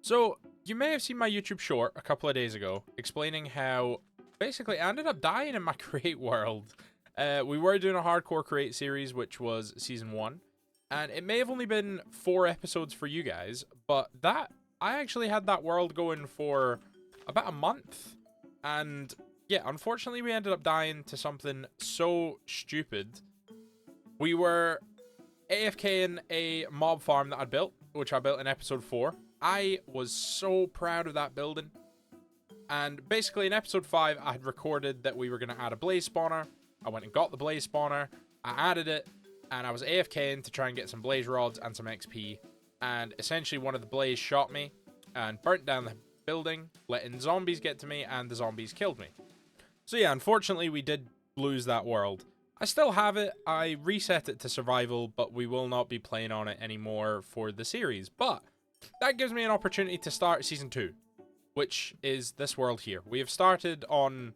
So, you may have seen my YouTube short a couple of days ago explaining how basically I ended up dying in my create world. We were doing a hardcore create series, which was season 1, and it may have only been 4 episodes for you guys, but I actually had that world going for about a month, and yeah, unfortunately we ended up dying to something so stupid. We were AFK in a mob farm that I'd built, which I built in episode 4. I was so proud of that building. And basically in episode 5, I had recorded that we were going to add a blaze spawner. I went and got the blaze spawner. I added it. And I was AFKing to try and get some blaze rods and some XP. And essentially one of the blaze shot me and burnt down the building, letting zombies get to me, and the zombies killed me. So yeah, unfortunately we did lose that world. I still have it. I reset it to survival, but we will not be playing on it anymore for the series. But that gives me an opportunity to start season 2, which is this world here. We have started on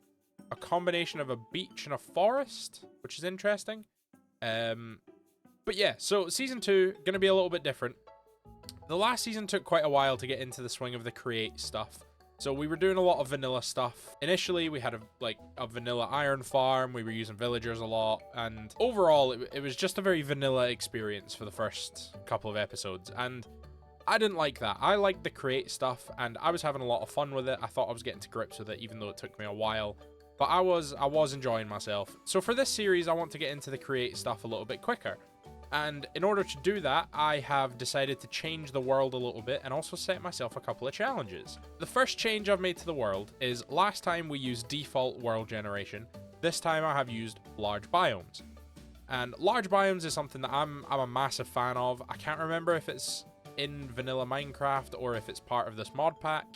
a combination of a beach and a forest, which is interesting. But yeah, so season 2 going to be a little bit different. The last season took quite a while to get into the swing of the create stuff. So we were doing a lot of vanilla stuff. Initially, we had a vanilla iron farm. We were using villagers a lot. And overall, it was just a very vanilla experience for the first couple of episodes. And I didn't like that. I liked the create stuff, and I was having a lot of fun with it. I thought I was getting to grips with it, even though it took me a while. But I was enjoying myself. So for this series, I want to get into the create stuff a little bit quicker. And in order to do that, I have decided to change the world a little bit and also set myself a couple of challenges. The first change I've made to the world is last time we used default world generation. This time I have used large biomes. And large biomes is something that I'm a massive fan of. I can't remember if it's in vanilla Minecraft or if it's part of this mod pack,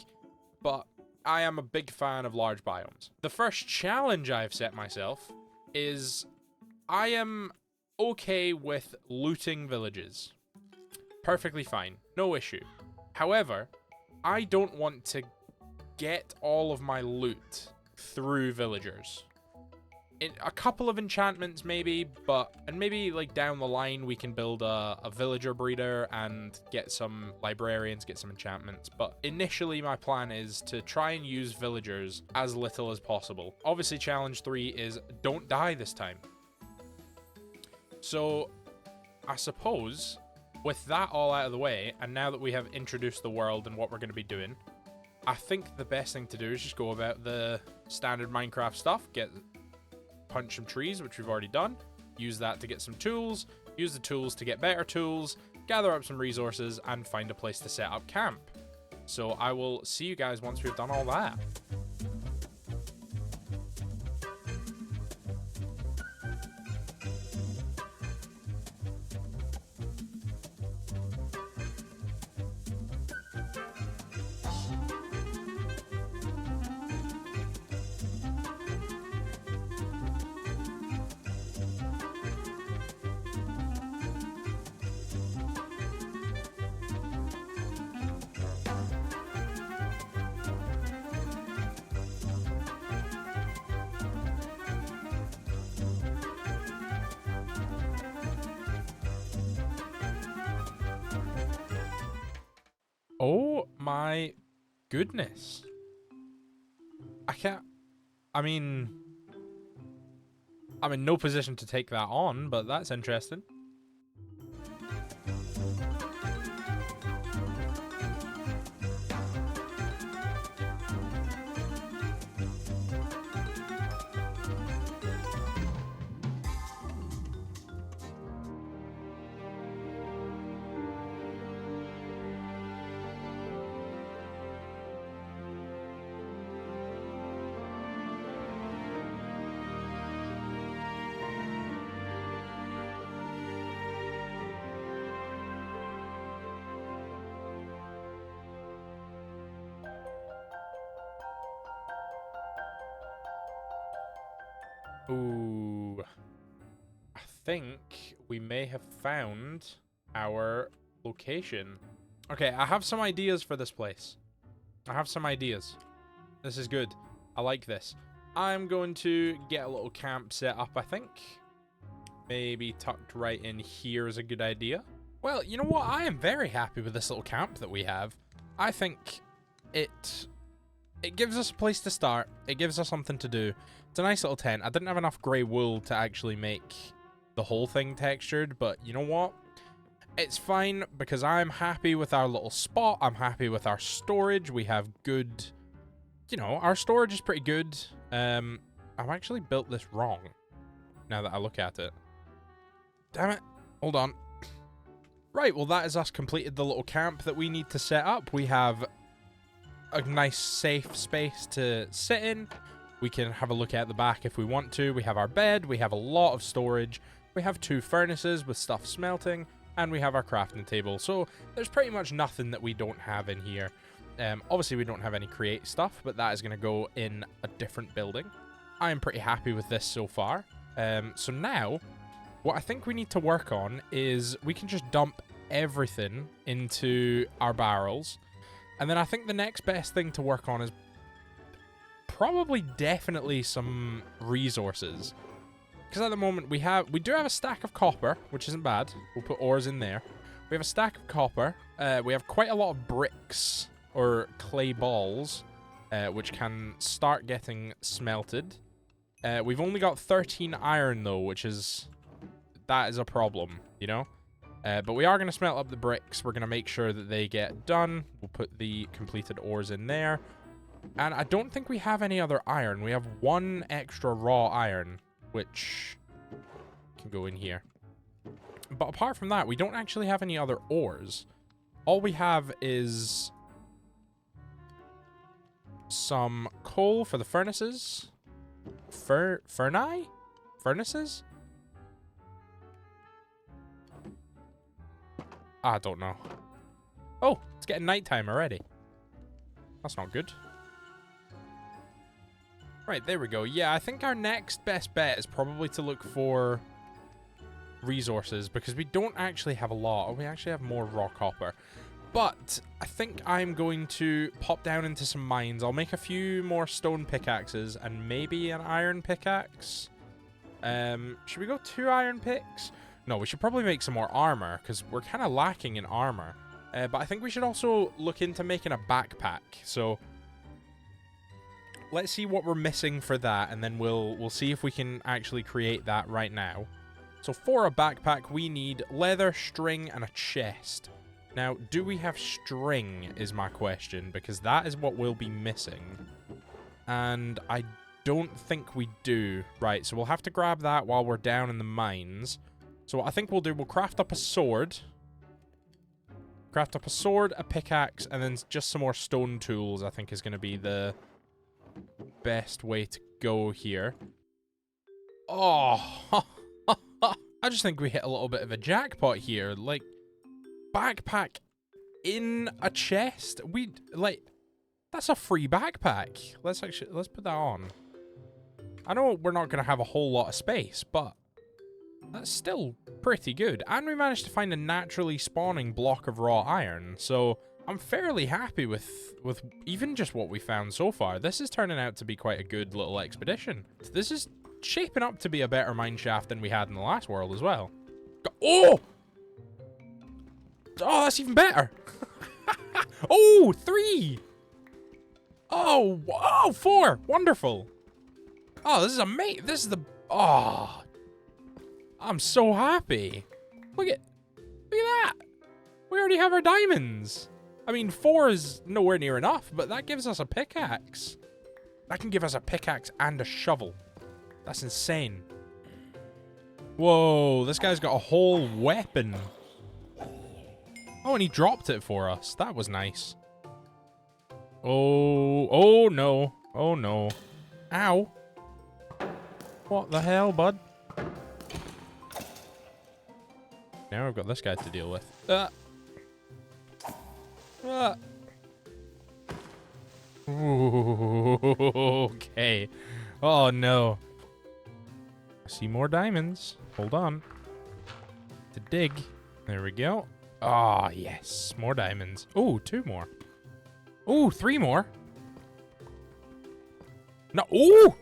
but I am a big fan of large biomes. The first challenge I've set myself is I am okay with looting villages. Perfectly fine, no issue. However, I don't want to get all of my loot through villagers. In a couple of enchantments maybe, and maybe like down the line we can build a villager breeder and get some librarians, get some enchantments. But initially my plan is to try and use villagers as little as possible. Obviously challenge 3 is don't die this time. So I suppose with that all out of the way, and now that we have introduced the world and what we're going to be doing, I think the best thing to do is just go about the standard Minecraft stuff, punch some trees, which we've already done, use that to get some tools, use the tools to get better tools, gather up some resources, and find a place to set up camp. So I will see you guys once we've done all that. Oh my goodness. I'm in no position to take that on, but that's interesting. Ooh, I think we may have found our location. Okay, I have some ideas for this place. I have some ideas. This is good. I like this. I'm going to get a little camp set up, I think. Maybe tucked right in here is a good idea. Well, you know what? I am very happy with this little camp that we have. I think it gives us a place to start. It gives us something to do. It's a nice little tent. I didn't have enough grey wool to actually make the whole thing textured, but you know what? It's fine because I'm happy with our little spot. I'm happy with our storage. We have good, you know, our storage is pretty good. I've actually built this wrong now that I look at it. Damn it. Hold on. Right, well, that is us completed the little camp that we need to set up. We have a nice safe space to sit in. We can have a look at the back if we want to. We have our bed. We have a lot of storage. We have 2 furnaces with stuff smelting. And we have our crafting table. So there's pretty much nothing that we don't have in here. Obviously, we don't have any create stuff, but that is going to go in a different building. I am pretty happy with this so far. So now, what I think we need to work on is we can just dump everything into our barrels. And then I think the next best thing to work on is probably definitely some resources. Because at the moment we do have a stack of copper, which isn't bad. We'll put ores in there. We have a stack of copper. We have quite a lot of bricks or clay balls, which can start getting smelted. We've only got 13 iron though, that is a problem, you know? But we are going to smelt up the bricks. We're going to make sure that they get done. We'll put the completed ores in there. And I don't think we have any other iron. We have 1 extra raw iron, which can go in here. But apart from that, we don't actually have any other ores. All we have is some coal for the furnaces. Furnaces? I don't know. Oh, it's getting nighttime already. That's not good. Right, there we go. Yeah, I think our next best bet is probably to look for resources because we don't actually have a lot. We actually have more raw copper. But I think I'm going to pop down into some mines. I'll make a few more stone pickaxes and maybe an iron pickaxe. Should we go 2 iron picks? No, we should probably make some more armor because we're kind of lacking in armor. But I think we should also look into making a backpack. So let's see what we're missing for that, and then we'll see if we can actually create that right now. So for a backpack, we need leather, string, and a chest. Now, do we have string is my question, because that is what we'll be missing. And I don't think we do. Right, so we'll have to grab that while we're down in the mines. So what I think we'll do, we'll craft up a sword. Craft up a sword, a pickaxe, and then just some more stone tools, I think is going to be the best way to go here. Oh, I just think we hit a little bit of a jackpot here. Like, backpack in a chest. That's a free backpack. Let's put that on. I know we're not going to have a whole lot of space, but that's still pretty good. And we managed to find a naturally spawning block of raw iron. So I'm fairly happy with even just what we found so far. This is turning out to be quite a good little expedition. This is shaping up to be a better mine shaft than we had in the last world as well. Oh! Oh, that's even better. Oh, 3. Oh, 4. Wonderful. Oh, this is amazing. This is the... Oh. I'm so happy. Look at that. We already have our diamonds. I mean, 4 is nowhere near enough, but that gives us a pickaxe. That can give us a pickaxe and a shovel. That's insane. Whoa, this guy's got a whole weapon. Oh, and he dropped it for us. That was nice. Oh no. Oh no. Ow. What the hell, bud? Now we've got this guy to deal with. Ooh, okay. Oh no. I see more diamonds. Hold on. To dig. There we go. Ah, yes. More diamonds. Oh, 2 more. Oh, 3 more. No. Ooh!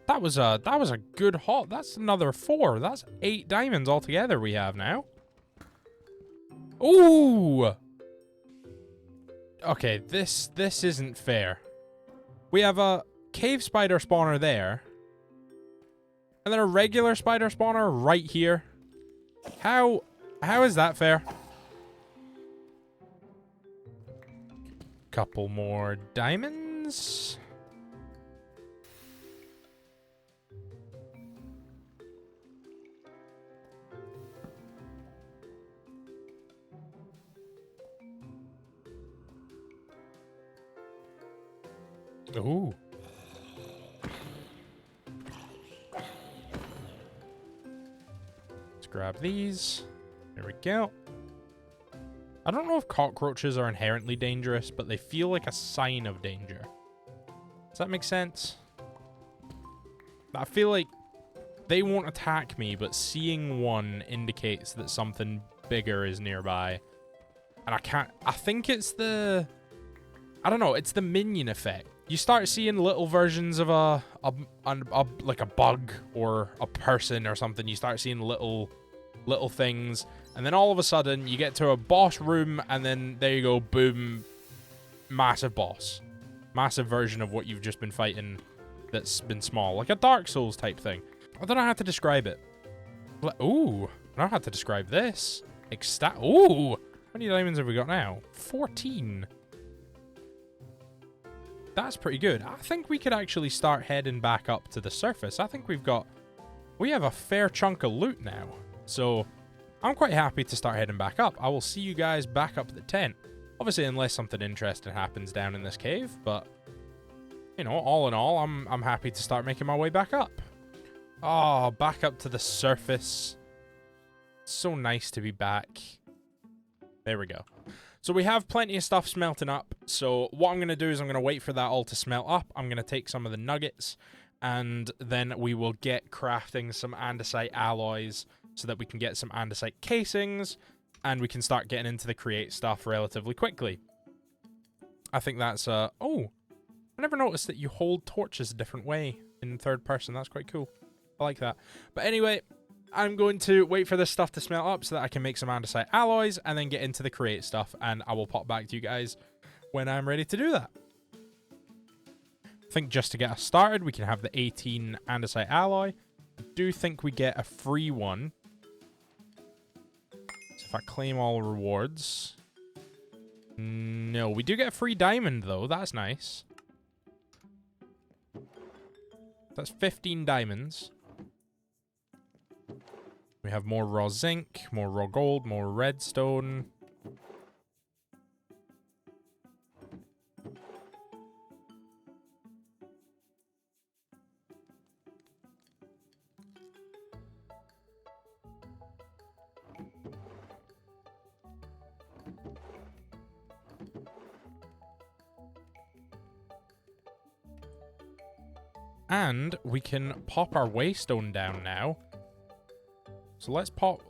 That was a good haul. That's another 4. That's 8 diamonds altogether we have now. Ooh! Okay, this isn't fair. We have a cave spider spawner there. And then a regular spider spawner right here. How is that fair? Couple more diamonds. Ooh. Let's grab these. There we go. I don't know if cockroaches are inherently dangerous, but they feel like a sign of danger. Does that make sense? I feel like they won't attack me, but seeing one indicates that something bigger is nearby. And I think it's the... I don't know, it's the minion effect. You start seeing little versions of like a bug or a person or something. You start seeing little things, and then all of a sudden you get to a boss room, and then there you go, boom, massive boss, massive version of what you've just been fighting that's been small, like a Dark Souls type thing. I don't know how to describe it. Ooh, I don't know how to describe this. Ooh, how many diamonds have we got now? 14. That's pretty good. I think we could actually start heading back up to the surface. I think we have a fair chunk of loot now. So I'm quite happy to start heading back up. I will see you guys back up at the tent. Obviously, unless something interesting happens down in this cave. But, you know, all in all, I'm happy to start making my way back up. Oh, back up to the surface. So nice to be back. There we go. So we have plenty of stuff smelting up. So what I'm going to do is I'm going to wait for that all to smelt up. I'm going to take some of the nuggets, and then we will get crafting some andesite alloys so that we can get some andesite casings, and we can start getting into the create stuff relatively quickly. I think that's... Oh, I never noticed that you hold torches a different way in third person. That's quite cool. I like that. But anyway... I'm going to wait for this stuff to smelt up so that I can make some andesite alloys and then get into the create stuff, and I will pop back to you guys when I'm ready to do that. I think just to get us started, we can have the 18 andesite alloy. I do think we get a free one. So if I claim all rewards... No, we do get a free diamond though. That's nice. That's 15 diamonds. We have more raw zinc, more raw gold, more redstone. And we can pop our waystone down now. So let's pop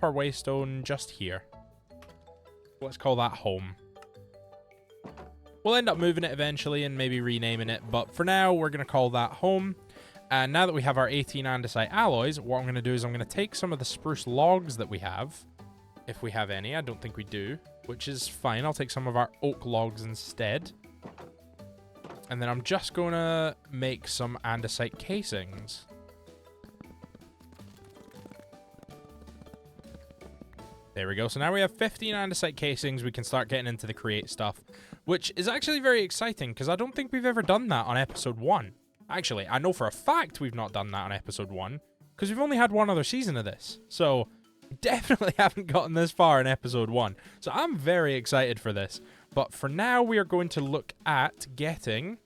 our waystone just here. Let's call that home. We'll end up moving it eventually and maybe renaming it, but for now we're going to call that home. And now that we have our 18 andesite alloys, what I'm going to do is I'm going to take some of the spruce logs that we have, if we have any. I don't think we do, which is fine. I'll take some of our oak logs instead. And then I'm just going to make some andesite casings. There we go. So now we have 15 andesite casings. We can start getting into the create stuff, which is actually very exciting because I don't think we've ever done that on episode 1. Actually, I know for a fact we've not done that on episode 1 because we've only had one other season of this. So definitely haven't gotten this far in episode 1. So I'm very excited for this. But for now, we are going to look at getting...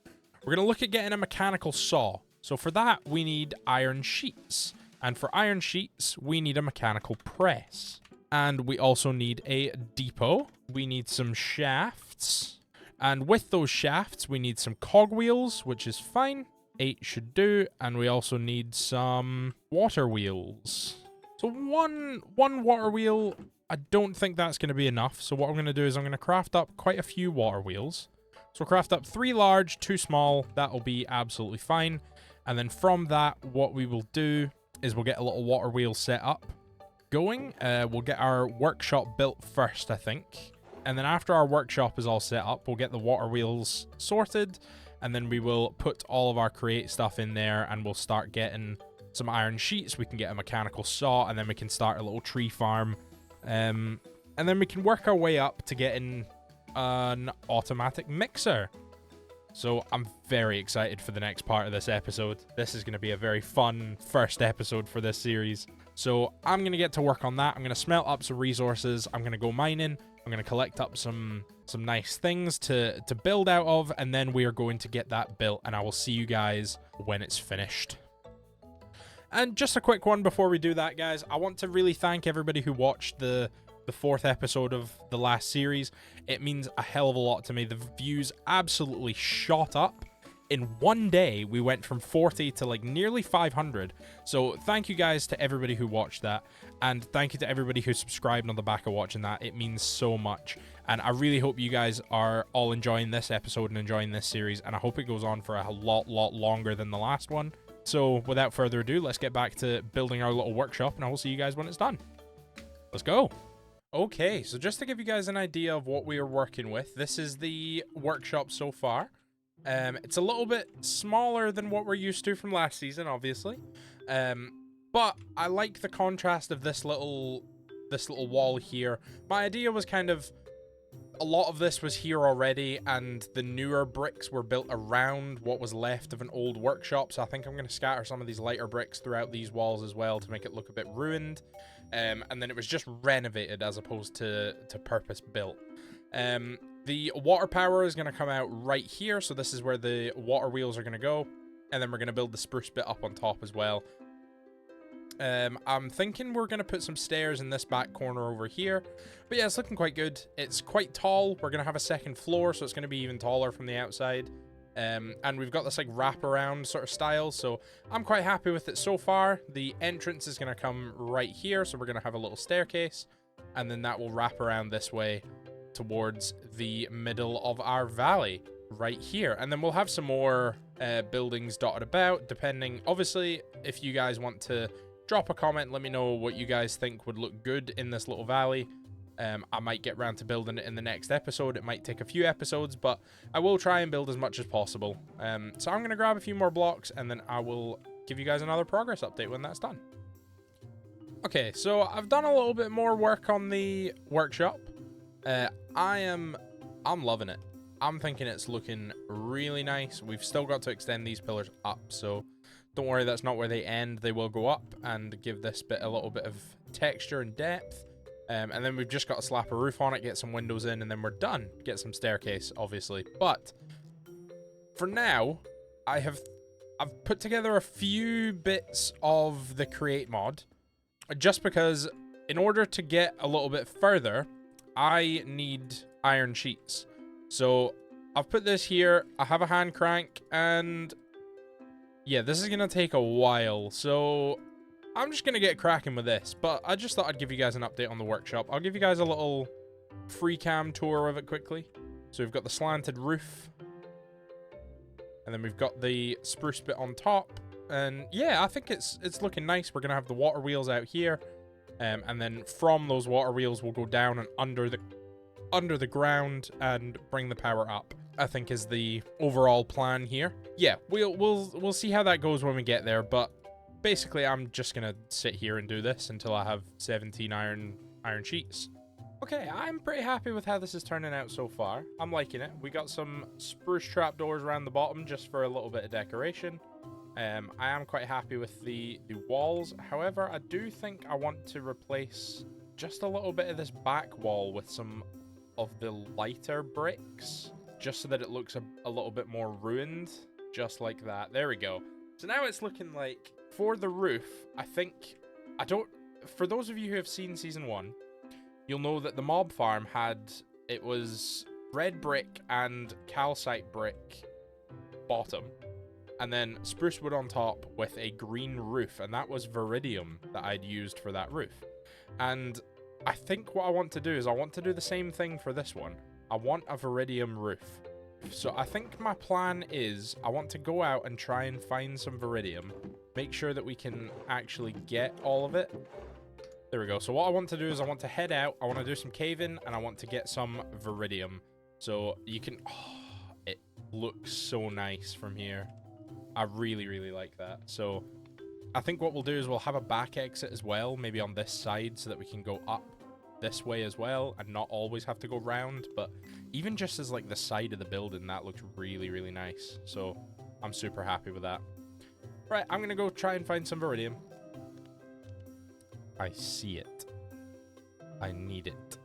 We're going to look at getting a mechanical saw. So for that, we need iron sheets. And for iron sheets, we need a mechanical press. And we also need a depot. We need some shafts. And with those shafts, we need some cogwheels, which is fine. 8 should do. And we also need some water wheels. So one water wheel, I don't think that's going to be enough. So what I'm going to do is I'm going to craft up quite a few water wheels. So we'll craft up 3 large, 2 small. That'll be absolutely fine. And then from that, what we will do is we'll get a little water wheel set up. going. We'll get our workshop built first, I think. And then after our workshop is all set up, we'll get the water wheels sorted. And then we will put all of our create stuff in there, and we'll start getting some iron sheets. We can get a mechanical saw, and then we can start a little tree farm. And then we can work our way up to getting an automatic mixer. So I'm very excited for the next part of this episode. This is going to be a very fun first episode for this series. So I'm going to get to work on that. I'm going to smelt up some resources. I'm going to go mining. I'm going to collect up some nice things to build out of. And then we are going to get that built. And I will see you guys when it's finished. And just a quick one before we do that, guys. I want to really thank everybody who watched the 4th episode of the last series. It means a hell of a lot to me. The views absolutely shot up. In one day, we went from 40 to like nearly 500. So thank you guys to everybody who watched that. And thank you to everybody who subscribed on the back of watching that. It means so much. And I really hope you guys are all enjoying this episode and enjoying this series. And I hope it goes on for a lot longer than the last one. So without further ado, let's get back to building our little workshop. And I will see you guys when it's done. Let's go. Okay, so just to give you guys an idea of what we are working with, this is the workshop so far. It's a little bit smaller than what we're used to from last season, obviously. But I like the contrast of this little wall here. My idea was kind of, a lot of this was here already, and the newer bricks were built around what was left of an old workshop. So I think I'm going to scatter some of these lighter bricks throughout these walls as well to make it look a bit ruined. And then it was just renovated as opposed to purpose built. The water power is going to come out right here. So this is where the water wheels are going to go. And then we're going to build the spruce bit up on top as well. I'm thinking we're going to put some stairs in this back corner over here. But yeah, it's looking quite good. It's quite tall. We're going to have a second floor, so it's going to be even taller from the outside. And we've got this like wraparound sort of style, so I'm quite happy with it so far. The entrance is going to come right here, so we're going to have a little staircase, and then that will wrap around this way towards the middle of our valley right here. And then we'll have some more buildings dotted about, depending, obviously, if you guys want to drop a comment, let me know what you guys think would look good in this little valley. I might get around to building it in the next episode. It might take a few episodes, but I will try and build as much as possible. So I'm going to grab a few more blocks, and then I will give you guys another progress update when that's done. Okay, so I've done a little bit more work on the workshop. I'm loving it. I'm thinking it's looking really nice. We've still got to extend these pillars up, so don't worry, that's not where they end. They will go up and give this bit a little bit of texture and depth. And then we've just got to slap a roof on it, get some windows in, and then we're done. Get some staircase, obviously. But for now, I've put together a few bits of the create mod, just because in order to get a little bit further, I need iron sheets. So I've put this here. I have a hand crank, and yeah, this is gonna take a while. So I'm just going to get cracking with this, but I just thought I'd give you guys an update on the workshop. I'll give you guys a little free cam tour of it quickly. So we've got the slanted roof, and then we've got the spruce bit on top, and yeah, I think it's looking nice. We're going to have the water wheels out here, and then from those water wheels we'll go down and under the ground and bring the power up, I think is the overall plan here. Yeah, we'll see how that goes when we get there, but basically, I'm just going to sit here and do this until I have 17 iron sheets. Okay, I'm pretty happy with how this is turning out so far. I'm liking it. We got some spruce trapdoors around the bottom just for a little bit of decoration. I am quite happy with the walls. However, I do think I want to replace just a little bit of this back wall with some of the lighter bricks, just so that it looks a little bit more ruined, just like that. There we go. So now it's looking like, for the roof, for those of you who have seen season 1, you'll know that the mob farm it was red brick and calcite brick bottom, and then spruce wood on top with a green roof, and that was viridium that I'd used for that roof. And I think what I want to do is I want to do the same thing for this one. I want a viridium roof. So I think my plan is I want to go out and try and find some viridium, make sure that we can actually get all of it. There we go. So what I want to do is I want to head out. I want to do some caving, and I want to get some vidium. So you can... Oh, it looks so nice from here. I really, really like that. So I think what we'll do is we'll have a back exit as well, maybe on this side, so that we can go up this way as well and not always have to go round. But even just as like the side of the building, that looks really, really nice. So I'm super happy with that. Right, I'm going to go try and find some vidium. I see it. I need it.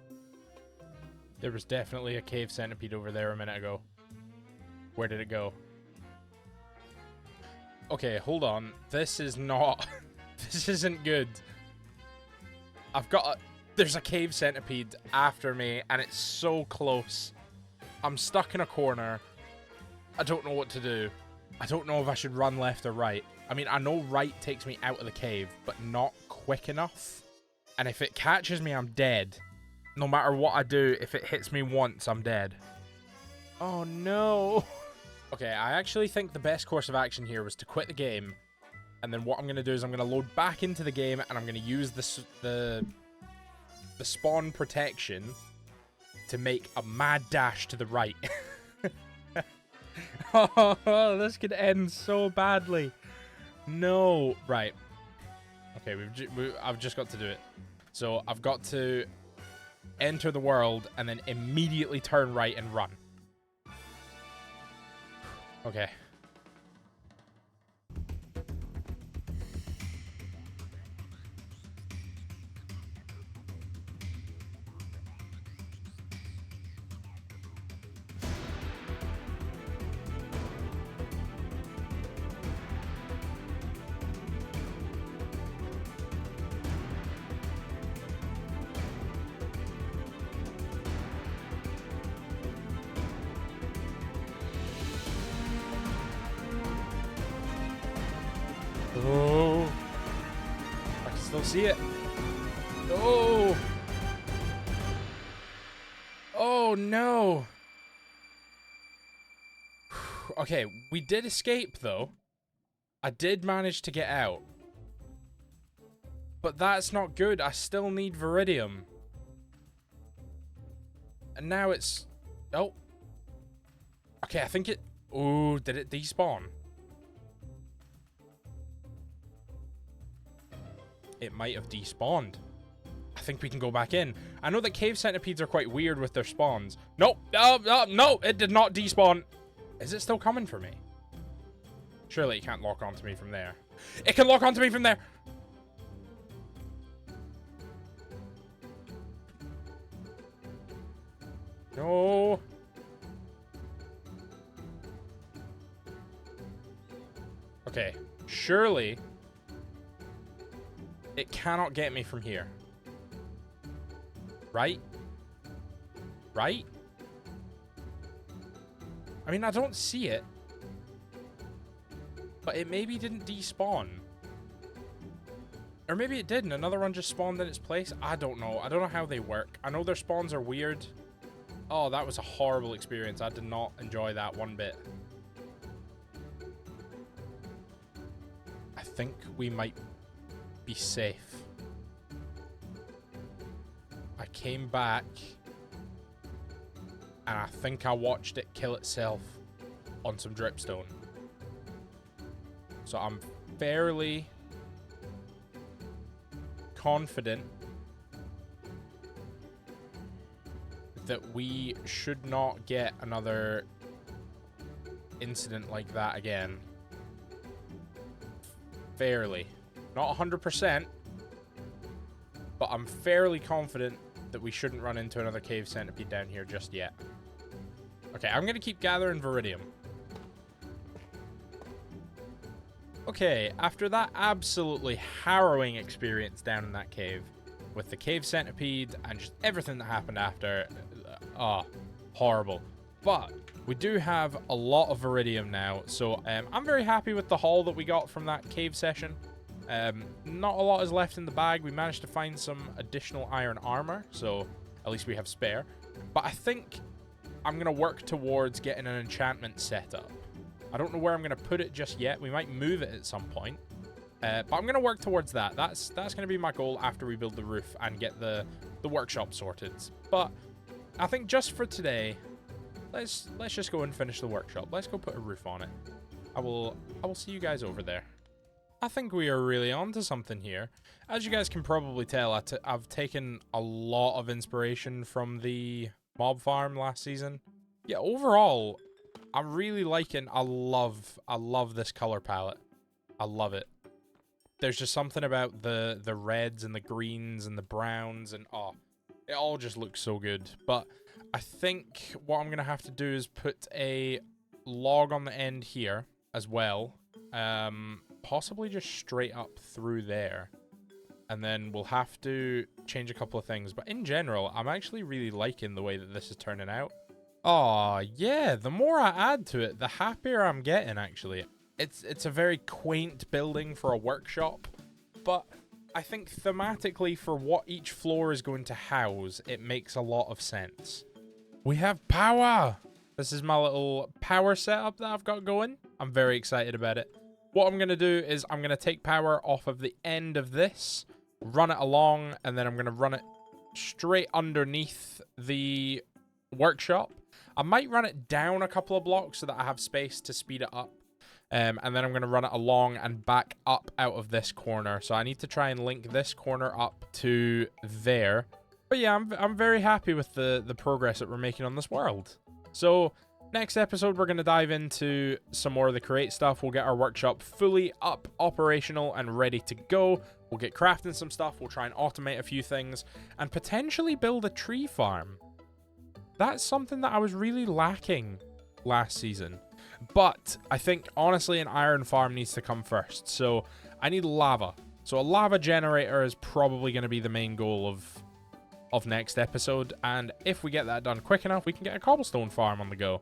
There was definitely a cave centipede over there a minute ago. Where did it go? Okay, hold on. This is not... This isn't good. I've got a... There's a cave centipede after me, and it's so close. I'm stuck in a corner. I don't know what to do. I don't know if I should run left or right. I mean, I know right takes me out of the cave, but not quick enough. And if it catches me, I'm dead. No matter what I do, if it hits me once, I'm dead. Oh, no. Okay, I actually think the best course of action here was to quit the game. And then what I'm going to do is I'm going to load back into the game, and I'm going to use the spawn protection to make a mad dash to the right. Oh, this could end so badly. No. Right. Okay, I've just got to do it. So I've got to enter the world and then immediately turn right and run. Okay. Oh, I can still see it. Oh, oh no. Okay, we did escape though. I did manage to get out, but that's not good. I still need vidium, and now it's... Oh, okay. I think it... Oh, did it despawn? It might have despawned. I think we can go back in. I know that cave centipedes are quite weird with their spawns. Nope. No, it did not despawn. Is it still coming for me? Surely it can't lock onto me from there. It can lock onto me from there. No. Okay. Surely... it cannot get me from here. Right? Right? I mean, I don't see it. But it maybe didn't despawn. Or maybe it did and another one just spawned in its place. I don't know. I don't know how they work. I know their spawns are weird. Oh, that was a horrible experience. I did not enjoy that one bit. I think we might... be safe. I came back and I think I watched it kill itself on some dripstone. So I'm fairly confident that we should not get another incident like that again. Fairly. Not 100%, but I'm fairly confident that we shouldn't run into another cave centipede down here just yet. Okay, I'm going to keep gathering vidium. Okay, after that absolutely harrowing experience down in that cave, with the cave centipede and just everything that happened after, horrible. But we do have a lot of vidium now, so I'm very happy with the haul that we got from that cave session. Not a lot is left in the bag. We managed to find some additional iron armor, so at least we have spare. But I think I'm going to work towards getting an enchantment set up. I don't know where I'm going to put it just yet. We might move it at some point. But I'm going to work towards that. That's going to be my goal after we build the roof and get the workshop sorted. But I think just for today, let's just go and finish the workshop. Let's go put a roof on it. I will see you guys over there. I think we are really onto something here. As you guys can probably tell, I've taken a lot of inspiration from the mob farm last season. Yeah, overall, I'm really liking, I love this color palette. I love it. There's just something about the reds and the greens and the browns and it all just looks so good. But I think what I'm going to have to do is put a log on the end here as well. Possibly just straight up through there. And then we'll have to change a couple of things. But in general, I'm actually really liking the way that this is turning out. Oh, yeah, the more I add to it, the happier I'm getting, actually. It's a very quaint building for a workshop, but I think thematically for what each floor is going to house, it makes a lot of sense. We have power! This is my little power setup that I've got going. I'm very excited about it. What I'm going to do is I'm going to take power off of the end of this, run it along, and then I'm going to run it straight underneath the workshop. I might run it down a couple of blocks so that I have space to speed it up. And then I'm going to run it along and back up out of this corner. So I need to try and link this corner up to there. But yeah, I'm very happy with the progress that we're making on this world. So next episode, we're going to dive into some more of the create stuff. We'll get our workshop fully up, operational, and ready to go. We'll get crafting some stuff. We'll try and automate a few things and potentially build a tree farm. That's something that I was really lacking last season. But I think, honestly, an iron farm needs to come first. So I need lava. So a lava generator is probably going to be the main goal of next episode. And if we get that done quick enough, we can get a cobblestone farm on the go,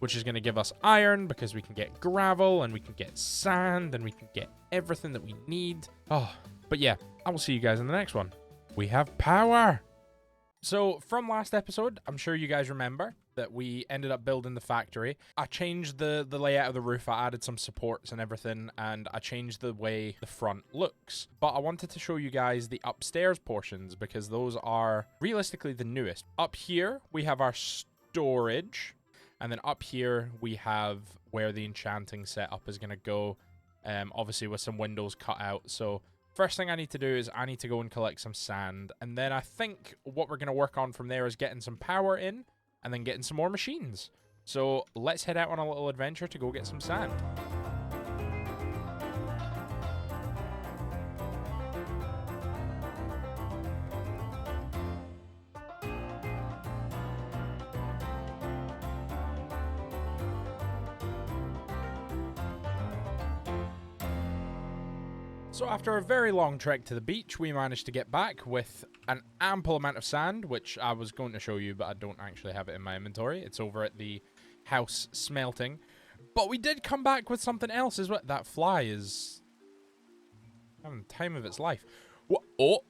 which is going to give us iron because we can get gravel and we can get sand and we can get everything that we need. Oh, but yeah, I will see you guys in the next one. We have power. So from last episode, I'm sure you guys remember that we ended up building the factory. I changed the layout of the roof. I added some supports and everything, and I changed the way the front looks. But I wanted to show you guys the upstairs portions because those are realistically the newest. Up here, we have our storage, and then up here, we have where the enchanting setup is going to go, obviously with some windows cut out. So first thing I need to do is I need to go and collect some sand, and then I think what we're going to work on from there is getting some power in, and then getting some more machines. So let's head out on a little adventure to go get some sand. So after a very long trek to the beach, we managed to get back with an ample amount of sand, which I was going to show you, but I don't actually have it in my inventory. It's over at the house smelting. But we did come back with something else as well. That fly is having the time of its life. What? Oh,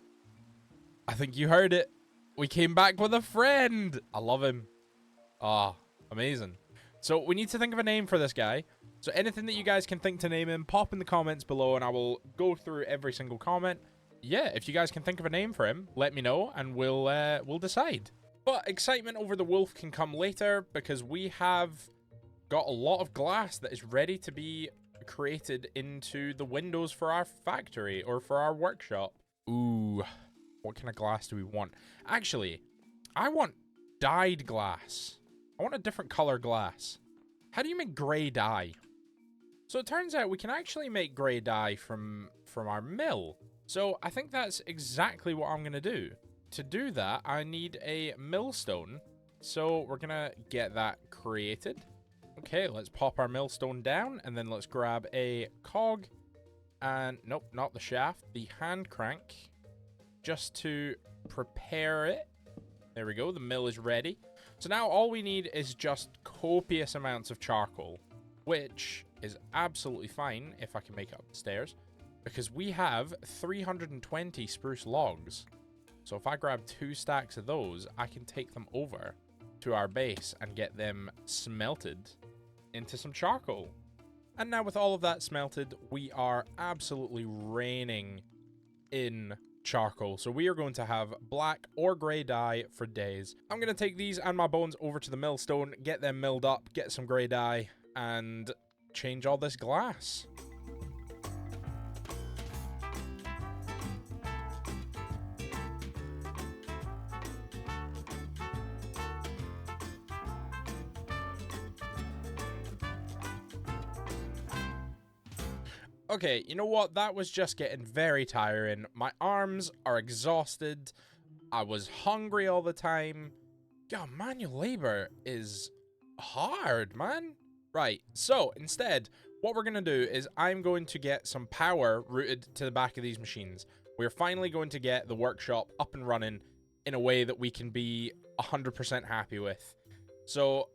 I think you heard it. We came back with a friend. I love him. Ah, amazing. So we need to think of a name for this guy. So anything that you guys can think to name him, pop in the comments below and I will go through every single comment. Yeah, if you guys can think of a name for him, let me know and we'll decide. But excitement over the wolf can come later because we have got a lot of glass that is ready to be created into the windows for our factory or for our workshop. Ooh, what kind of glass do we want? Actually, I want dyed glass. I want a different color glass. How do you make gray dye? So it turns out we can actually make gray dye from our mill. So I think that's exactly what I'm going to do. To do that, I need a millstone. So we're going to get that created. Okay, let's pop our millstone down and then let's grab a cog. And nope, not the shaft, the hand crank. Just to prepare it. There we go, the mill is ready. So now all we need is just copious amounts of charcoal, which is absolutely fine if I can make it up the stairs, because we have 320 spruce logs. So if I grab 2 stacks of those, I can take them over to our base and get them smelted into some charcoal. And now with all of that smelted, we are absolutely raining in charcoal. So we are going to have black or grey dye for days. I'm going to take these and my bones over to the millstone, get them milled up, get some grey dye, and change all this glass. Okay, you know what? That was just getting very tiring. My arms are exhausted. I was hungry all the time. God, manual labor is hard, man. Right, so instead, what we're going to do is I'm going to get some power routed to the back of these machines. We're finally going to get the workshop up and running in a way that we can be 100% happy with. So,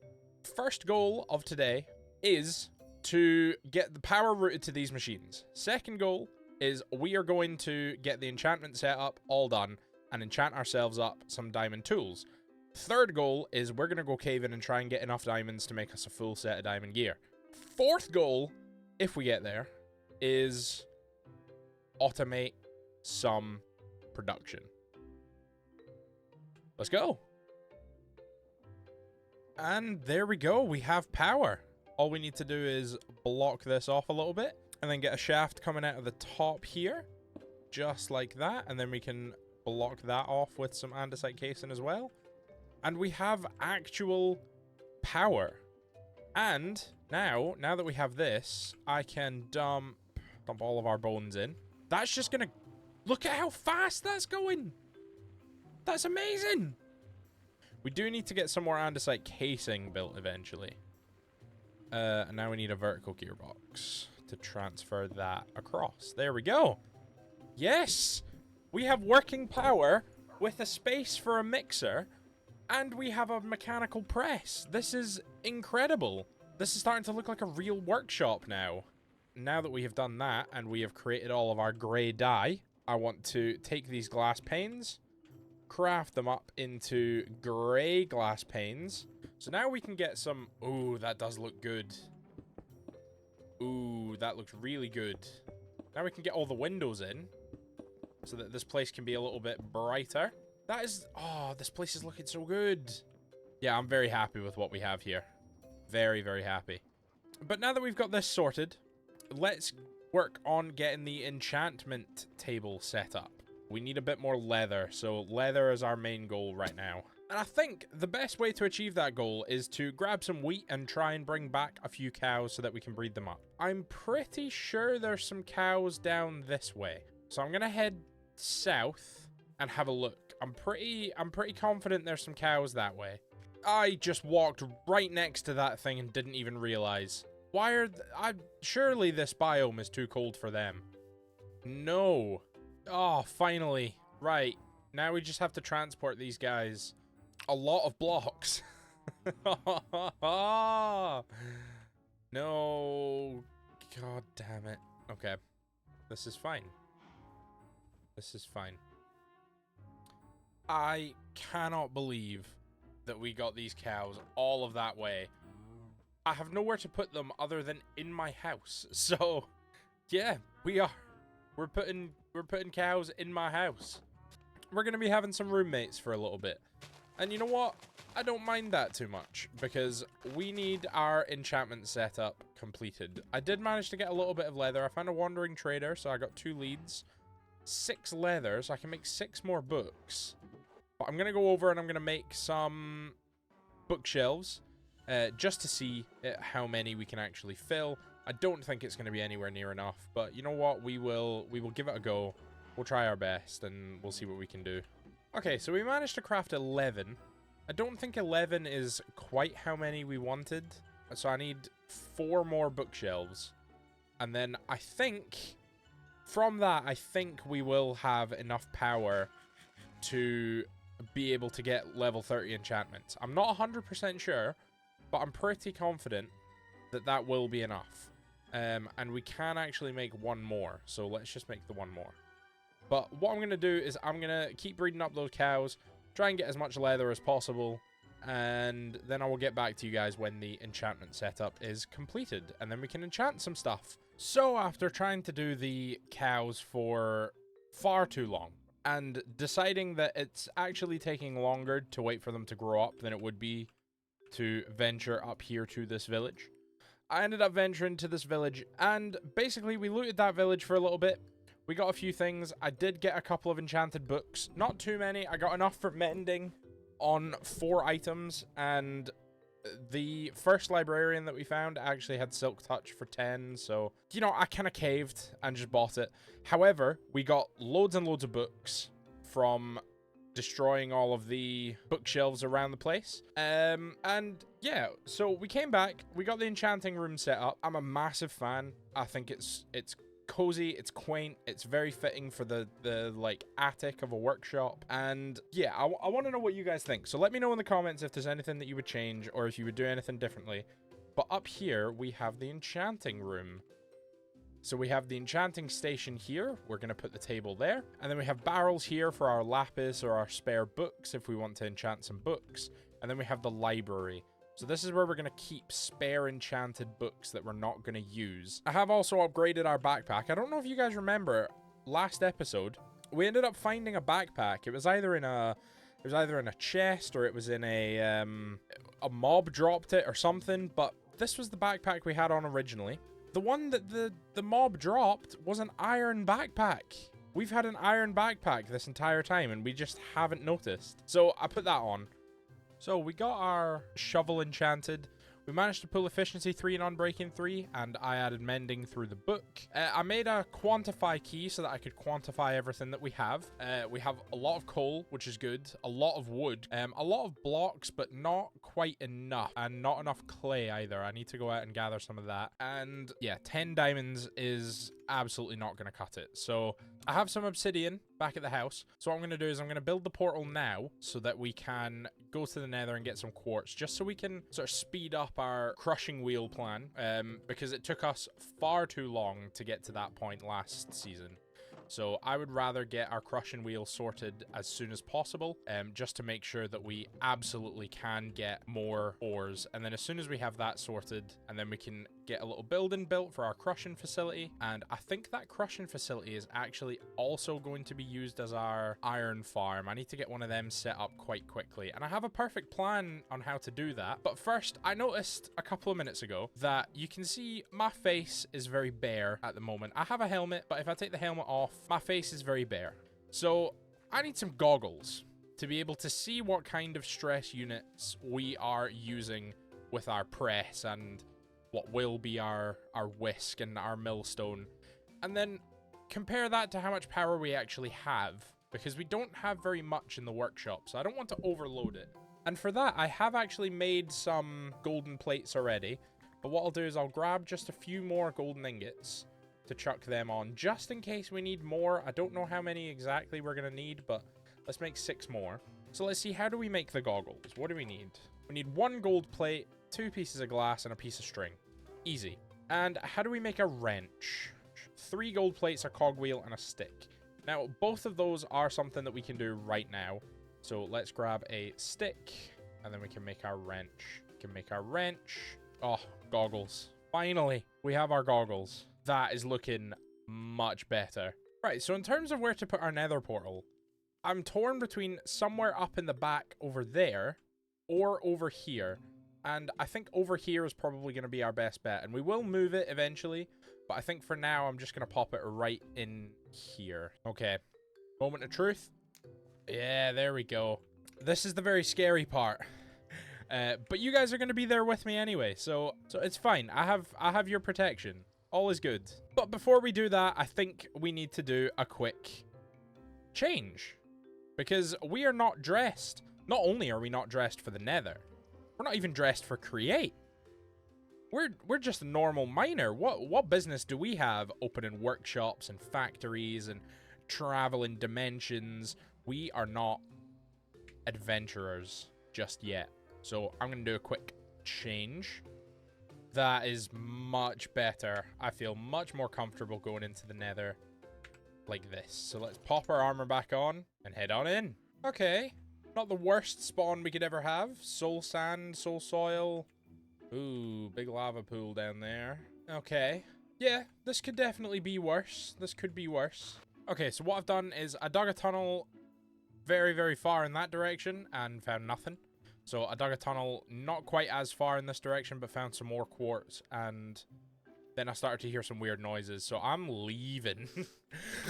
first goal of today is to get the power routed to these machines. Second goal is we are going to get the enchantment set up all done and enchant ourselves up some diamond tools. Third goal is we're going to go cave in and try and get enough diamonds to make us a full set of diamond gear. Fourth goal, if we get there, is automate some production. Let's go. And there we go. We have power. All we need to do is block this off a little bit and then get a shaft coming out of the top here, just like that. And then we can block that off with some andesite casing as well. And we have actual power. And now that we have this, I can dump all of our bones in. That's just gonna, look at how fast that's going. That's amazing. We do need to get some more andesite casing built eventually. And now we need a vertical gearbox to transfer that across. There we go. Yes! We have working power with a space for a mixer, and we have a mechanical press. This is incredible. This is starting to look like a real workshop now. Now that we have done that, and we have created all of our grey dye, I want to take these glass panes, craft them up into grey glass panes. So now we can get some... Ooh, that does look good. Ooh, that looks really good. Now we can get all the windows in so that this place can be a little bit brighter. That is... Oh, this place is looking so good. Yeah, I'm very happy with what we have here. Very, very happy. But now that we've got this sorted, let's work on getting the enchantment table set up. We need a bit more leather, so leather is our main goal right now. And I think the best way to achieve that goal is to grab some wheat and try and bring back a few cows so that we can breed them up. I'm pretty sure there's some cows down this way. So I'm going to head south and have a look. I'm pretty confident there's some cows that way. I just walked right next to that thing and didn't even realize. Why are... surely this biome is too cold for them. No. Oh, finally. Right. Now we just have to transport these guys. A lot of blocks. No. God damn it. Okay. This is fine. This is fine. I cannot believe that we got these cows all of that way. I have nowhere to put them other than in my house. So, yeah, we are. We're putting cows in my house. We're going to be having some roommates for a little bit. And you know what? I don't mind that too much because we need our enchantment setup completed. I did manage to get a little bit of leather. I found a wandering trader, so I got 2 leads. 6 leather, so I can make 6 more books. But I'm going to go over and I'm going to make some bookshelves just to see how many we can actually fill. I don't think it's going to be anywhere near enough, but you know what? We will give it a go. We'll try our best and we'll see what we can do. Okay, so we managed to craft 11. I don't think 11 is quite how many we wanted. So I need 4 more bookshelves. And then I think, from that, I think we will have enough power to be able to get level 30 enchantments. I'm not 100% sure, but I'm pretty confident that that will be enough. And we can actually make 1 more. So let's just make the 1 more. But what I'm going to do is I'm going to keep breeding up those cows, try and get as much leather as possible, and then I will get back to you guys when the enchantment setup is completed, and then we can enchant some stuff. So after trying to do the cows for far too long, and deciding that it's actually taking longer to wait for them to grow up than it would be to venture up here to this village, I ended up venturing to this village, and basically we looted that village for a little bit. We got a few things. I did get a couple of enchanted books. Not too many. I got enough for mending on 4 items, and the first librarian that we found actually had silk touch for 10, so, you know, I kind of caved and just bought it. However, we got loads and loads of books from destroying all of the bookshelves around the place. And yeah, so we came back, we got the enchanting room set up. I'm a massive fan. I think it's cozy, it's quaint, it's very fitting for the like attic of a workshop, and yeah, I want to know what you guys think. So let me know in the comments if there's anything that you would change or if you would do anything differently. But up here we have the enchanting room. So we have the enchanting station here. We're going to put the table there, and then we have barrels here for our lapis or our spare books if we want to enchant some books, and then we have the library. So this is where we're going to keep spare enchanted books that we're not going to use. I have also upgraded our backpack. I don't know if you guys remember last episode, we ended up finding a backpack. It was either in a chest, or it was in a mob dropped it or something, but this was the backpack we had on originally. The one that the mob dropped was an iron backpack. We've had an iron backpack this entire time and we just haven't noticed. So I put that on. So we got our shovel enchanted. We managed to pull efficiency 3 and unbreaking 3, and I added mending through the book. I made a quantify key so that I could quantify everything that we have. We have a lot of coal, which is good, a lot of wood, a lot of blocks, but not quite enough, and not enough clay either. I need to go out and gather some of that. And yeah, 10 diamonds is absolutely not going to cut it. So I have some obsidian back at the house. So what I'm going to do is I'm going to build the portal now so that we can go to the nether and get some quartz, just so we can sort of speed up our crushing wheel plan, because it took us far too long to get to that point last season. So I would rather get our crushing wheel sorted as soon as possible, just to make sure that we absolutely can get more ores. And then as soon as we have that sorted, and then we can get a little building built for our crushing facility. And I think that crushing facility is actually also going to be used as our iron farm. I need to get one of them set up quite quickly, and I have a perfect plan on how to do that. But first, I noticed a couple of minutes ago that you can see my face is very bare at the moment. I have a helmet, but if I take the helmet off, my face is very bare. So I need some goggles to be able to see what kind of stress units we are using with our press and what will be our whisk and our millstone, and then compare that to how much power we actually have, because we don't have very much in the workshop, so I don't want to overload it. And for that, I have actually made some golden plates already, but what I'll do is I'll grab just a few more golden ingots to chuck them on, just in case we need more. I don't know how many exactly we're going to need, but let's make 6 more. So let's see, how do we make the goggles? What do we need? We need 1 gold plate, 2 pieces of glass, and a piece of string. Easy. And how do we make a wrench? 3 gold plates, a cogwheel, and a stick. Now, both of those are something that we can do right now. So let's grab a stick, and then we can make our wrench. We can make our wrench. Oh, goggles. Finally, we have our goggles. That is looking much better. Right, so in terms of where to put our nether portal, I'm torn between somewhere up in the back over there or over here. And I think over here is probably going to be our best bet. And we will move it eventually, but I think for now I'm just going to pop it right in here. Okay, moment of truth. Yeah, there we go. This is the very scary part. But you guys are going to be there with me anyway, so it's fine. I have your protection. All is good. But before we do that, I think we need to do a quick change, because we are not dressed. Not only are we not dressed for the nether, we're not even dressed for create. We're just a normal miner. What business do we have opening workshops and factories and traveling dimensions? We are not adventurers just yet. So I'm going to do a quick change. That is much better. I feel much more comfortable going into the nether like this. So let's pop our armor back on and head on in. Okay. Not the worst spawn we could ever have. Soul sand, soul soil. Ooh, big lava pool down there. Okay. Yeah, this could definitely be worse. This could be worse. Okay, so what I've done is I dug a tunnel very, very far in that direction and found nothing. So I dug a tunnel not quite as far in this direction, but found some more quartz, and then I started to hear some weird noises. So I'm leaving.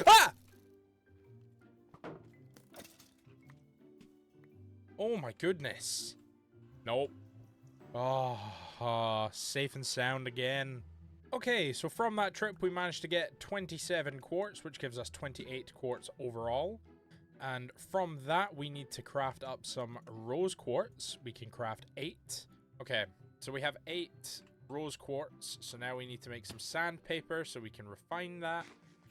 Ah! Oh my goodness. Nope. Oh, safe and sound again. Okay, so from that trip, we managed to get 27 quartz, which gives us 28 quartz overall. And from that, we need to craft up some rose quartz. We can craft 8. Okay, so we have 8 rose quartz. So now we need to make some sandpaper so we can refine that.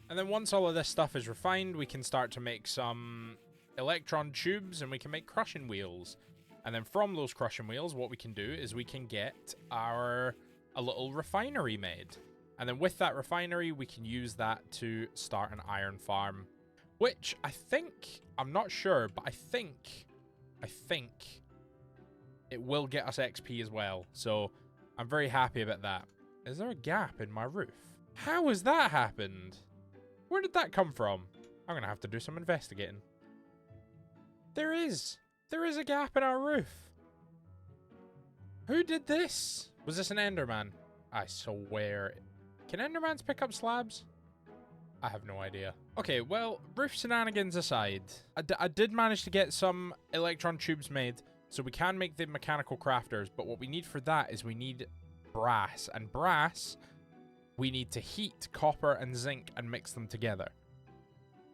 And then once all of this stuff is refined, we can start to make some electron tubes and we can make crushing wheels. And then from those crushing wheels, what we can do is we can get a little refinery made. And then with that refinery, we can use that to start an iron farm. Which I think, I'm not sure, but I think it will get us XP as well. So I'm very happy about that. Is there a gap in my roof? How has that happened? Where did that come from? I'm going to have to do some investigating. There is a gap in our roof. Who did this? Was this an Enderman? I swear. Can Endermans pick up slabs? I have no idea. Okay, well, roof shenanigans aside, I did manage to get some electron tubes made, so we can make the mechanical crafters, but what we need for that is we need brass. And brass, we need to heat copper and zinc and mix them together.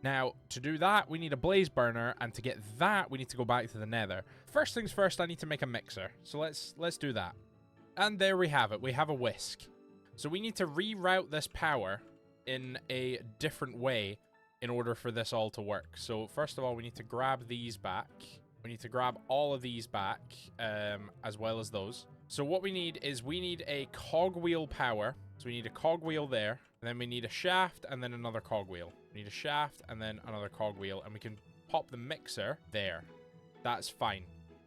Now, to do that, we need a blaze burner, and to get that, we need to go back to the nether. First things first, I need to make a mixer. So let's do that. And there we have it. We have a whisk. So we need to reroute this power in a different way in order for this all to work. So first of all, we need to grab these back. We need to grab all of these back, as well as those. So what we need is we need a cogwheel power. So we need a cogwheel there, and then we need a shaft and then another cogwheel. We need a shaft and then another cogwheel, and we can pop the mixer there. That's fine.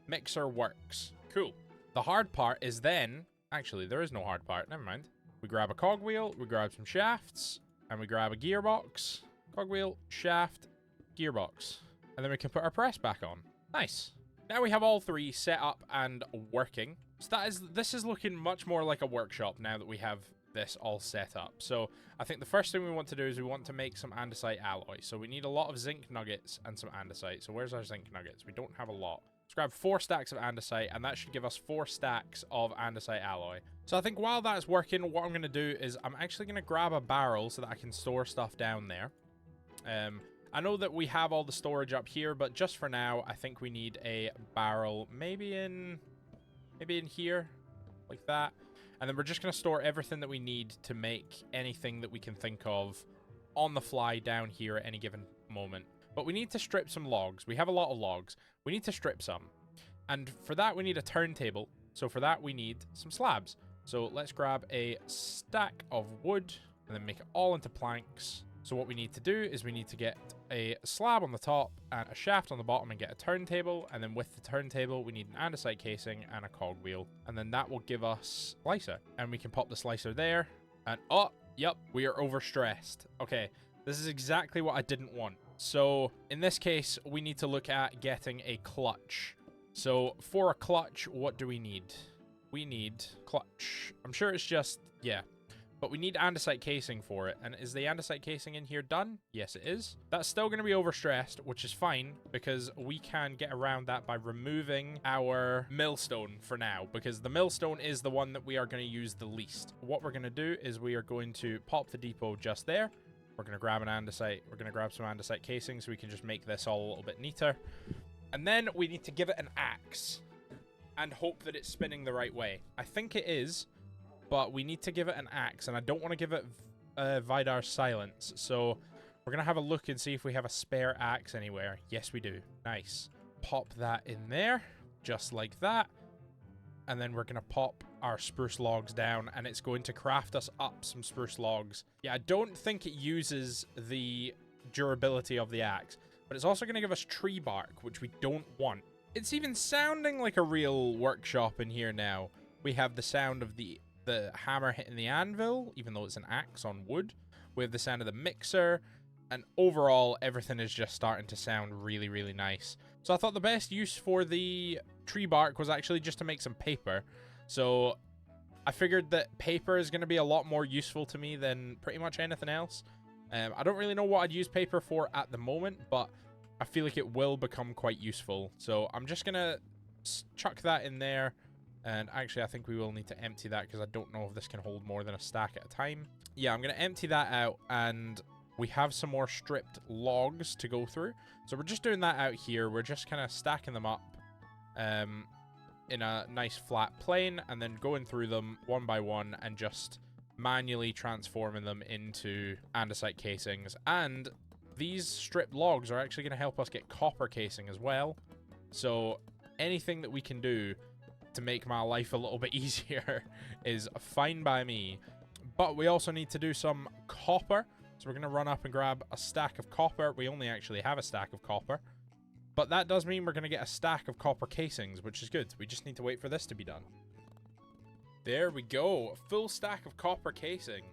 Mixer works. Cool. The hard part is then, actually there is no hard part, never mind. We grab a cogwheel, we grab some shafts, and we grab a gearbox. Cogwheel, shaft, gearbox. And then we can put our press back on. Nice. Now we have all three set up and working. So this is looking much more like a workshop now that we have this all set up. So I think the first thing we want to do is we want to make some andesite alloy. So we need a lot of zinc nuggets and some andesite. So where's our zinc nuggets? We don't have a lot. Let's grab 4 stacks of andesite, and that should give us 4 stacks of andesite alloy. So I think while that's working, what I'm going to do is I'm actually going to grab a barrel so that I can store stuff down there. I know that we have all the storage up here, but just for now, I think we need a barrel maybe in here, like that. And then we're just going to store everything that we need to make anything that we can think of on the fly down here at any given moment. But we need to strip some logs. We have a lot of logs. We need to strip some. And for that, we need a turntable. So for that, we need some slabs. So let's grab a stack of wood and then make it all into planks. So what we need to do is we need to get a slab on the top and a shaft on the bottom and get a turntable. And then with the turntable, we need an andesite casing and a cogwheel. And then that will give us a slicer. And we can pop the slicer there. And oh, yep, we are overstressed. Okay, this is exactly what I didn't want. So in this case, we need to look at getting a clutch. So for a clutch, what do we need? We need clutch. I'm sure it's just, yeah. But we need andesite casing for it. And is the andesite casing in here done? Yes, it is. That's still going to be overstressed, which is fine because we can get around that by removing our millstone for now, because the millstone is the one that we are going to use the least. What we're going to do is we are going to pop the depot just there. We're going to grab an andesite. We're going to grab some andesite casing so we can just make this all a little bit neater. And then we need to give it an axe and hope that it's spinning the right way. I think it is. But we need to give it an axe, and I don't want to give it Vidar's silence. So we're going to have a look and see if we have a spare axe anywhere. Yes, we do. Nice. Pop that in there, just like that. And then we're going to pop our spruce logs down, and it's going to craft us up some spruce logs. Yeah, I don't think it uses the durability of the axe, but it's also going to give us tree bark, which we don't want. It's even sounding like a real workshop in here now. We have the sound of the hammer hitting the anvil, even though it's an axe on wood. We have the sound of the mixer, and overall, everything is just starting to sound really, really nice. So I thought the best use for the tree bark was actually just to make some paper. So I figured that paper is going to be a lot more useful to me than pretty much anything else. I don't really know what I'd use paper for at the moment, but I feel like it will become quite useful. So I'm just going to chuck that in there. And actually, I think we will need to empty that because I don't know if this can hold more than a stack at a time. Yeah, I'm going to empty that out, and we have some more stripped logs to go through. So we're just doing that out here. We're just kind of stacking them up in a nice flat plane, and then going through them one by one and just manually transforming them into andesite casings. And these stripped logs are actually going to help us get copper casing as well. So anything that we can do to make my life a little bit easier is fine by me. But we also need to do some copper. So we're going to run up and grab a stack of copper. We only actually have a stack of copper. But that does mean we're going to get a stack of copper casings, which is good. We just need to wait for this to be done. There we go. A full stack of copper casing.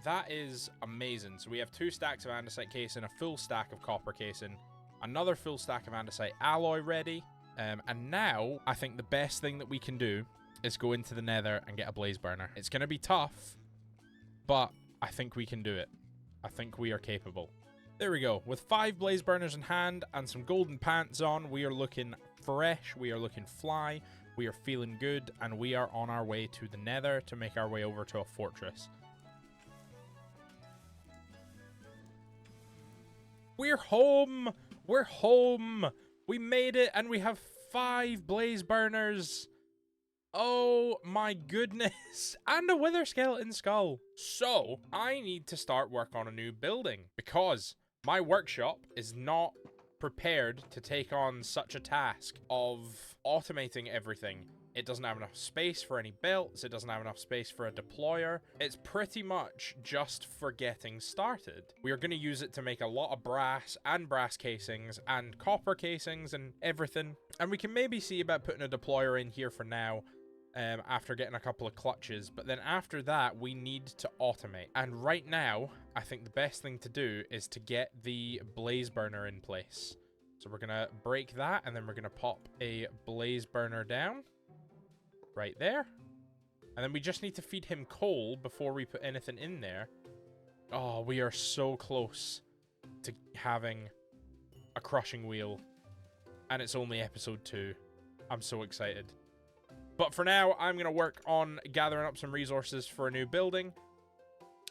That is amazing. So we have 2 stacks of andesite casing, a full stack of copper casing, another full stack of andesite alloy ready. And now, I think the best thing that we can do is go into the nether and get a blaze burner. It's going to be tough, but I think we can do it. I think we are capable. There we go. With 5 blaze burners in hand and some golden pants on, we are looking fresh, we are looking fly, we are feeling good, and we are on our way to the nether to make our way over to a fortress. We're home! We're home! We made it, and we have 5 blaze burners. Oh my goodness. And a wither skeleton skull. So, I need to start work on a new building because my workshop is not prepared to take on such a task of automating everything. It doesn't have enough space for any belts. It doesn't have enough space for a deployer. It's pretty much just for getting started. We are going to use it to make a lot of brass and brass casings and copper casings and everything. And we can maybe see about putting a deployer in here for now after getting a couple of clutches. But then after that, we need to automate. And right now, I think the best thing to do is to get the blaze burner in place. So we're going to break that, and then we're going to pop a blaze burner down. Right there. And then we just need to feed him coal before we put anything in there. Oh, we are so close to having a crushing wheel. And it's only episode 2. I'm so excited. But for now, I'm going to work on gathering up some resources for a new building.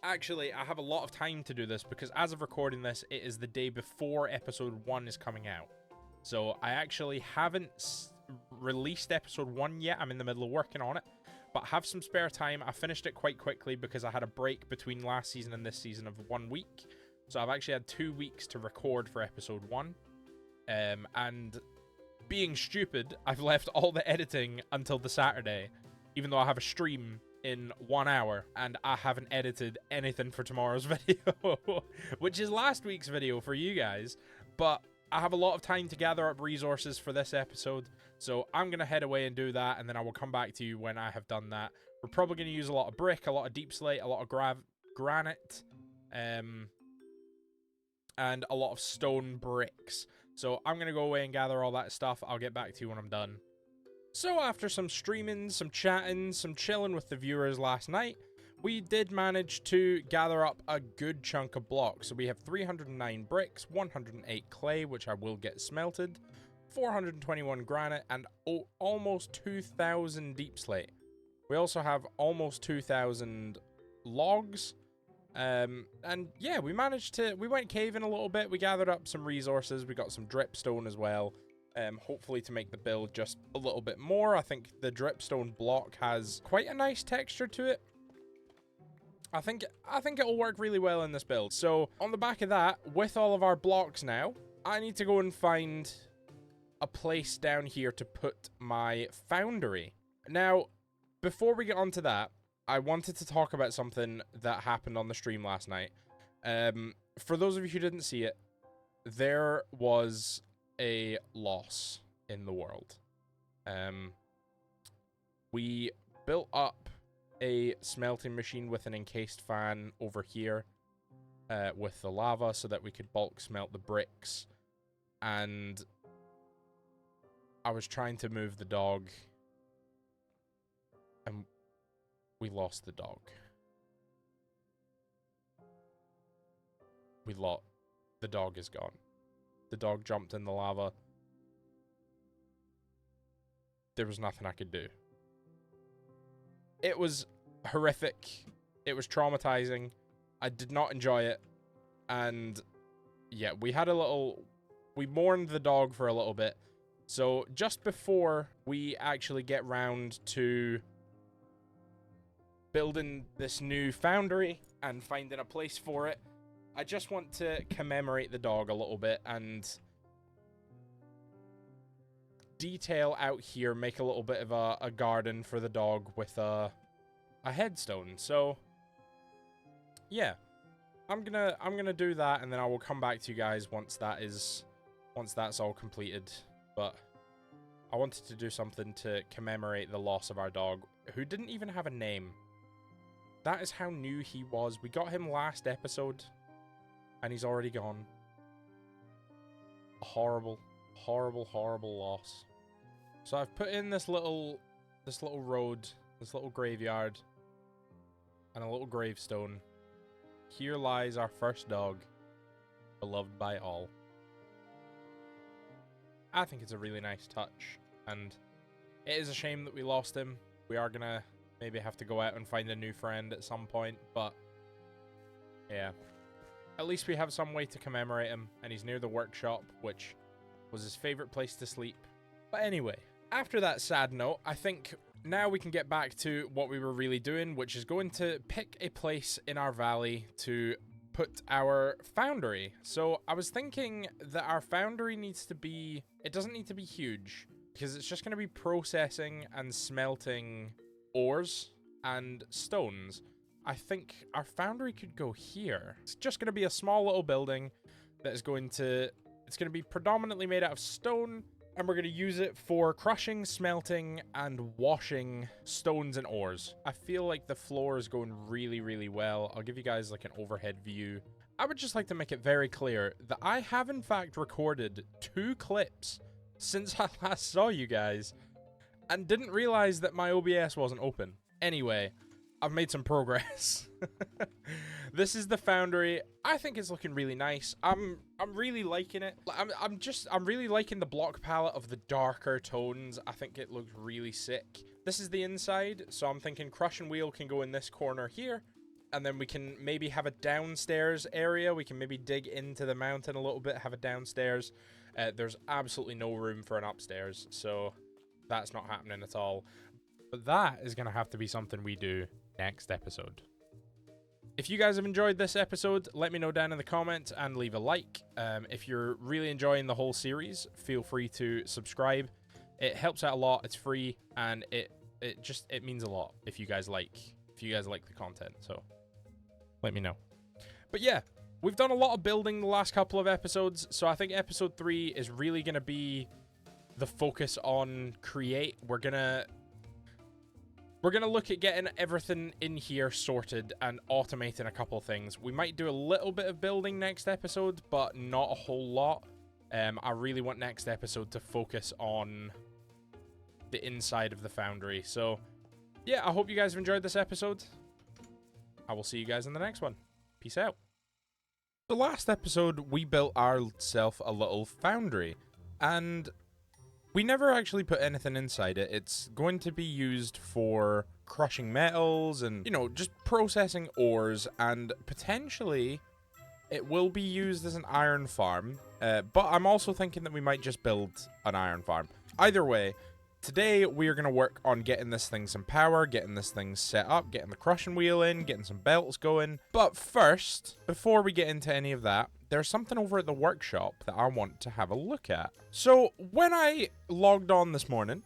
Actually, I have a lot of time to do this because as of recording this, it is the day before episode 1 is coming out. So I actually haven't released episode 1 yet. I'm in the middle of working on it, but have some spare time. I finished it quite quickly because I had a break between last season and this season of 1 week. So I've actually had 2 weeks to record for episode 1. And being stupid, I've left all the editing until the Saturday, even though I have a stream in 1 hour and I haven't edited anything for tomorrow's video, which is last week's video for you guys. But I have a lot of time to gather up resources for this episode, so I'm going to head away and do that, and then I will come back to you when I have done that. We're probably going to use a lot of brick, a lot of deep slate, a lot of granite, and a lot of stone bricks. So I'm going to go away and gather all that stuff. I'll get back to you when I'm done. So after some streaming, some chatting, some chilling with the viewers last night, we did manage to gather up a good chunk of blocks. So we have 309 bricks, 108 clay, which I will get smelted, 421 granite, and almost 2,000 deep slate. We also have almost 2,000 logs. And yeah, we went caving a little bit. We gathered up some resources. We got some dripstone as well. Hopefully to make the build just a little bit more. I think the dripstone block has quite a nice texture to it. I think it'll work really well in this build. So on the back of that, with all of our blocks now, I need to go and find a place down here to put my foundry. Now, before we get on to that, I wanted to talk about something that happened on the stream last night. For those of you who didn't see it, there was a loss. in the world. We built up a smelting machine with an encased fan over here with the lava so that we could bulk smelt the bricks. And I was trying to move the dog, and we lost the dog. The dog is gone. The dog jumped in the lava. There was nothing I could do. It was horrific. It was traumatizing. I did not enjoy it. And yeah, we mourned the dog for a little bit. So just before we actually get round to building this new foundry and finding a place for it, I just want to commemorate the dog a little bit and detail out here, make a little bit of a garden for the dog with a headstone. So yeah, I'm gonna do that, and then I will come back to you guys once that's all completed. But I wanted to do something to commemorate the loss of our dog, who didn't even have a name. That is how new he was. We got him last episode, and he's already gone. A horrible, horrible, horrible loss. So I've put in this little road, this little graveyard, and a little gravestone. Here lies our first dog, beloved by all. I think it's a really nice touch, and it is a shame that we lost him. We are gonna maybe have to go out and find a new friend at some point, but yeah. At least we have some way to commemorate him, and he's near the workshop, which was his favorite place to sleep. But anyway, after that sad note, I think now we can get back to what we were really doing, which is going to pick a place in our valley to put our foundry. So I was thinking that our foundry needs to be, it doesn't need to be huge, because it's just going to be processing and smelting ores and stones. I think our foundry could go here. It's just going to be a small little building that is going to, it's going to be predominantly made out of stone, and we're going to use it for crushing, smelting, and washing stones and ores. I feel like the floor is going really, really well. I'll give you guys like an overhead view. I would just like to make it very clear that I have in fact recorded 2 clips since I last saw you guys, and didn't realize that my OBS wasn't open. Anyway, I've made some progress. This is the foundry. I think it's looking really nice. I'm really liking it. I'm really liking the block palette of the darker tones. I think it looks really sick. This is the inside, so I'm thinking crush and wheel can go in this corner here, and then we can maybe have a downstairs area. We can maybe dig into the mountain a little bit, have a downstairs. There's absolutely no room for an upstairs, so that's not happening at all. But that is going to have to be something we do next episode. If you guys have enjoyed this episode, let me know down in the comments and leave a like. If you're really enjoying the whole series, feel free to subscribe. It helps out a lot. It's free, and it means a lot if you guys like the content. So let me know. But yeah, we've done a lot of building the last couple of episodes, so I think episode 3 is really going to be the focus on create. We're gonna look at getting everything in here sorted and automating a couple things. We might do a little bit of building next episode, but not a whole lot. I really want next episode to focus on the inside of the foundry. So yeah, I hope you guys have enjoyed this episode. I will see you guys in the next one. Peace out. The last episode, we built ourselves a little foundry, and we never actually put anything inside it. It's going to be used for crushing metals and, you know, just processing ores, and potentially it will be used as an iron farm. But I'm also thinking that we might just build an iron farm. Either way, today we're going to work on getting this thing some power, getting this thing set up, getting the crushing wheel in, getting some belts going. But first, before we get into any of that, there's something over at the workshop that I want to have a look at. So when I logged on this morning,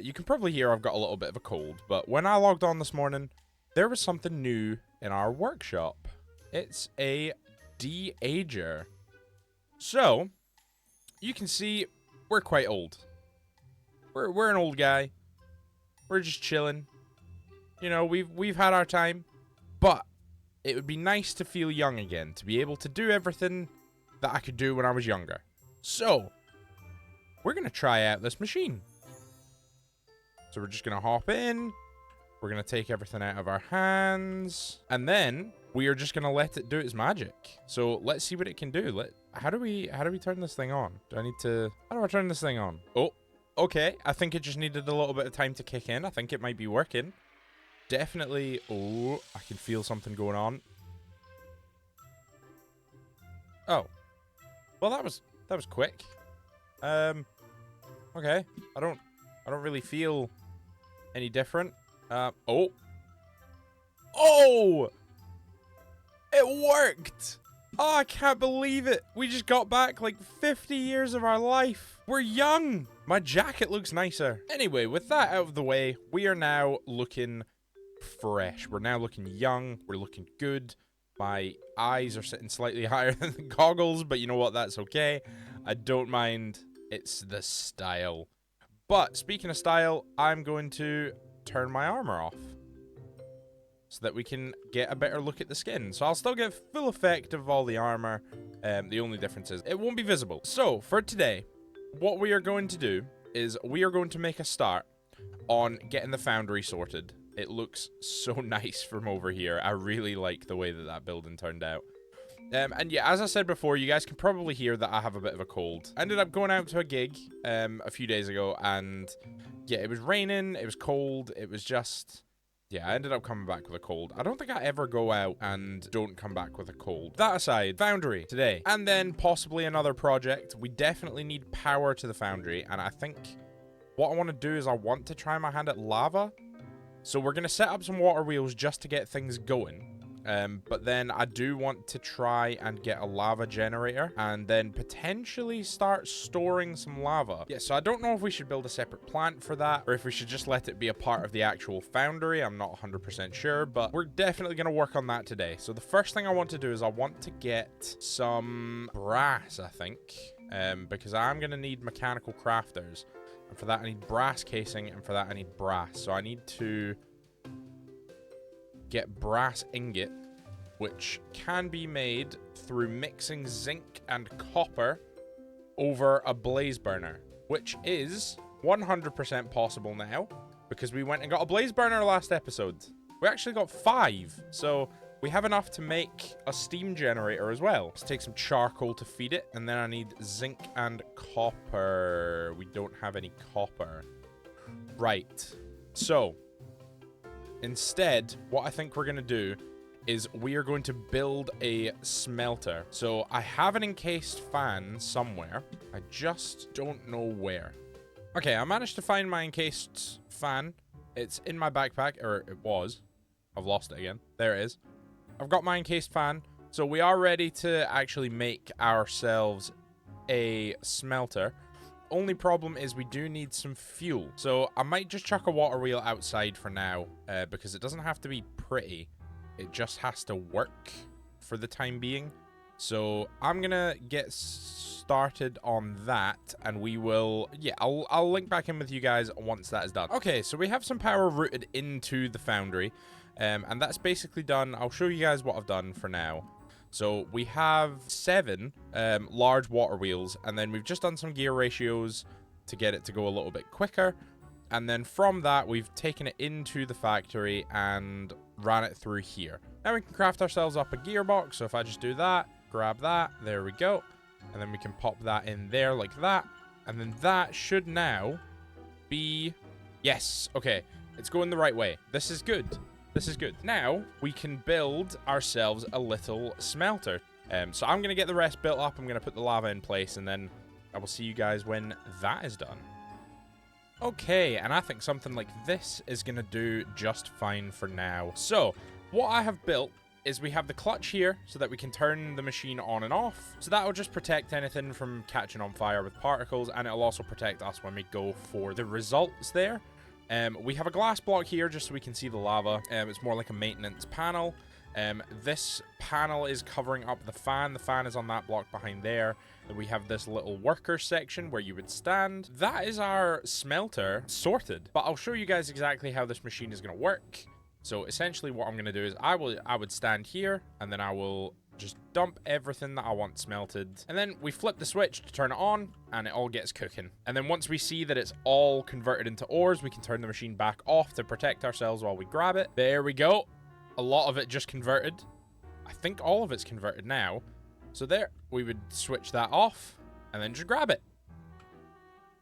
you can probably hear I've got a little bit of a cold, but when I logged on this morning, there was something new in our workshop. It's a de-ager. So you can see we're quite old. We're an old guy. We're just chilling. You know, we've had our time, but it would be nice to feel young again, to be able to do everything that I could do when I was younger. So, we're going to try out this machine. So we're just going to hop in. We're going to take everything out of our hands. And then we are just going to let it do its magic. So let's see what it can do. How do we turn this thing on? How do I turn this thing on? Oh, okay. I think it just needed a little bit of time to kick in. I think it might be working. Definitely. Oh, I can feel something going on. Oh. Well, that was quick. Okay. I don't really feel any different. Oh! It worked! Oh, I can't believe it. We just got back like 50 years of our life. We're young. My jacket looks nicer. Anyway, with that out of the way, we are now looking fresh. We're now looking young. We're looking good. My eyes are sitting slightly higher than the goggles, but you know what? That's okay. I don't mind. It's the style. But speaking of style, I'm going to turn my armor off so that we can get a better look at the skin. So I'll still get full effect of all the armor. The only difference is it won't be visible. So for today, what we are going to do is we are going to make a start on getting the Foundry sorted. It looks so nice from over here. I really like the way that building turned out. And yeah, as I said before, you guys can probably hear that I have a bit of a cold. I ended up going out to a gig a few days ago, and yeah, it was raining, it was cold, it was just... Yeah, I ended up coming back with a cold. I don't think I ever go out and don't come back with a cold. That aside, Foundry today. And then possibly another project. We definitely need power to the Foundry, and I think what I want to do is I want to try my hand at lava. So we're going to set up some water wheels just to get things going. But then I do want to try and get a lava generator and then potentially start storing some lava. Yeah, so I don't know if we should build a separate plant for that or if we should just let it be a part of the actual Foundry. I'm not 100% sure, but we're definitely going to work on that today. So the first thing I want to do is I want to get some brass, I think, because I'm going to need mechanical crafters. And for that, I need brass casing, and for that, I need brass. So I need to get brass ingot, which can be made through mixing zinc and copper over a blaze burner, which is 100% possible now because we went and got a blaze burner last episode. We actually got 5, so we have enough to make a steam generator as well. Let's take some charcoal to feed it, and then I need zinc and copper. We don't have any copper. Right, so instead, what I think we're going to do is we are going to build a smelter. So I have an encased fan somewhere. I just don't know where. Okay, I managed to find my encased fan. It's in my backpack, or it was. I've lost it again. There it is. I've got my encased fan. So we are ready to actually make ourselves a smelter. Only problem is we do need some fuel. So I might just chuck a water wheel outside for now, because it doesn't have to be pretty. It just has to work for the time being. So I'm gonna get started on that, and we will, yeah, I'll link back in with you guys once that is done. Okay, so we have some power routed into the Foundry, and that's basically done. I'll show you guys what I've done for now. So we have 7 large water wheels, and then we've just done some gear ratios to get it to go a little bit quicker. And then from that, we've taken it into the factory and ran it through here. Now we can craft ourselves up a gearbox. So if I just do that, grab that, there we go. And then we can pop that in there like that. And then that should now be... Yes, okay. It's going the right way. This is good. This is good. Now we can build ourselves a little smelter. So I'm going to get the rest built up. I'm going to put the lava in place, and then I will see you guys when that is done. Okay, and I think something like this is going to do just fine for now. So what I have built is we have the clutch here so that we can turn the machine on and off. So that will just protect anything from catching on fire with particles, and it'll also protect us when we go for the results there. We have a glass block here just so we can see the lava. It's more like a maintenance panel. This panel is covering up the fan. The fan is on that block behind there. Then we have this little worker section where you would stand. That is our smelter sorted. But I'll show you guys exactly how this machine is going to work. So essentially what I'm going to do is I would stand here, and then I will just dump everything that I want smelted. And then we flip the switch to turn it on, and it all gets cooking. And then once we see that it's all converted into ores, we can turn the machine back off to protect ourselves while we grab it. There we go. A lot of it just converted. I think all of it's converted now. So there, we would switch that off and then just grab it.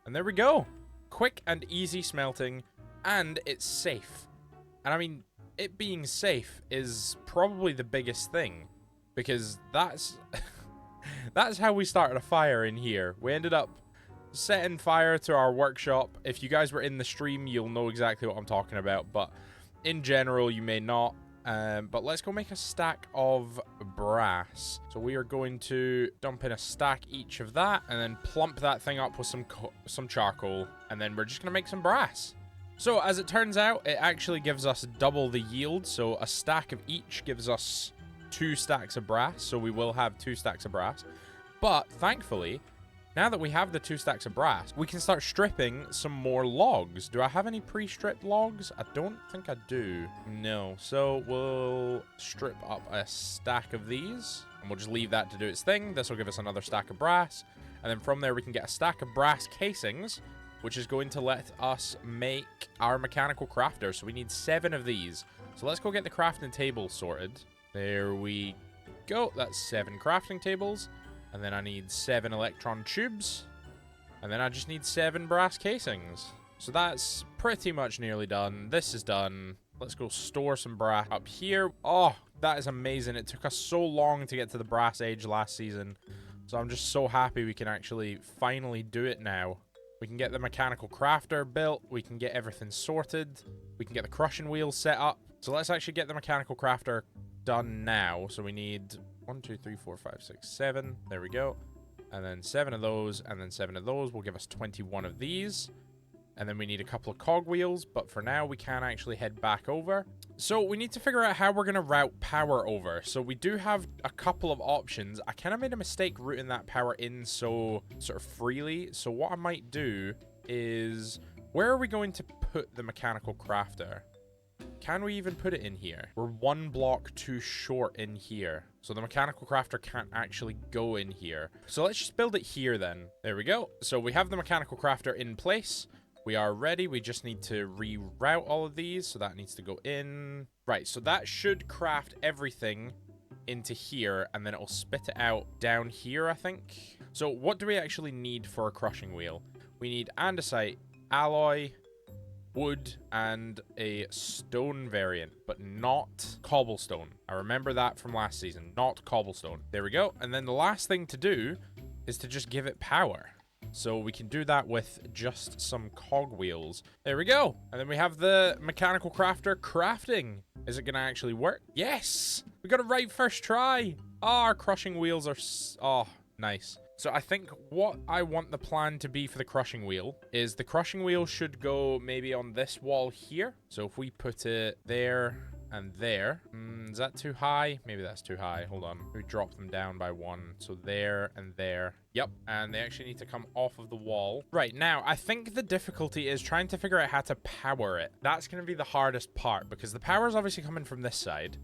And there we go. Quick and easy smelting, and it's safe. And I mean, it being safe is probably the biggest thing, because that's that's how we started a fire in here. We ended up setting fire to our workshop. If you guys were in the stream, you'll know exactly what I'm talking about, but in general, you may not. But let's go make a stack of brass. So we are going to dump in a stack each of that, and then plump that thing up with some charcoal, and then we're just gonna make some brass. So as it turns out, it actually gives us double the yield. So a stack of each gives us 2 stacks of brass. So we will have 2 stacks of brass. But thankfully, now that we have the 2 stacks of brass, we can start stripping some more logs. Do I have any pre-stripped logs? I don't think I do. No. So we'll strip up a stack of these, and we'll just leave that to do its thing. This will give us another stack of brass. And then from there, we can get a stack of brass casings, which is going to let us make our mechanical crafter. So we need 7 of these. So let's go get the crafting table sorted. There we go. That's 7 crafting tables. And then I need 7 electron tubes. And then I just need 7 brass casings. So that's pretty much nearly done. This is done. Let's go store some brass up here. Oh, that is amazing. It took us so long to get to the brass age last season. So I'm just so happy we can actually finally do it now. We can get the mechanical crafter built. We can get everything sorted. We can get the crushing wheels set up. So let's actually get the mechanical crafter done now. So we need 1, 2, 3, 4, 5, 6, 7. There we go. And then 7 of those, and then 7 of those will give us 21 of these. And then we need a couple of cogwheels, but for now we can actually head back over. So we need to figure out how we're going to route power over. So we do have a couple of options. I kind of made a mistake routing that power in so sort of freely. So what I might do is, where are we going to put the mechanical crafter? Can we even put it in here? We're 1 block too short in here. So the mechanical crafter can't actually go in here. So let's just build it here then. There we go. So we have the mechanical crafter in place. We are ready. We just need to reroute all of these. So that needs to go in. Right. So that should craft everything into here, and then it will spit it out down here, I think. So what do we actually need for a crushing wheel? We need andesite, alloy, wood, and a stone variant, but not cobblestone. I remember that from last season. Not cobblestone. There we go. And then the last thing to do is to just give it power. So we can do that with just some cogwheels. There we go. And then we have the mechanical crafter crafting. Is it going to actually work? Yes! We got it right first try. Oh, our crushing wheels are... Oh, nice. So I think what I want the plan to be for the crushing wheel is the crushing wheel should go maybe on this wall here. So if we put it there and there. Is that too high? Maybe that's too high. Hold on. We drop them down by 1. So there and there. Yep. And they actually need to come off of the wall. Right. Now, I think the difficulty is trying to figure out how to power it. That's going to be the hardest part because the power is obviously coming from this side.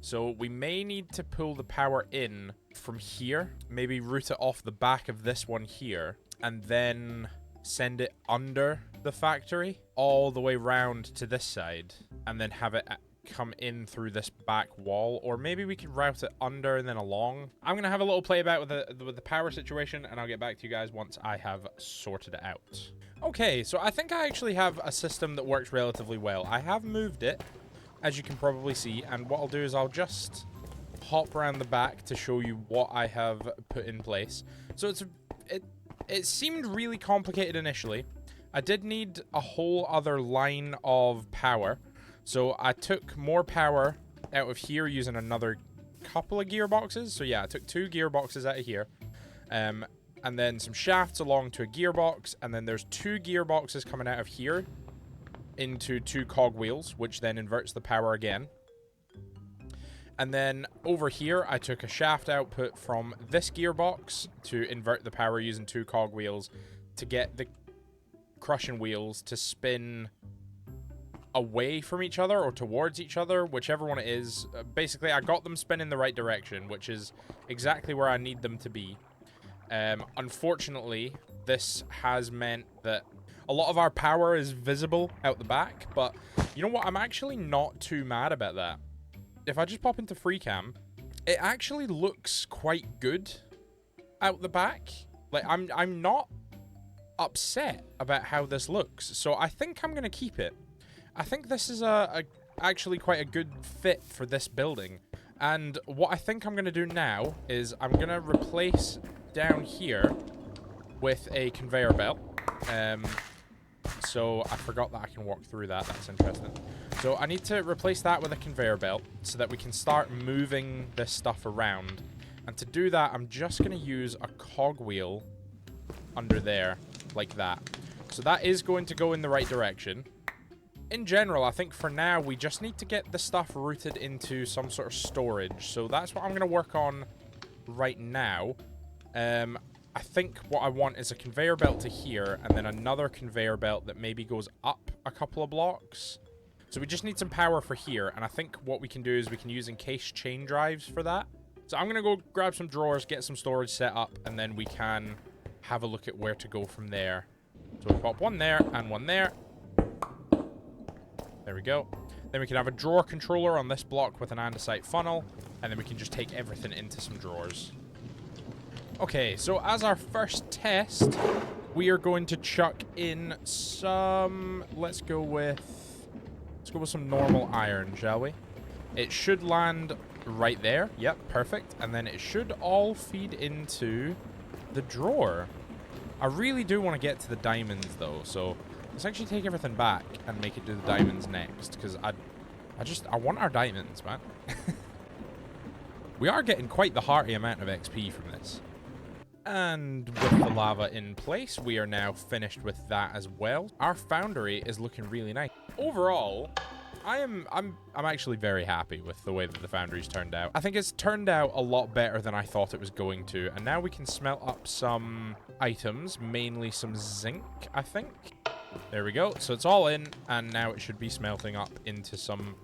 So we may need to pull the power in from here. Maybe route it off the back of this one here. And then send it under the factory all the way round to this side. And then have it come in through this back wall. Or maybe we could route it under and then along. I'm going to have a little play about with the power situation. And I'll get back to you guys once I have sorted it out. Okay, so I think I actually have a system that works relatively well. I have moved it, as you can probably see, and what I'll do is I'll just hop around the back to show you what I have put in place. So it seemed really complicated initially. I did need a whole other line of power. So I took more power out of here using another couple of gearboxes. So yeah, I took 2 gearboxes out of here. And then some shafts along to a gearbox. And then there's 2 gearboxes coming out of here into 2 cogwheels, which then inverts the power again. And then over here, I took a shaft output from this gearbox to invert the power using 2 cogwheels to get the crushing wheels to spin away from each other or towards each other, whichever one it is. Basically, I got them spinning the right direction, which is exactly where I need them to be. Unfortunately, this has meant that a lot of our power is visible out the back, but you know what? I'm actually not too mad about that. If I just pop into free cam, it actually looks quite good out the back. Like, I'm not upset about how this looks, so I think I'm gonna keep it. I think this is actually quite a good fit for this building. And what I think I'm gonna do now is I'm gonna replace down here with a conveyor belt. So I forgot that I can walk through that. That's interesting. So I need to replace that with a conveyor belt so that we can start moving this stuff around. And to do that, I'm just going to use a cogwheel under there, like that. So that is going to go in the right direction. In general, I think for now, we just need to get the stuff routed into some sort of storage. So that's what I'm going to work on right now. I think what I want is a conveyor belt to here, and then another conveyor belt that maybe goes up a couple of blocks. So we just need some power for here, and I think what we can do is we can use encased chain drives for that. So I'm going to go grab some drawers, get some storage set up, and then we can have a look at where to go from there. So we pop one there and one there. There we go. Then we can have a drawer controller on this block with an andesite funnel, and then we can just take everything into some drawers. Okay, so as our first test, we are going to chuck in some... Let's go with some normal iron, shall we? It should land right there. Yep, perfect. And then it should all feed into the drawer. I really do want to get to the diamonds, though, so let's actually take everything back and make it do the diamonds next, because I want our diamonds, man. We are getting quite the hearty amount of XP from this. And with the lava in place, we are now finished with that as well. Our foundry is looking really nice. Overall, I'm actually very happy with the way that the foundry's turned out. I think it's turned out a lot better than I thought it was going to. And now we can smelt up some items, mainly some zinc, I think. There we go. So it's all in, and now it should be smelting up into some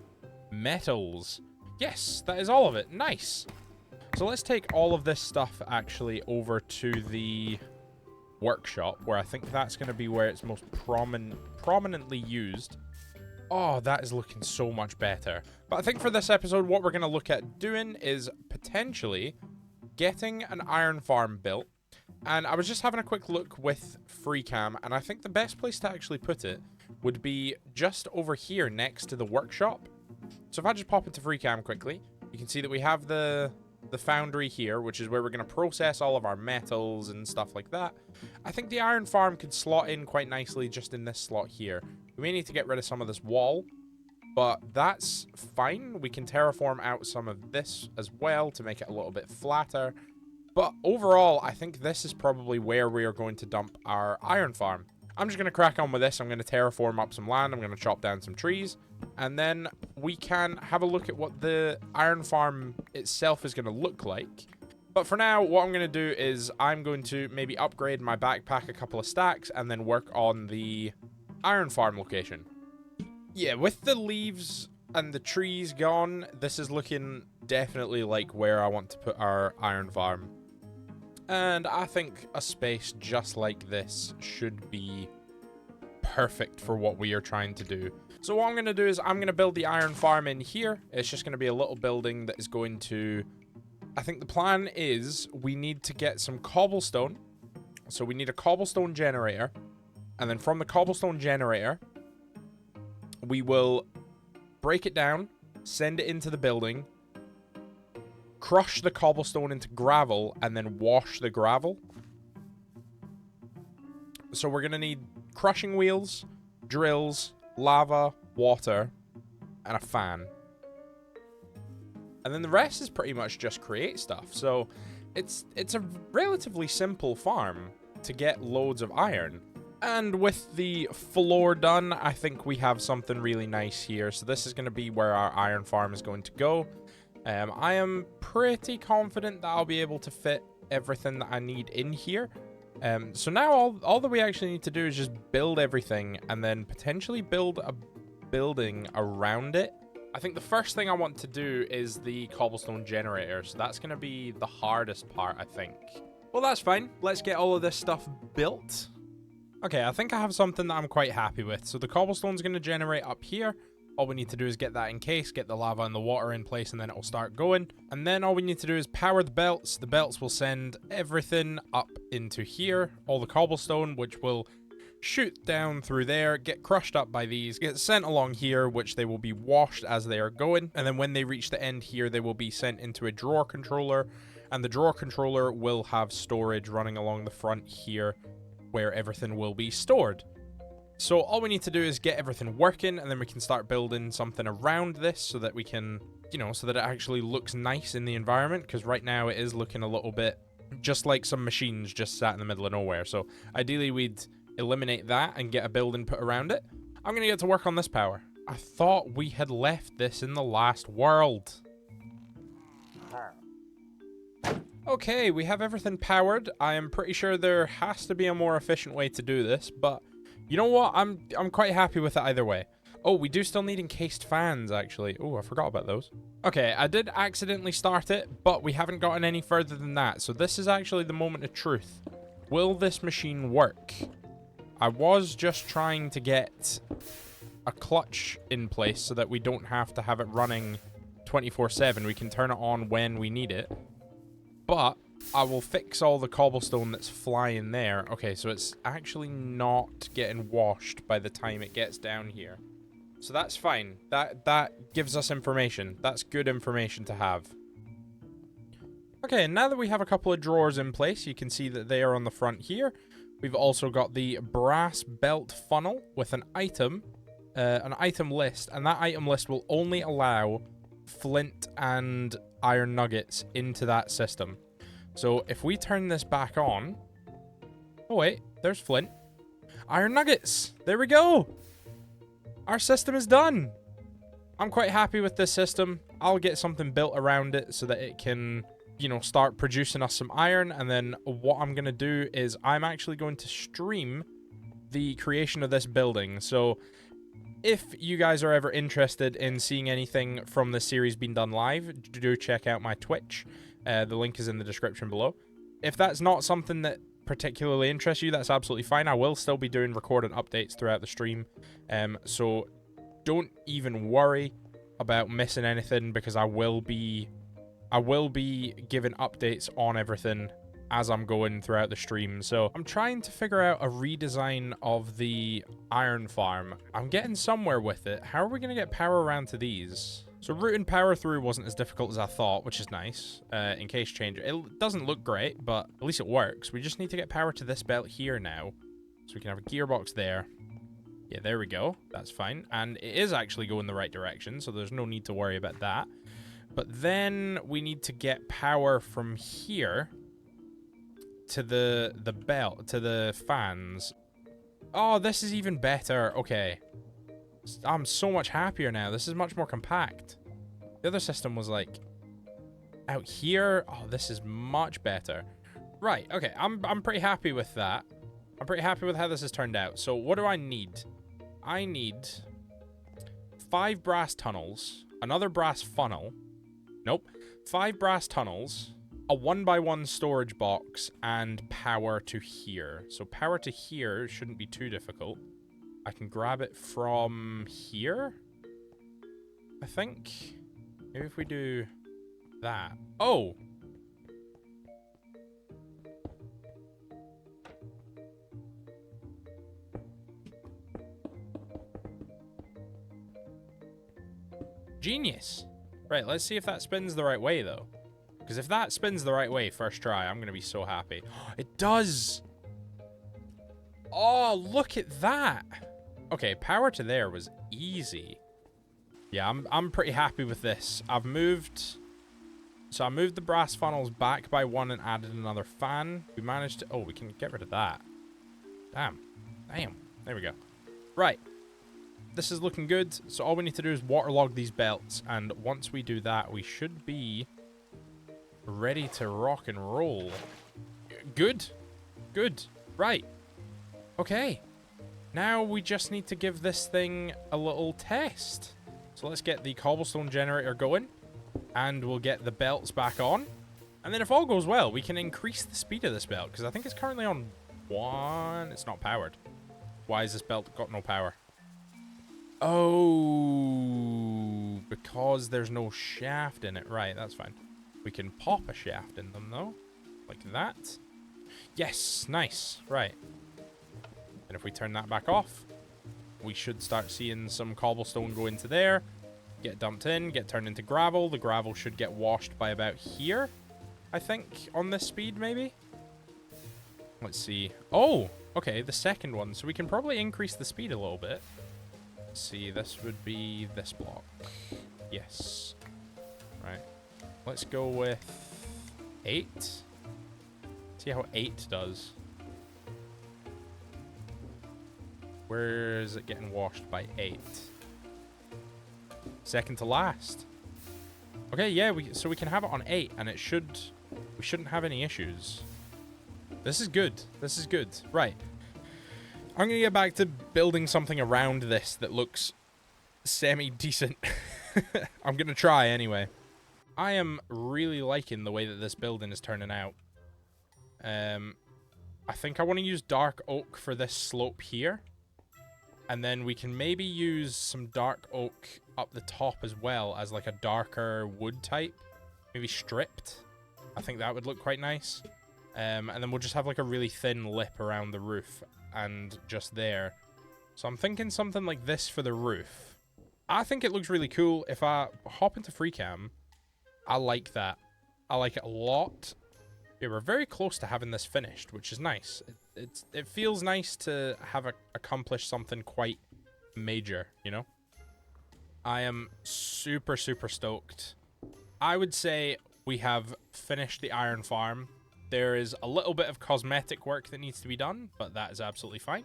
metals. Yes, that is all of it. Nice. So let's take all of this stuff actually over to the workshop, where I think that's going to be where it's most prominently used. Oh, that is looking so much better. But I think for this episode, what we're going to look at doing is potentially getting an iron farm built. And I was just having a quick look with FreeCam, and I think the best place to actually put it would be just over here next to the workshop. So if I just pop into FreeCam quickly, you can see that we have the foundry here, which is where we're going to process all of our metals and stuff like that. I think the iron farm could slot in quite nicely just in this slot here. We may need to get rid of some of this wall, but that's fine. We can terraform out some of this as well to make it a little bit flatter. But overall, I think this is probably where we are going to dump our iron farm. I'm just going to crack on with this. I'm going to terraform up some land. I'm going to chop down some trees. And then we can have a look at what the iron farm itself is going to look like. But for now, what I'm going to do is I'm going to maybe upgrade my backpack a couple of stacks and then work on the iron farm location. Yeah, with the leaves and the trees gone, this is looking definitely like where I want to put our iron farm. And I think a space just like this should be perfect for what we are trying to do. So what I'm going to do is I'm going to build the iron farm in here. It's just going to be a little building that is going to... I think the plan is we need to get some cobblestone. So we need a cobblestone generator. And then from the cobblestone generator, we will break it down, send it into the building, crush the cobblestone into gravel, and then wash the gravel. So we're going to need crushing wheels, drills, lava, water, and a fan. And then the rest is pretty much just create stuff. So it's a relatively simple farm to get loads of iron. And with the floor done, I think we have something really nice here. So this is going to be where our iron farm is going to go. I am pretty confident that I'll be able to fit everything that I need in here. So now all that we actually need to do is just build everything and then potentially build a building around it. I think the first thing I want to do is the cobblestone generator. So that's going to be the hardest part, I think. Well, that's fine. Let's get all of this stuff built. Okay, I think I have something that I'm quite happy with. So the cobblestone's going to generate up here. All we need to do is get that encased, get the lava and the water in place, and then it'll start going. And then all we need to do is power the belts. The belts will send everything up into here. All the cobblestone, which will shoot down through there, get crushed up by these, get sent along here, which they will be washed as they are going. And then when they reach the end here, they will be sent into a drawer controller. And the drawer controller will have storage running along the front here, where everything will be stored. So all we need to do is get everything working, and then we can start building something around this so that we can, you know, so that it actually looks nice in the environment, because right now it is looking a little bit just like some machines just sat in the middle of nowhere. So ideally we'd eliminate that and get a building put around it. I'm going to get to work on this power. I thought we had left this in the last world. Okay, we have everything powered. I am pretty sure there has to be a more efficient way to do this, but you know what? I'm quite happy with it either way. Oh, we do still need encased fans, actually. Oh, I forgot about those. Okay, I did accidentally start it, but we haven't gotten any further than that. So this is actually the moment of truth. Will this machine work? I was just trying to get a clutch in place so that we don't have to have it running 24/7. We can turn it on when we need it. But I will fix all the cobblestone that's flying there. Okay, so it's actually not getting washed by the time it gets down here. So that's fine. That gives us information. That's good information to have. Okay, now that we have a couple of drawers in place, you can see that they are on the front here. We've also got the brass belt funnel with an item list, and that item list will only allow flint and iron nuggets into that system. So if we turn this back on... Oh wait, there's flint. Iron nuggets! There we go! Our system is done! I'm quite happy with this system. I'll get something built around it so that it can, you know, start producing us some iron. And then what I'm going to do is I'm actually going to stream the creation of this building. So if you guys are ever interested in seeing anything from this series being done live, do check out my Twitch. The link is in the description below. If that's not something that particularly interests you, that's absolutely fine. I will still be doing recorded updates throughout the stream. So don't even worry about missing anything, because I will be giving updates on everything as I'm going throughout the stream. So I'm trying to figure out a redesign of the iron farm. I'm getting somewhere with it. How are we going to get power around to these? So routing power through wasn't as difficult as I thought, which is nice. Encase changer. It doesn't look great, but at least it works. We just need to get power to this belt here now. So we can have a gearbox there. Yeah, there we go. That's fine. And it is actually going the right direction, so there's no need to worry about that. But then we need to get power from here to the belt, to the fans. Oh, this is even better. Okay. I'm so much happier now. This is much more compact. The other system was like out here. Oh, this is much better. Right. Okay. I'm pretty happy with that. I'm pretty happy with how this has turned out. So what do I need? I need 5 brass tunnels, another brass funnel. Nope. 5 brass tunnels, a 1x1 storage box, and power to here. So power to here shouldn't be too difficult. I can grab it from here, I think. Maybe if we do that. Oh! Genius! Right, let's see if that spins the right way, though. Because if that spins the right way first try, I'm going to be so happy. It does! Oh, look at that! Okay, power to there was easy. Yeah, I'm pretty happy with this. I've moved... So I moved the brass funnels back by 1 and added another fan. We managed to... Oh, we can get rid of that. Damn. Damn. There we go. Right. this is looking good. So all we need to do is waterlog these belts. And once we do that, we should be ready to rock and roll. Good. Good. Right. Okay. Now we just need to give this thing a little test. So let's get the cobblestone generator going. And we'll get the belts back on. And then if all goes well, we can increase the speed of this belt. Because I think it's currently on 1. It's not powered. Why has this belt got no power? Oh, because there's no shaft in it. Right, that's fine. We can pop a shaft in them, though. Like that. Yes, nice. Right. And if we turn that back off, we should start seeing some cobblestone go into there. Get dumped in, get turned into gravel. The gravel should get washed by about here, I think, on this speed, maybe. Let's see. Oh, okay, the second one. So we can probably increase the speed a little bit. Let's see, this would be this block. Yes. Right. Let's go with 8. See how 8 does. Where is it getting washed by 8? Second to last. Okay, yeah, so we can have it on 8, and we shouldn't have any issues. This is good. This is good. Right. I'm going to get back to building something around this that looks semi-decent. I'm going to try anyway. I am really liking the way that this building is turning out. I think I want to use dark oak for this slope here. And then we can maybe use some dark oak up the top as well as like a darker wood type. Maybe stripped. I think that would look quite nice. And then we'll just have like a really thin lip around the roof and just there. So I'm thinking something like this for the roof. I think it looks really cool. If I hop into free cam, I like that. I like it a lot. Yeah, we're very close to having this finished, which is nice. It feels nice to have accomplished something quite major, you know? I am super, super stoked. I would say we have finished the iron farm. There is a little bit of cosmetic work that needs to be done, but that is absolutely fine.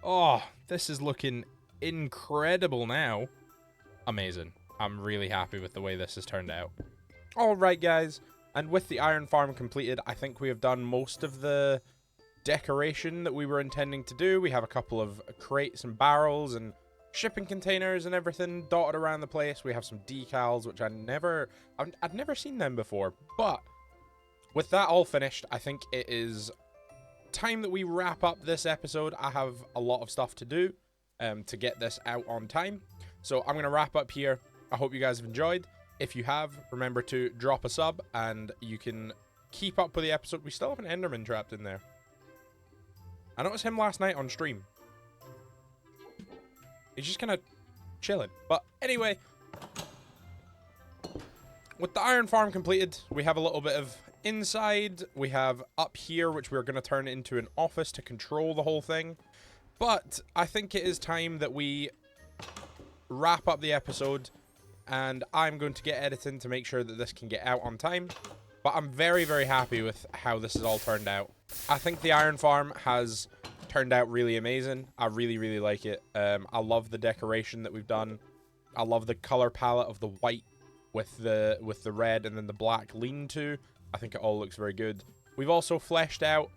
Oh, this is looking incredible now. Amazing. I'm really happy with the way this has turned out. All right, guys. And with the iron farm completed, I think we have done most of the decoration that we were intending to do. We have a couple of crates and barrels and shipping containers and everything dotted around the place. We have some decals, which I'd never seen them before. But with that all finished, I think it is time that we wrap up this episode. I have a lot of stuff to do to get this out on time. So I'm going to wrap up here. I hope you guys have enjoyed. If you have, remember to drop a sub and you can keep up with the episode. We still have an Enderman trapped in there. I noticed him last night on stream. He's just kind of chilling. But anyway, with the iron farm completed, we have a little bit of inside. We have up here, which we're going to turn into an office to control the whole thing. But I think it is time that we wrap up the episode. And I'm going to get editing to make sure that this can get out on time. But I'm very, very happy with how this has all turned out. I think the iron farm has turned out really amazing. I really, really like it. I love the decoration that we've done. I love the color palette of the white with the red and then the black lean-to. I think it all looks very good. We've also fleshed out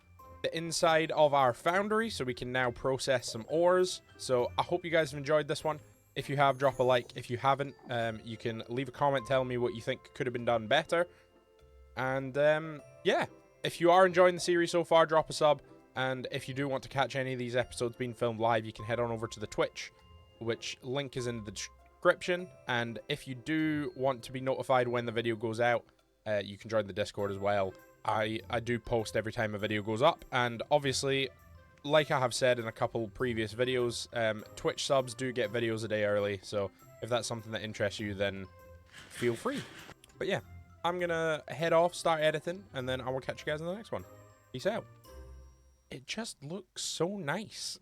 the inside of our foundry, so we can now process some ores. So I hope you guys have enjoyed this one. If you have, drop a like. If you haven't, you can leave a comment telling me what you think could have been done better. And, yeah. If you are enjoying the series so far, drop a sub. And if you do want to catch any of these episodes being filmed live, you can head on over to the Twitch, which link is in the description. And if you do want to be notified when the video goes out, you can join the Discord as well. I do post every time a video goes up. And obviously, like I have said in a couple previous videos, Twitch subs do get videos a day early, so if that's something that interests you, then feel free. But yeah, I'm going to head off, start editing, and then I will catch you guys in the next one. Peace out. It just looks so nice.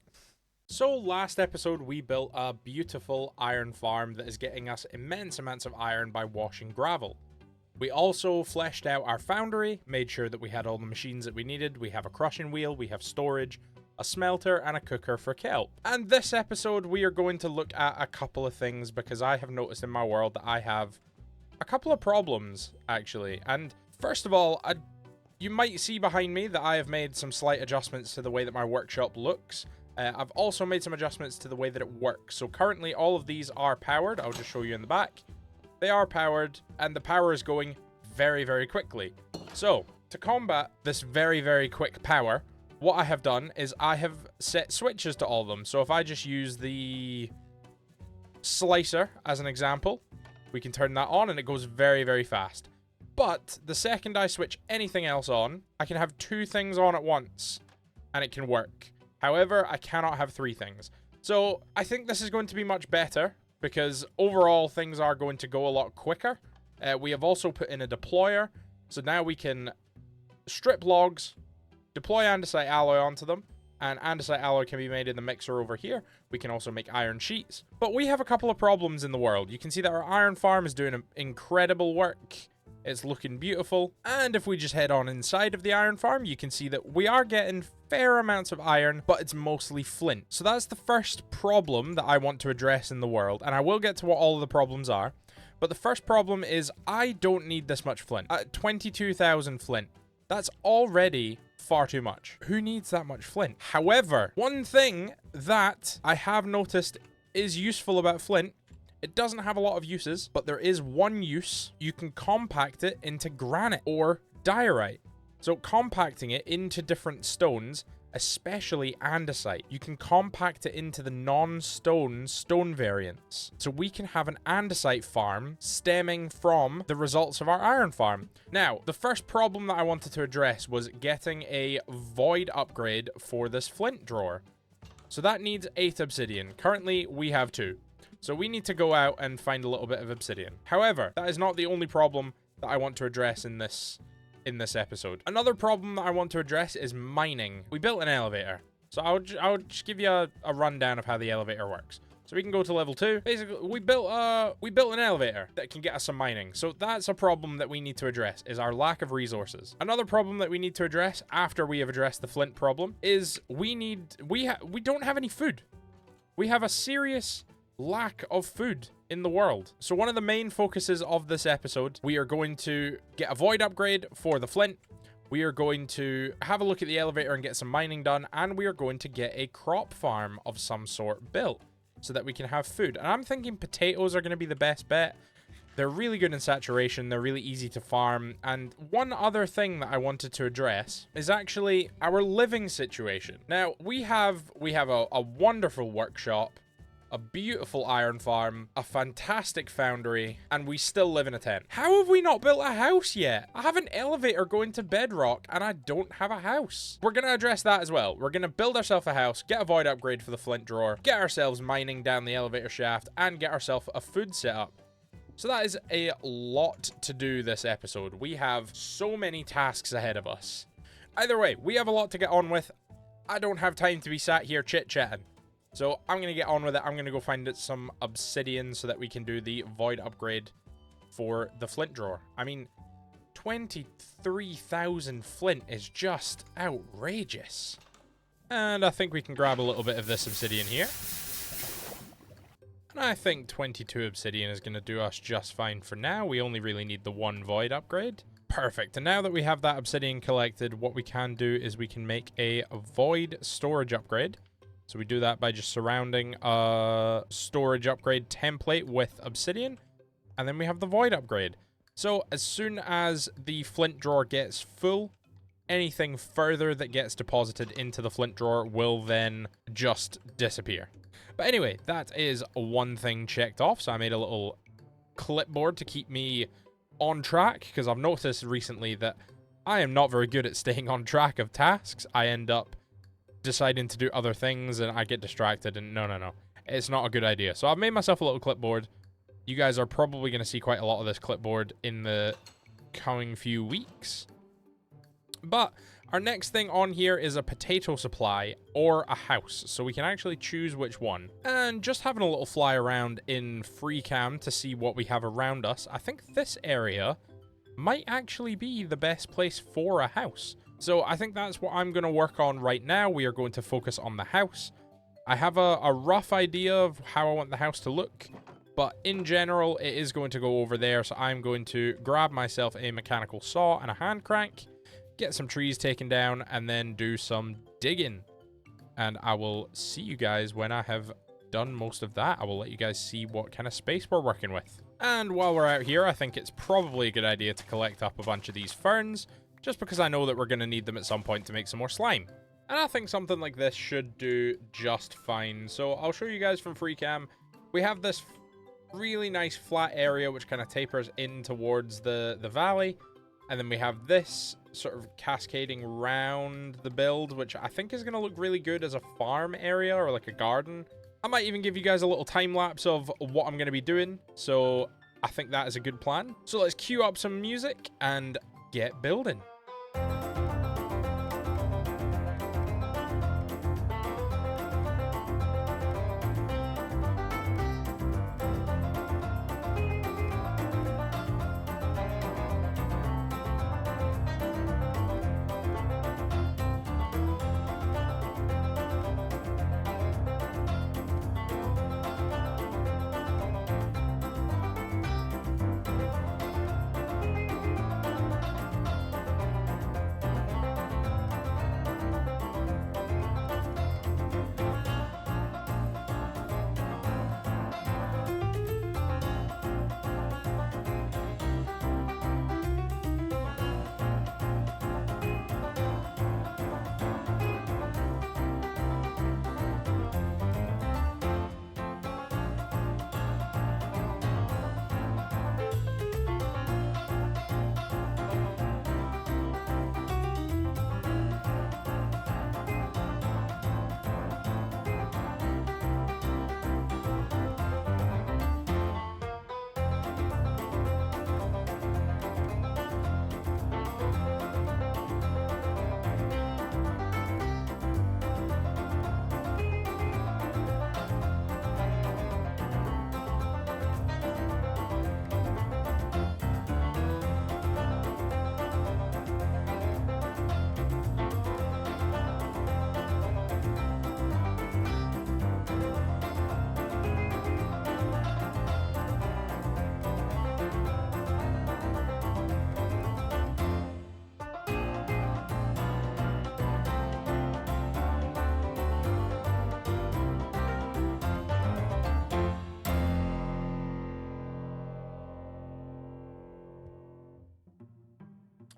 So last episode, we built a beautiful iron farm that is getting us immense amounts of iron by washing gravel. We also fleshed out our foundry, made sure that we had all the machines that we needed. We have a crushing wheel, we have storage. a smelter, and a cooker for kelp. And this episode, we are going to look at a couple of things because I have noticed in my world that I have a couple of problems, actually. And first of all, you might see behind me that I have made some slight adjustments to the way that my workshop looks. I've also made some adjustments to the way that it works. So currently, all of these are powered. I'll just show you in the back. They are powered, and the power is going very, very quickly. So, to combat this very, very quick power, what I have done is I have set switches to all of them. So if I just use the slicer as an example, we can turn that on and it goes very, very fast. But the second I switch anything else on, I can have 2 things on at once and it can work. However, I cannot have 3 things. So I think this is going to be much better because overall things are going to go a lot quicker. We have also put in a deployer. So now we can strip logs, deploy andesite alloy onto them, and andesite alloy can be made in the mixer over here. We can also make iron sheets. But we have a couple of problems in the world. You can see that our iron farm is doing incredible work. It's looking beautiful. And if we just head on inside of the iron farm, you can see that we are getting fair amounts of iron, but it's mostly flint. So that's the first problem that I want to address in the world. And I will get to what all of the problems are. But the first problem is I don't need this much flint. 22,000 flint. That's already far too much. Who needs that much flint? However, one thing that I have noticed is useful about flint, it doesn't have a lot of uses, but there is one use. You can compact it into granite or diorite. So compacting it into different stones, especially andesite, you can compact it into the non-stone stone variants. So we can have an andesite farm stemming from the results of our iron farm. Now, the first problem that I wanted to address was getting a void upgrade for this flint drawer. So that needs 8 obsidian. Currently, we have 2. So we need to go out and find a little bit of obsidian. However, that is not the only problem that I want to address in this episode. Another problem that I want to address is mining. We built an elevator. So I'll just give you a rundown of how the elevator works. So we can go to level 2. Basically, we built an elevator that can get us some mining. So that's a problem that we need to address, is our lack of resources. Another problem that we need to address after we have addressed the flint problem is we don't have any food. We have a serious lack of food in the world. So one of the main focuses of this episode, we are going to get a void upgrade for the flint. We are going to have a look at the elevator and get some mining done. And we are going to get a crop farm of some sort built so that we can have food. And I'm thinking potatoes are going to be the best bet. They're really good in saturation. They're really easy to farm. And one other thing that I wanted to address is actually our living situation. Now, we have a wonderful workshop, a beautiful iron farm, a fantastic foundry, and we still live in a tent. How have we not built a house yet? I have an elevator going to bedrock, and I don't have a house. We're going to address that as well. We're going to build ourselves a house, get a void upgrade for the flint drawer, get ourselves mining down the elevator shaft, and get ourselves a food setup. So that is a lot to do this episode. We have so many tasks ahead of us. Either way, we have a lot to get on with. I don't have time to be sat here chit-chatting. So I'm going to get on with it. I'm going to go find some obsidian so that we can do the void upgrade for the flint drawer. I mean, 23,000 flint is just outrageous. And I think we can grab a little bit of this obsidian here. And I think 22 obsidian is going to do us just fine for now. We only really need the 1 void upgrade. Perfect. And now that we have that obsidian collected, what we can do is we can make a void storage upgrade. So we do that by just surrounding a storage upgrade template with obsidian. And then we have the void upgrade. So as soon as the flint drawer gets full, anything further that gets deposited into the flint drawer will then just disappear. But anyway, that is one thing checked off. So I made a little clipboard to keep me on track, because I've noticed recently that I am not very good at staying on track of tasks. I end up deciding to do other things and I get distracted, and no, it's not a good idea. So I've made myself a little clipboard. You guys are probably going to see quite a lot of this clipboard in the coming few weeks. But our next thing on here is a potato supply or a house, so we can actually choose which one. And just having a little fly around in free cam to see what we have around us, I think this area might actually be the best place for a house. So I think that's what I'm going to work on right now. We are going to focus on the house. I have a rough idea of how I want the house to look, but in general, it is going to go over there. So I'm going to grab myself a mechanical saw and a hand crank, get some trees taken down, and then do some digging. And I will see you guys when I have done most of that. I will let you guys see what kind of space we're working with. And while we're out here, I think it's probably a good idea to collect up a bunch of these ferns, just because I know that we're going to need them at some point to make some more slime. And I think something like this should do just fine. So I'll show you guys from free cam. We have this really nice flat area which kind of tapers in towards the valley. And then we have this sort of cascading round the build, which I think is going to look really good as a farm area or like a garden. I might even give you guys a little time lapse of what I'm going to be doing. So I think that is a good plan. So let's cue up some music and get building.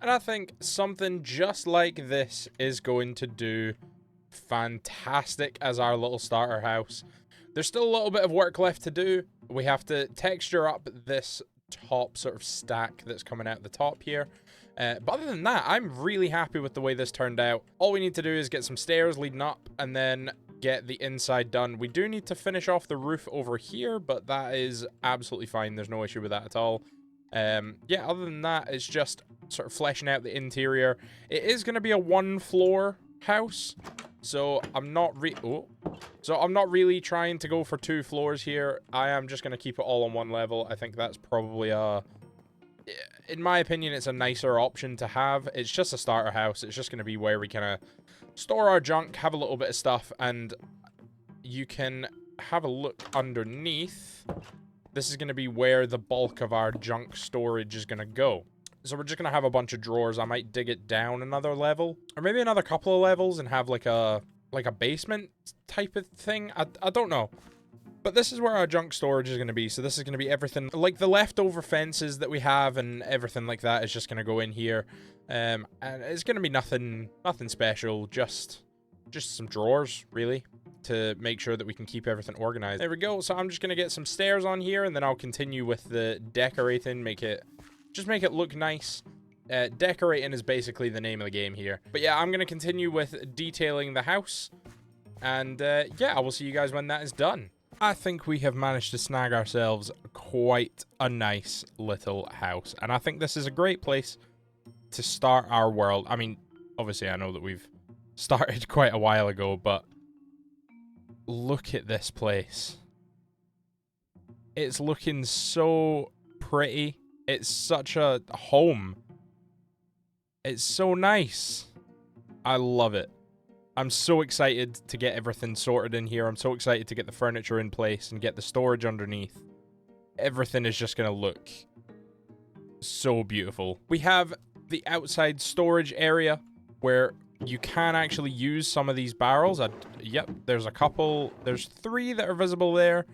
And I think something just like this is going to do fantastic as our little starter house. There's still a little bit of work left to do. We have to texture up this top sort of stack that's coming out the top here. But other than that, I'm really happy with the way this turned out. All we need to do is get some stairs leading up and then get the inside done. We do need to finish off the roof over here, but that is absolutely fine. There's no issue with that at all. Yeah, other than that, it's just sort of fleshing out the interior. It is going to be a one-floor house, so I'm not really trying to go for 2 floors here. I am just going to keep it all on one level. I think that's probably in my opinion, it's a nicer option to have. It's just a starter house. It's just going to be where we kind of store our junk, have a little bit of stuff, and you can have a look underneath. This is going to be where the bulk of our junk storage is going to go. So we're just going to have a bunch of drawers. I might dig it down another level, or maybe another couple of levels, and have like a basement type of thing. I don't know. But this is where our junk storage is going to be. So this is going to be everything, like the leftover fences that we have and everything like that is just going to go in here. And it's going to be nothing special, just some drawers, really, to make sure that we can keep everything organized. There we go. So I'm just going to get some stairs on here, and then I'll continue with the decorating, just make it look nice. Decorating is basically the name of the game here. But yeah, I'm going to continue with detailing the house. And yeah, I will see you guys when that is done. I think we have managed to snag ourselves quite a nice little house. And I think this is a great place to start our world. I mean, obviously I know that we've started quite a while ago, but look at this place. It's looking so pretty. It's such a home. It's so nice. I love it. I'm so excited to get everything sorted in here. I'm so excited to get the furniture in place and get the storage underneath. Everything is just going to look so beautiful. We have the outside storage area where you can actually use some of these barrels. Yep, there's a couple. There's 3 that are visible there.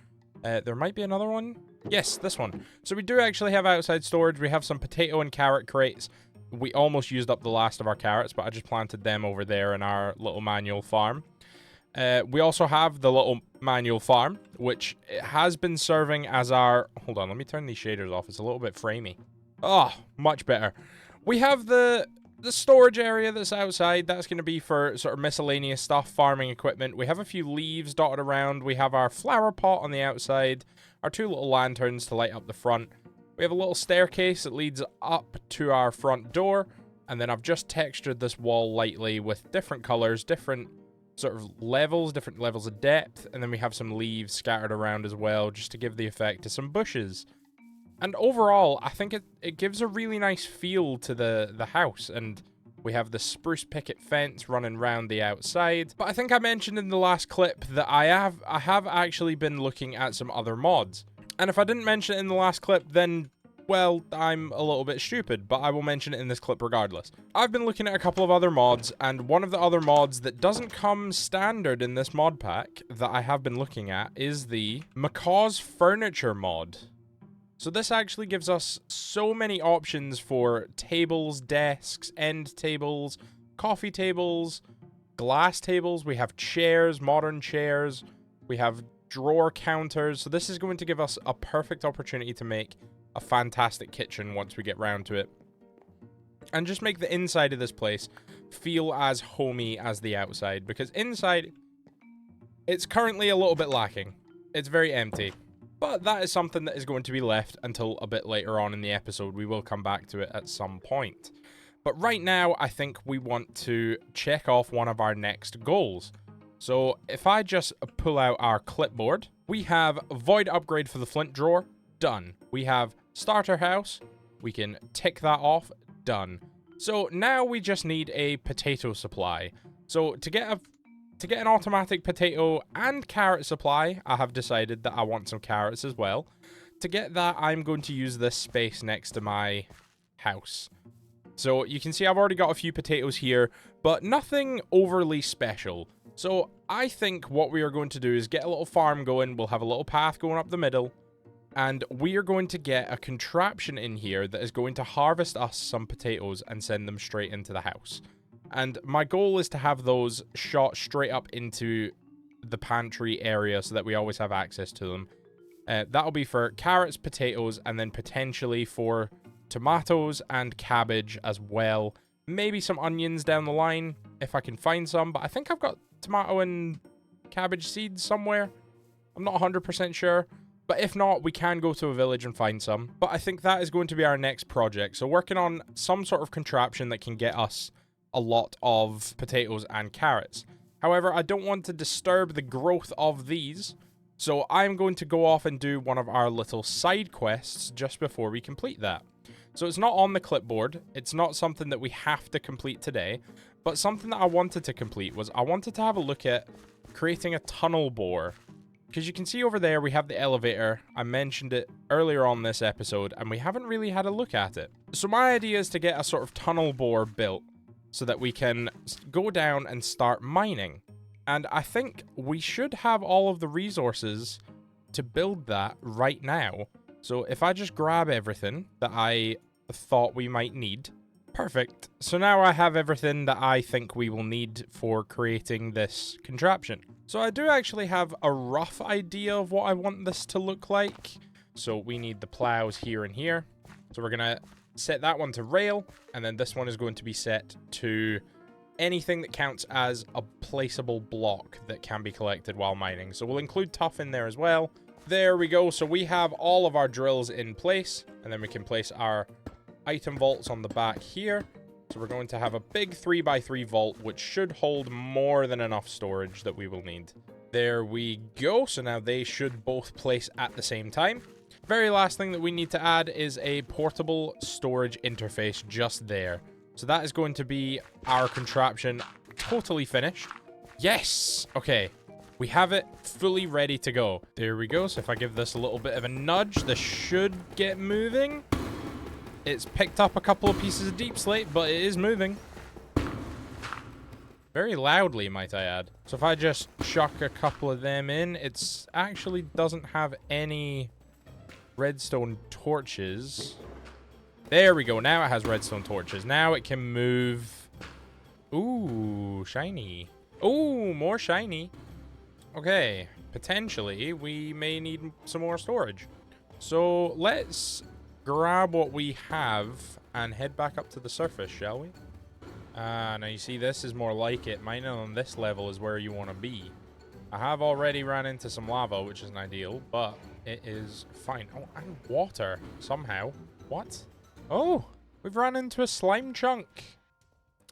There might be another one. Yes, this one. So we do actually have outside storage. We have some potato and carrot crates. We almost used up the last of our carrots, but I just planted them over there in our little manual farm. We also have the little manual farm, which has been serving as our... Hold on, let me turn these shaders off. It's a little bit framey. Oh, much better. We have the storage area that's outside. That's going to be for sort of miscellaneous stuff, farming equipment. We have a few leaves dotted around. We have our flower pot on the outside, our 2 little lanterns to light up the front. We have a little staircase that leads up to our front door, and then I've just textured this wall lightly with different colors, different sort of levels, different levels of depth, and then we have some leaves scattered around as well, just to give the effect to some bushes. And overall, I think it gives a really nice feel to the house, and we have the spruce picket fence running around the outside. But I think I mentioned in the last clip that I have actually been looking at some other mods. And if I didn't mention it in the last clip, then, well, I'm a little bit stupid, but I will mention it in this clip regardless. I've been looking at a couple of other mods, and one of the other mods that doesn't come standard in this mod pack that I have been looking at is the Macaw's Furniture mod. So this actually gives us so many options for tables, desks, end tables, coffee tables, glass tables. We have chairs, modern chairs. We have drawer counters. So this is going to give us a perfect opportunity to make a fantastic kitchen once we get round to it. And just make the inside of this place feel as homey as the outside. Because inside, it's currently a little bit lacking. It's very empty. But that is something that is going to be left until a bit later on in the episode. We will come back to it at some point. But right now, I think we want to check off one of our next goals. So if I just pull out our clipboard, we have void upgrade for the flint drawer, done. We have starter house, we can tick that off, done. So now we just need a potato supply. So to get an automatic potato and carrot supply, I have decided that I want some carrots as well. To get that, I'm going to use this space next to my house. So you can see I've already got a few potatoes here, but nothing overly special. So I think what we are going to do is get a little farm going. We'll have a little path going up the middle. And we are going to get a contraption in here that is going to harvest us some potatoes and send them straight into the house. And my goal is to have those shot straight up into the pantry area so that we always have access to them. That'll be for carrots, potatoes, and then potentially for tomatoes and cabbage as well. Maybe some onions down the line if I can find some. But I think I've got tomato and cabbage seeds somewhere. I'm not 100% sure. But if not, we can go to a village and find some. But I think that is going to be our next project. So working on some sort of contraption that can get us a lot of potatoes and carrots. However, I don't want to disturb the growth of these, so I'm going to go off and do one of our little side quests just before we complete that. So it's not on the clipboard, it's not something that we have to complete today, but something that I wanted to complete was I wanted to have a look at creating a tunnel bore. Because you can see over there we have the elevator. I mentioned it earlier on this episode, and we haven't really had a look at it. So my idea is to get a sort of tunnel bore built, so that we can go down and start mining. And I think we should have all of the resources to build that right now. So if I just grab everything that I thought we might need. Perfect. So now I have everything that I think we will need for creating this contraption. So I do actually have a rough idea of what I want this to look like. So we need the plows here and here. So we're going to set that one to rail, and then this one is going to be set to anything that counts as a placeable block that can be collected while mining. So we'll include tuff in there as well. There we go. So we have all of our drills in place, and then we can place our item vaults on the back here. So we're going to have a big 3x3 vault, which should hold more than enough storage that we will need. There we go. So now they should both place at the same time. Very last thing that we need to add is a portable storage interface just there. So that is going to be our contraption totally finished. Yes! Okay. We have it fully ready to go. There we go. So if I give this a little bit of a nudge, this should get moving. It's picked up a couple of pieces of deep slate, but it is moving. Very loudly, might I add. So if I just chuck a couple of them in, it's actually doesn't have any redstone torches. There we go. Now it has redstone torches. Now it can move. Ooh, shiny. Ooh, more shiny. Okay, potentially we may need some more storage. So let's grab what we have and head back up to the surface, shall we? Now you see this is more like it. Mining on this level is where you want to be. I have already ran into some lava, which isn't ideal, but it is fine. Oh, and water somehow. What? Oh, we've run into a slime chunk.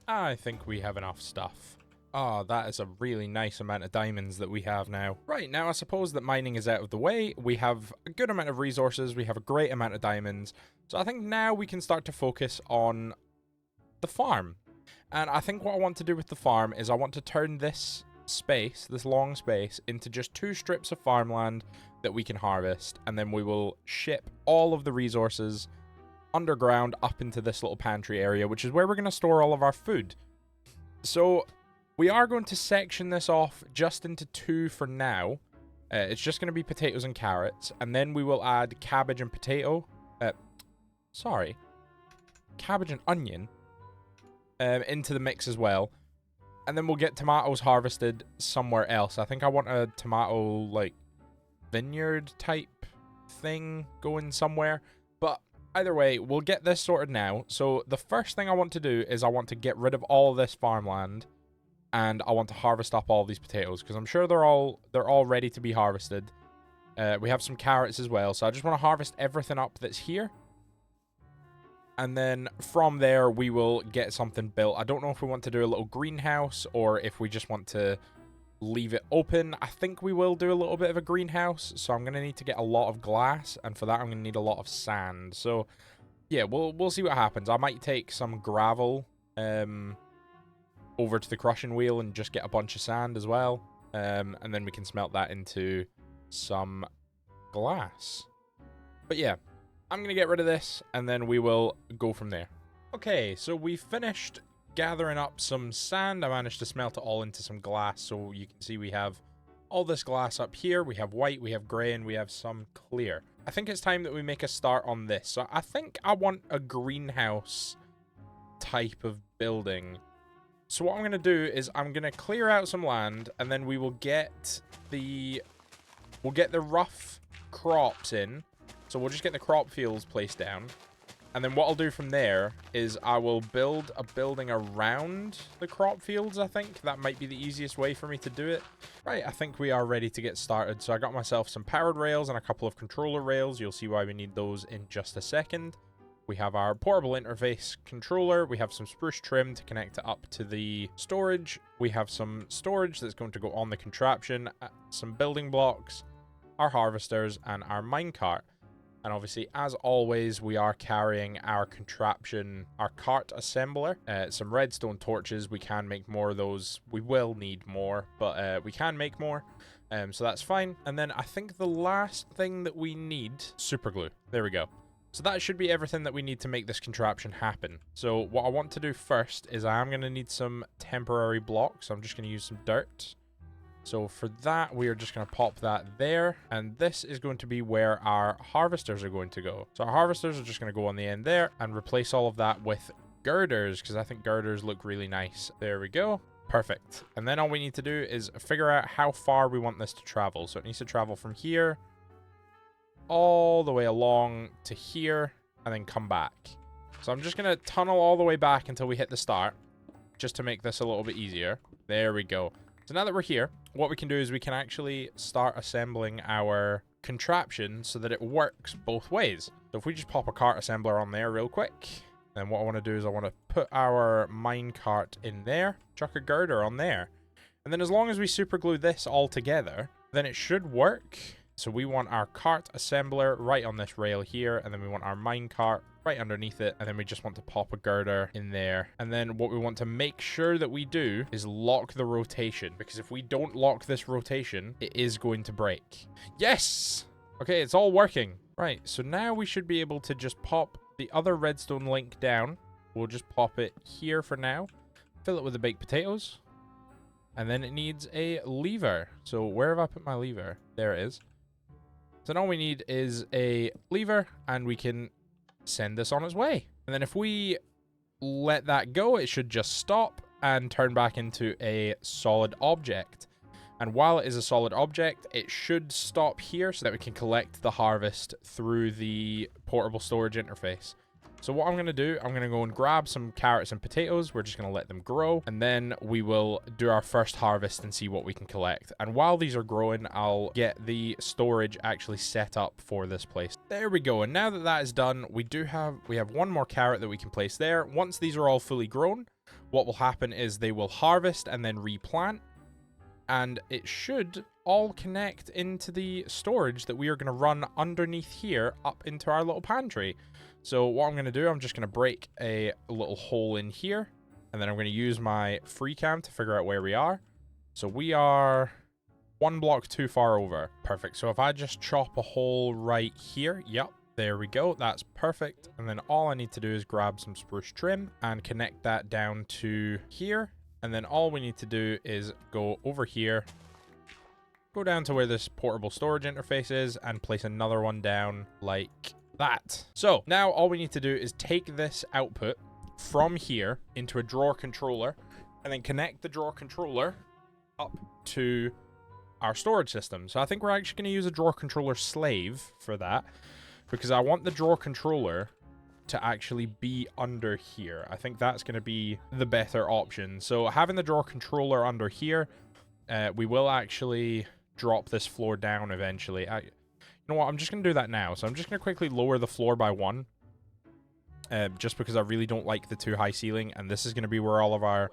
I think we have enough stuff. Ah, that is a really nice amount of diamonds that we have now. Right, now I suppose that mining is out of the way. We have a good amount of resources. We have a great amount of diamonds. So I think now we can start to focus on the farm. And I think what I want to do with the farm is I want to turn this space, this long space, into just 2 strips of farmland that we can harvest. And then we will ship all of the resources underground up into this little pantry area, which is where we're going to store all of our food. So we are going to section this off just into 2 for now. It's just going to be potatoes and carrots. And then we will add cabbage and potato. Cabbage and onion. Into the mix as well. And then we'll get tomatoes harvested somewhere else. I think I want a tomato, like, vineyard type thing going somewhere. But either way, we'll get this sorted now. So the first thing I want to do is I want to get rid of all of this farmland. And I want to harvest up all these potatoes. Because I'm sure they're all ready to be harvested. We have some carrots as well. So I just want to harvest everything up that's here. And then from there, we will get something built. I don't know if we want to do a little greenhouse or if we just want to leave it open. I think we will do a little bit of a greenhouse. So I'm going to need to get a lot of glass. And for that, I'm going to need a lot of sand. So, yeah, we'll see what happens. I might take some gravel over to the crushing wheel and just get a bunch of sand as well. And then we can smelt that into some glass. But, yeah. I'm going to get rid of this, and then we will go from there. Okay, so we finished gathering up some sand. I managed to smelt it all into some glass, so you can see we have all this glass up here. We have white, we have grey, and we have some clear. I think it's time that we make a start on this. So I think I want a greenhouse type of building. So what I'm going to do is I'm going to clear out some land, and then we will get the rough crops in. So we'll just get the crop fields placed down. And then what I'll do from there is I will build a building around the crop fields, I think. That might be the easiest way for me to do it. Right, I think we are ready to get started. So I got myself some powered rails and a couple of controller rails. You'll see why we need those in just a second. We have our portable interface controller. We have some spruce trim to connect it up to the storage. We have some storage that's going to go on the contraption, some building blocks, our harvesters, and our minecart. And obviously, as always, we are carrying our contraption, our cart assembler, some redstone torches. We can make more of those. We will need more, but we can make more. So that's fine. And then I think the last thing that we need, super glue. There we go. So that should be everything that we need to make this contraption happen. So what I want to do first is I am going to need some temporary blocks. I'm just going to use some dirt. So for that, we are just going to pop that there. And this is going to be where our harvesters are going to go. So our harvesters are just going to go on the end there and replace all of that with girders, because I think girders look really nice. There we go. Perfect. And then all we need to do is figure out how far we want this to travel. So it needs to travel from here all the way along to here and then come back. So I'm just going to tunnel all the way back until we hit the start, just to make this a little bit easier. There we go. So now that we're here, what we can do is we can actually start assembling our contraption so that it works both ways. So if we just pop a cart assembler on there real quick, then what I want to do is I want to put our minecart in there, chuck a girder on there. And then as long as we super glue this all together, then it should work. So we want our cart assembler right on this rail here, and then we want our mine cart right underneath it, and then we just want to pop a girder in there. And then what we want to make sure that we do is lock the rotation, because if we don't lock this rotation, it is going to break. Yes! Okay, it's all working. Right, so now we should be able to just pop the other redstone link down. We'll just pop it here for now. Fill it with the baked potatoes. And then it needs a lever. So where have I put my lever? There it is. So now all we need is a lever, and we can send this on its way. And then if we let that go, it should just stop and turn back into a solid object. And while it is a solid object, it should stop here so that we can collect the harvest through the portable storage interface. So what I'm going to do, I'm going to go and grab some carrots and potatoes. We're just going to let them grow. And then we will do our first harvest and see what we can collect. And while these are growing, I'll get the storage actually set up for this place. There we go. And now that that is done, we have one more carrot that we can place there. Once these are all fully grown, what will happen is they will harvest and then replant. And it should all connect into the storage that we are going to run underneath here up into our little pantry. So what I'm going to do, I'm just going to break a little hole in here, and then I'm going to use my free cam to figure out where we are. So we are one block too far over. Perfect. So if I just chop a hole right here, yep, there we go. That's perfect. And then all I need to do is grab some spruce trim and connect that down to here. And then all we need to do is go over here, go down to where this portable storage interface is, and place another one down like that. So now all we need to do is take this output from here into a drawer controller, and then connect the drawer controller up to our storage system. So I think we're actually going to use a drawer controller slave for that, because I want the drawer controller to actually be under here. I think that's going to be the better option. So having the drawer controller under here, we will actually drop this floor down eventually. You know what? I'm just going to do that now. So I'm just going to quickly lower the floor by 1. Just because I really don't like the too high ceiling. And this is going to be where all of our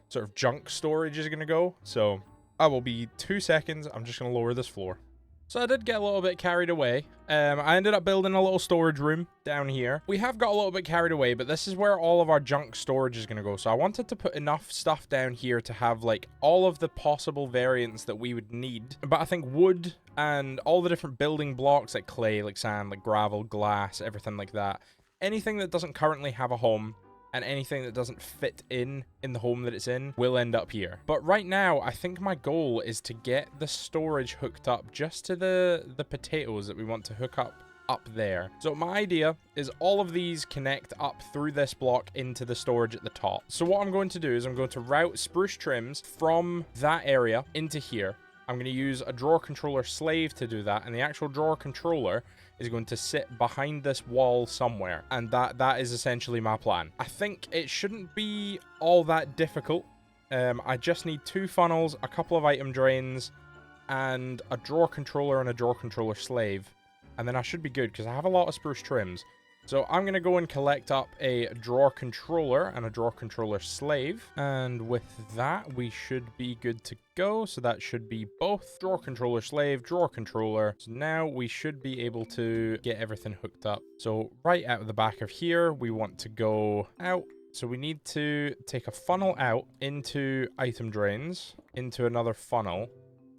sort of junk storage is going to go. So I will be 2 seconds. I'm just going to lower this floor. So I did get a little bit carried away. I ended up building a little storage room down here. We have got a little bit carried away, but this is where all of our junk storage is going to go. So I wanted to put enough stuff down here to have like all of the possible variants that we would need. But I think wood and all the different building blocks like clay, like sand, like gravel, glass, everything like that. Anything that doesn't currently have a home and anything that doesn't fit in the home that it's in will end up here. But right now, I think my goal is to get the storage hooked up just to the potatoes that we want to hook up there. So my idea is all of these connect up through this block into the storage at the top. So what I'm going to do is I'm going to route spruce trims from that area into here. I'm going to use a drawer controller slave to do that, and the actual drawer controller is going to sit behind this wall somewhere, and that is essentially my plan. I think it shouldn't be all that difficult. I just need 2 funnels, a couple of item drains, and a drawer controller and a drawer controller slave, and then I should be good because I have a lot of spruce trims. So I'm going to go and collect up a drawer controller and a drawer controller slave. And with that, we should be good to go. So that should be both drawer controller slave, drawer controller. So now we should be able to get everything hooked up. So right out of the back of here, we want to go out. So we need to take a funnel out into item drains, into another funnel.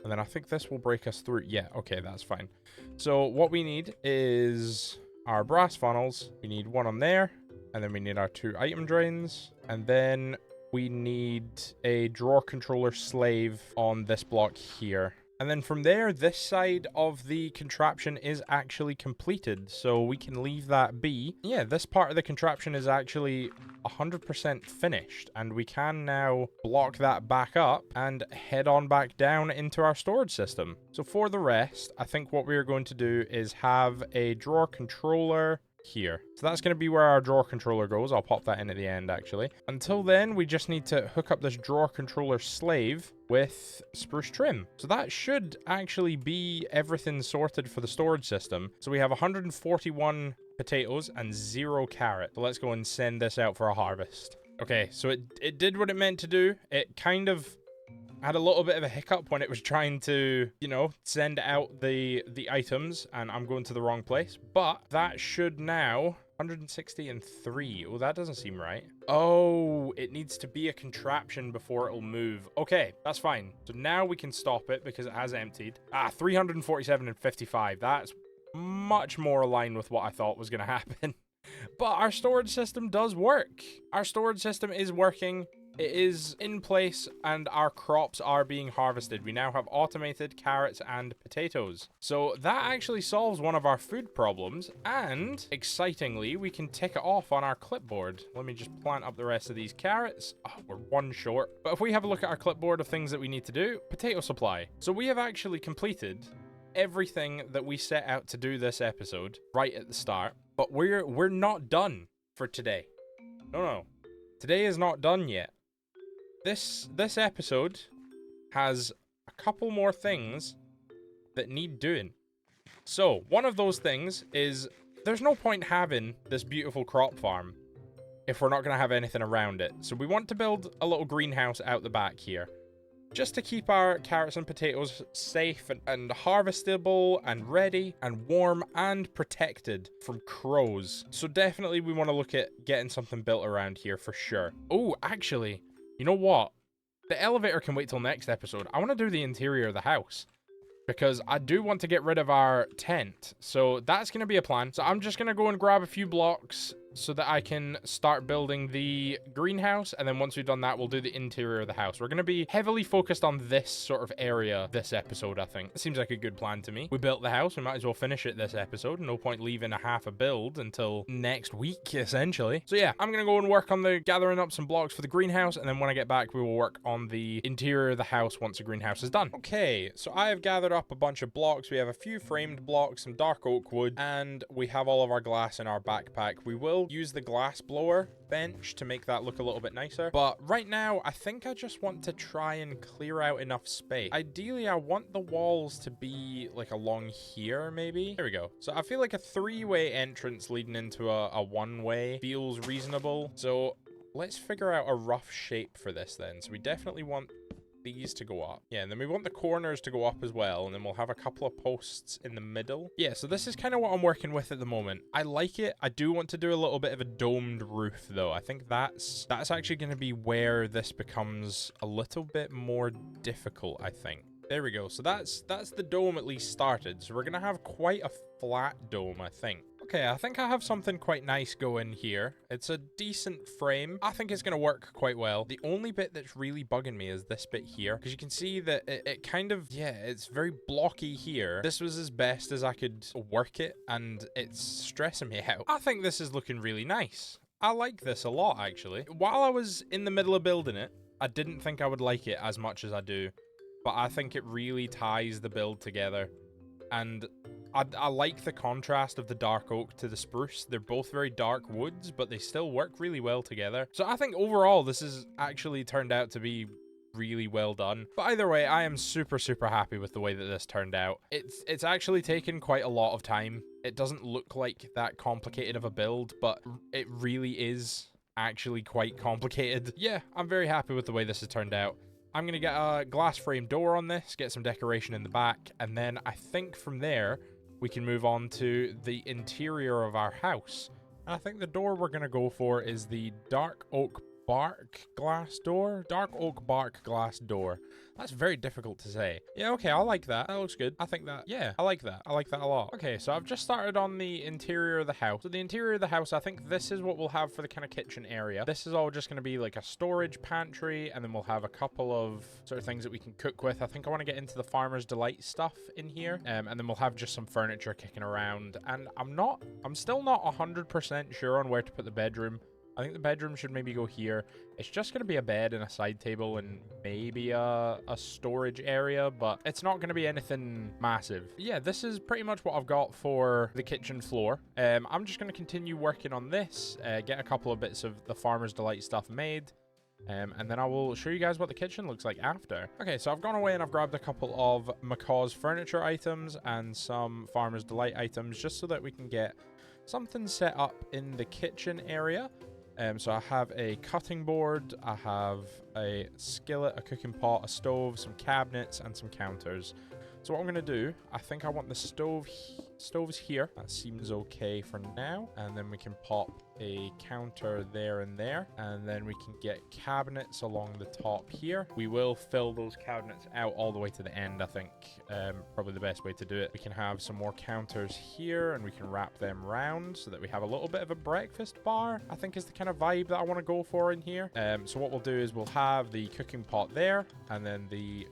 And then I think this will break us through. Yeah, okay, that's fine. So what we need is our brass funnels. We need 1 on there, and then we need our 2 item drains, and then we need a drawer controller slave on this block here. And then from there, this side of the contraption is actually completed, so we can leave that be. Yeah, this part of the contraption is actually 100% finished, and we can now block that back up and head on back down into our storage system. So for the rest, I think what we are going to do is have a drawer controller here. So that's going to be where our drawer controller goes. I'll pop that in at the end, actually. Until then, we just need to hook up this drawer controller slave with spruce trim. So that should actually be everything sorted for the storage system. So we have 141 potatoes and 0 carrot. So let's go and send this out for a harvest. Okay, so it did what it meant to do. It kind of had a little bit of a hiccup when it was trying to, you know, send out the items, and I'm going to the wrong place. But that should now 160 and 3. Oh, that doesn't seem right. Oh, it needs to be a contraption before it'll move. Okay, that's fine. So now we can stop it because it has emptied. 347 and 55. That's much more aligned with what I thought was going to happen. But our storage system does work. Our storage system is working. It is in place and our crops are being harvested. We now have automated carrots and potatoes. So that actually solves one of our food problems. And excitingly, we can tick it off on our clipboard. Let me just plant up the rest of these carrots. Oh, we're one short. But if we have a look at our clipboard of things that we need to do, potato supply. So we have actually completed everything that we set out to do this episode right at the start. But we're not done for today. No. Today is not done yet. This episode has a couple more things that need doing. So, one of those things is there's no point having this beautiful crop farm if we're not going to have anything around it. So we want to build a little greenhouse out the back here, just to keep our carrots and potatoes safe and harvestable and ready and warm and protected from crows. So definitely we want to look at getting something built around here for sure. Oh, actually, you know what? The elevator can wait till next episode. I want to do the interior of the house because I do want to get rid of our tent. So that's going to be a plan. So I'm just going to go and grab a few blocks so that I can start building the greenhouse. And then once we've done that, we'll do the interior of the house. We're going to be heavily focused on this sort of area this episode, I think. It seems like a good plan to me. We built the house. We might as well finish it this episode. No point leaving a half a build until next week, essentially. So yeah, I'm going to go and work on the gathering up some blocks for the greenhouse. And then when I get back, we will work on the interior of the house once the greenhouse is done. Okay, so I have gathered up a bunch of blocks. We have a few framed blocks, some dark oak wood, and we have all of our glass in our backpack. We will use the glass blower bench to make that look a little bit nicer, but right now I think I just want to try and clear out enough space. Ideally, I want the walls to be like along here, maybe. There we go. So I feel like a three-way entrance leading into a one-way feels reasonable. So let's figure out a rough shape for this then. So we definitely want these to go up. Yeah, and then we want the corners to go up as well, and then we'll have a couple of posts in the middle. Yeah, so this is kind of what I'm working with at the moment. I like it. I do want to do a little bit of a domed roof, though. I think that's actually going to be where this becomes a little bit more difficult, I think. There we go. So that's the dome at least started. So we're going to have quite a flat dome, I think. Okay, I think I have something quite nice going here. It's a decent frame. I think it's going to work quite well. The only bit that's really bugging me is this bit here, because you can see that it kind of, yeah, it's very blocky here. This was as best as I could work it, and it's stressing me out. I think this is looking really nice. I like this a lot, actually. While I was in the middle of building it, I didn't think I would like it as much as I do, but I think it really ties the build together. And I like the contrast of the dark oak to the spruce. They're both very dark woods, but they still work really well together. So I think overall, this has actually turned out to be really well done. But either way, I am super, super happy with the way that this turned out. It's actually taken quite a lot of time. It doesn't look like that complicated of a build, but it really is actually quite complicated. Yeah, I'm very happy with the way this has turned out. I'm going to get a glass frame door on this, get some decoration in the back, and then I think from there, we can move on to the interior of our house. And I think the door we're going to go for is the dark oak bark glass door. Dark oak bark glass door. That's very difficult to say. Yeah, okay, I like that. That looks good. I think that, yeah, I like that. I like that a lot. Okay, so I've just started on the interior of the house. So the interior of the house, I think this is what we'll have for the kind of kitchen area. This is all just going to be like a storage pantry, and then we'll have a couple of sort of things that we can cook with. I think I want to get into the Farmer's Delight stuff in here, and then we'll have just some furniture kicking around. And I'm still not 100% sure on where to put the bedroom. I think the bedroom should maybe go here. It's just going to be a bed and a side table and maybe a storage area, but it's not going to be anything massive. Yeah, this is pretty much what I've got for the kitchen floor. I'm just going to continue working on this, get a couple of bits of the Farmer's Delight stuff made, and then I will show you guys what the kitchen looks like after. Okay, so I've gone away and I've grabbed a couple of Macaw's furniture items and some Farmer's Delight items just so that we can get something set up in the kitchen area. So I have a cutting board, I have a skillet, a cooking pot, a stove, some cabinets, and some counters. So what I'm going to do, I think I want the stoves here. That seems okay for now. And then we can pop a counter there and there. And then we can get cabinets along the top here. We will fill those cabinets out all the way to the end, I think. Probably the best way to do it. We can have some more counters here and we can wrap them round so that we have a little bit of a breakfast bar, I think is the kind of vibe that I want to go for in here. So what we'll do is we'll have the cooking pot there and then the,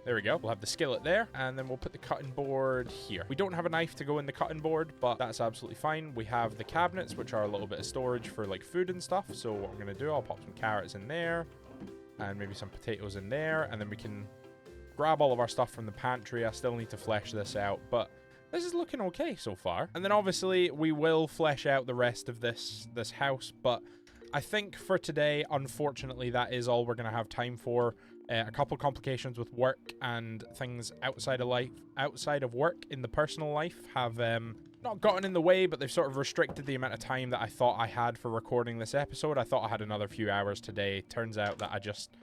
there we go. We'll have the skillet there and then we'll put the cutting board here. We don't have a knife to go in the cutting board, but that's absolutely fine. We have the cabinets, which are a little bit of storage for like food and stuff. So what I'm going to do, I'll pop some carrots in there and maybe some potatoes in there, and then we can grab all of our stuff from the pantry. I still need to flesh this out, but this is looking okay so far. And then obviously we will flesh out the rest of this house, but I think for today, unfortunately, that is all we're going to have time for. A couple complications with work and things outside of work in the personal life have not gotten in the way, but they've sort of restricted the amount of time that I thought I had for recording this episode. I thought I had another few hours today. Turns out that I just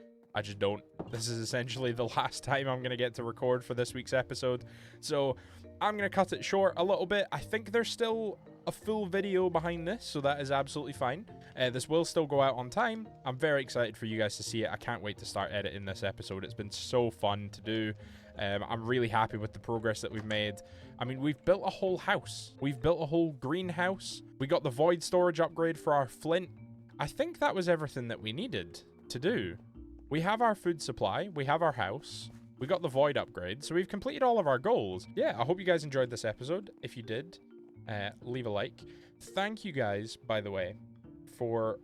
don't. This is essentially the last time I'm going to get to record for this week's episode. So I'm going to cut it short a little bit. I think there's still a full video behind this, so that is absolutely fine. This will still go out on time. I'm very excited for you guys to see it. I can't wait to start editing this episode. It's been so fun to do. I'm really happy with the progress that we've made. I mean, we've built a whole house. We've built a whole greenhouse. We got the void storage upgrade for our flint. I think that was everything that we needed to do. We have our food supply. We have our house. We got the void upgrade. So we've completed all of our goals. Yeah, I hope you guys enjoyed this episode. If you did, leave a like. Thank you guys, by the way, for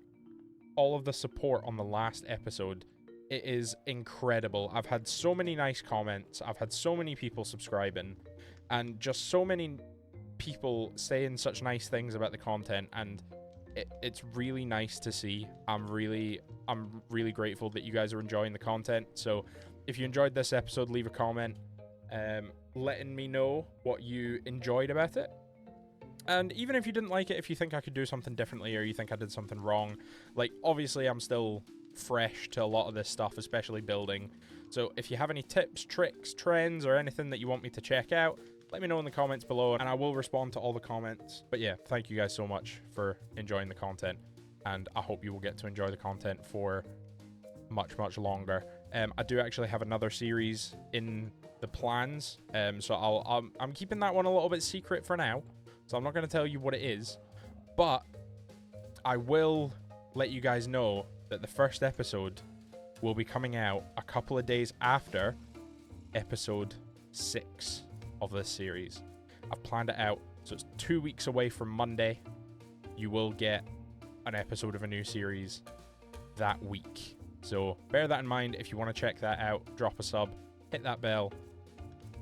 all of the support on the last episode. It is incredible. I've had so many nice comments. I've had so many people subscribing and just so many people saying such nice things about the content, and it's really nice to see. I'm really grateful that you guys are enjoying the content. So if you enjoyed this episode, leave a comment letting me know what you enjoyed about it. And even if you didn't like it, if you think I could do something differently or you think I did something wrong, like, obviously I'm still fresh to a lot of this stuff, especially building. So if you have any tips, tricks, trends, or anything that you want me to check out, let me know in the comments below and I will respond to all the comments. But yeah, thank you guys so much for enjoying the content, and I hope you will get to enjoy the content for much, much longer. I do actually have another series in the plans, so I'm keeping that one a little bit secret for now. So I'm not going to tell you what it is, but I will let you guys know that the first episode will be coming out a couple of days after episode 6 of this series. I've planned it out, so it's 2 weeks away from Monday. You will get an episode of a new series that week. So bear that in mind. If you want to check that out, drop a sub, hit that bell.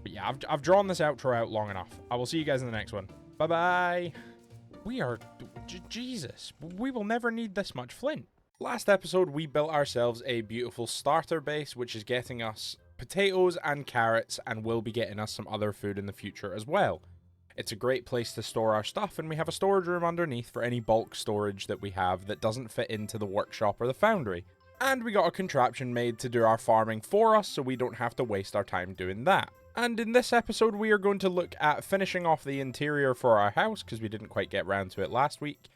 But yeah, I've drawn this outro out long enough. I will see you guys in the next one. Bye-bye. We are... Jesus. We will never need this much flint. Last episode, we built ourselves a beautiful starter base, which is getting us potatoes and carrots, and will be getting us some other food in the future as well. It's a great place to store our stuff, and we have a storage room underneath for any bulk storage that we have that doesn't fit into the workshop or the foundry. And we got a contraption made to do our farming for us, so we don't have to waste our time doing that. And in this episode, we are going to look at finishing off the interior for our house, because we didn't quite get round to it last week.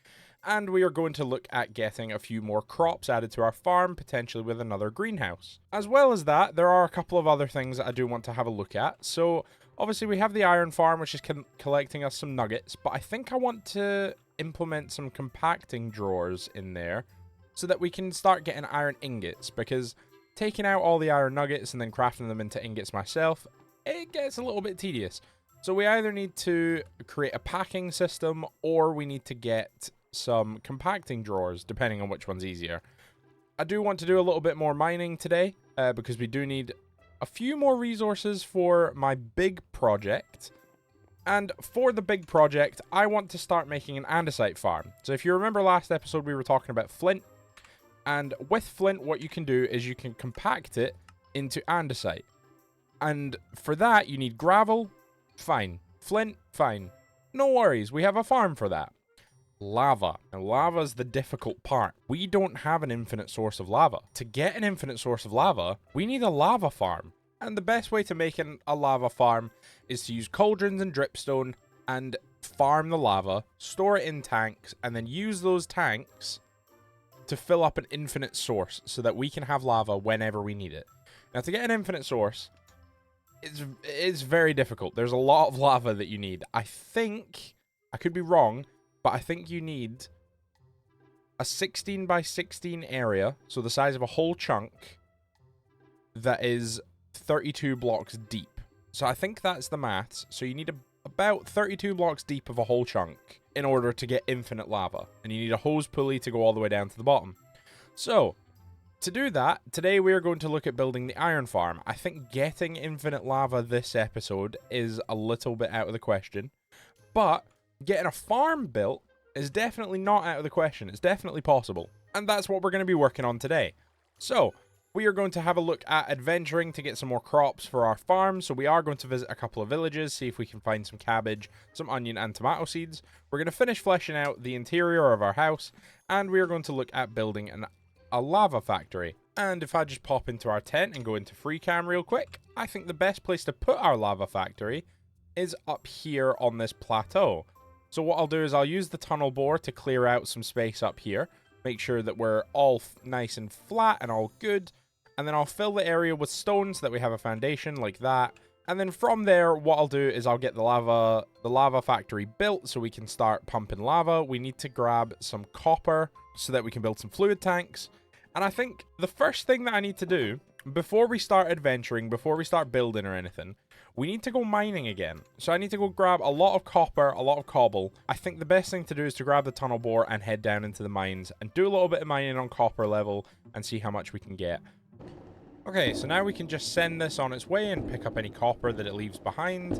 And we are going to look at getting a few more crops added to our farm, potentially with another greenhouse. As well as that, there are a couple of other things that I do want to have a look at. So, obviously we have the iron farm, which is collecting us some nuggets, but I think I want to implement some compacting drawers in there so that we can start getting iron ingots, because taking out all the iron nuggets and then crafting them into ingots myself, it gets a little bit tedious. So we either need to create a packing system, or we need to get some compacting drawers, depending on which one's easier. I do want to do a little bit more mining today, because we do need a few more resources for my big project. And for the big project, I want to start making an andesite farm. So if you remember last episode, we were talking about flint. And with flint, what you can do is you can compact it into andesite. And for that, you need gravel. Fine. Flint. Fine. No worries. We have a farm for that. lava. Now, lava's the difficult part. We don't have an infinite source of lava. To get an infinite source of lava, we need a lava farm. And the best way to make a lava farm is to use cauldrons and dripstone and farm the lava, store it in tanks, and then use those tanks to fill up an infinite source so that we can have lava whenever we need it. Now, to get an infinite source, it's very difficult. There's a lot of lava that you need. I think, I could be wrong, but I think you need a 16 by 16 area, so the size of a whole chunk, that is 32 blocks deep. So I think that's the maths. So you need about 32 blocks deep of a whole chunk in order to get infinite lava. And you need a hose pulley to go all the way down to the bottom. So, to do that, today we are going to look at building the iron farm. I think getting infinite lava this episode is a little bit out of the question. But getting a farm built is definitely not out of the question. It's definitely possible. And that's what we're going to be working on today. So, we are going to have a look at adventuring to get some more crops for our farm. So we are going to visit a couple of villages, see if we can find some cabbage, some onion and tomato seeds. We're going to finish fleshing out the interior of our house, and we are going to look at building a lava factory. And if I just pop into our tent and go into free cam real quick, I think the best place to put our lava factory is up here on this plateau. So what I'll do is I'll use the tunnel bore to clear out some space up here. Make sure that we're all nice and flat and all good. And then I'll fill the area with stone so that we have a foundation like that. And then from there, what I'll do is I'll get the lava factory built so we can start pumping lava. We need to grab some copper so that we can build some fluid tanks. And I think the first thing that I need to do before we start adventuring, before we start building or anything, we need to go mining again. So I need to go grab a lot of copper, a lot of cobble. I think the best thing to do is to grab the tunnel bore and head down into the mines and do a little bit of mining on copper level and see how much we can get. Okay, so now we can just send this on its way and pick up any copper that it leaves behind.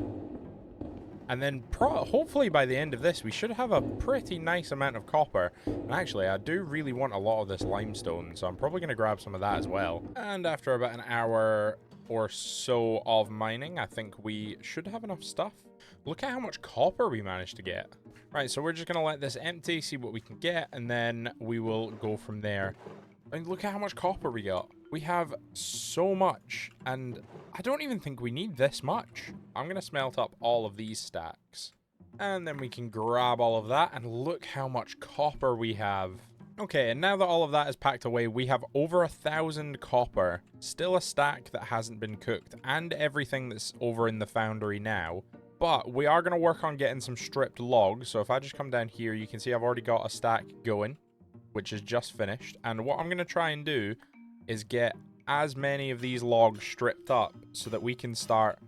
And then hopefully by the end of this, we should have a pretty nice amount of copper. And actually, I do really want a lot of this limestone, so I'm probably going to grab some of that as well. And after about an hour or so of mining, I think we should have enough stuff. Look at how much copper we managed to get. Right, so we're just going to let this empty, see what we can get, and then we will go from there. And look at how much copper we got. We have so much, and I don't even think we need this much. I'm going to smelt up all of these stacks. And then we can grab all of that, and look how much copper we have. Okay, and now that all of that is packed away, we have over 1,000 copper. Still a stack that hasn't been cooked, and everything that's over in the foundry now. But we are going to work on getting some stripped logs. So if I just come down here, you can see I've already got a stack going, which is just finished. And what I'm going to try and do is get as many of these logs stripped up so that we can start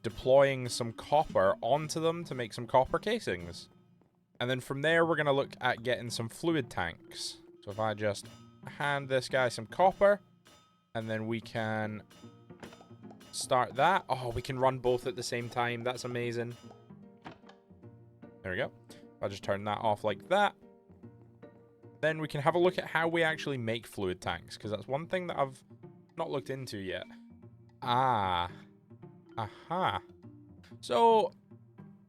deploying some copper onto them to make some copper casings. And then from there, we're going to look at getting some fluid tanks. So if I just hand this guy some copper, and then we can start that. Oh, we can run both at the same time. That's amazing. There we go. I'll just turn that off like that. Then we can have a look at how we actually make fluid tanks, because that's one thing that I've not looked into yet. Aha. So,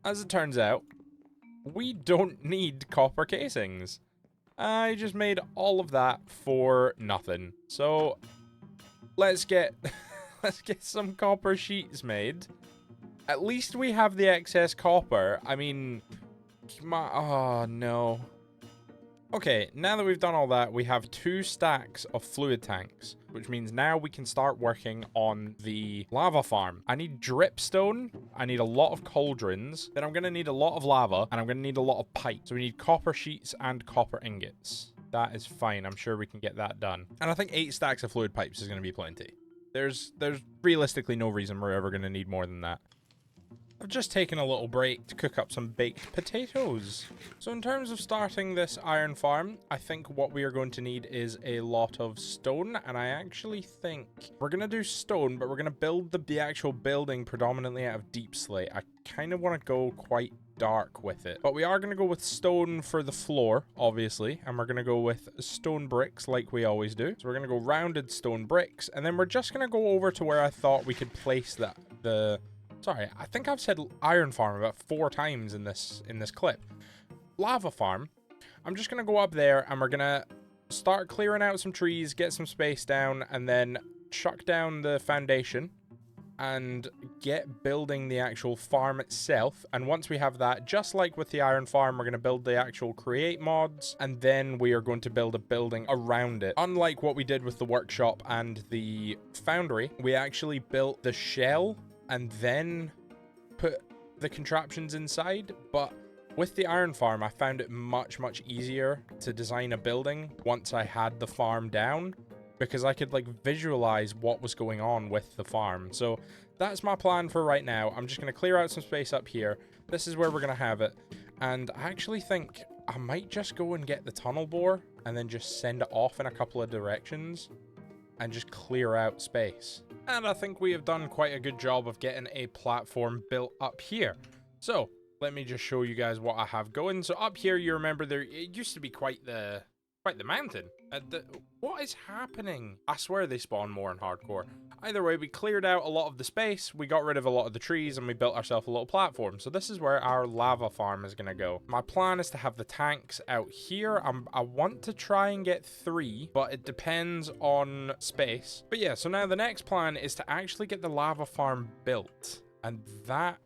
as it turns out, we don't need copper casings. I just made all of that for nothing. So, let's get some copper sheets made. At least we have the excess copper. I mean, oh no. Okay, now that we've done all that, we have 2 stacks of fluid tanks, which means now we can start working on the lava farm. I need dripstone, I need a lot of cauldrons, then I'm going to need a lot of lava, and I'm going to need a lot of pipe. So we need copper sheets and copper ingots. That is fine, I'm sure we can get that done. And I think 8 stacks of fluid pipes is going to be plenty. There's realistically no reason we're ever going to need more than that. I've just taken a little break to cook up some baked potatoes. So in terms of starting this iron farm, I think what we are going to need is a lot of stone. And I actually think we're going to do stone, but we're going to build the actual building predominantly out of deep slate. I kind of want to go quite dark with it. But we are going to go with stone for the floor, obviously. And we're going to go with stone bricks like we always do. So we're going to go rounded stone bricks. And then we're just going to go over to where I thought we could place Sorry, I think I've said iron farm about 4 times in this clip. Lava farm. I'm just going to go up there and we're going to start clearing out some trees, get some space down, and then chuck down the foundation and get building the actual farm itself. And once we have that, just like with the iron farm, we're going to build the actual create mods, and then we are going to build a building around it. Unlike what we did with the workshop and the foundry, we actually built the shell and then put the contraptions inside. But with the iron farm, I found it much easier to design a building once I had the farm down, because I could like visualize what was going on with the farm. So that's my plan for right now. I'm just going to clear out some space up here. This is where we're going to have it. And I actually think I might just go and get the tunnel bore and then just send it off in a couple of directions and just clear out space. And I think we have done quite a good job of getting a platform built up here. So let me just show you guys what I have going. So up here, you remember there, it used to be quite the mountain. What is happening? I swear they spawn more in hardcore. Either way, we cleared out a lot of the space, we got rid of a lot of the trees, and we built ourselves a little platform. So this is where our lava farm is going to go. My plan is to have the tanks out here. I want to try and get 3, but it depends on space. But yeah, so now the next plan is to actually get the lava farm built, and that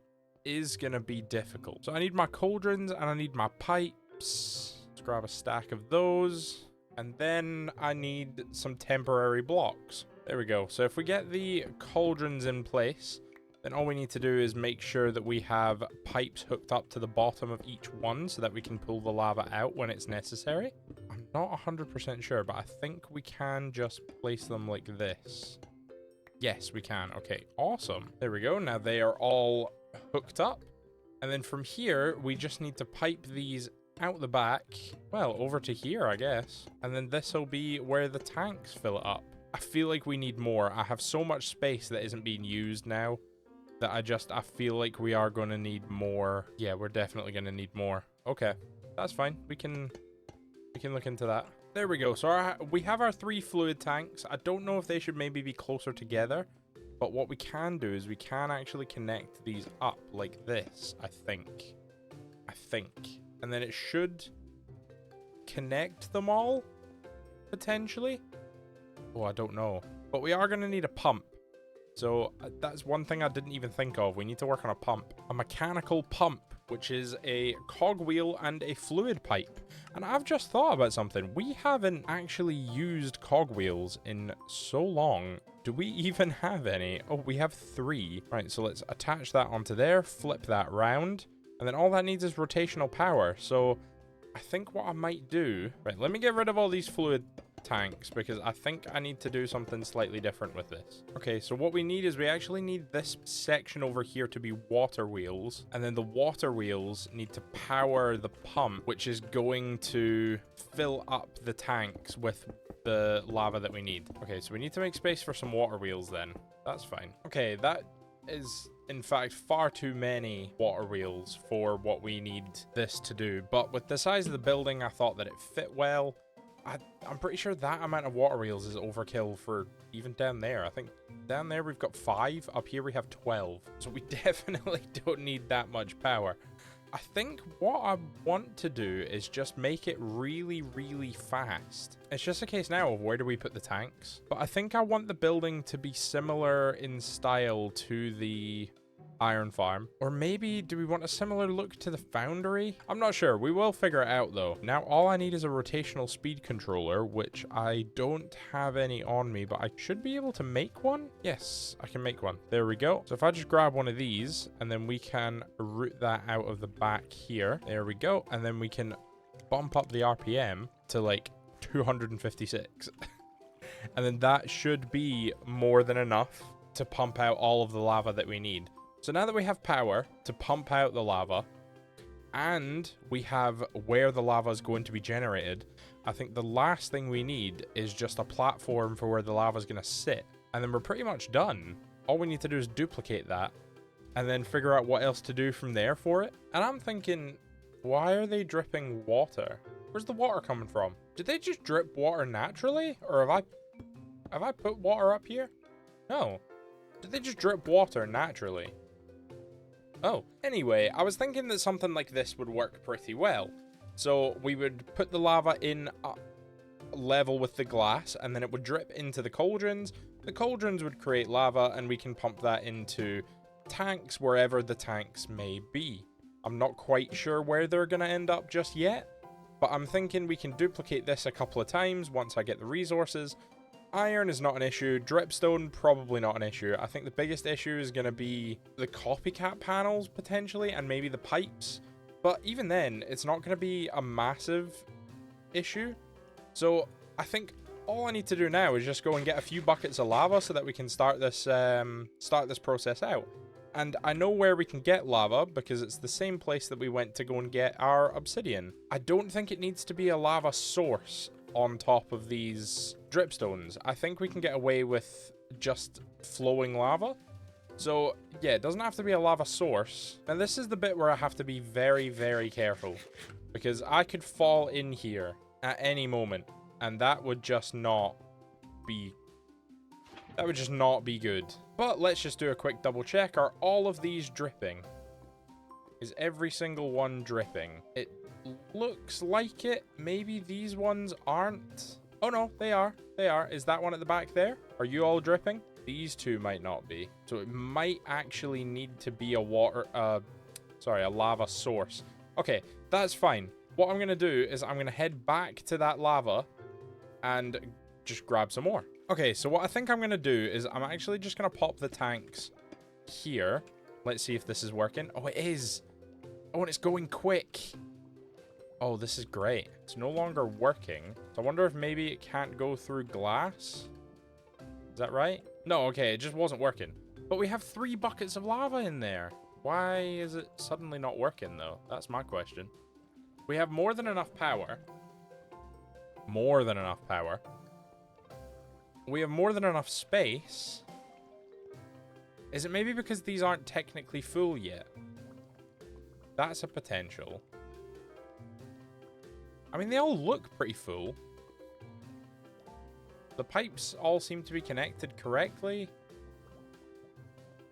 is going to be difficult. So I need my cauldrons and I need my pipes. Grab a stack of those, and then I need some temporary blocks. There we go. So if we get the cauldrons in place, then all we need to do is make sure that we have pipes hooked up to the bottom of each one so that we can pull the lava out when it's necessary. I'm not 100% sure, but I think we can just place them like this. Yes, we can. Okay, awesome. There we go. Now they are all hooked up, and then from here we just need to pipe these out the back, well, over to here, I guess. And then this will be where the tanks fill it up. I feel like we need more. I have so much space that isn't being used now that I feel like we are going to need more. Yeah, we're definitely going to need more. Okay, that's fine. We can look into that. There we go. So we have our 3 fluid tanks. I don't know if they should maybe be closer together, but what we can do is we can actually connect these up like this, I think. And then it should connect them all, potentially. Oh, I don't know. But we are going to need a pump. So that's one thing I didn't even think of. We need to work on a pump. A mechanical pump, which is a cogwheel and a fluid pipe. And I've just thought about something. We haven't actually used cogwheels in so long. Do we even have any? Oh, we have 3. Right, so let's attach that onto there, flip that round. And then all that needs is rotational power. So I think what I might do... Right, let me get rid of all these fluid tanks, because I think I need to do something slightly different with this. Okay, so what we need is we actually need this section over here to be water wheels. And then the water wheels need to power the pump, which is going to fill up the tanks with the lava that we need. Okay, so we need to make space for some water wheels then. That's fine. Okay, that is... in fact, far too many water wheels for what we need this to do. But with the size of the building, I thought that it fit well. I'm pretty sure that amount of water wheels is overkill for even down there. I think down there we've got 5. Up here we have 12. So we definitely don't need that much power. I think what I want to do is just make it really fast. It's just a case now of where do we put the tanks. But I think I want the building to be similar in style to the iron farm. Or maybe do we want a similar look to the foundry? I'm not sure. We will figure it out though. Now all I need is a rotational speed controller, which I don't have any on me, but I should be able to make one. Yes, I can make one. There we go. So if I just grab one of these and then we can route that out of the back here. There we go. And then we can bump up the RPM to like 256. And then that should be more than enough to pump out all of the lava that we need. So now that we have power to pump out the lava, and we have where the lava is going to be generated, I think the last thing we need is just a platform for where the lava is going to sit. And then we're pretty much done. All we need to do is duplicate that and then figure out what else to do from there for it. And I'm thinking, why are they dripping water? Where's the water coming from? Did they just drip water naturally? Or have I put water up here? No. Did they just drip water naturally? Oh, anyway, I was thinking that something like this would work pretty well. So we would put the lava in level with the glass, and then it would drip into the cauldrons. The cauldrons would create lava, and we can pump that into tanks wherever the tanks may be. I'm not quite sure where they're going to end up just yet, but I'm thinking we can duplicate this a couple of times once I get the resources. Iron is not an issue. Dripstone, probably not an issue. I think the biggest issue is going to be the copycat panels, potentially, and maybe the pipes. But even then, it's not going to be a massive issue. So I think all I need to do now is just go and get a few buckets of lava so that we can start this process out. And I know where we can get lava because it's the same place that we went to go and get our obsidian. I don't think it needs to be a lava source on top of these dripstones. I think we can get away with just flowing lava. So yeah, it doesn't have to be a lava source. And this is the bit where I have to be very, very careful, because I could fall in here at any moment, and that would just not be good. But let's just do a quick double check. Are all of these dripping? Is every single one dripping? It looks like it. Maybe these ones aren't. Oh no, they are. They are. Is that one at the back there? Are you all dripping? These two might not be. So it might actually need to be a lava source. Okay, that's fine. What I'm going to do is I'm going to head back to that lava and just grab some more. Okay, so what I think I'm going to do is I'm actually just going to pop the tanks here. Let's see if this is working. Oh, it is. Oh, and it's going quick. Oh, this is great. It's no longer working. So I wonder if maybe it can't go through glass. Is that right? No, okay, it just wasn't working. But we have 3 buckets of lava in there. Why is it suddenly not working, though? That's my question. We have more than enough power. More than enough power. We have more than enough space. Is it maybe because these aren't technically full yet? That's a potential. I mean, they all look pretty full. The pipes all seem to be connected correctly.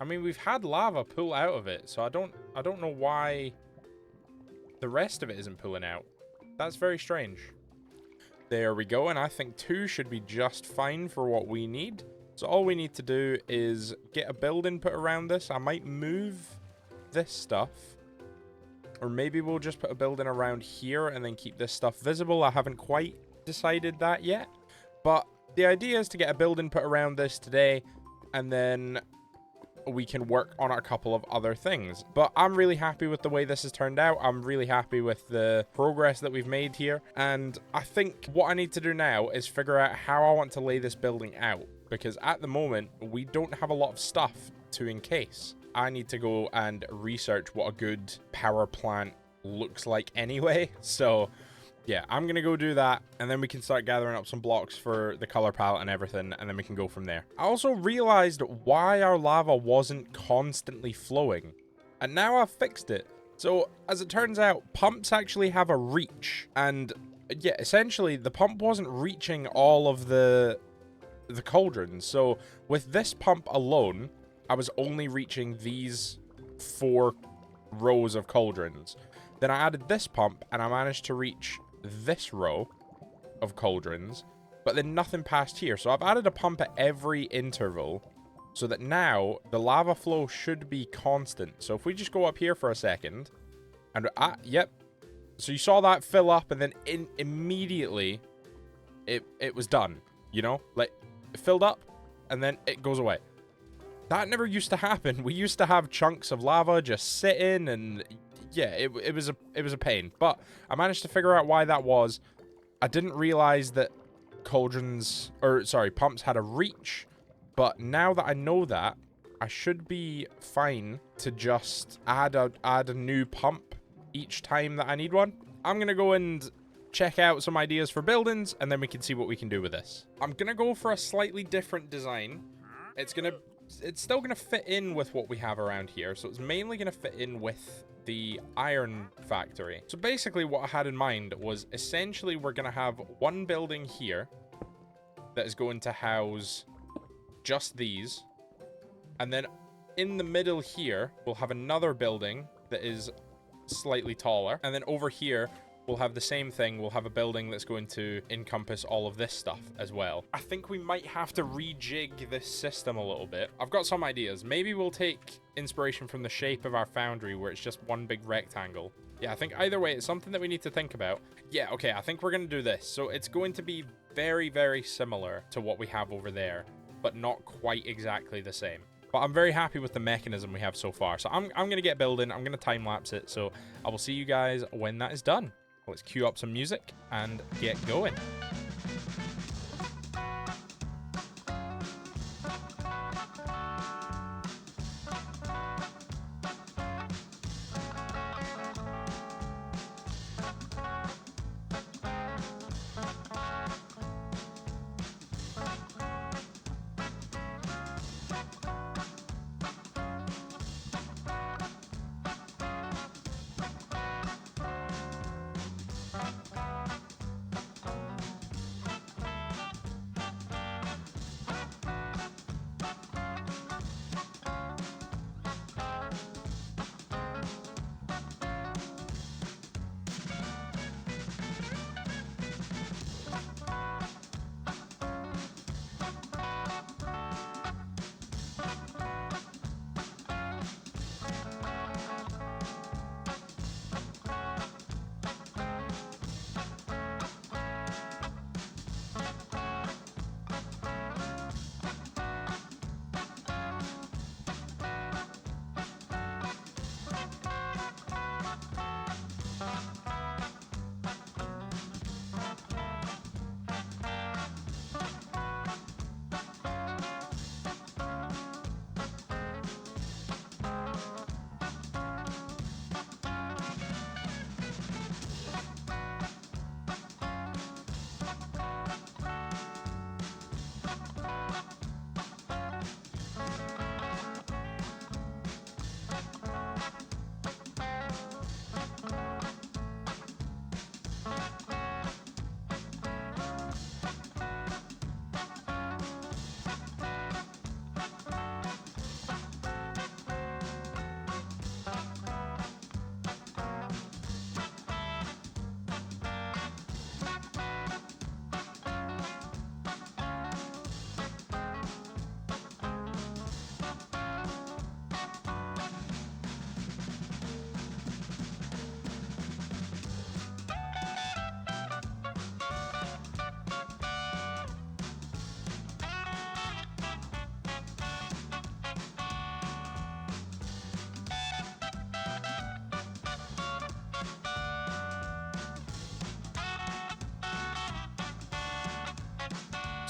I mean, we've had lava pull out of it, so I don't know why the rest of it isn't pulling out. That's very strange. There we go, and I think 2 should be just fine for what we need. So all we need to do is get a building put around this. I might move this stuff. Or maybe we'll just put a building around here and then keep this stuff visible. I haven't quite decided that yet. But the idea is to get a building put around this today, and then we can work on a couple of other things. But I'm really happy with the way this has turned out. I'm really happy with the progress that we've made here. And I think what I need to do now is figure out how I want to lay this building out. Because at the moment, we don't have a lot of stuff to encase. I need to go and research what a good power plant looks like anyway. So yeah, I'm going to go do that, and then we can start gathering up some blocks for the color palette and everything, and then we can go from there. I also realized why our lava wasn't constantly flowing, and now I've fixed it. So as it turns out, pumps actually have a reach, and yeah, essentially the pump wasn't reaching all of the cauldrons. So with this pump alone, I was only reaching these 4 rows of cauldrons. Then I added this pump, and I managed to reach this row of cauldrons, but then nothing past here. So I've added a pump at every interval so that now the lava flow should be constant. So if we just go up here for a second, and yep. So you saw that fill up, and then immediately it was done, you know? Like, it filled up, and then it goes away. That never used to happen. We used to have chunks of lava just sitting, and yeah, it was a pain. But I managed to figure out why that was. I didn't realize that pumps had a reach. But now that I know that, I should be fine to just add a new pump each time that I need one. I'm gonna go and check out some ideas for buildings, and then we can see what we can do with this. I'm gonna go for a slightly different design. It's still gonna fit in with what we have around here, so it's mainly gonna fit in with the iron factory. So basically what I had in mind was essentially we're gonna have one building here that is going to house just these, and then in the middle here we'll have another building that is slightly taller, and then over here we'll have the same thing. We'll have a building that's going to encompass all of this stuff as well. I think we might have to rejig this system a little bit. I've got some ideas. Maybe we'll take inspiration from the shape of our foundry where it's just one big rectangle. Yeah, I think either way, it's something that we need to think about. Yeah, okay, I think we're going to do this. So it's going to be very, very similar to what we have over there, but not quite exactly the same. But I'm very happy with the mechanism we have so far. So I'm going to get building. I'm going to time-lapse it. So I will see you guys when that is done. Let's cue up some music and get going.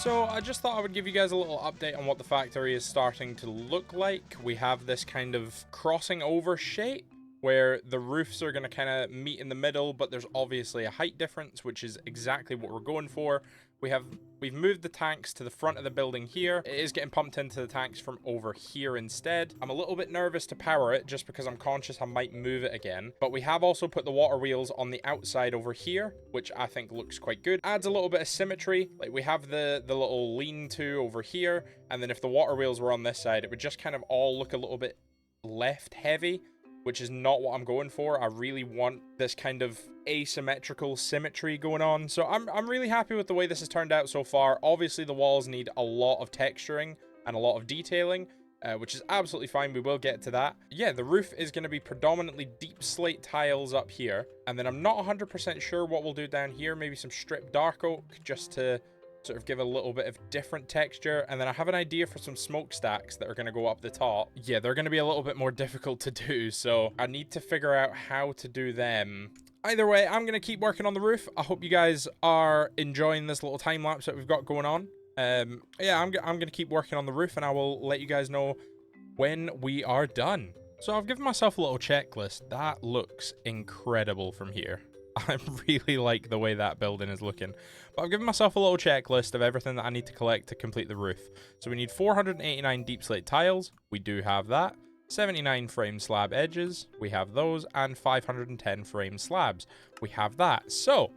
So I just thought I would give you guys a little update on what the factory is starting to look like. We have this kind of crossing over shape where the roofs are going to kind of meet in the middle, but there's obviously a height difference, which is exactly what we're going for. We've moved the tanks to the front of the building here. It is getting pumped into the tanks from over here instead. I'm a little bit nervous to power it just because I'm conscious I might move it again. But we have also put the water wheels on the outside over here, which I think looks quite good. Adds a little bit of symmetry. Like we have the little lean-to over here, and then if the water wheels were on this side, it would just kind of all look a little bit left heavy, which is not what I'm going for. I really want this kind of asymmetrical symmetry going on. So I'm really happy with the way this has turned out so far. Obviously, the walls need a lot of texturing and a lot of detailing, which is absolutely fine. We will get to that. Yeah, the roof is going to be predominantly deep slate tiles up here. And then I'm not 100% sure what we'll do down here. Maybe some stripped dark oak just to sort of give a little bit of different texture. And then I have an idea for some smokestacks that are going to go up the top. Yeah, they're going to be a little bit more difficult to do, so I need to figure out how to do them. Either way, I'm going to keep working on the roof. I hope you guys are enjoying this little time lapse that we've got going on. Yeah, I'm going to keep working on the roof, and I will let you guys know when we are done. So I've given myself a little checklist. That looks incredible from here. I really like the way that building is looking. But I've given myself a little checklist of everything that I need to collect to complete the roof. So we need 489 deep slate tiles. We do have that. 79 frame slab edges. We have those. And 510 frame slabs. We have that. So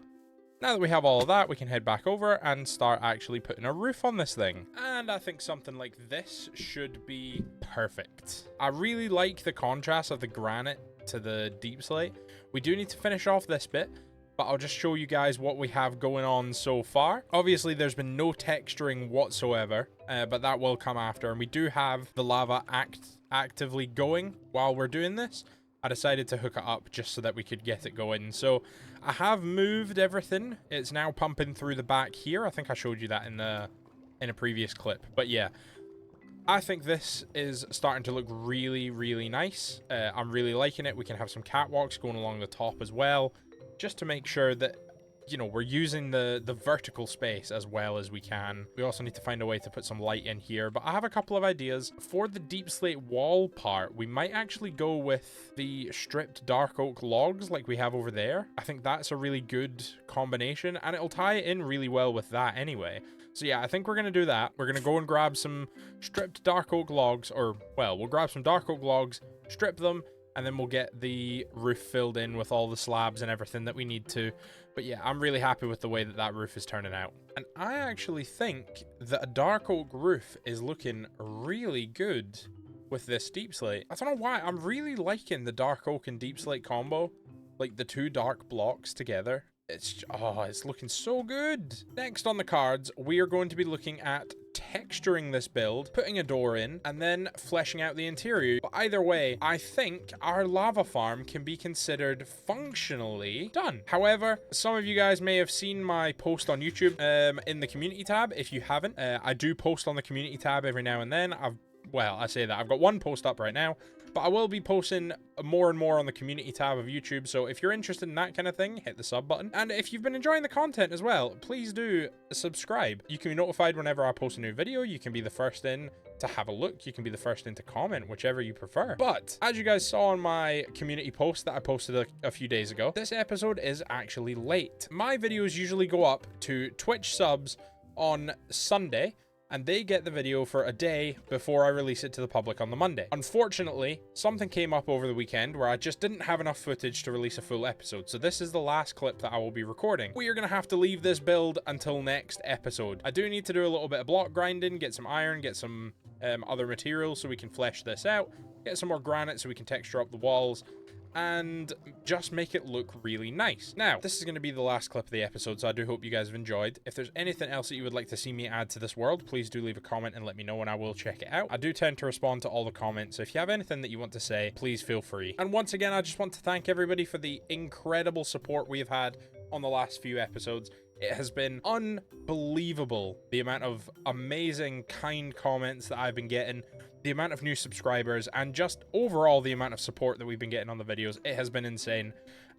now that we have all of that, we can head back over and start actually putting a roof on this thing. And I think something like this should be perfect. I really like the contrast of the granite to the deep slate. We do need to finish off this bit. but I'll just show you guys what we have going on so far. Obviously, there's been no texturing whatsoever, but that will come after. And we do have the lava actively going while we're doing this. I decided to hook it up just so that we could get it going. So I have moved everything. It's now pumping through the back here. I think I showed you that in a previous clip. But yeah, I think this is starting to look really, really nice. I'm really liking it. We can have some catwalks going along the top as well, just to make sure that, you know, we're using the vertical space as well as we can. We also need to find a way to put some light in here, but I have a couple of ideas. For the deep slate wall part, we might actually go with the stripped dark oak logs like we have over there. I think that's a really good combination, and it'll tie it in really well with that anyway. So yeah, I think we're going to do that. We're going to go and grab some stripped dark oak logs, or, well, we'll grab some dark oak logs, strip them, and then we'll get the roof filled in with all the slabs and everything that we need to. But yeah, I'm really happy with the way that that roof is turning out. And I actually think that a dark oak roof is looking really good with this deep slate. I don't know why, I'm really liking the dark oak and deep slate combo. Like the two dark blocks together. It's looking so good. Next on the cards, we are going to be looking at texturing this build, putting a door in, and then fleshing out the interior. But either way, I think our lava farm can be considered functionally done. However, some of you guys may have seen my post on YouTube in the community tab. If you haven't, I do post on the community tab every now and then. I say that I've got one post up right now, but I will be posting more and more on the community tab of YouTube. So if you're interested in that kind of thing, hit the sub button. And if you've been enjoying the content as well, please do subscribe. You can be notified whenever I post a new video. You can be the first in to have a look. You can be the first in to comment, whichever you prefer. But as you guys saw on my community post that I posted a few days ago, this episode is actually late. My videos usually go up to Twitch subs on Sunday, and they get the video for a day before I release it to the public on the Monday. Unfortunately, something came up over the weekend where I just didn't have enough footage to release a full episode, so this is the last clip that I will be recording. We are going to have to leave this build until next episode. I do need to do a little bit of block grinding, get some iron, get some other materials so we can flesh this out, get some more granite so we can texture up the walls, and just make it look really nice. Now, this is going to be the last clip of the episode, so I do hope you guys have enjoyed. If there's anything else that you would like to see me add to this world, please do leave a comment and let me know, and I will check it out. I do tend to respond to all the comments, so if you have anything that you want to say, please feel free. And once again, I just want to thank everybody for the incredible support we have had on the last few episodes. It has been unbelievable, the amount of amazing, kind comments that I've been getting, the amount of new subscribers, and just overall the amount of support that we've been getting on the videos. It has been insane,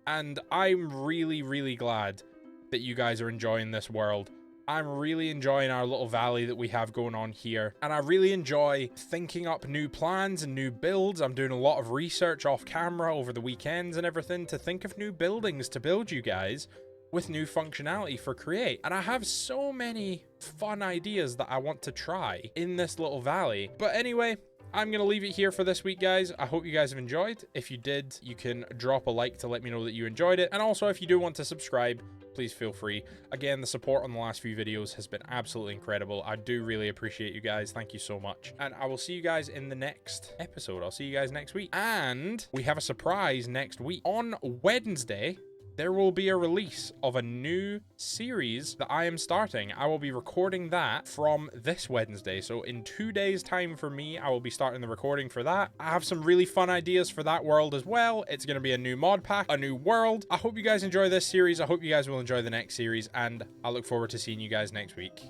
and I'm really, really glad that you guys are enjoying this world. I'm really enjoying our little valley that we have going on here, and I really enjoy thinking up new plans and new builds. I'm doing a lot of research off camera over the weekends and everything to think of new buildings to build you guys with new functionality for Create. And I have so many fun ideas that I want to try in this little valley. But anyway, I'm going to leave it here for this week, guys. I hope you guys have enjoyed. If you did, you can drop a like to let me know that you enjoyed it. And also, if you do want to subscribe, please feel free. Again, the support on the last few videos has been absolutely incredible. I do really appreciate you guys. Thank you so much. And I will see you guys in the next episode. I'll see you guys next week. And we have a surprise next week. On Wednesday, there will be a release of a new series that I am starting. I will be recording that from this Wednesday. So in 2 days' time for me, I will be starting the recording for that. I have some really fun ideas for that world as well. It's going to be a new mod pack, a new world. I hope you guys enjoy this series. I hope you guys will enjoy the next series, and I look forward to seeing you guys next week.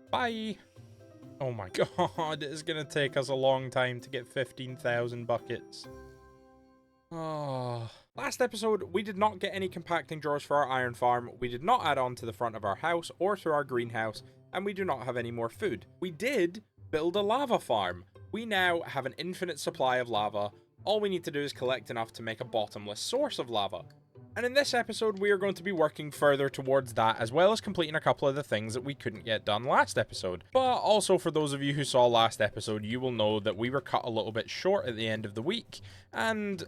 Bye. Oh my god, it's going to take us a long time to get 15,000 buckets. Oh. Last episode, we did not get any compacting drawers for our iron farm, we did not add on to the front of our house or to our greenhouse, and we do not have any more food. We did build a lava farm. We now have an infinite supply of lava. All we need to do is collect enough to make a bottomless source of lava. And in this episode, we are going to be working further towards that, as well as completing a couple of the things that we couldn't get done last episode. But also, for those of you who saw last episode, you will know that we were cut a little bit short at the end of the week, and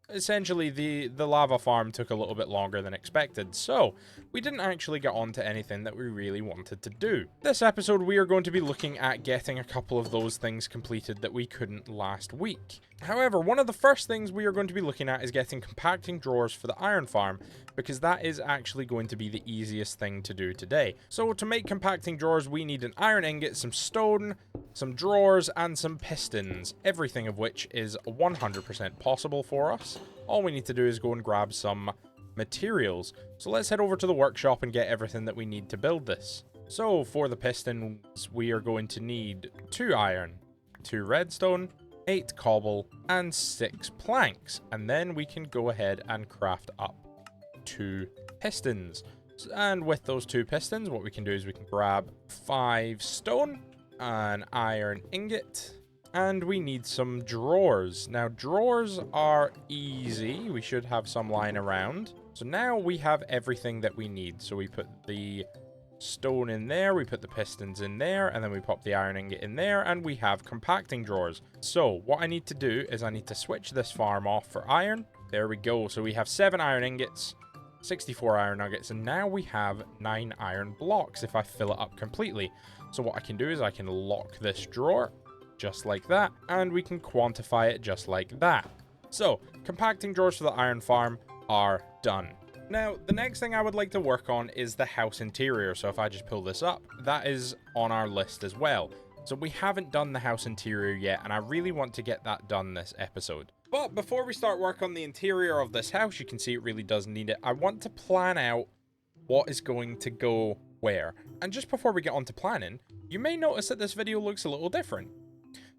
essentially the lava farm took a little bit longer than expected, so we didn't actually get on to anything that we really wanted to do. This episode, we are going to be looking at getting a couple of those things completed that we couldn't last week. However, one of the first things we are going to be looking at is getting compacting drawers for the iron farm, because that is actually going to be the easiest thing to do today. So to make compacting drawers, we need an iron ingot, some stone, some drawers, and some pistons, everything of which is 100% possible for us. All we need to do is go and grab some materials. So let's head over to the workshop and get everything that we need to build this. So for the pistons, we are going to need 2 iron, 2 redstone, 8 cobble, and 6 planks. And then we can go ahead and craft up 2 pistons. And with those 2 pistons, what we can do is we can grab 5 stone, an iron ingot, and we need some drawers. Now, drawers are easy. We should have some lying around. So now we have everything that we need. So we put the stone in there, we put the pistons in there, and then we pop the iron ingot in there, and we have compacting drawers. So what I need to do is I need to switch this farm off for iron. There we go. So we have 7 iron ingots, 64 iron nuggets, and now we have 9 iron blocks if I fill it up completely. So what I can do is I can lock this drawer just like that, and we can quantify it just like that. So compacting drawers for the iron farm are done. Now, the next thing I would like to work on is the house interior. So if I just pull this up, that is on our list as well. So we haven't done the house interior yet, and I really want to get that done this episode. But before we start work on the interior of this house, you can see it really does need it. I want to plan out what is going to go where. And just before we get on to planning, you may notice that this video looks a little different.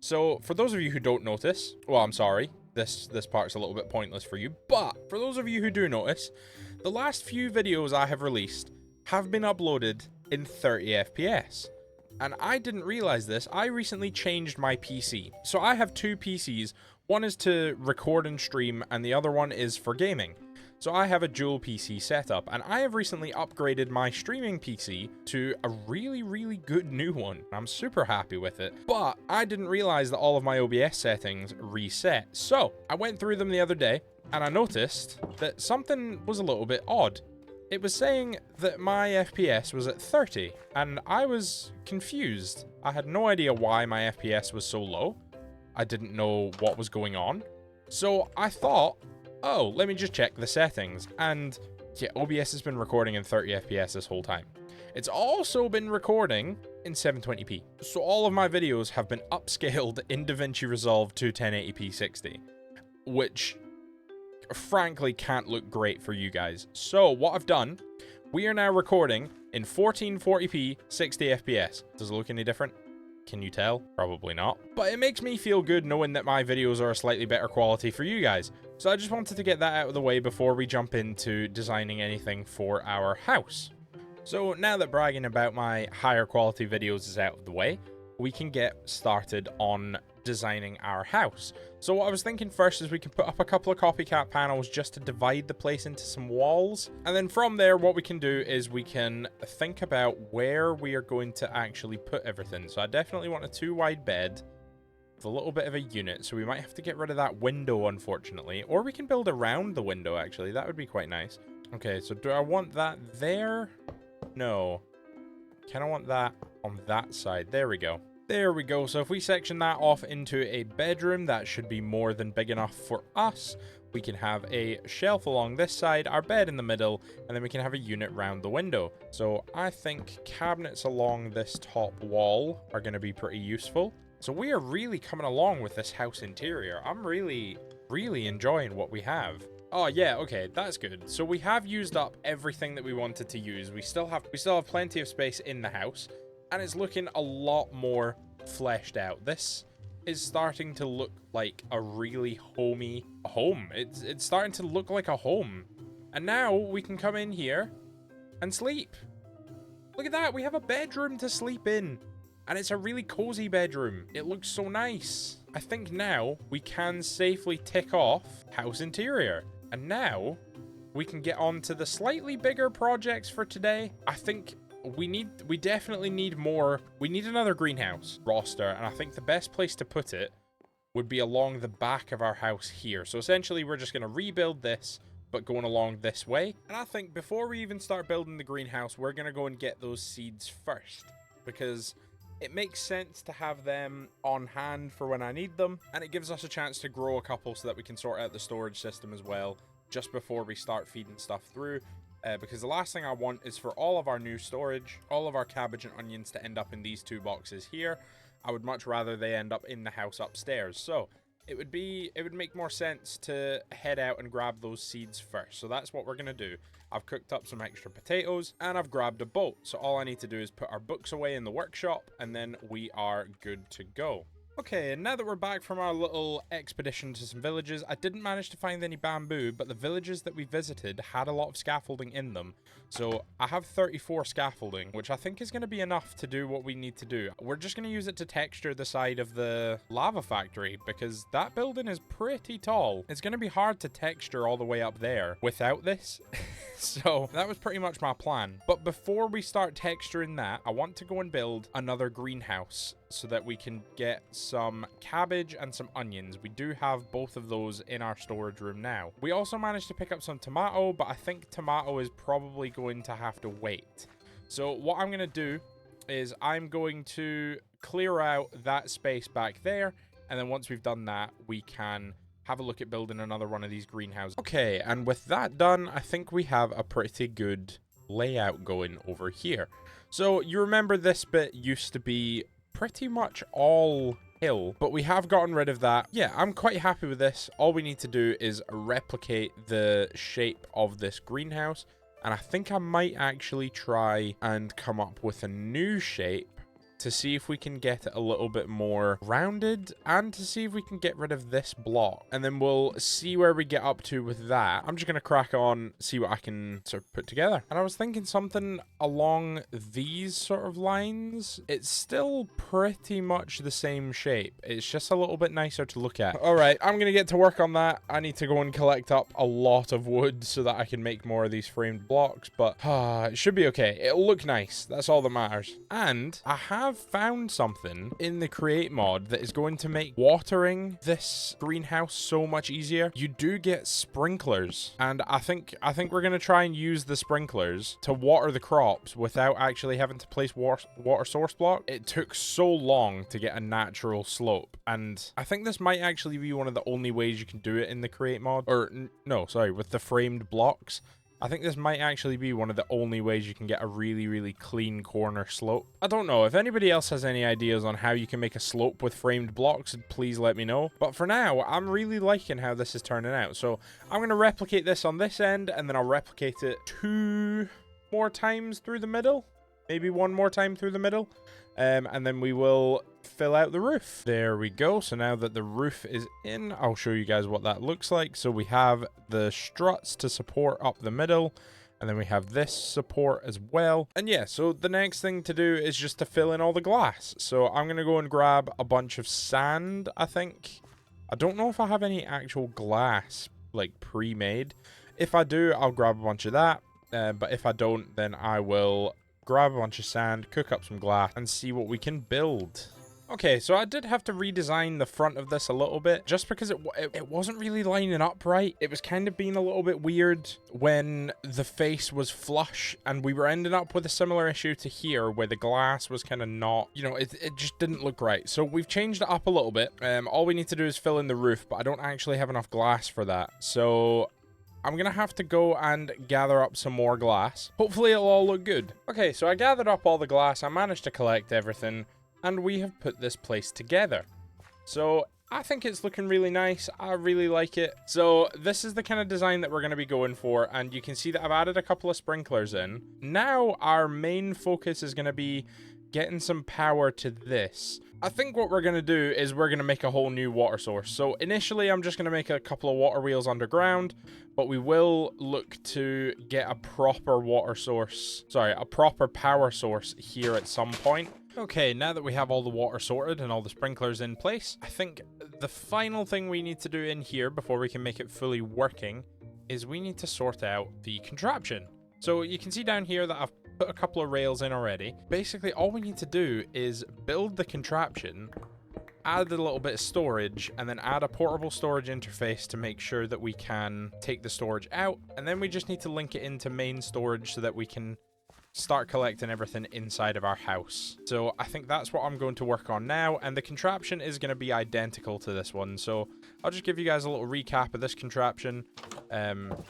So for those of you who don't notice, well, I'm sorry, this part's a little bit pointless for you, but for those of you who do notice, the last few videos I have released have been uploaded in 30 FPS. And I didn't realize this. I recently changed my PC. So I have 2 PCs. One is to record and stream, and the other one is for gaming. So I have a dual PC setup, and I have recently upgraded my streaming PC to a really, really good new one. I'm super happy with it, but I didn't realize that all of my OBS settings reset. So I went through them the other day, and I noticed that something was a little bit odd. It was saying that my FPS was at 30, and I was confused. I had no idea why my FPS was so low. I didn't know what was going on. So I thought, oh, let me just check the settings. And yeah, OBS has been recording in 30 FPS this whole time. It's also been recording in 720p. So all of my videos have been upscaled in DaVinci Resolve to 1080p 60, which frankly can't look great for you guys. So what I've done, we are now recording in 1440p 60 FPS. Does it look any different? Can you tell? Probably not. But it makes me feel good knowing that my videos are a slightly better quality for you guys. So I just wanted to get that out of the way before we jump into designing anything for our house. So now that bragging about my higher quality videos is out of the way, we can get started on designing our house. So what I was thinking first is we can put up a couple of copycat panels just to divide the place into some walls. And then from there, what we can do is we can think about where we are going to actually put everything. So I definitely want a 2-wide bed with a little bit of a unit. So we might have to get rid of that window, unfortunately. Or we can build around the window, actually. That would be quite nice. Okay, so do I want that there? No. Kind of want that on that side. There we go. There we go. So if we section that off into a bedroom, that should be more than big enough for us. We can have a shelf along this side, our bed in the middle, and then we can have a unit round the window. So I think cabinets along this top wall are going to be pretty useful. So we are really coming along with this house interior. I'm really enjoying what we have. Oh yeah, okay, that's good. So we have used up everything that we wanted to use. We still have plenty of space in the house. And it's looking a lot more fleshed out. This is starting to look like a really homey home. It's starting to look like a home. And now we can come in here and sleep. Look at that. We have a bedroom to sleep in. And it's a really cozy bedroom. It looks so nice. I think now we can safely tick off house interior. And now we can get on to the slightly bigger projects for today. I think we definitely need more. We need another greenhouse roster, and I think the best place to put it would be along the back of our house here. So essentially we're just going to rebuild this, but going along this way. And I think before we even start building the greenhouse, we're going to go and get those seeds first, because it makes sense to have them on hand for when I need them, and it gives us a chance to grow a couple so that we can sort out the storage system as well. just before we start feeding stuff through. Because the last thing I want is for all of our new storage, all of our cabbage and onions to end up in these 2 boxes here. I would much rather they end up in the house upstairs. So it would make more sense to head out and grab those seeds first. So that's what we're going to do. I've cooked up some extra potatoes and I've grabbed a boat. So all I need to do is put our books away in the workshop and then we are good to go. Okay, and now that we're back from our little expedition to some villages, I didn't manage to find any bamboo, but the villages that we visited had a lot of scaffolding in them. So I have 34 scaffolding, which I think is going to be enough to do what we need to do. We're just going to use it to texture the side of the lava factory, because that building is pretty tall. It's going to be hard to texture all the way up there without this. So that was pretty much my plan. But before we start texturing that, I want to go and build another greenhouse so that we can get some cabbage and some onions. We do have both of those in our storage room now. We also managed to pick up some tomato, but I think tomato is probably going to have to wait. So what I'm going to do is I'm going to clear out that space back there, and then once we've done that, we can have a look at building another one of these greenhouses. Okay, and with that done, I think we have a pretty good layout going over here. So you remember this bit used to be pretty much all hill, but we have gotten rid of that. Yeah, I'm quite happy with this. All we need to do is replicate the shape of this greenhouse, and I think I might actually try and come up with a new shape to see if we can get it a little bit more rounded and to see if we can get rid of this block, and then we'll see where we get up to with that. I'm just gonna crack on, see what I can sort of put together. And I was thinking something along these sort of lines. It's still pretty much the same shape, it's just a little bit nicer to look at. All right, I'm gonna get to work on that. I need to go and collect up a lot of wood so that I can make more of these framed blocks, but it should be okay. It'll look nice, that's all that matters. And I have found something in the create mod that is going to make watering this greenhouse so much easier. You do get sprinklers, and I think we're going to try and use the sprinklers to water the crops without actually having to place water source block. It took so long to get a natural slope, and I think this might actually be one of the only ways you can do it in the create mod, or no, sorry, with the framed blocks. I think this might actually be one of the only ways you can get a really, really clean corner slope. I don't know. If anybody else has any ideas on how you can make a slope with framed blocks, please let me know. But for now, I'm really liking how this is turning out. So I'm going to replicate this on this end, and then I'll replicate it 2 more times through the middle. Maybe 1 more time through the middle. And then we will fill out the roof. There we go. So now that the roof is in, I'll show you guys what that looks like. So we have the struts to support up the middle, and then we have this support as well. And yeah, so the next thing to do is just to fill in all the glass. So I'm going to go and grab a bunch of sand, I think. I don't know if I have any actual glass, like, pre-made. If I do, I'll grab a bunch of that. But if I don't, then I will grab a bunch of sand, cook up some glass, and see what we can build. Okay, so I did have to redesign the front of this a little bit, just because it wasn't really lining up right. It was kind of being a little bit weird when the face was flush, and we were ending up with a similar issue to here, where the glass was kind of not, you know, it just didn't look right. So we've changed it up a little bit. All we need to do is fill in the roof, but I don't actually have enough glass for that. So I'm going to have to go and gather up some more glass. Hopefully it'll all look good. Okay, so I gathered up all the glass. I managed to collect everything, and we have put this place together. So I think it's looking really nice. I really like it. So this is the kind of design that we're going to be going for, and you can see that I've added a couple of sprinklers in. Now our main focus is going to be getting some power to this. I think what we're going to do is we're going to make a whole new water source. So initially, I'm just going to make a couple of water wheels underground, but we will look to get a proper water source, sorry, a proper power source here at some point. Okay, now that we have all the water sorted and all the sprinklers in place, I think the final thing we need to do in here before we can make it fully working is we need to sort out the contraption. So you can see down here that I've put a couple of rails in already. Basically, all we need to do is build the contraption, add a little bit of storage, and then add a portable storage interface to make sure that we can take the storage out. And then we just need to link it into main storage so that we can start collecting everything inside of our house. So I think that's what I'm going to work on now, and the contraption is going to be identical to this one. So I'll just give you guys a little recap of this contraption.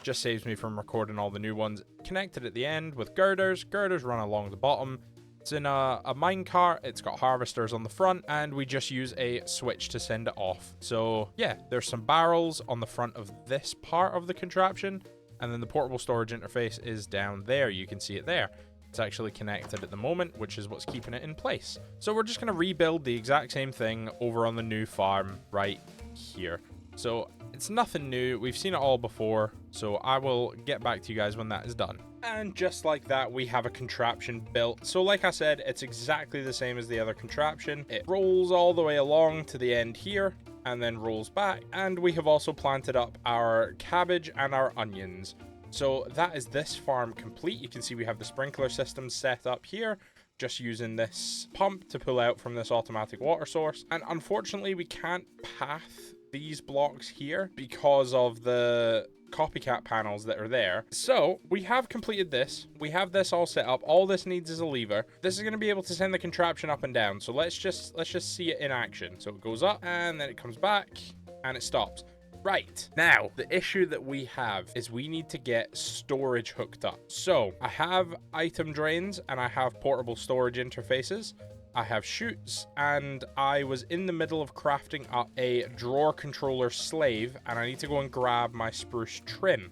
Just saves me from recording all the new ones. Connected at the end with girders. Girders run along the bottom. It's in a minecart. It's got harvesters on the front, and we just use a switch to send it off. So yeah, there's some barrels on the front of this part of the contraption, and then the portable storage interface is down there. You can see it there. It's actually connected at the moment, which is what's keeping it in place. So we're just going to rebuild the exact same thing over on the new farm right here. So it's nothing new. We've seen it all before. So I will get back to you guys when that is done. And just like that, we have a contraption built. So like I said, it's exactly the same as the other contraption. It rolls all the way along to the end here and then rolls back. And we have also planted up our cabbage and our onions. So that is this farm complete. You can see we have the sprinkler system set up here, just using this pump to pull out from this automatic water source. And unfortunately, we can't path these blocks here because of the copycat panels that are there. So we have completed this. We have this all set up. All this needs is a lever. This is going to be able to send the contraption up and down. So let's just see it in action. So it goes up and then it comes back and it stops. Right, now the issue that we have is we need to get storage hooked up. So I have item drains and I have portable storage interfaces. I have chutes, and I was in the middle of crafting up a drawer controller slave, and I need to go and grab my spruce trim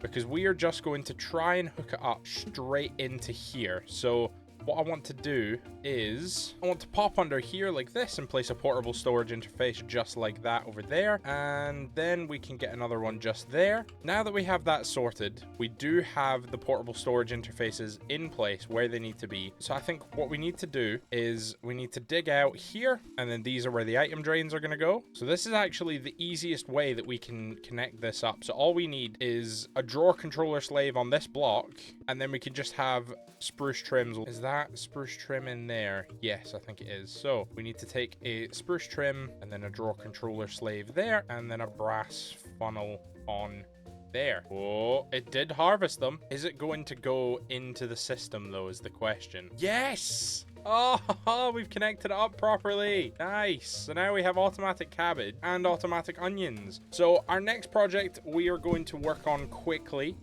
because we are just going to try and hook it up straight into here. So what I want to do is I want to pop under here like this and place a portable storage interface just like that over there, and then we can get another one just there. Now that we have that sorted, we do have the portable storage interfaces in place where they need to be. So I think what we need to do is we need to dig out here, and then these are where the item drains are going to go. So this is actually the easiest way that we can connect this up. So all we need is a drawer controller slave on this block, and then we can just have spruce trims. Is that spruce trim in there? Yes, I think it is. So we need to take a spruce trim and then a drawer controller slave there, and then a brass funnel on there. Oh, it did harvest them. Is it going to go into the system though, is the question. Yes! Oh, we've connected it up properly. Nice. So now we have automatic cabbage and automatic onions. So our next project we are going to work on quickly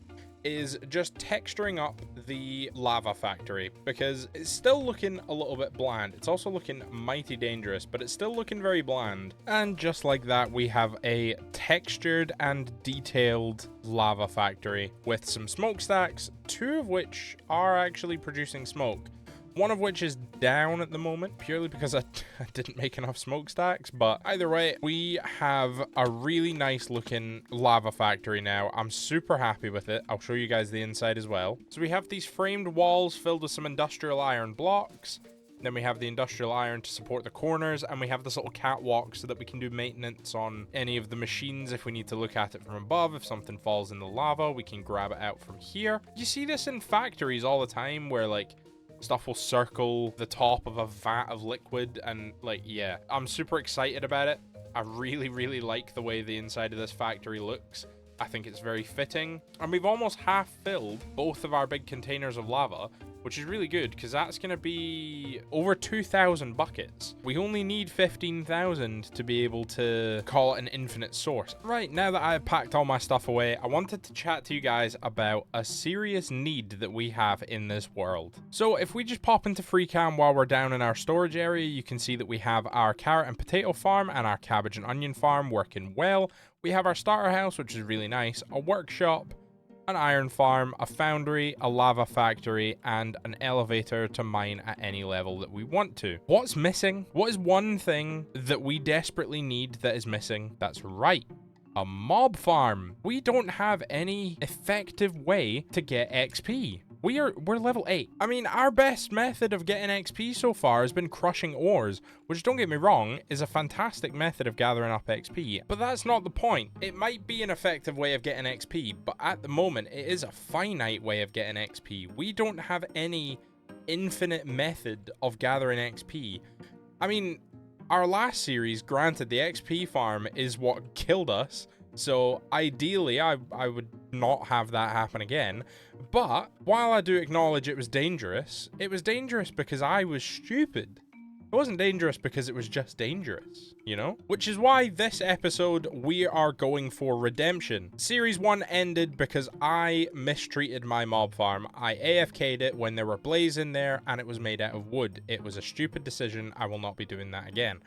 is just texturing up the lava factory, because it's still looking a little bit bland. It's also looking mighty dangerous, but it's still looking very bland. And just like that, we have a textured and detailed lava factory with some smokestacks, 2 of which are actually producing smoke. One of which is down at the moment, purely because I didn't make enough smokestacks. But either way, we have a really nice looking lava factory now. I'm super happy with it. I'll show you guys the inside as well. So we have these framed walls filled with some industrial iron blocks. Then we have the industrial iron to support the corners, and we have this little catwalk so that we can do maintenance on any of the machines if we need to look at it from above. If something falls in the lava, we can grab it out from here. You see this in factories all the time where like stuff will circle the top of a vat of liquid, and like, yeah, I'm super excited about it. I really like the way the inside of this factory looks. I think it's very fitting, and we've almost half filled both of our big containers of lava, which is really good because that's going to be over 2,000 buckets. We only need 15,000 to be able to call it an infinite source. Right, now that I've packed all my stuff away, I wanted to chat to you guys about a serious need that we have in this world. So if we just pop into free cam while we're down in our storage area, you can see that we have our carrot and potato farm and our cabbage and onion farm working well. We have our starter house, which is really nice, a workshop, an iron farm, a foundry, a lava factory, and an elevator to mine at any level that we want to. What's missing? What is one thing that we desperately need that is missing? That's right, a mob farm. We don't have any effective way to get XP. We're level 8. I mean, our best method of getting XP so far has been crushing ores, which, don't get me wrong, is a fantastic method of gathering up XP. But that's not the point. It might be an effective way of getting XP, but at the moment, it is a finite way of getting XP. We don't have any infinite method of gathering XP. I mean, our last series, granted, the XP farm is what killed us, so ideally, I would not have that happen again. But while I do acknowledge it was dangerous because I was stupid. It wasn't dangerous because it was just dangerous, you know? Which is why this episode, we are going for redemption. Series 1 ended because I mistreated my mob farm. I AFK'd it when there were blaze in there and it was made out of wood. It was a stupid decision. I will not be doing that again.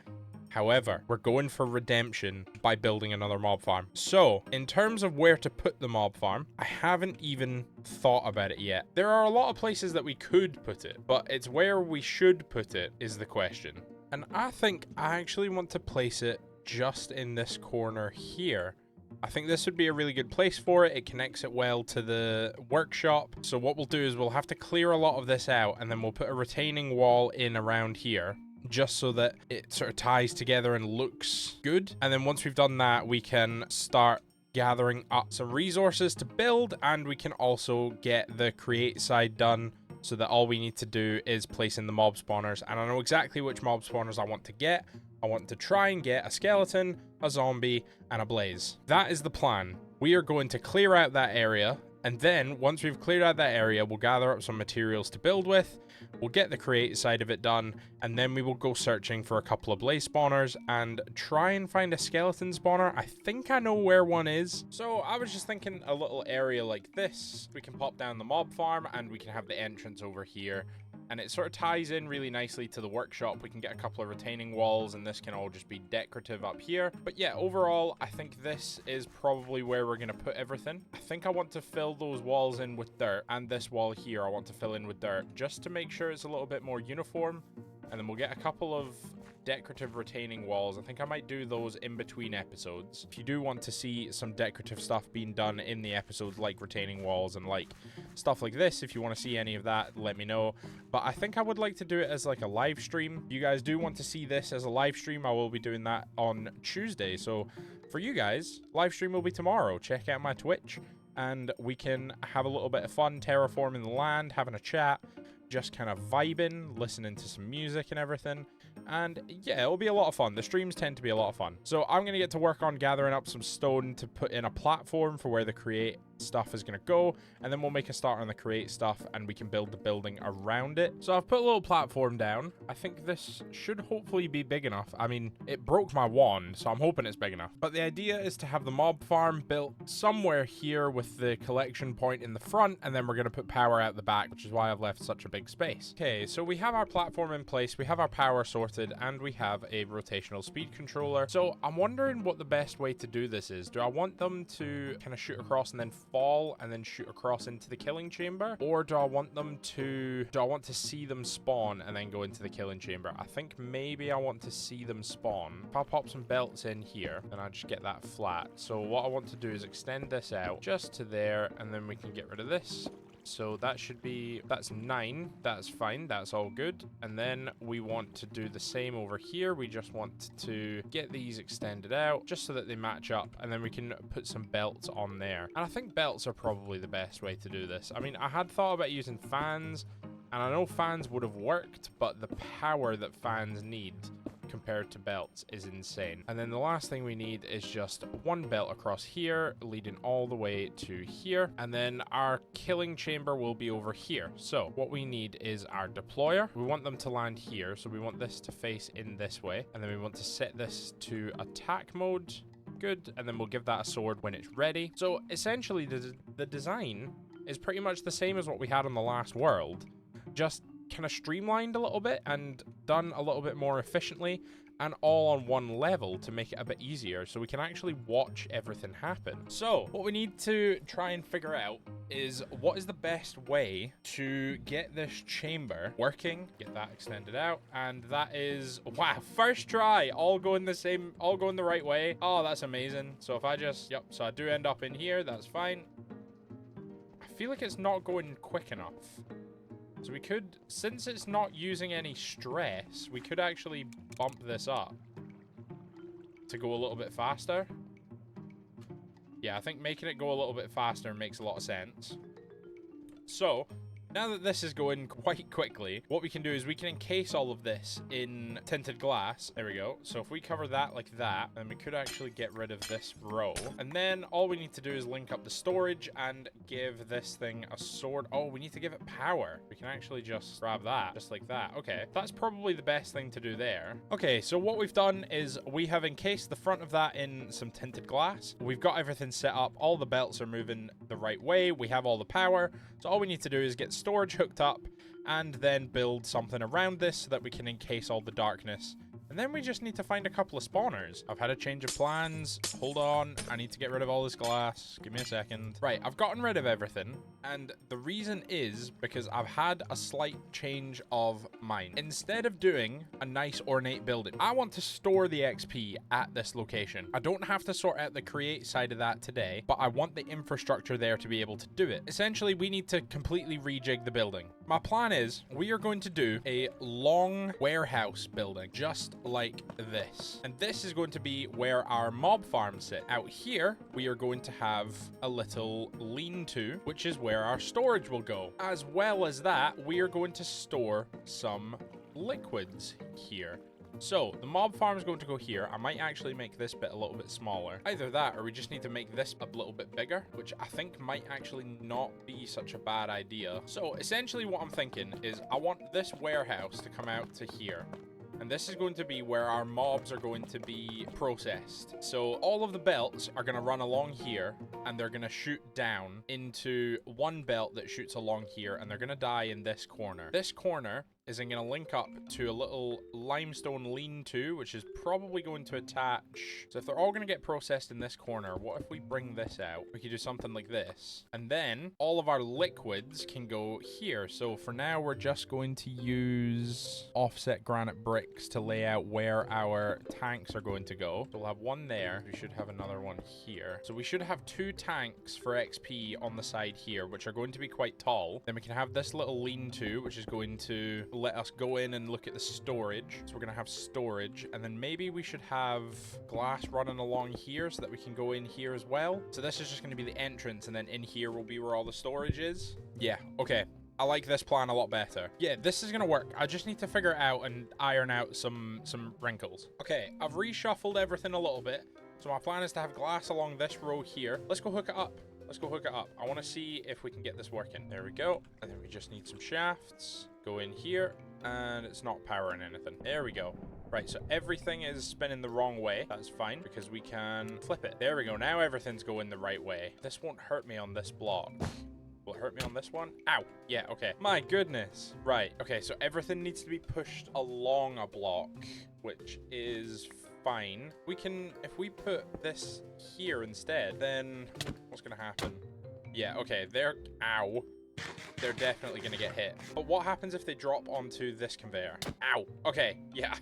However, we're going for redemption by building another mob farm. So, in terms of where to put the mob farm, I haven't even thought about it yet. There are a lot of places that we could put it, but it's where we should put it is the question. And I think I actually want to place it just in this corner here. I think this would be a really good place for it. It connects it well to the workshop. So what we'll do is we'll have to clear a lot of this out, and then we'll put a retaining wall in around here, just so that it sort of ties together and looks good. And then once we've done that, we can start gathering up some resources to build, and we can also get the create side done, so that all we need to do is place in the mob spawners. And I know exactly which mob spawners I want to get. I want to try and get a skeleton, a zombie, and a blaze. That is the plan. We are going to clear out that area, and then once we've cleared out that area, we'll gather up some materials to build with. We'll get the create side of it done, and then we will go searching for a couple of blaze spawners and try and find a skeleton spawner. I think I know where one is. So I was just thinking a little area like this. We can pop down the mob farm and we can have the entrance over here. And it sort of ties in really nicely to the workshop. We can get a couple of retaining walls, and this can all just be decorative up here. But yeah, overall, I think this is probably where we're going to put everything. I think I want to fill those walls in with dirt, and this wall here I want to fill in with dirt, just to make sure it's a little bit more uniform. And then we'll get a couple of decorative retaining walls. I think I might do those in between episodes. If you do want to see some decorative stuff being done in the episodes, like retaining walls and like stuff like this, if you want to see any of that, let me know. But I think I would like to do it as like a live stream. If you guys do want to see this as a live stream, I will be doing that on Tuesday. So for you guys, live stream will be tomorrow. Check out my Twitch and we can have a little bit of fun terraforming the land, having a chat, just kind of vibing, listening to some music and everything. And yeah, it'll be a lot of fun. The streams tend to be a lot of fun. So I'm going to get to work on gathering up some stone to put in a platform for where the create stuff is going to go. And then we'll make a start on the create stuff and we can build the building around it. So I've put a little platform down. I think this should hopefully be big enough. I mean, it broke my wand, so I'm hoping it's big enough. But the idea is to have the mob farm built somewhere here with the collection point in the front. And then we're going to put power out the back, which is why I've left such a big space. Okay, so we have our platform in place. We have our power sorted, and we have a rotational speed controller. So I'm wondering what the best way to do this is. Do I want them to kind of shoot across and then fall and then shoot across into the killing chamber? Or do I want to see them spawn and then go into the killing chamber? I think maybe I want to see them spawn. If I pop some belts in here, then I just get that flat. So what I want to do is extend this out just to there, and then we can get rid of this. So that should be, that's 9. That's fine. That's all good. And then we want to do the same over here. We just want to get these extended out just so that they match up. And then we can put some belts on there. And I think belts are probably the best way to do this. I mean, I had thought about using fans, and I know fans would have worked, but the power that fans need compared to belts is insane. And then the last thing we need is just one belt across here leading all the way to here, and then our killing chamber will be over here. So what we need is our deployer. We want them to land here, so we want this to face in this way, and then we want to set this to attack mode. Good. And then we'll give that a sword when it's ready. So essentially the design is pretty much the same as what we had on the last world, just kind of streamlined a little bit and done a little bit more efficiently, and all on one level to make it a bit easier so we can actually watch everything happen. So what we need to try and figure out is what is the best way to get this chamber working, get that extended out, and that is, wow, first try, all going the right way. Oh, that's amazing. So if I just, yep, so I do end up in here, that's fine. I feel like it's not going quick enough. So we could, since it's not using any stress, we could actually bump this up to go a little bit faster. Yeah, I think making it go a little bit faster makes a lot of sense. So Now that this is going quite quickly, what we can do is we can encase all of this in tinted glass. There we go. So if we cover that like that, then we could actually get rid of this row. And then all we need to do is link up the storage and give this thing a sword. Oh, we need to give it power. We can actually just grab that, just like that. Okay, that's probably the best thing to do there. Okay, so what we've done is we have encased the front of that in some tinted glass. We've got everything set up. All the belts are moving the right way. We have all the power. So all we need to do is get storage hooked up and then build something around this so that we can encase all the darkness. And then we just need to find a couple of spawners. I've had a change of plans. Hold on. I need to get rid of all this glass. Give me a second. Right, I've gotten rid of everything. And the reason is because I've had a slight change of mind. Instead of doing a nice ornate building, I want to store the XP at this location. I don't have to sort out the create side of that today, but I want the infrastructure there to be able to do it. Essentially, we need to completely rejig the building. My plan is we are going to do a long warehouse building, just like this. And this is going to be where our mob farms sit. Out here, we are going to have a little lean-to, which is where our storage will go. As well as that, we are going to store some liquids here. So the mob farm is going to go here. I might actually make this bit a little bit smaller. Either that, or we just need to make this a little bit bigger, which I think might actually not be such a bad idea. So essentially what I'm thinking is I want this warehouse to come out to here. And this is going to be where our mobs are going to be processed. So all of the belts are going to run along here, and they're going to shoot down into one belt that shoots along here, and they're going to die in this corner. This corner is going to link up to a little limestone lean-to, which is probably going to attach. So if they're all going to get processed in this corner, what if we bring this out? We could do something like this. And then all of our liquids can go here. So for now, we're just going to use offset granite bricks to lay out where our tanks are going to go. So we'll have one there. We should have another one here. So we should have 2 tanks for XP on the side here, which are going to be quite tall. Then we can have this little lean-to, which is going to let us go in and look at the storage. So we're going to have storage, and then maybe we should have glass running along here so that we can go in here as well. So this is just going to be the entrance, and then in here will be where all the storage is. Yeah, okay. I like this plan a lot better. Yeah, this is going to work. I just need to figure it out and iron out some wrinkles. Okay, I've reshuffled everything a little bit. So my plan is to have glass along this row here. Let's go hook it up. Let's go hook it up. I want to see if we can get this working. There we go. And then we just need some shafts. Go in here, and it's not powering anything. There we go. Right, so everything is spinning the wrong way. That's fine, because we can flip it. There we go. Now everything's going the right way. This won't hurt me on this block. Will it hurt me on this one? Ow. Yeah, okay. My goodness. Right, okay, so everything needs to be pushed along a block, which is fine. We can, if we put this here instead, then what's gonna happen? Yeah, okay, ow. They're definitely gonna get hit. But what happens if they drop onto this conveyor? Ow. Okay, yeah.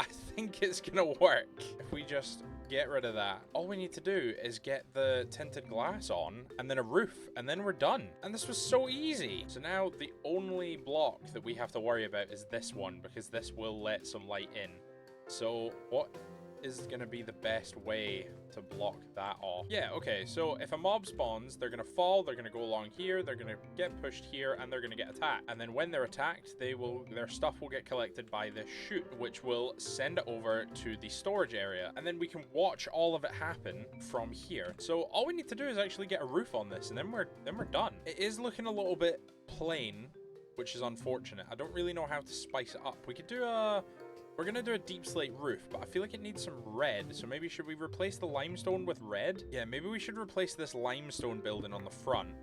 I think it's gonna work. If we just get rid of that. All we need to do is get the tinted glass on, and then a roof, and then we're done. And this was so easy. So now the only block that we have to worry about is this one, because this will let some light in. So what is going to be the best way to block that off? Yeah, okay, so if a mob spawns, they're going to fall, they're going to go along here, they're going to get pushed here, and they're going to get attacked. And then when they're attacked, their stuff will get collected by this chute, which will send it over to the storage area. And then we can watch all of it happen from here. So all we need to do is actually get a roof on this, and then we're done. It is looking a little bit plain, which is unfortunate. I don't really know how to spice it up. We could do we're going to do a deep slate roof, but I feel like it needs some red. So maybe should we replace the limestone with red? Yeah, maybe we should replace this limestone building on the front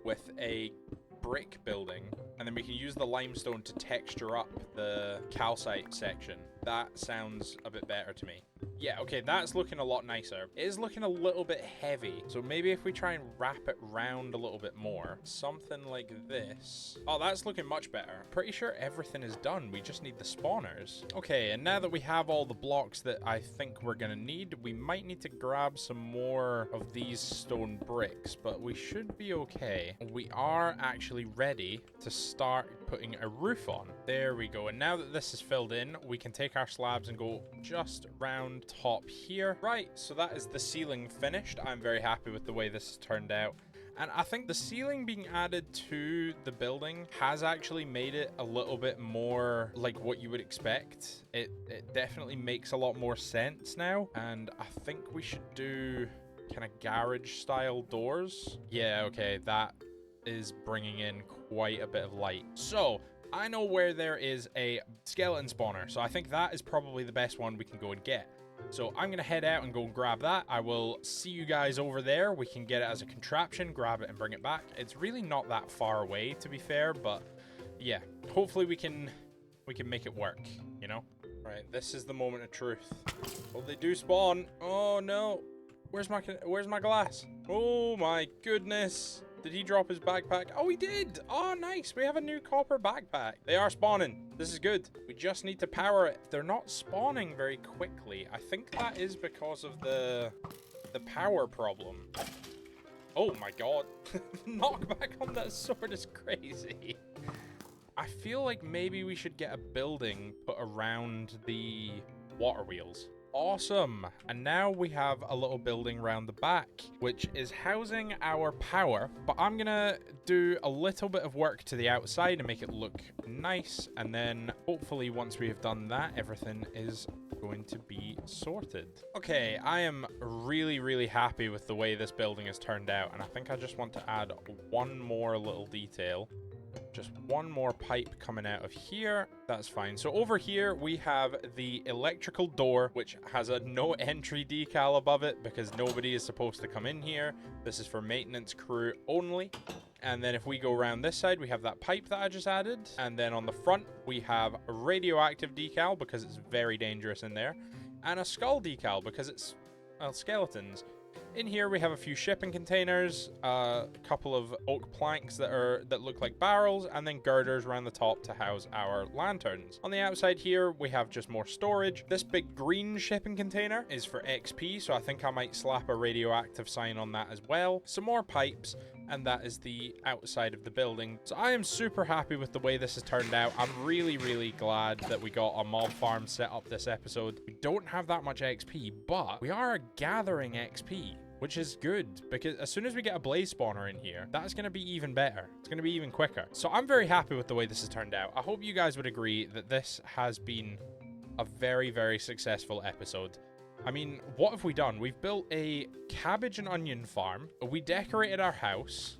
with a brick building. And then we can use the limestone to texture up the calcite section. That sounds a bit better to me. Yeah, okay, that's looking a lot nicer. It is looking a little bit heavy. So maybe if we try and wrap it round a little bit more. Something like this. Oh, that's looking much better. Pretty sure everything is done. We just need the spawners. Okay, and now that we have all the blocks that I think we're gonna need, we might need to grab some more of these stone bricks, but we should be okay. We are actually ready to start putting a roof on. There we go. And now that this is filled in, we can take our slabs and go just round top here. Right, so that is the ceiling finished. I'm very happy with the way this has turned out. And I think the ceiling being added to the building has actually made it a little bit more like what you would expect. It definitely makes a lot more sense now. And I think we should do kind of garage style doors. Yeah, okay, that is bringing in quite a bit of light. So I know where there is a skeleton spawner, so I think that is probably the best one we can go and get. So I'm gonna head out and go and grab that. I will see you guys over there. We can get it as a contraption, grab it and bring it back. It's really not that far away, to be fair, but yeah, hopefully we can make it work, you know? Right, this is the moment of truth. Well, they do spawn. Oh no. Where's my glass? Oh my goodness. Did he drop his backpack? Oh, he did. Oh, nice. We have a new copper backpack. They are spawning. This is good. We just need to power it. They're not spawning very quickly. I think that is because of the power problem. Oh my god. Knockback on that sword is crazy. I feel like maybe we should get a building put around the water wheels. Awesome. And now we have a little building around the back, which is housing our power. But I'm gonna do a little bit of work to the outside and make it look nice. And then hopefully once we have done that, everything is going to be sorted. Okay, I am really, really happy with the way this building has turned out. And I think I just want to add one more little detail. Just one more pipe coming out of here. That's fine. So over here we have the electrical door, which has a no entry decal above it because nobody is supposed to come in here. This is for maintenance crew only. And then if we go around this side, we have that pipe that I just added. And then on the front, we have a radioactive decal because it's very dangerous in there. And a skull decal because it's, well, skeletons. In here we have a few shipping containers, a couple of oak planks that look like barrels, and then girders around the top to house our lanterns. On the outside here we have just more storage. This big green shipping container is for XP, so I think I might slap a radioactive sign on that as well. Some more pipes, and that is the outside of the building. So I am super happy with the way this has turned out. I'm really, really glad that we got a mob farm set up this episode. We don't have that much XP, but we are gathering XP, which is good because as soon as we get a blaze spawner in here, that's going to be even better. It's going to be even quicker. So I'm very happy with the way this has turned out. I hope you guys would agree that this has been a very, very successful episode. I mean, what have we done? We've built a cabbage and onion farm. We decorated our house.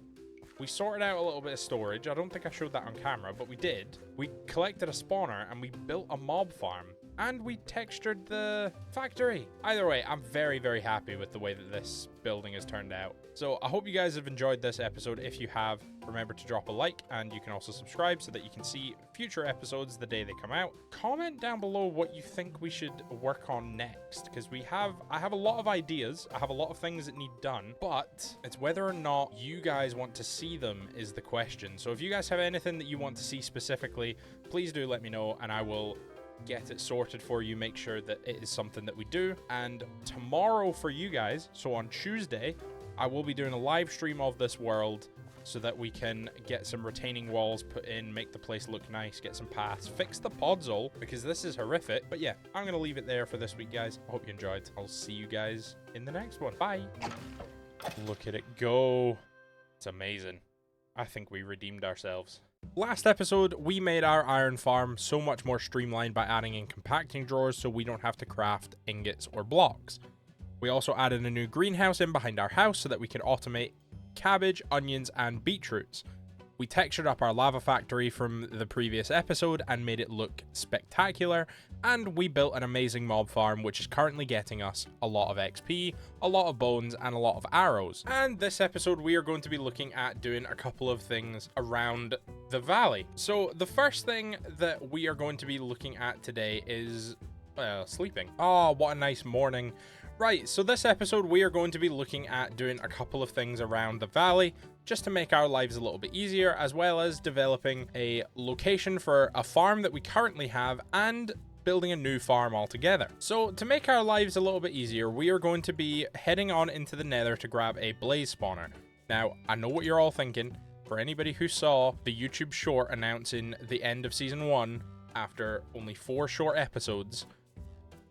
We sorted out a little bit of storage. I don't think I showed that on camera, but we did. We collected a spawner and we built a mob farm. And we textured the factory. Either way, I'm very, very happy with the way that this building has turned out. So I hope you guys have enjoyed this episode. If you have, remember to drop a like, and you can also subscribe so that you can see future episodes the day they come out. Comment down below what you think we should work on next, because I have a lot of ideas. I have a lot of things that need done, but it's whether or not you guys want to see them is the question. So if you guys have anything that you want to see specifically, please do let me know, and I will get it sorted for you, make sure that it is something that we do. And tomorrow for you guys, so on Tuesday, I will be doing a live stream of this world so that we can get some retaining walls put in, make the place look nice, get some paths, fix the podzol because this is horrific. But yeah, I'm gonna leave it there for this week, guys. I hope you enjoyed. I'll see you guys in the next one. Bye. Look at it go. It's amazing. I think we redeemed ourselves. Last episode, we made our iron farm so much more streamlined by adding in compacting drawers so we don't have to craft ingots or blocks. We also added a new greenhouse in behind our house so that we can automate cabbage, onions, and beetroots. We textured up our lava factory from the previous episode and made it look spectacular, and we built an amazing mob farm which is currently getting us a lot of XP, a lot of bones, and a lot of arrows. And this episode we are going to be looking at doing a couple of things around the valley. So the first thing that we are going to be looking at today is, well, sleeping. Oh, what a nice morning. Right, so this episode we are going to be looking at doing a couple of things around the valley just to make our lives a little bit easier, as well as developing a location for a farm that we currently have and building a new farm altogether. So to make our lives a little bit easier, we are going to be heading on into the nether to grab a blaze spawner. Now, I know what you're all thinking. For anybody who saw the YouTube short announcing the end of season 1 after only 4 short episodes,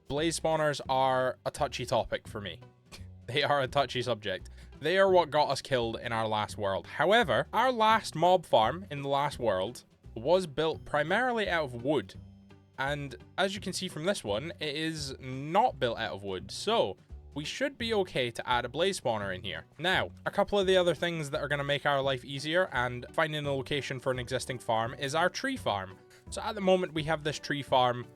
blaze spawners are a touchy topic for me. They are a touchy subject. They are what got us killed in our last world. However, our last mob farm in the last world was built primarily out of wood. And as you can see from this one, it is not built out of wood. So we should be okay to add a blaze spawner in here. Now, a couple of the other things that are going to make our life easier and finding a location for an existing farm is our tree farm. So at the moment, we have this tree farm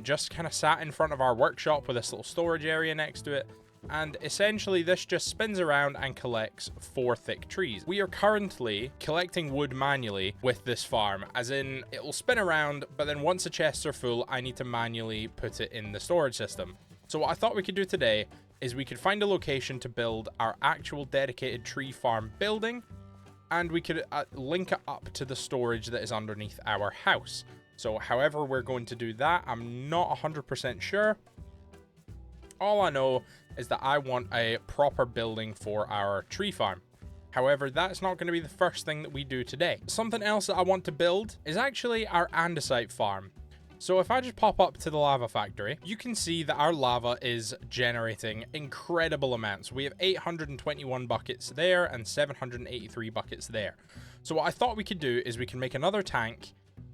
just kind of sat in front of our workshop with this little storage area next to it. And essentially this just spins around and collects 4 thick trees. We are currently collecting wood manually with this farm, as in it will spin around, but then once the chests are full, I need to manually put it in the storage system. So what I thought we could do today is we could find a location to build our actual dedicated tree farm building, and we could link it up to the storage that is underneath our house. So however we're going to do that, I'm not 100% sure. All I know is that I want a proper building for our tree farm. However, that's not going to be the first thing that we do today. Something else that I want to build is actually our andesite farm. So if I just pop up to the lava factory, you can see that our lava is generating incredible amounts. We have 821 buckets there and 783 buckets there. So what I thought we could do is we can make another tank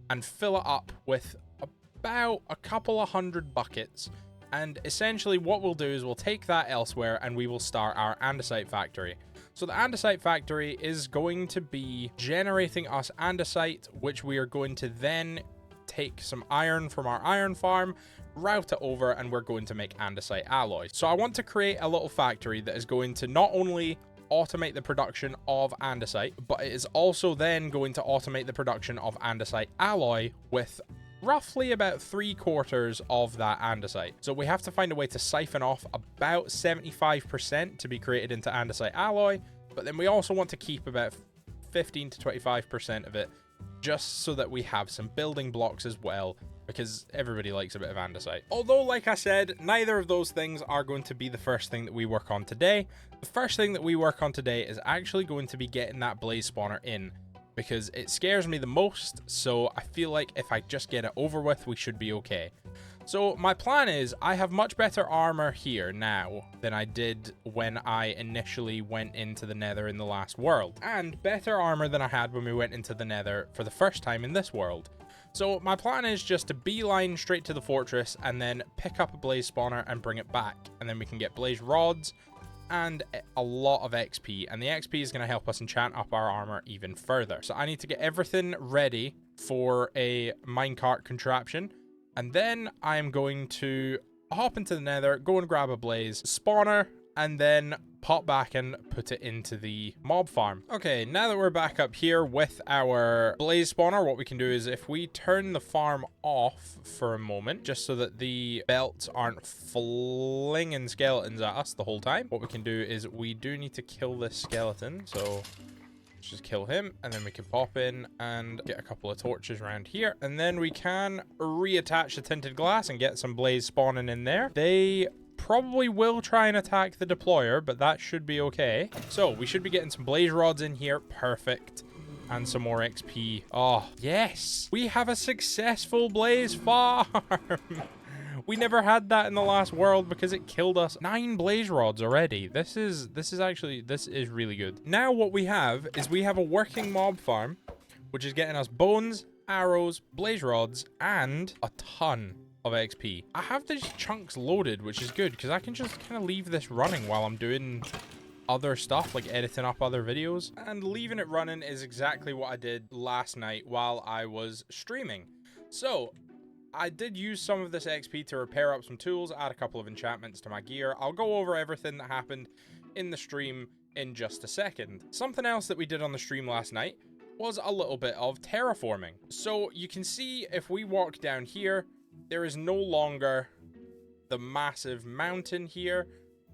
and fill it up with about a couple of hundred buckets. And essentially what we'll do is we'll take that elsewhere and we will start our andesite factory. So the andesite factory is going to be generating us andesite, which we are going to then take some iron from our iron farm, route it over, and we're going to make andesite alloys. So I want to create a little factory that is going to not only automate the production of andesite, but it is also then going to automate the production of andesite alloy with roughly about 3/4 of that andesite. So we have to find a way to siphon off about 75% to be created into andesite alloy, but then we also want to keep about 15 to 25% of it just so that we have some building blocks as well, because everybody likes a bit of andesite. Although, like I said, neither of those things are going to be the first thing that we work on today. The first thing that we work on today is actually going to be getting that blaze spawner in, because it scares me the most, so I feel like if I just get it over with, we should be okay. So my plan is, I have much better armor here now than I did when I initially went into the nether in the last world, and better armor than I had when we went into the nether for the first time in this world. So my plan is just to beeline straight to the fortress and then pick up a blaze spawner and bring it back, and then we can get blaze rods and a lot of XP, and the XP is going to help us enchant up our armor even further. So I need to get everything ready for a minecart contraption, and then I'm going to hop into the nether, go and grab a blaze spawner, and then pop back and put it into the mob farm. Okay, now that we're back up here with our blaze spawner, what we can do is if we turn the farm off for a moment, just so that the belts aren't flinging skeletons at us the whole time, what we can do is we do need to kill this skeleton. So let's just kill him, and then we can pop in and get a couple of torches around here, and then we can reattach the tinted glass and get some blaze spawning in there. They probably will try and attack the deployer, but that should be okay. So we should be getting some blaze rods in here. Perfect. And some more XP. Oh, yes. We have a successful blaze farm. We never had that in the last world because it killed us. 9 blaze rods already. This is really good. Now what we have is we have a working mob farm, which is getting us bones, arrows, blaze rods, and a ton of XP. I have these chunks loaded, which is good because I can just kind of leave this running while I'm doing other stuff, like editing up other videos. And leaving it running is exactly what I did last night while I was streaming. So I did use some of this XP to repair up some tools, add a couple of enchantments to my gear. I'll go over everything that happened in the stream in just a second. Something else that we did on the stream last night was a little bit of terraforming. So you can see if we walk down here, there is no longer the massive mountain here.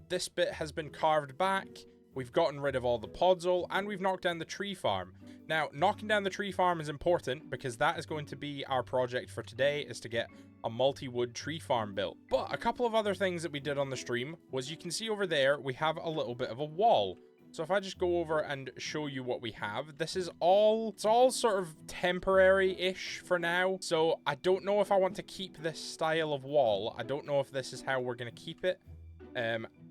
This bit has been carved back. We've gotten rid of all the podzol, and we've knocked down the tree farm. Now, knocking down the tree farm is important because that is going to be our project for today, is to get a multi-wood tree farm built. But a couple of other things that we did on the stream was, you can see over there, we have a little bit of a wall. So if I just go over and show you what we have, this is it's all sort of temporary-ish for now. So I don't know if I want to keep this style of wall. I don't know if this is how we're going to keep it.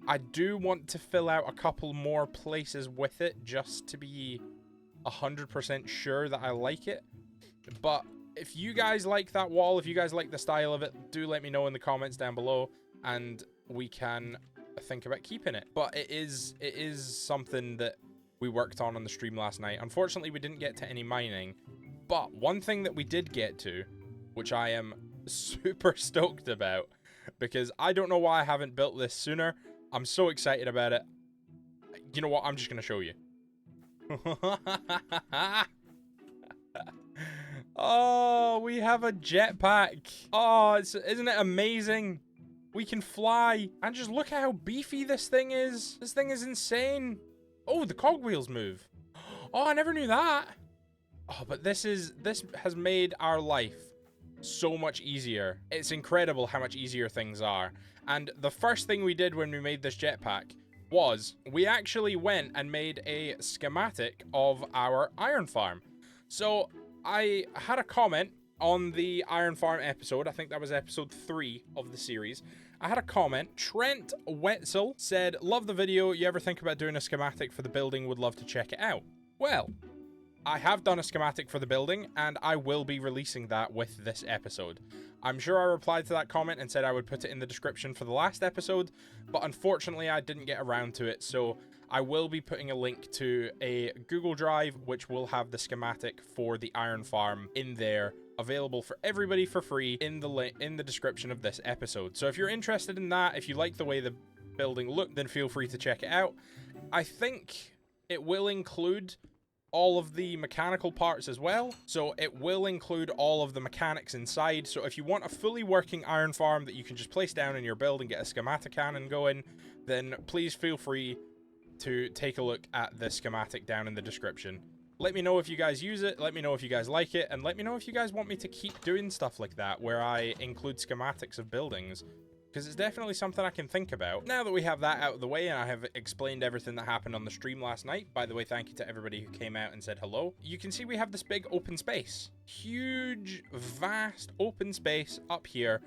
I do want to fill out a couple more places with it just to be 100% sure that I like it. But if you guys like that wall, if you guys like the style of it, do let me know in the comments down below, and we can think about keeping it. But it is something that we worked on the stream last night. Unfortunately, we didn't get to any mining, but one thing that we did get to, which I am super stoked about, because I don't know why I haven't built this sooner. I'm so excited about it. You know what? I'm just going to show you. Oh, we have a jetpack. Oh, isn't it amazing? We can fly. And just look at how beefy this thing is. This thing is insane. Oh, the cogwheels move. Oh, I never knew that. Oh, but this has made our life so much easier. It's incredible how much easier things are. And the first thing we did when we made this jetpack was we actually went and made a schematic of our iron farm. So I had a comment on the iron farm episode. I think that was episode 3 of the series. I had a comment. Trent Wetzel said, "Love the video. You ever think about doing a schematic for the building? Would love to check it out." Well, I have done a schematic for the building, and I will be releasing that with this episode. I'm sure I replied to that comment and said I would put it in the description for the last episode, but unfortunately I didn't get around to it, so I will be putting a link to a Google Drive which will have the schematic for the iron farm in there, available for everybody for free in the description of this episode. So if you're interested in that, if you like the way the building looked, then feel free to check it out. I think it will include all of the mechanical parts as well, so it will include all of the mechanics inside. So if you want a fully working iron farm that you can just place down in your build and get a schematic cannon going, then please feel free to take a look at the schematic down in the description. Let me know if you guys use it, let me know if you guys like it, and let me know if you guys want me to keep doing stuff like that where I include schematics of buildings, because it's definitely something I can think about. Now that we have that out of the way and I have explained everything that happened on the stream last night, by the way, thank you to everybody who came out and said hello, you can see we have this big open space. Huge, vast open space up here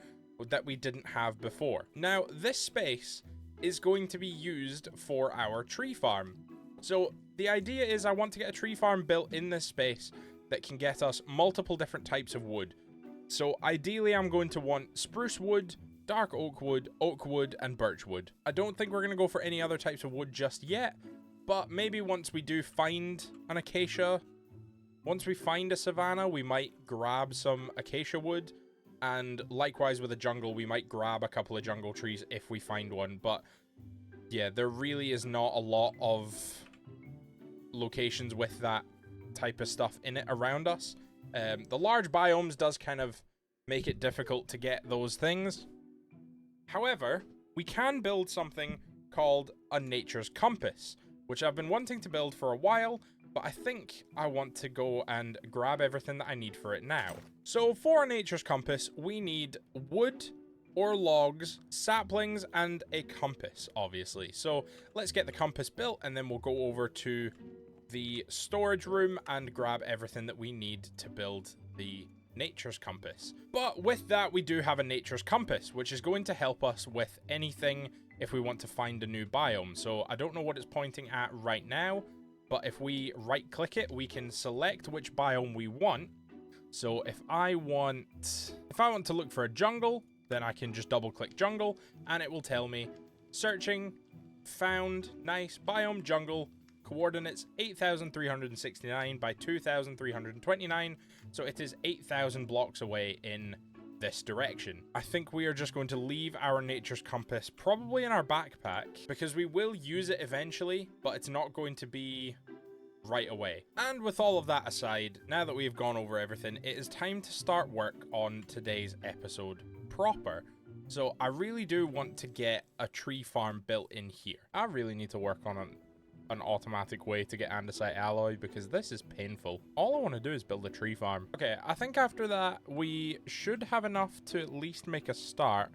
that we didn't have before. Now, this space is going to be used for our tree farm. So the idea is I want to get a tree farm built in this space that can get us multiple different types of wood. So ideally I'm going to want spruce wood, dark oak wood, and birch wood. I don't think we're going to go for any other types of wood just yet, but maybe once we do find an acacia, once we find a savanna, we might grab some acacia wood, and likewise with a jungle, we might grab a couple of jungle trees if we find one. But yeah, there really is not a lot of locations with that type of stuff in it around us. The large biomes does kind of make it difficult to get those things. However, we can build something called a nature's compass, which I've been wanting to build for a while, but I think I want to go and grab everything that I need for it now. So for a nature's compass, we need wood or logs, saplings, and a compass, obviously. So let's get the compass built, and then we'll go over to the storage room and grab everything that we need to build the nature's compass. But with that, we do have a nature's compass, which is going to help us with anything if we want to find a new biome. So I don't know what it's pointing at right now, but if we right click it, we can select which biome we want. So if I want to look for a jungle, then I can just double click jungle and it will tell me searching, found, nice, biome jungle, coordinates 8,369 by 2,329, so it is 8,000 blocks away in this direction. I think we are just going to leave our nature's compass probably in our backpack, because we will use it eventually, but it's not going to be right away. And with all of that aside, now that we've gone over everything, it is time to start work on today's episode proper. So I really do want to get a tree farm built in here. I really need to work on an automatic way to get andesite alloy, because this is painful. All I want to do is build a tree farm. Okay, I think after that we should have enough to at least make a start.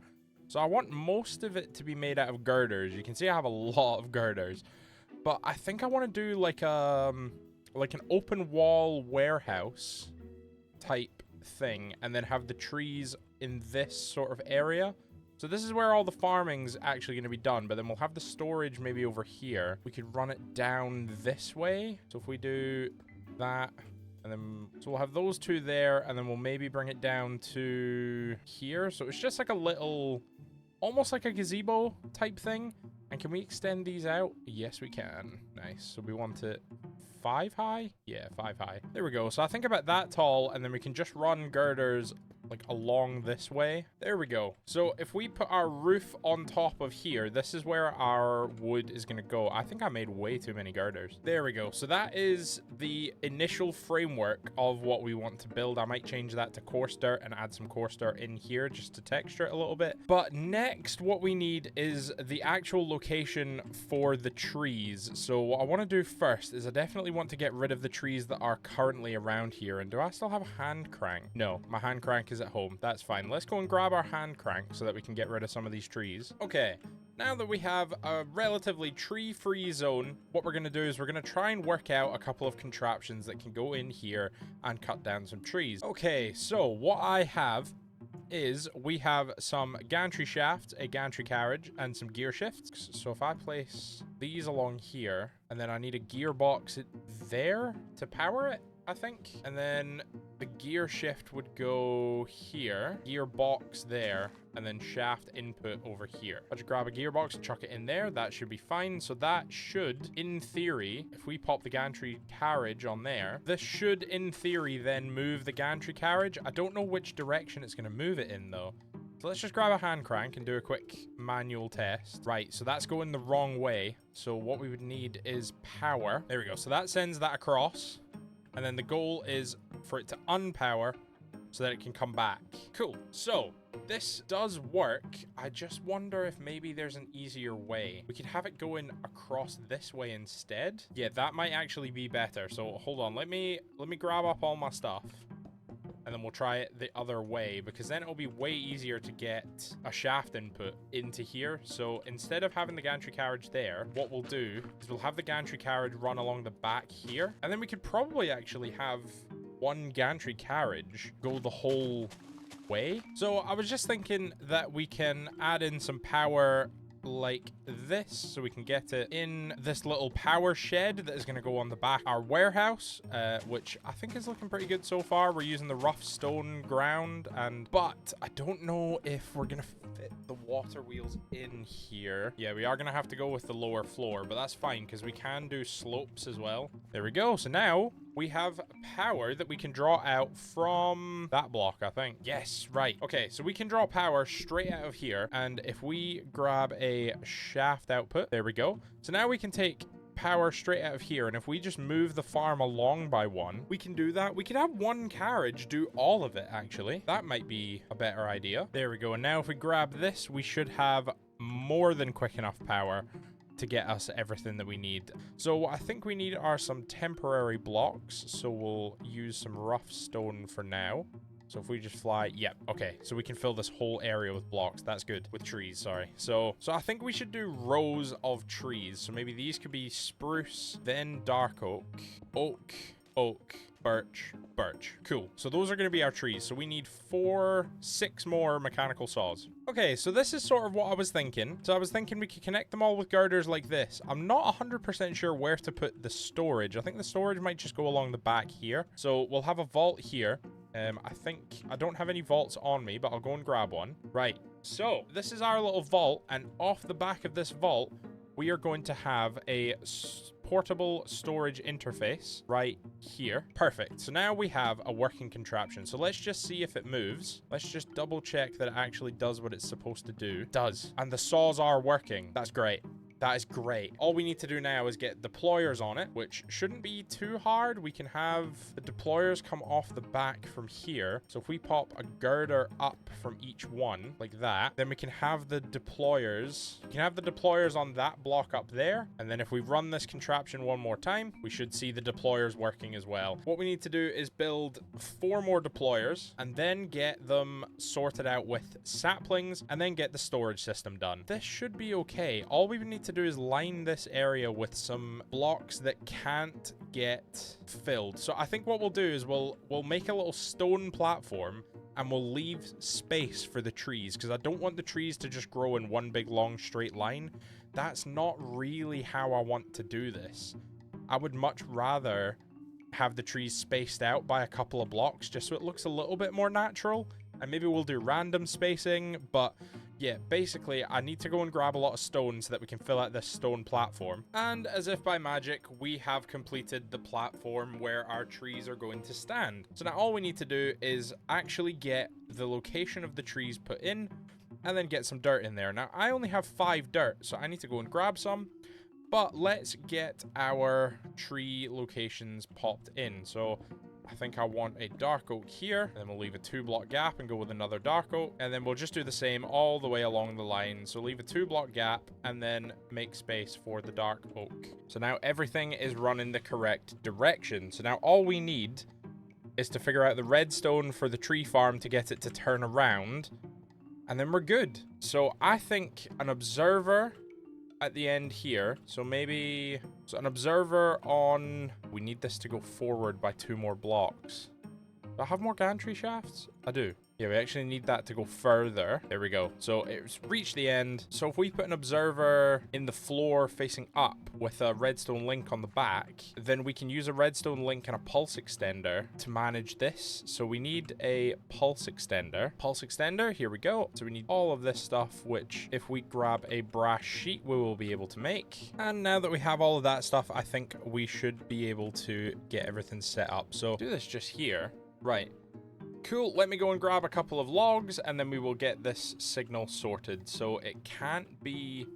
So I want most of it to be made out of girders. You can see I have a lot of girders, but I think I want to do like an open wall warehouse type thing, and then have the trees in this sort of area. So this is where all the farming's actually going to be done, but then we'll have the storage maybe over here. We could run it down this way. So if we do that, and then, so we'll have those two there, and then we'll maybe bring it down to here. So it's just like a little, almost like a gazebo type thing. And can we extend these out? Yes, we can. Nice. So we want it 5 high? Yeah, 5 high. There we go. So I think about that tall, and then we can just run girders like along this way. There we go. So if we put our roof on top of here, this is where our wood is going to go. I think I made way too many girders. There we go. So that is the initial framework of what we want to build. I might change that to coarse dirt and add some coarse dirt in here just to texture it a little bit. But next, what we need is the actual location for the trees. So what I want to do first is I definitely want to get rid of the trees that are currently around here. And do I still have a hand crank? No, my hand crank is at home. That's fine. Let's go and grab our hand crank so that we can get rid of some of these trees. Okay, now that we have a relatively tree-free zone, what we're going to do is we're going to try and work out a couple of contraptions that can go in here and cut down some trees. Okay, so what I have is we have some gantry shafts, a gantry carriage, and some gear shifts. So if I place these along here, and then I need a gearbox there to power it, I think. And then the gear shift would go here, gearbox there, and then shaft input over here. I'll just grab a gearbox and chuck it in there. That should be fine. So that should, in theory, if we pop the gantry carriage on there, this should, in theory, then move the gantry carriage. I don't know which direction it's going to move it in, though. So let's just grab a hand crank and do a quick manual test. Right, so that's going the wrong way. So what we would need is power. There we go. So that sends that across. And then the goal is for it to unpower so that it can come back. Cool. So this does work. I just wonder if maybe there's an easier way. We could have it going across this way instead. Yeah, that might actually be better. So hold on. Let me grab up all my stuff. And then we'll try it the other way, because then it'll be way easier to get a shaft input into here. So instead of having the gantry carriage there, what we'll do is we'll have the gantry carriage run along the back here. And then we could probably actually have one gantry carriage go the whole way. So I was just thinking that we can add in some power like this, so we can get it in this little power shed that is going to go on the back of our warehouse, which I think is looking pretty good so far. We're using the rough stone ground, but I don't know if we're going to fit the water wheels in here. Yeah, we are going to have to go with the lower floor, but that's fine because we can do slopes as well. There we go. So now we have power that we can draw out from that block, I think. Yes, right. Okay, so we can draw power straight out of here. And if we grab a shaft output, there we go. So now we can take power straight out of here. And if we just move the farm along by one, we can do that. We could have one carriage do all of it, actually. That might be a better idea. There we go. And now if we grab this, we should have more than quick enough power to get us everything that we need. So what I think we need are some temporary blocks. So we'll use some rough stone for now. So if we just fly, yep, okay. So we can fill this whole area with blocks. That's good. With trees, sorry. So I think we should do rows of trees. So maybe these could be spruce, then dark oak, oak, oak, birch, birch. Cool. So those are going to be our trees. So we need 6 more mechanical saws. Okay, so this is sort of what I was thinking. So I was thinking we could connect them all with girders like this. I'm not 100% sure where to put the storage. I think the storage might just go along the back here. So we'll have a vault here. I think I don't have any vaults on me, but I'll go and grab one. Right. So this is our little vault, and off the back of this vault, we are going to have a portable storage interface right here. Perfect. So now we have a working contraption. So let's just see if it moves. Let's just double check that it actually does what it's supposed to do. It does. And the saws are working. That's great. That is great. All we need to do now is get deployers on it, which shouldn't be too hard. We can have the deployers come off the back from here. So if we pop a girder up from each one like that, then we can have the deployers. We can have the deployers on that block up there. And then if we run this contraption one more time, we should see the deployers working as well. What we need to do is build 4 more deployers and then get them sorted out with saplings and then get the storage system done. This should be okay. All we need to do is line this area with some blocks that can't get filled. So I think what we'll do is we'll make a little stone platform and we'll leave space for the trees, because I don't want the trees to just grow in one big long straight line. That's not really how I want to do this. I would much rather have the trees spaced out by a couple of blocks just so it looks a little bit more natural. And maybe we'll do random spacing, but yeah, basically I need to go and grab a lot of stone so that we can fill out this stone platform. And as if by magic, we have completed the platform where our trees are going to stand. So now all we need to do is actually get the location of the trees put in and then get some dirt in there. Now I only have 5 dirt, so I need to go and grab some. But let's get our tree locations popped in. So I think I want a dark oak here, and then we'll leave a 2-block gap and go with another dark oak, and then we'll just do the same all the way along the line. So leave a 2-block gap and then make space for the dark oak. So now everything is running the correct direction. So now all we need is to figure out the redstone for the tree farm to get it to turn around, and then we're good. So I think an observer at the end here, so maybe so an observer on, we need this to go forward by 2 more blocks. Do I have more gantry shafts? I do. Yeah, we actually need that to go further. There we go. So it's reached the end. So if we put an observer in the floor facing up with a redstone link on the back, then we can use a redstone link and a pulse extender to manage this. So we need a pulse extender. Pulse extender, here we go. So we need all of this stuff, which if we grab a brass sheet, we will be able to make. And now that we have all of that stuff, I think we should be able to get everything set up. So do this just here. Right. Cool, let me go and grab a couple of logs and then we will get this signal sorted. So it can't be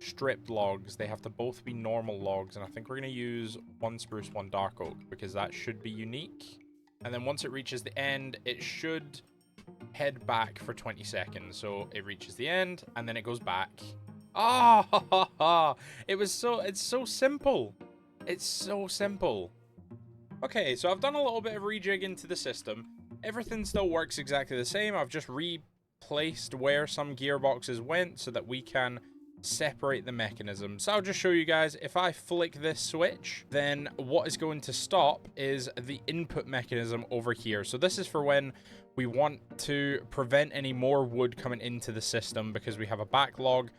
stripped logs, they have to both be normal logs, and I think we're going to use 1 spruce, 1 dark oak, because that should be unique. And then once it reaches the end, it should head back for 20 seconds. So it reaches the end and then it goes back. Ah, it's so simple. It's so simple. Okay, so I've done a little bit of rejig into the system. Everything still works exactly the same. I've just replaced where some gearboxes went so that we can separate the mechanism. So I'll just show you guys, if I flick this switch, then what is going to stop is the input mechanism over here. So this is for when we want to prevent any more wood coming into the system because we have a backlog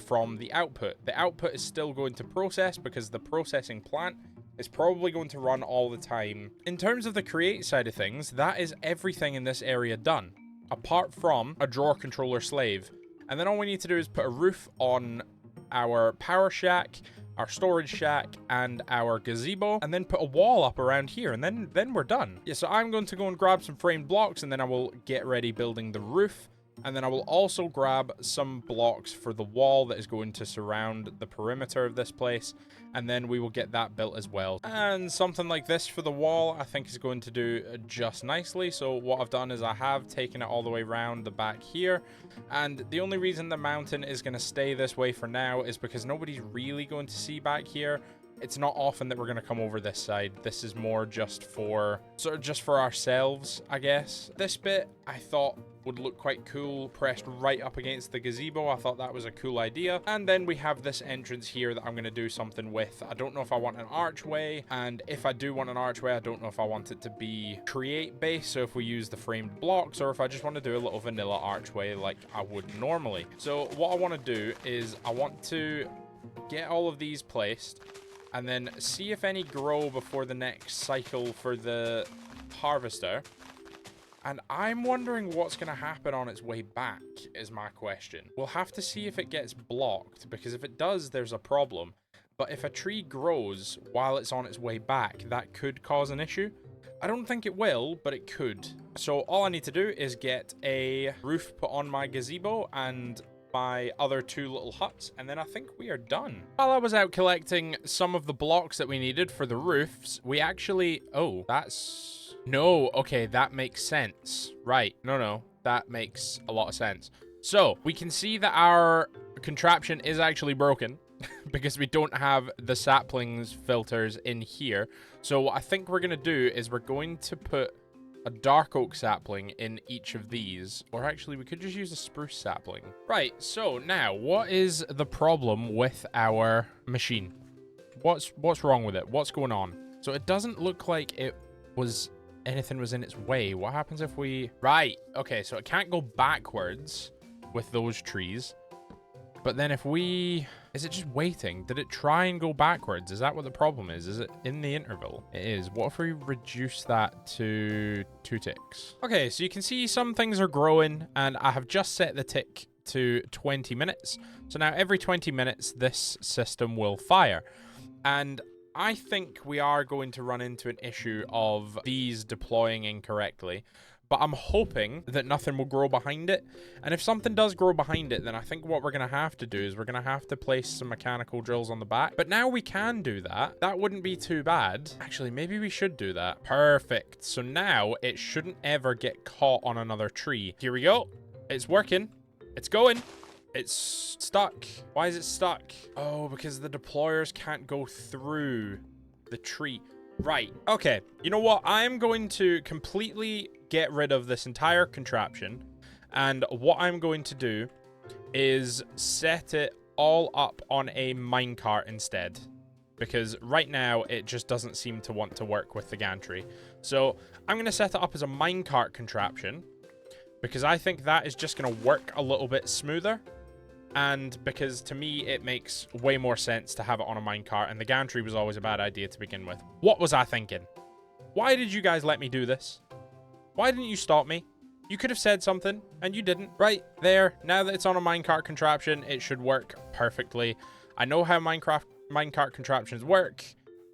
from the output. The output is still going to process because the processing plant is probably going to run all the time. In terms of the create side of things, that is everything in this area done, apart from a drawer controller slave. And then all we need to do is put a roof on our power shack, our storage shack, and our gazebo, and then put a wall up around here, and then we're done. Yeah, so I'm going to go and grab some framed blocks, and then I will get ready building the roof. And then I will also grab some blocks for the wall that is going to surround the perimeter of this place. And then we will get that built as well. And something like this for the wall, I think is going to do just nicely. So what I've done is I have taken it all the way around the back here. And the only reason the mountain is going to stay this way for now is because nobody's really going to see back here. It's not often that we're going to come over this side. This is more just for, sort of just for ourselves, I guess. This bit, I thought would look quite cool, pressed right up against the gazebo. I thought that was a cool idea. And then we have this entrance here that I'm going to do something with. I don't know if I want an archway, and if I do want an archway, I don't know if I want it to be create based, so if we use the framed blocks, or if I just want to do a little vanilla archway like I would normally. So what I want to do is I want to get all of these placed, and then see if any grow before the next cycle for the harvester. And I'm wondering what's going to happen on its way back, is my question. We'll have to see if it gets blocked, because if it does, there's a problem. But if a tree grows while it's on its way back, that could cause an issue. I don't think it will, but it could. So all I need to do is get a roof put on my gazebo and my other 2 little huts, and then I think we are done. While I was out collecting some of the blocks that we needed for the roofs, we actually... Oh, that's... No, okay, that makes sense. Right, no, that makes a lot of sense. So, we can see that our contraption is actually broken because we don't have the saplings filters in here. So what I think we're going to do is we're going to put a dark oak sapling in each of these, or actually we could just use a spruce sapling. Right, so now what is the problem with our machine? What's wrong with it? What's going on? So it doesn't look like it was anything was in its way. What happens if we... Right. Okay, so it can't go backwards with those trees. But then if we... Is it just waiting? Did it try and go backwards? Is that what the problem is? Is it in the interval? It is. What if we reduce that to 2 ticks? Okay, so you can see some things are growing, and I have just set the tick to 20 minutes. So now every 20 minutes, this system will fire. And I think we are going to run into an issue of these deploying incorrectly. But I'm hoping that nothing will grow behind it. And if something does grow behind it, then I think what we're going to have to do is we're going to have to place some mechanical drills on the back. But now we can do that. That wouldn't be too bad. Actually, maybe we should do that. Perfect. So now it shouldn't ever get caught on another tree. Here we go. It's working. It's going. It's stuck. Why is it stuck? Oh, because the deployers can't go through the tree. Right. Okay. You know what? I'm going to completely get rid of this entire contraption. And what I'm going to do is set it all up on a minecart instead. Because right now, it just doesn't seem to want to work with the gantry. So I'm going to set it up as a minecart contraption. Because I think that is just going to work a little bit smoother. And because to me, it makes way more sense to have it on a minecart, and the gantry was always a bad idea to begin with. What was I thinking? Why did you guys let me do this? Why didn't you stop me? You could have said something, and you didn't. Right there, now that it's on a minecart contraption, it should work perfectly. I know how minecart contraptions work.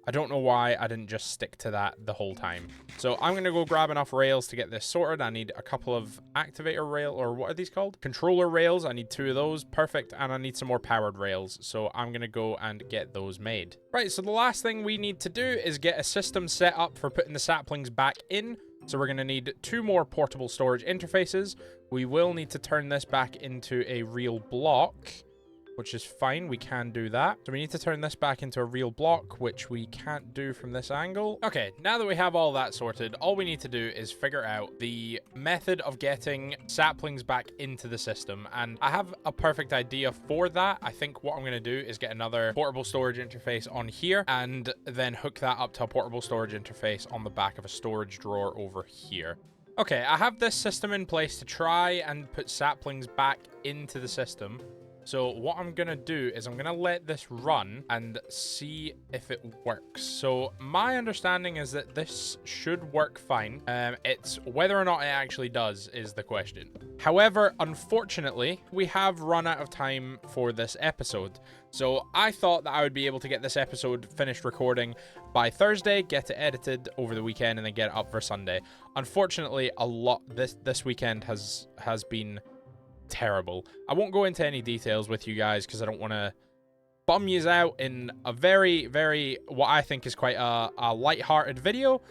I don't know why I didn't just stick to that the whole time. So I'm going to go grab enough rails to get this sorted. I need a couple of activator rail, or what are these called? Controller rails. I need 2 of those. Perfect. And I need some more powered rails. So I'm going to go and get those made. Right. So the last thing we need to do is get a system set up for putting the saplings back in. So we're going to need 2 more portable storage interfaces. We will need to turn this back into a real block, which is fine. We can do that. So we need to turn this back into a real block, which we can't do from this angle. Okay, now that we have all that sorted, all we need to do is figure out the method of getting saplings back into the system. And I have a perfect idea for that. I think what I'm going to do is get another portable storage interface on here and then hook that up to a portable storage interface on the back of a storage drawer over here. Okay, I have this system in place to try and put saplings back into the system. So what I'm going to do is I'm going to let this run and see if it works. So my understanding is that this should work fine. It's whether or not it actually does is the question. However, unfortunately, we have run out of time for this episode. So I thought that I would be able to get this episode finished recording by Thursday, get it edited over the weekend, and then get it up for Sunday. Unfortunately, this weekend has been terrible. I won't go into any details with you guys because I don't want to bum yous out in a very, very, what I think is quite a light-hearted video.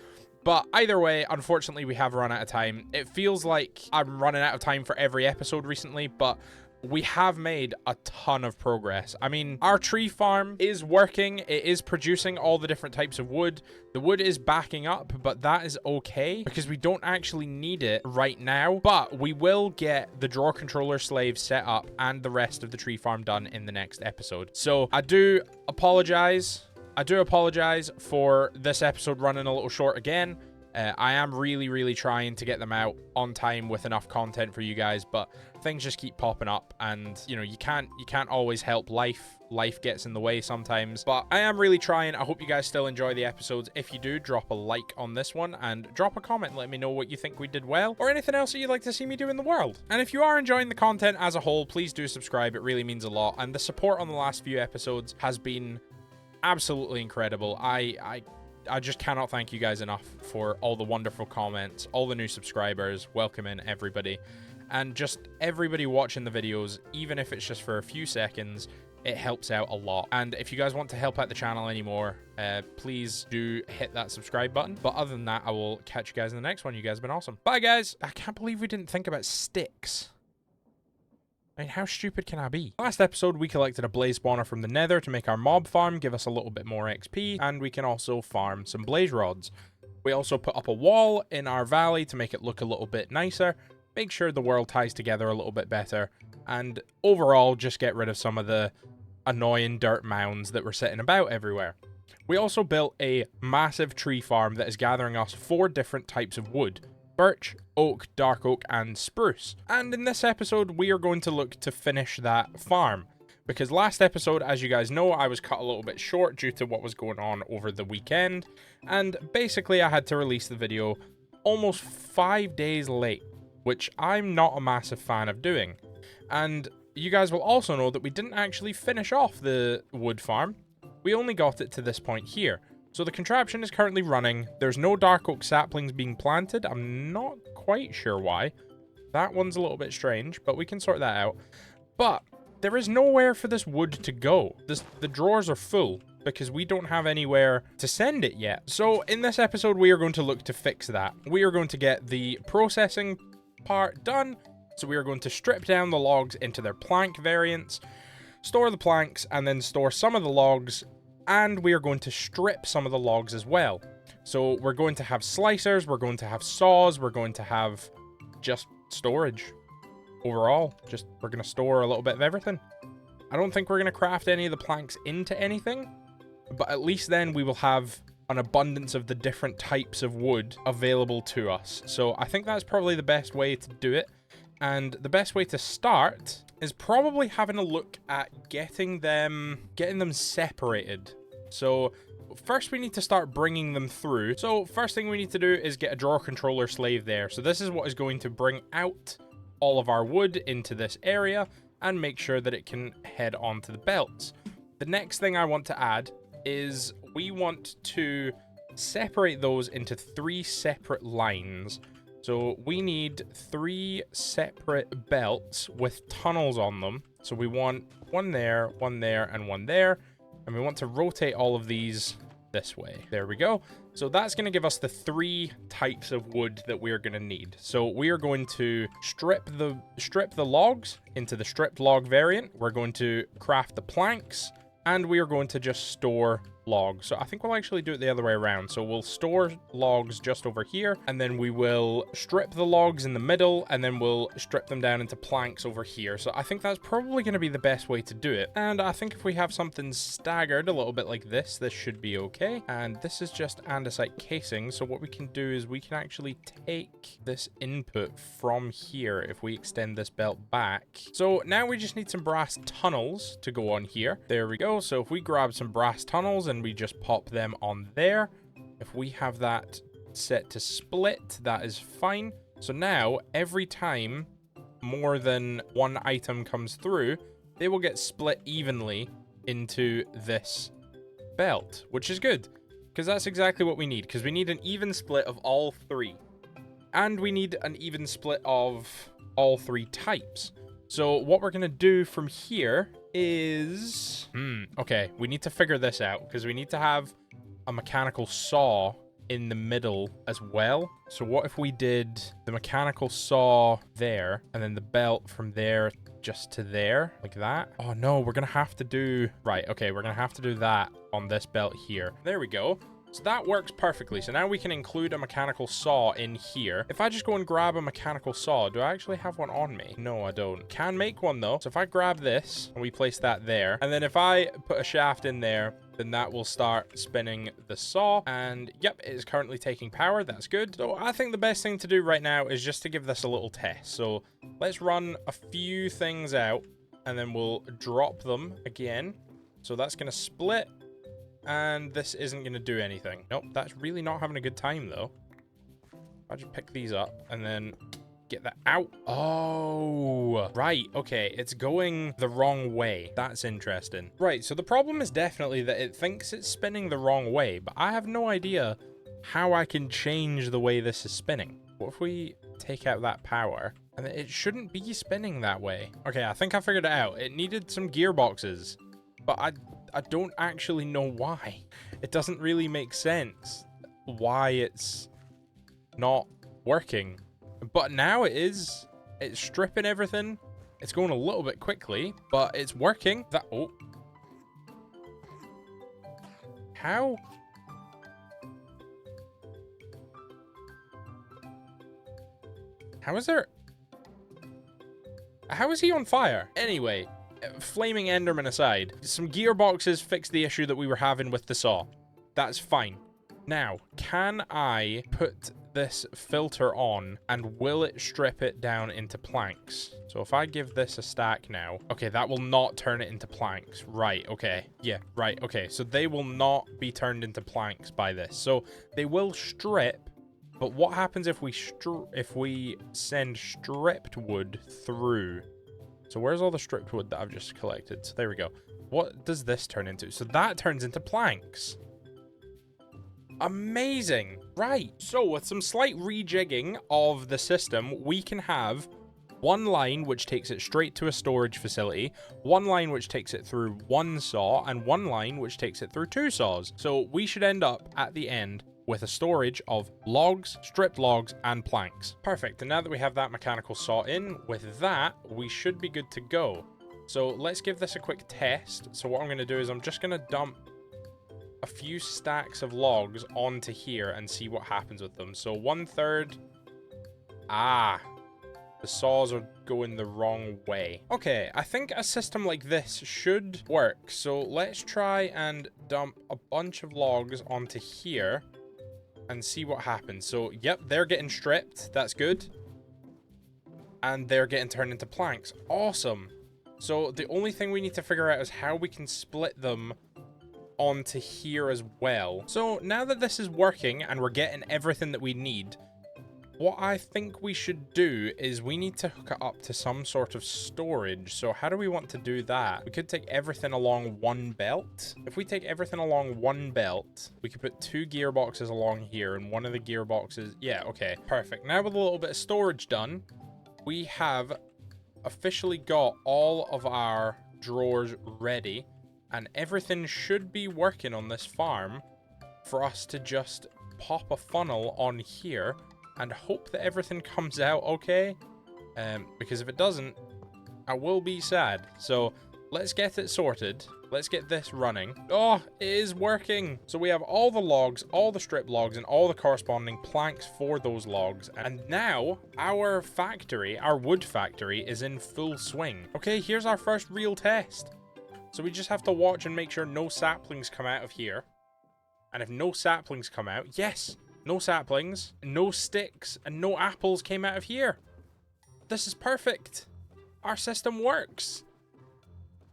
But either way, unfortunately, we have run out of time. It feels like I'm running out of time for every episode recently, but we have made a ton of progress. I mean, our tree farm is working. It is producing all the different types of wood. The wood is backing up, but that is okay because we don't actually need it right now. But we will get the drawer controller slave set up and the rest of the tree farm done in the next episode. So I do apologize. I do apologize for this episode running a little short again. I am really trying to get them out on time with enough content for you guys, but things just keep popping up, and you know, you can't always help life gets in the way sometimes. But I am really trying. I hope you guys still enjoy the episodes. If you do, drop a like on this one and drop a comment, let me know what you think we did well or anything else that you'd like to see me do in the world. And if you are enjoying the content as a whole, please do subscribe. It really means a lot, and the support on the last few episodes has been absolutely incredible. I just cannot thank you guys enough for all the wonderful comments, all the new subscribers, welcoming everybody, and just everybody watching the videos. Even if it's just for a few seconds, it helps out a lot. And if you guys want to help out the channel anymore, please do hit that subscribe button. But other than that, I will catch you guys in the next one. You guys have been awesome. Bye, guys. I can't believe we didn't think about sticks. I mean, how stupid can I be? Last episode, we collected a blaze spawner from the nether to make our mob farm, give us a little bit more XP, and we can also farm some blaze rods. We also put up a wall in our valley to make it look a little bit nicer, make sure the world ties together a little bit better, and overall just get rid of some of the annoying dirt mounds that were sitting about everywhere. We also built a massive tree farm that is gathering us 4 different types of wood: birch, oak, dark oak, and spruce. And in this episode, we are going to look to finish that farm. Because last episode, as you guys know, I was cut a little bit short due to what was going on over the weekend. And basically, I had to release the video almost 5 days late, which I'm not a massive fan of doing. And you guys will also know that we didn't actually finish off the wood farm. We only got it to this point here. So the contraption is currently running. There's no dark oak saplings being planted. I'm not quite sure why. That one's a little bit strange, but we can sort that out. But there is nowhere for this wood to go. The drawers are full because we don't have anywhere to send it yet. So in this episode, we are going to look to fix that. We are going to get the processing part done. So we are going to strip down the logs into their plank variants, store the planks, and then store some of the logs, and we are going to strip some of the logs as well. So we're going to have slicers, we're going to have saws, we're going to have just storage. Overall, we're going to store a little bit of everything. I don't think we're going to craft any of the planks into anything, but at least then we will have an abundance of the different types of wood available to us. So I think that's probably the best way to do it. And the best way to start is probably having a look at getting them separated. So first we need to start bringing them through. So first thing we need to do is get a drawer controller slave there. So this is what is going to bring out all of our wood into this area and make sure that it can head onto the belts. The next thing I want to add is we want to separate those into 3 separate lines. So we need 3 separate belts with tunnels on them. So we want one there, and one there. And we want to rotate all of these this way. There we go. So that's going to give us the 3 types of wood that we're going to need. So we are going to strip the logs into the stripped log variant. We're going to craft the planks, and we are going to just store logs. So I think we'll actually do it the other way around. So we'll store logs just over here, and then we will strip the logs in the middle, and then we'll strip them down into planks over here. So I think that's probably going to be the best way to do it. And I think if we have something staggered a little bit like this should be okay. And this is just andesite casing. So what we can do is we can actually take this input from here if we extend this belt back. So now we just need some brass tunnels to go on here. There we go. So if we grab some brass tunnels and we just pop them on there, if we have that set to split, that is fine. So now every time more than one item comes through, they will get split evenly into this belt, which is good because that's exactly what we need, because we need an even split of all 3, and we need an even split of all 3 types. So what we're going to do from here is... okay, we need to figure this out, because we need to have a mechanical saw in the middle as well. So what if we did the mechanical saw there, and then the belt from there just to there, like that? Oh no, we're going to have to do... Right, okay, we're going to have to do that on this belt here. There we go. So that works perfectly. So now we can include a mechanical saw in here. If I just go and grab a mechanical saw, do I actually have one on me? No, I don't. Can make one though. So if I grab this and we place that there, and then if I put a shaft in there, then that will start spinning the saw. And yep, it is currently taking power. That's good. So I think the best thing to do right now is just to give this a little test. So let's run a few things out, and then we'll drop them again. So that's going to split. And this isn't going to do anything. Nope, that's really not having a good time, though. I just pick these up and then get that out. Oh, right. Okay, it's going the wrong way. That's interesting. Right, so the problem is definitely that it thinks it's spinning the wrong way, but I have no idea how I can change the way this is spinning. What if we take out that power? And it shouldn't be spinning that way. Okay, I think I figured it out. It needed some gearboxes, but I don't actually know why. It doesn't really make sense why it's not working. But now it is. It's stripping everything. It's going a little bit quickly, but it's working. Oh. How? How is there... How is he on fire? Anyway, flaming Enderman aside, some gearboxes fixed the issue that we were having with the saw. That's fine. Now, can I put this filter on and will it strip it down into planks? So if I give this a stack now, okay, that will not turn it into planks. Right, okay. Yeah, right, okay. So they will not be turned into planks by this. So they will strip, but what happens if we send stripped wood through? So where's all the stripped wood that I've just collected? So there we go. What does this turn into? So that turns into planks. Amazing. Right. So with some slight rejigging of the system, we can have one line which takes it straight to a storage facility, one line which takes it through one saw, and one line which takes it through two saws. So we should end up at the end with a storage of logs, stripped logs, and planks. Perfect. And now that we have that mechanical saw in, with that, we should be good to go. So let's give this a quick test. So what I'm going to do is I'm just going to dump a few stacks of logs onto here and see what happens with them. So 1/3. Ah, the saws are going the wrong way. Okay, I think a system like this should work. So let's try and dump a bunch of logs onto here and see what happens. So, yep, they're getting stripped. That's good. And they're getting turned into planks. Awesome. So the only thing we need to figure out is how we can split them onto here as well. So now that this is working and we're getting everything that we need, what I think we should do is we need to hook it up to some sort of storage. So how do we want to do that? We could take everything along one belt. If we take everything along one belt, we could put 2 gearboxes along here, and one of the gearboxes... Yeah, okay, perfect. Now with a little bit of storage done, we have officially got all of our drawers ready, and everything should be working on this farm for us to just pop a funnel on here and hope that everything comes out okay. Because if it doesn't, I will be sad. So let's get it sorted. Let's get this running. Oh, it is working. So we have all the logs, all the strip logs, and all the corresponding planks for those logs. And now our factory, our wood factory, is in full swing. Okay, here's our first real test. So we just have to watch and make sure no saplings come out of here. And if no saplings come out, yes, no saplings, no sticks, and no apples came out of here. This is perfect. Our system works.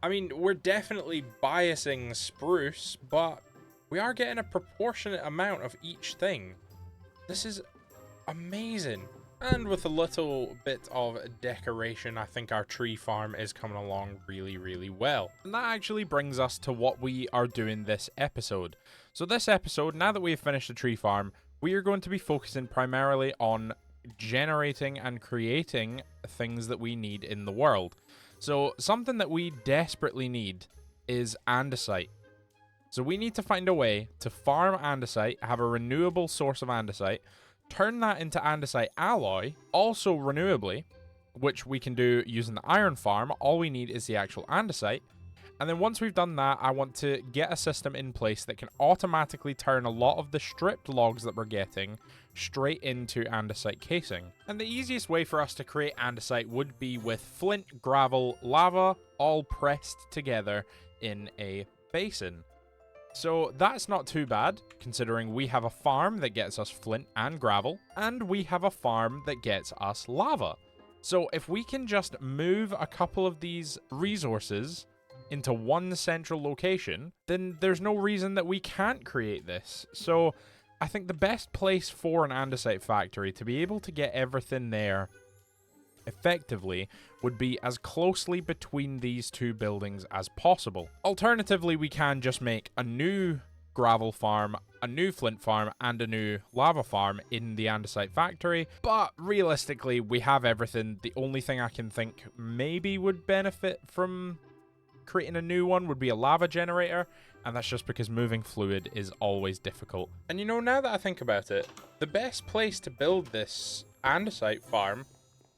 I mean, we're definitely biasing spruce, but we are getting a proportionate amount of each thing. This is amazing. And with a little bit of decoration, I think our tree farm is coming along really, really well. And that actually brings us to what we are doing this episode. So this episode, now that we've finished the tree farm, we are going to be focusing primarily on generating and creating things that we need in the world. So something that we desperately need is andesite. So we need to find a way to farm andesite, have a renewable source of andesite, turn that into andesite alloy, also renewably, which we can do using the iron farm. All we need is the actual andesite. And then once we've done that, I want to get a system in place that can automatically turn a lot of the stripped logs that we're getting straight into andesite casing. And the easiest way for us to create andesite would be with flint, gravel, lava, all pressed together in a basin. So that's not too bad, considering we have a farm that gets us flint and gravel, and we have a farm that gets us lava. So if we can just move a couple of these resources into one central location, then there's no reason that we can't create this. So I think the best place for an andesite factory to be able to get everything there effectively would be as closely between these two buildings as possible. Alternatively, we can just make a new gravel farm, a new flint farm, and a new lava farm in the andesite factory. But realistically, we have everything. The only thing I can think maybe would benefit from creating a new one would be a lava generator, and that's just because moving fluid is always difficult. And you know, now that I think about it, the best place to build this andesite farm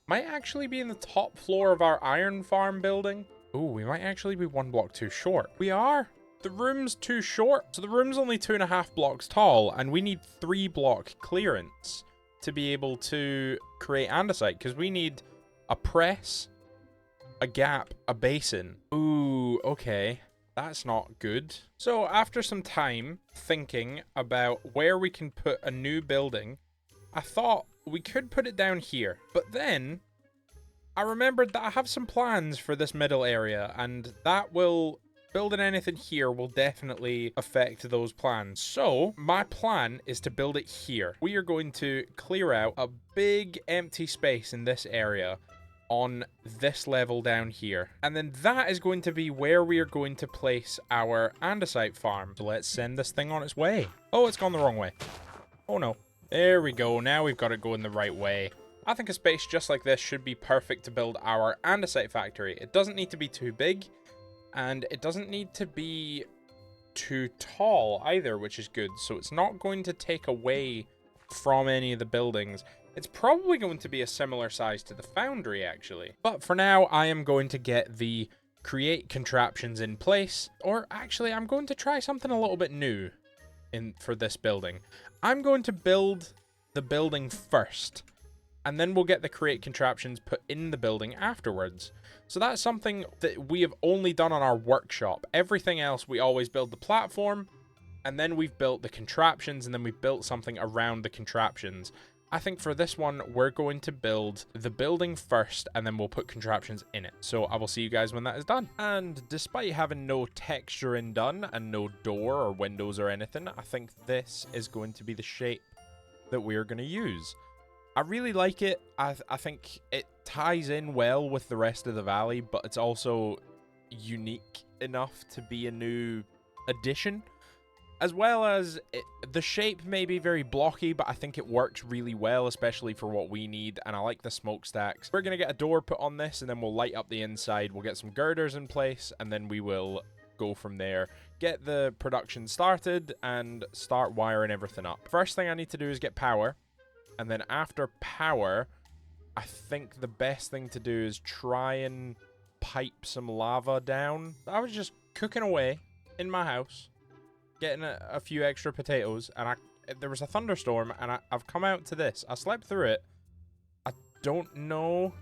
might actually be in the top floor of our iron farm building. Ooh, we might actually be 1 block too short. We are. The room's too short. So the room's only 2.5 blocks tall, and we need 3 block clearance to be able to create andesite, because we need a press, a gap, a basin. Ooh, okay. That's not good. So after some time thinking about where we can put a new building, I thought we could put it down here. But then I remembered that I have some plans for this middle area, and that will... building anything here will definitely affect those plans. So my plan is to build it here. We are going to clear out a big empty space in this area on this level down here. And then that is going to be where we are going to place our andesite farm. So let's send this thing on its way. Oh, it's gone the wrong way. Oh no. There we go. Now we've got it going the right way. I think a space just like this should be perfect to build our andesite factory. It doesn't need to be too big, and it doesn't need to be too tall either, which is good. So it's not going to take away from any of the buildings. It's probably going to be a similar size to the Foundry, actually. But for now, I am going to get the create contraptions in place. Or actually, I'm going to try something a little bit new for this building. I'm going to build the building first, and then we'll get the create contraptions put in the building afterwards. So that's something that we have only done on our workshop. Everything else, we always build the platform, and then we've built the contraptions, and then we've built something around the contraptions. I think for this one, we're going to build the building first, and then we'll put contraptions in it. So I will see you guys when that is done. And despite having no texturing done and no door or windows or anything, I think this is going to be the shape that we are going to use. I really like it. I think it ties in well with the rest of the valley, but it's also unique enough to be a new addition. As well as the shape may be very blocky, but I think it works really well, especially for what we need. And I like the smokestacks. We're going to get a door put on this, and then we'll light up the inside. We'll get some girders in place, and then we will go from there. Get the production started and start wiring everything up. First thing I need to do is get power. And then after power, I think the best thing to do is try and pipe some lava down. I was just cooking away in my house, getting a few extra potatoes, and there was a thunderstorm, and I've come out to this. I slept through it. I don't know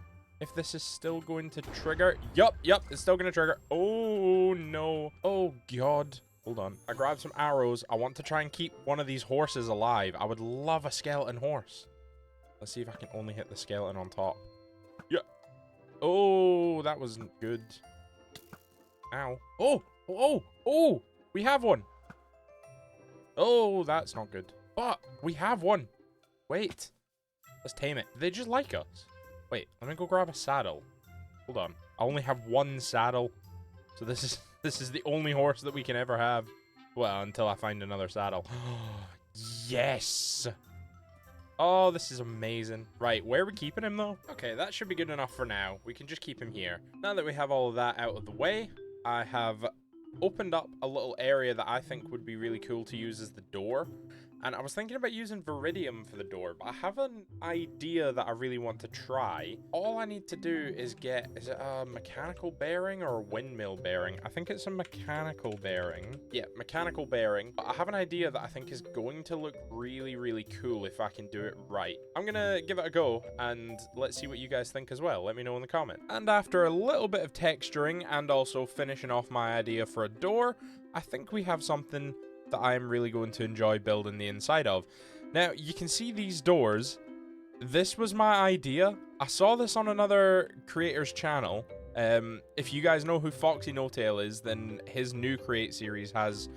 if this is still going to trigger. Yup, it's still going to trigger. Oh, no. Oh, God. Hold on. I grabbed some arrows. I want to try and keep one of these horses alive. I would love a skeleton horse. Let's see if I can only hit the skeleton on top. Yeah. Oh, that wasn't good. Ow. Oh, we have one. Oh, that's not good. But we have one. Wait. Let's tame it. They just like us. Wait, let me go grab a saddle. Hold on. I only have one saddle. So this is the only horse that we can ever have. Well, until I find another saddle. Yes. Oh, this is amazing. Right, where are we keeping him, though? Okay, that should be good enough for now. We can just keep him here. Now that we have all of that out of the way, I have opened up a little area that I think would be really cool to use as the door. And I was thinking about using vidium for the door, but I have an idea that I really want to try. All I need to do is get, is it a mechanical bearing or a windmill bearing? I think it's a mechanical bearing. Yeah, mechanical bearing. But I have an idea that I think is going to look really, really cool if I can do it right. I'm gonna give it a go, and let's see what you guys think as well. Let me know in the comments. And after a little bit of texturing and also finishing off my idea for a door, I think we have something that I am really going to enjoy building the inside of. Now, you can see these doors. This was my idea. I saw this on another creator's channel. If you guys know who Foxy No-Tail is, then his new Create series has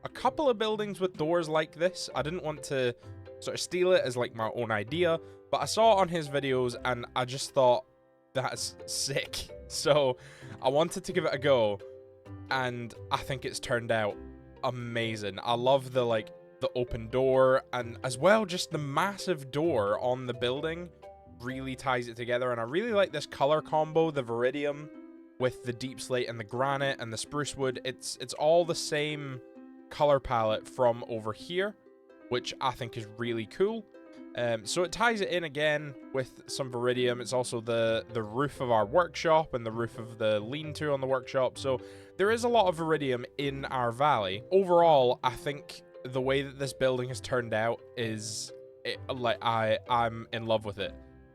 a couple of buildings with doors like this. I didn't want to sort of steal it as like my own idea, but I saw it on his videos and I just thought, that's sick. So I wanted to give it a go, and I think it's turned out amazing. I love the open door, and as well just the massive door on the building really ties it together. And I really like this color combo, the vidium with the deep slate and the granite and the spruce wood. It's all the same color palette from over here, which I think is really cool. So it ties it in again with some vidium. It's also the roof of our workshop and the roof of the lean-to on the workshop. So there is a lot of vidium in our valley. Overall, I think the way that this building has turned out is I'm in love with it.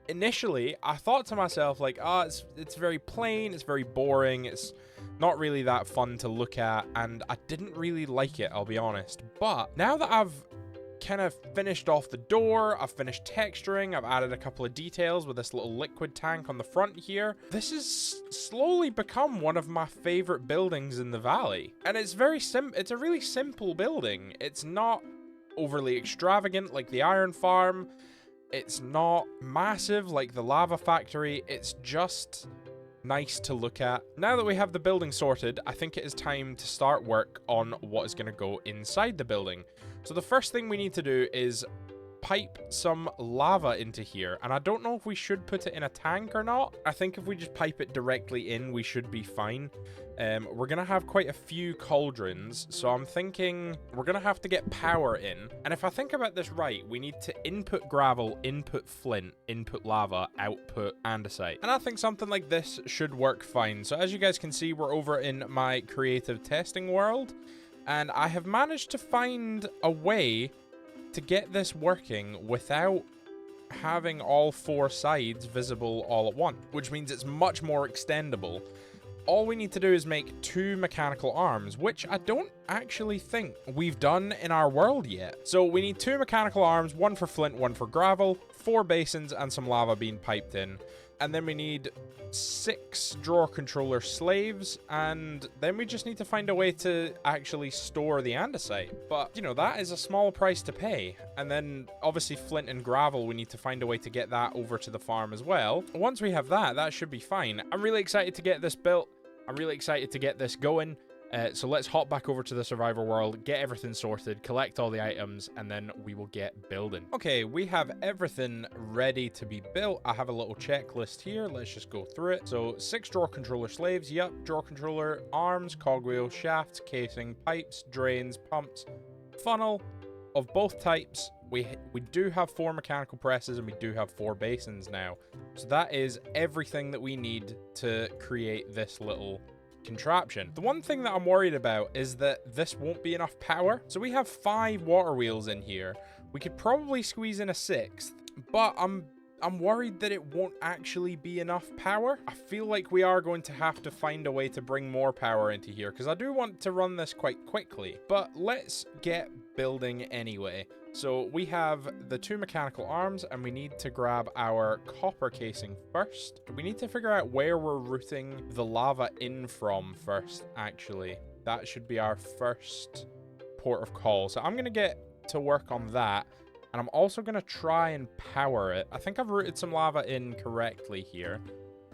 initially, I thought to myself, like, oh, it's very plain, it's very boring, it's not really that fun to look at, and I didn't really like it, I'll be honest. But now that I've kind of finished off the door, I've finished texturing, I've added a couple of details with this little liquid tank on the front here, this has slowly become one of my favorite buildings in the valley. And it's it's a really simple building. It's not overly extravagant like the iron farm. It's not massive like the lava factory. It's just nice to look at. Now that we have the building sorted, I think it is time to start work on what is going to go inside the building. So the first thing we need to do is pipe some lava into here. And I don't know if we should put it in a tank or not. I think if we just pipe it directly in, we should be fine. We're going to have quite a few cauldrons. So I'm thinking we're going to have to get power in. And if I think about this right, we need to input gravel, input flint, input lava, output andesite. And I think something like this should work fine. So as you guys can see, we're over in my creative testing world. And I have managed to find a way to get this working without having all four sides visible all at once, which means it's much more extendable. All we need to do is make 2 mechanical arms, which I don't actually think we've done in our world yet. So we need 2 mechanical arms, 1 for flint, 1 for gravel, 4 basins, and some lava being piped in. And then we need 6 drawer controller slaves, and then we just need to find a way to actually store the andesite. But, you know, that is a small price to pay. And then, obviously, flint and gravel, we need to find a way to get that over to the farm as well. Once we have that, that should be fine. I'm really excited to get this built. I'm really excited to get this going. So let's hop back over to the survivor world, get everything sorted, collect all the items, and then we will get building. Okay, we have everything ready to be built. I have a little checklist here. Let's just go through it. So 6 drawer controller slaves. Yep, drawer controller, arms, cogwheel, shafts, casing, pipes, drains, pumps, funnel of both types. We do have 4 mechanical presses, and we do have 4 basins now. So that is everything that we need to create this little contraption. The one thing that I'm worried about is that this won't be enough power. So we have 5 water wheels in here. We could probably squeeze in a 6th, but I'm worried that it won't actually be enough power. I feel like we are going to have to find a way to bring more power into here, because I do want to run this quite quickly. But let's get building anyway. So we have the 2 mechanical arms, and we need to grab our copper casing first. We need to figure out where we're routing the lava in from first, actually. That should be our first port of call. So I'm going to get to work on that. And I'm also going to try and power it. I think I've routed some lava in correctly here.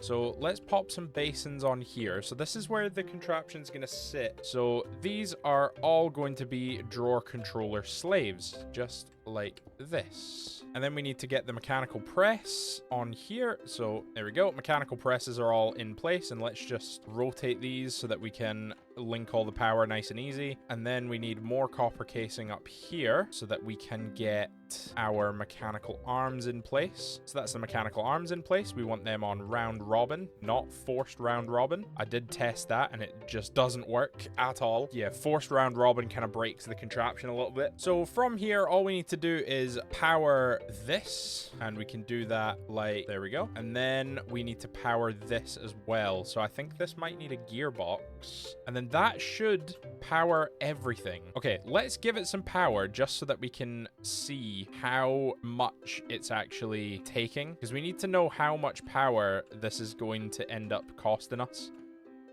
So let's pop some basins on here. So this is where the contraption's going to sit. So these are all going to be drawer controller slaves, just like this. And then we need to get the mechanical press on here. So there we go. Mechanical presses are all in place. And let's just rotate these so that we can link all the power nice and easy. And then we need more copper casing up here so that we can get our mechanical arms in place. So that's the mechanical arms in place. We want them on round robin, not forced round robin. I did test that and it just doesn't work at all. Yeah, forced round robin kind of breaks the contraption a little bit. So from here, all we need to do is power this, and we can do that like, there we go. And then we need to power this as well. So I think this might need a gearbox, and then that should power everything. Okay, let's give it some power just so that we can see how much it's actually taking, because we need to know how much power this is going to end up costing us,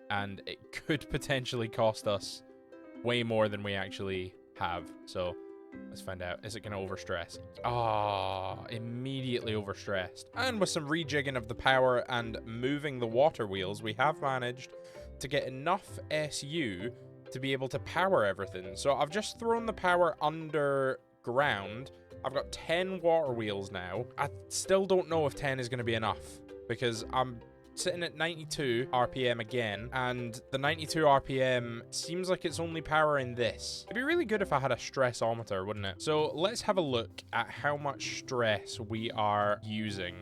and it could potentially cost us way more than we actually have. So let's find out. Is it going to overstress? Ah, immediately overstressed. And with some rejigging of the power and moving the water wheels, we have managed to get enough SU to be able to power everything. So I've just thrown the power underground. I've got 10 water wheels now. I still don't know if 10 is going to be enough, because I'm sitting at 92 RPM again, and the 92 RPM seems like it's only powering this. It'd be really good if I had a stressometer, wouldn't it? So let's have a look at how much stress we are using.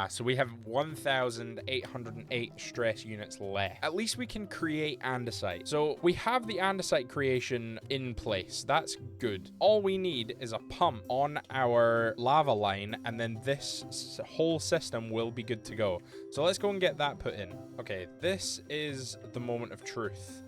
So we have 1,808 stress units left. At least we can create andesite. So we have the andesite creation in place. That's good. All we need is a pump on our lava line, and then this whole system will be good to go. So let's go and get that put in. Okay, this is the moment of truth.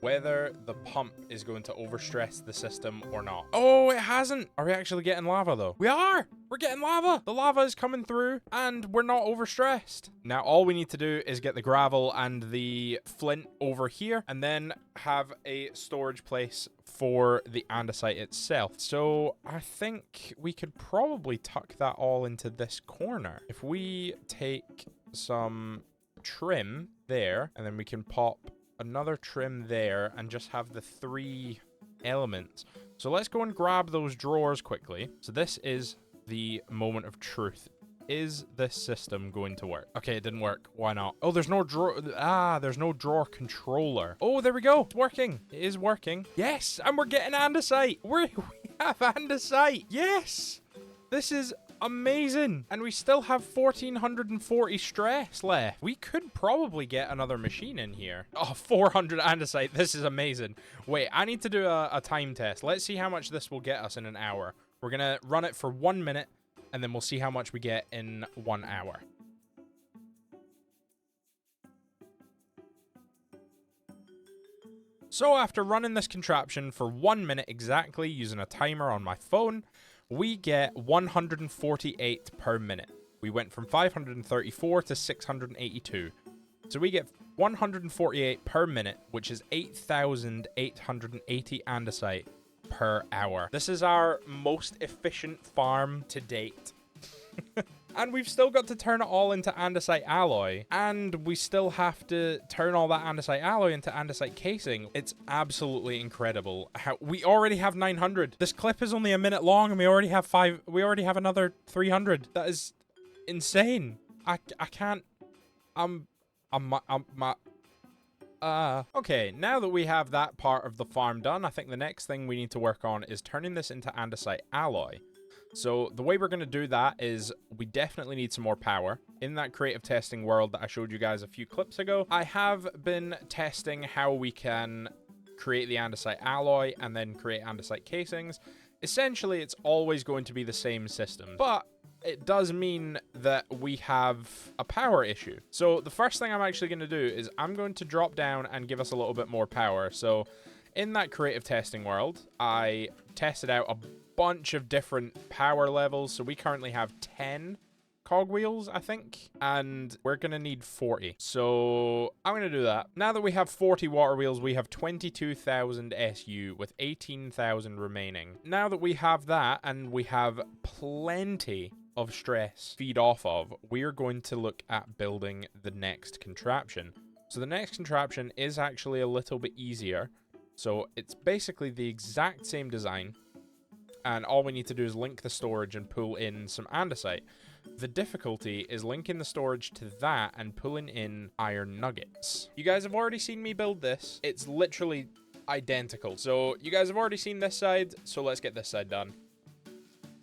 Whether the pump is going to overstress the system or not. Oh, it hasn't. Are we actually getting lava though? We are. We're getting lava. The lava is coming through and we're not overstressed. Now, all we need to do is get the gravel and the flint over here and then have a storage place for the andesite itself. So I think we could probably tuck that all into this corner. If we take some trim there and then we can pop another trim there and just have the 3 elements. So let's go and grab those drawers quickly. So this is the moment of truth. Is this system going to work? Okay, it didn't work. Why not? Oh, there's no drawer. There's no drawer controller. Oh, there we go. It's working. It is working. Yes, and we're getting andesite. We have andesite. Yes. This is amazing. And we still have 1,440 stress left. We could probably get another machine in here. Oh, 400 andesite. This is amazing. Wait, I need to do a time test. Let's see how much this will get us in an hour. We're going to run it for 1 minute, and then we'll see how much we get in 1 hour. So after running this contraption for 1 minute exactly using a timer on my phone, we get 148 per minute. We went from 534 to 682. So we get 148 per minute, which is 8,880 andesite per hour. This is our most efficient farm to date. And we've still got to turn it all into andesite alloy. And we still have to turn all that andesite alloy into andesite casing. It's absolutely incredible. How we already have 900. This clip is only a minute long and we already have another 300. That is insane. I can't. Okay, now that we have that part of the farm done, I think the next thing we need to work on is turning this into andesite alloy. So the way we're going to do that is we definitely need some more power. In that creative testing world that I showed you guys a few clips ago, I have been testing how we can create the andesite alloy and then create andesite casings. Essentially, it's always going to be the same system, but it does mean that we have a power issue. So the first thing I'm actually going to do is I'm going to drop down and give us a little bit more power. So in that creative testing world, I tested out a bunch of different power levels. So we currently have 10 cogwheels, I think, and we're gonna need 40. So I'm gonna do that. Now that we have 40 water wheels, we have 22,000 SU with 18,000 remaining. Now that we have that and we have plenty of stress feed off of, we're going to look at building the next contraption. So the next contraption is actually a little bit easier. So it's basically the exact same design, and all we need to do is link the storage and pull in some andesite. The difficulty is linking the storage to that and pulling in iron nuggets. You guys have already seen me build this. It's literally identical. So you guys have already seen this side, so let's get this side done.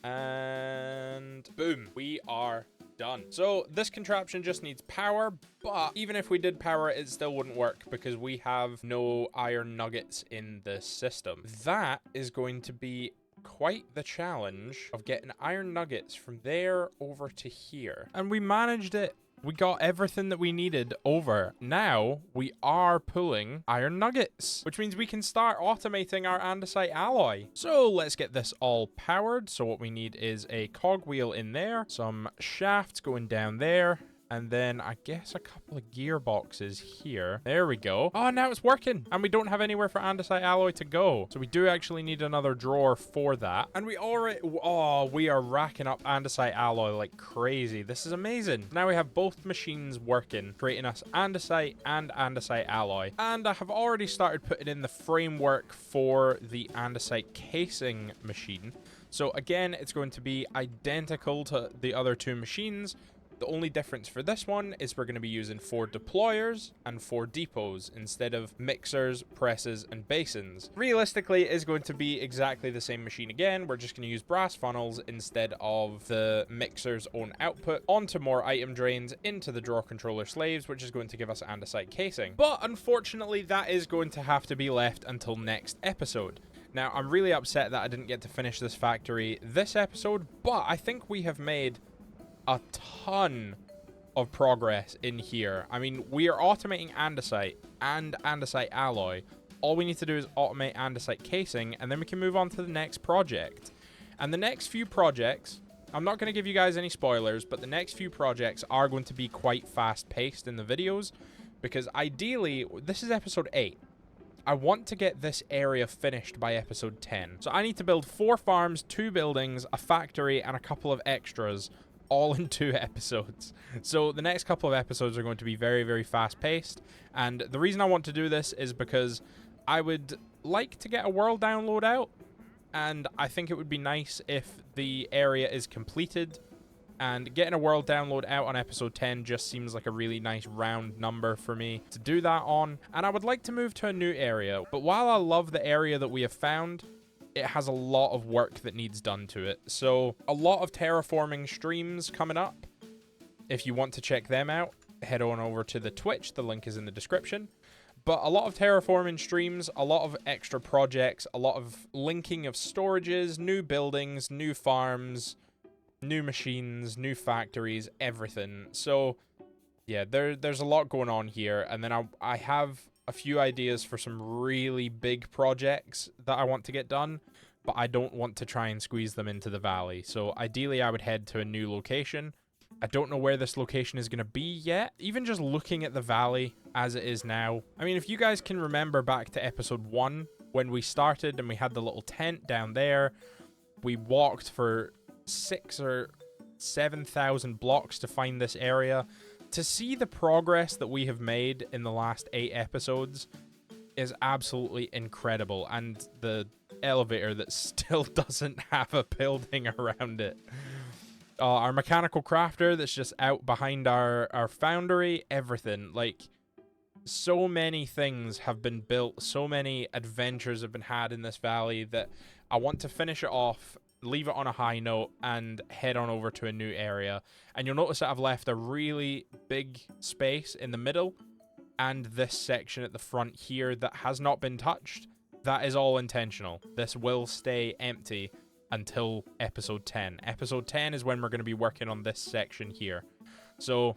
And boom, we are done. So this contraption just needs power, but even if we did power it, it still wouldn't work because we have no iron nuggets in the system. That is going to be quite the challenge of getting iron nuggets from there over to here. And we managed it. We got everything that we needed over. Now we are pulling iron nuggets, which means we can start automating our andesite alloy. So let's get this all powered. So what we need is a cogwheel in there, some shafts going down there, and then I guess a couple of gearboxes here. There we go. Oh, now it's working. And we don't have anywhere for andesite alloy to go. So we do actually need another drawer for that. And we already, oh, we are racking up andesite alloy like crazy. This is amazing. Now we have both machines working, creating us andesite and andesite alloy. And I have already started putting in the framework for the andesite casing machine. So again, it's going to be identical to the other two machines, The only difference for this one is we're going to be using 4 deployers and 4 depots instead of mixers, presses, and basins. Realistically, it is going to be exactly the same machine again. We're just going to use brass funnels instead of the mixer's own output onto more item drains into the drawer controller slaves, which is going to give us andesite casing. But unfortunately, that is going to have to be left until next episode. Now, I'm really upset that I didn't get to finish this factory this episode, but I think we have made a ton of progress in here. I mean, we are automating andesite and andesite alloy. All we need to do is automate andesite casing, and then we can move on to the next project. And the next few projects, I'm not going to give you guys any spoilers, but the next few projects are going to be quite fast-paced in the videos, because ideally, this is episode 8. I want to get this area finished by episode 10. So I need to build 4 farms, 2 buildings, a factory, and a couple of extras, all in 2 episodes. So the next couple of episodes are going to be very, very fast-paced. And the reason I want to do this is because I would like to get a world download out. And I think it would be nice if the area is completed. And getting a world download out on episode 10 just seems like a really nice round number for me to do that on. And I would like to move to a new area. But while I love the area that we have found, it has a lot of work that needs done to it. So a lot of terraforming streams coming up. If you want to check them out, head on over to the Twitch. The link is in the description. But a lot of terraforming streams, a lot of extra projects, a lot of linking of storages, new buildings, new farms, new machines, new factories, everything. So yeah, there's a lot going on here. And then I have a few ideas for some really big projects that I want to get done, but I don't want to try and squeeze them into the valley. So ideally, I would head to a new location. I don't know where this location is going to be yet. Even just looking at the valley as it is now. I mean, if you guys can remember back to episode 1, when we started and we had the little tent down there, we walked for 6,000 or 7,000 blocks to find this area. To see the progress that we have made in the last 8 episodes is absolutely incredible. And the elevator that still doesn't have a building around it. Our mechanical crafter that's just out behind our foundry, everything. Like, so many things have been built, so many adventures have been had in this valley that I want to finish it off, leave it on a high note, and head on over to a new area. And you'll notice that I've left a really big space in the middle and this section at the front here that has not been touched. That is all intentional. This will stay empty until episode 10. Episode 10 is when we're going to be working on this section here. So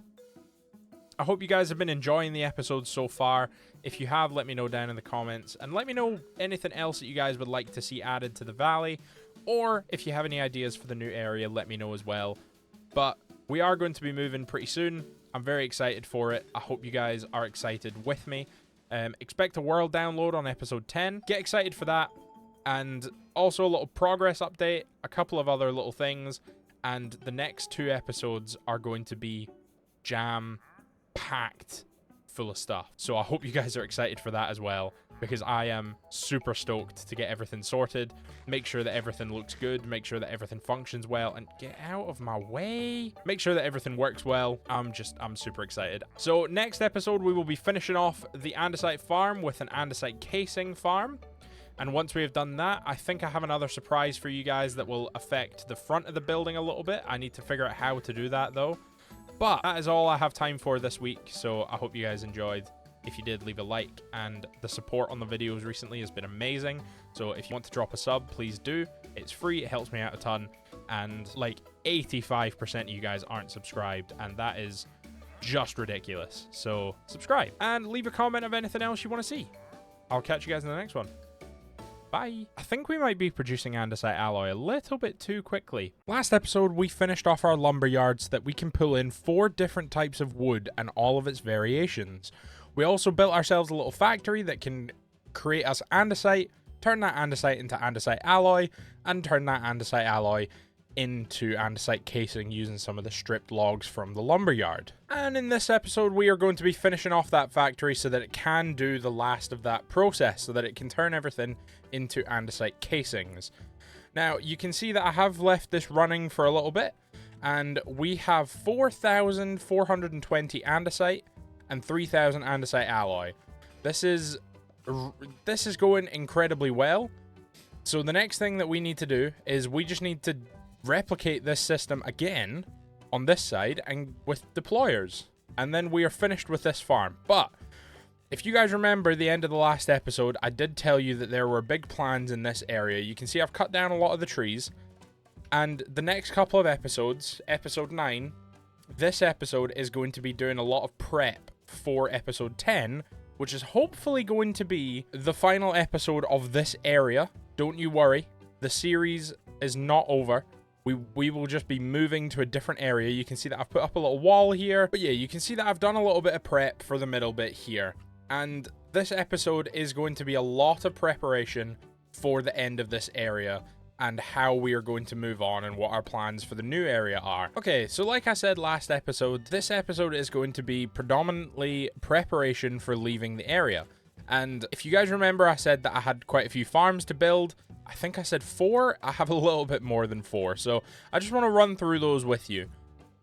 I hope you guys have been enjoying the episode so far. If you have, let me know down in the comments, and let me know anything else that you guys would like to see added to the valley, or if you have any ideas for the new area, let me know as well. But we are going to be moving pretty soon. I'm very excited for it. I hope you guys are excited with me. Expect a world download on episode 10. Get excited for that. And also a little progress update, a couple of other little things, and the next 2 episodes are going to be jam-packed full of stuff. So I hope you guys are excited for that as well, because I am super stoked to get everything sorted, make sure that everything looks good, make sure that everything functions well, and get out of my way. Make sure that everything works well. I'm super excited. So next episode, we will be finishing off the andesite farm with an andesite casing farm. And once we have done that, I think I have another surprise for you guys that will affect the front of the building a little bit. I need to figure out how to do that though. But that is all I have time for this week, so I hope you guys enjoyed. If you did, leave a like, and the support on the videos recently has been amazing. So if you want to drop a sub, please do. It's free, it helps me out a ton, and like 85% of you guys aren't subscribed, and that is just ridiculous. So subscribe, and leave a comment of anything else you want to see. I'll catch you guys in the next one. Bye. I think we might be producing andesite alloy a little bit too quickly. Last episode, we finished off our lumber yard so that we can pull in 4 different types of wood and all of its variations. We also built ourselves a little factory that can create us andesite, turn that andesite into andesite alloy, and turn that andesite alloy into andesite casing using some of the stripped logs from the lumberyard. And in this episode, we are going to be finishing off that factory so that it can do the last of that process, so that it can turn everything into andesite casings. Now, you can see that I have left this running for a little bit, and we have 4,420 andesite and 3,000 andesite alloy. This is going incredibly well. So the next thing that we need to do is we just need to replicate this system again on this side and with deployers, and then we are finished with this farm. But if you guys remember the end of the last episode, I did tell you that there were big plans in this area. You can see I've cut down a lot of the trees, and the next couple of episodes, episode 9, this episode is going to be doing a lot of prep for episode 10, which is hopefully going to be the final episode of this area. Don't you worry, the series is not over. We will just be moving to a different area. You can see that I've put up a little wall here. But yeah, you can see that I've done a little bit of prep for the middle bit here. And this episode is going to be a lot of preparation for the end of this area and how we are going to move on and what our plans for the new area are. Okay, so like I said last episode, this episode is going to be predominantly preparation for leaving the area. And if you guys remember, I said that I had quite a few farms to build. I think I said 4. I have a little bit more than 4. So I just want to run through those with you.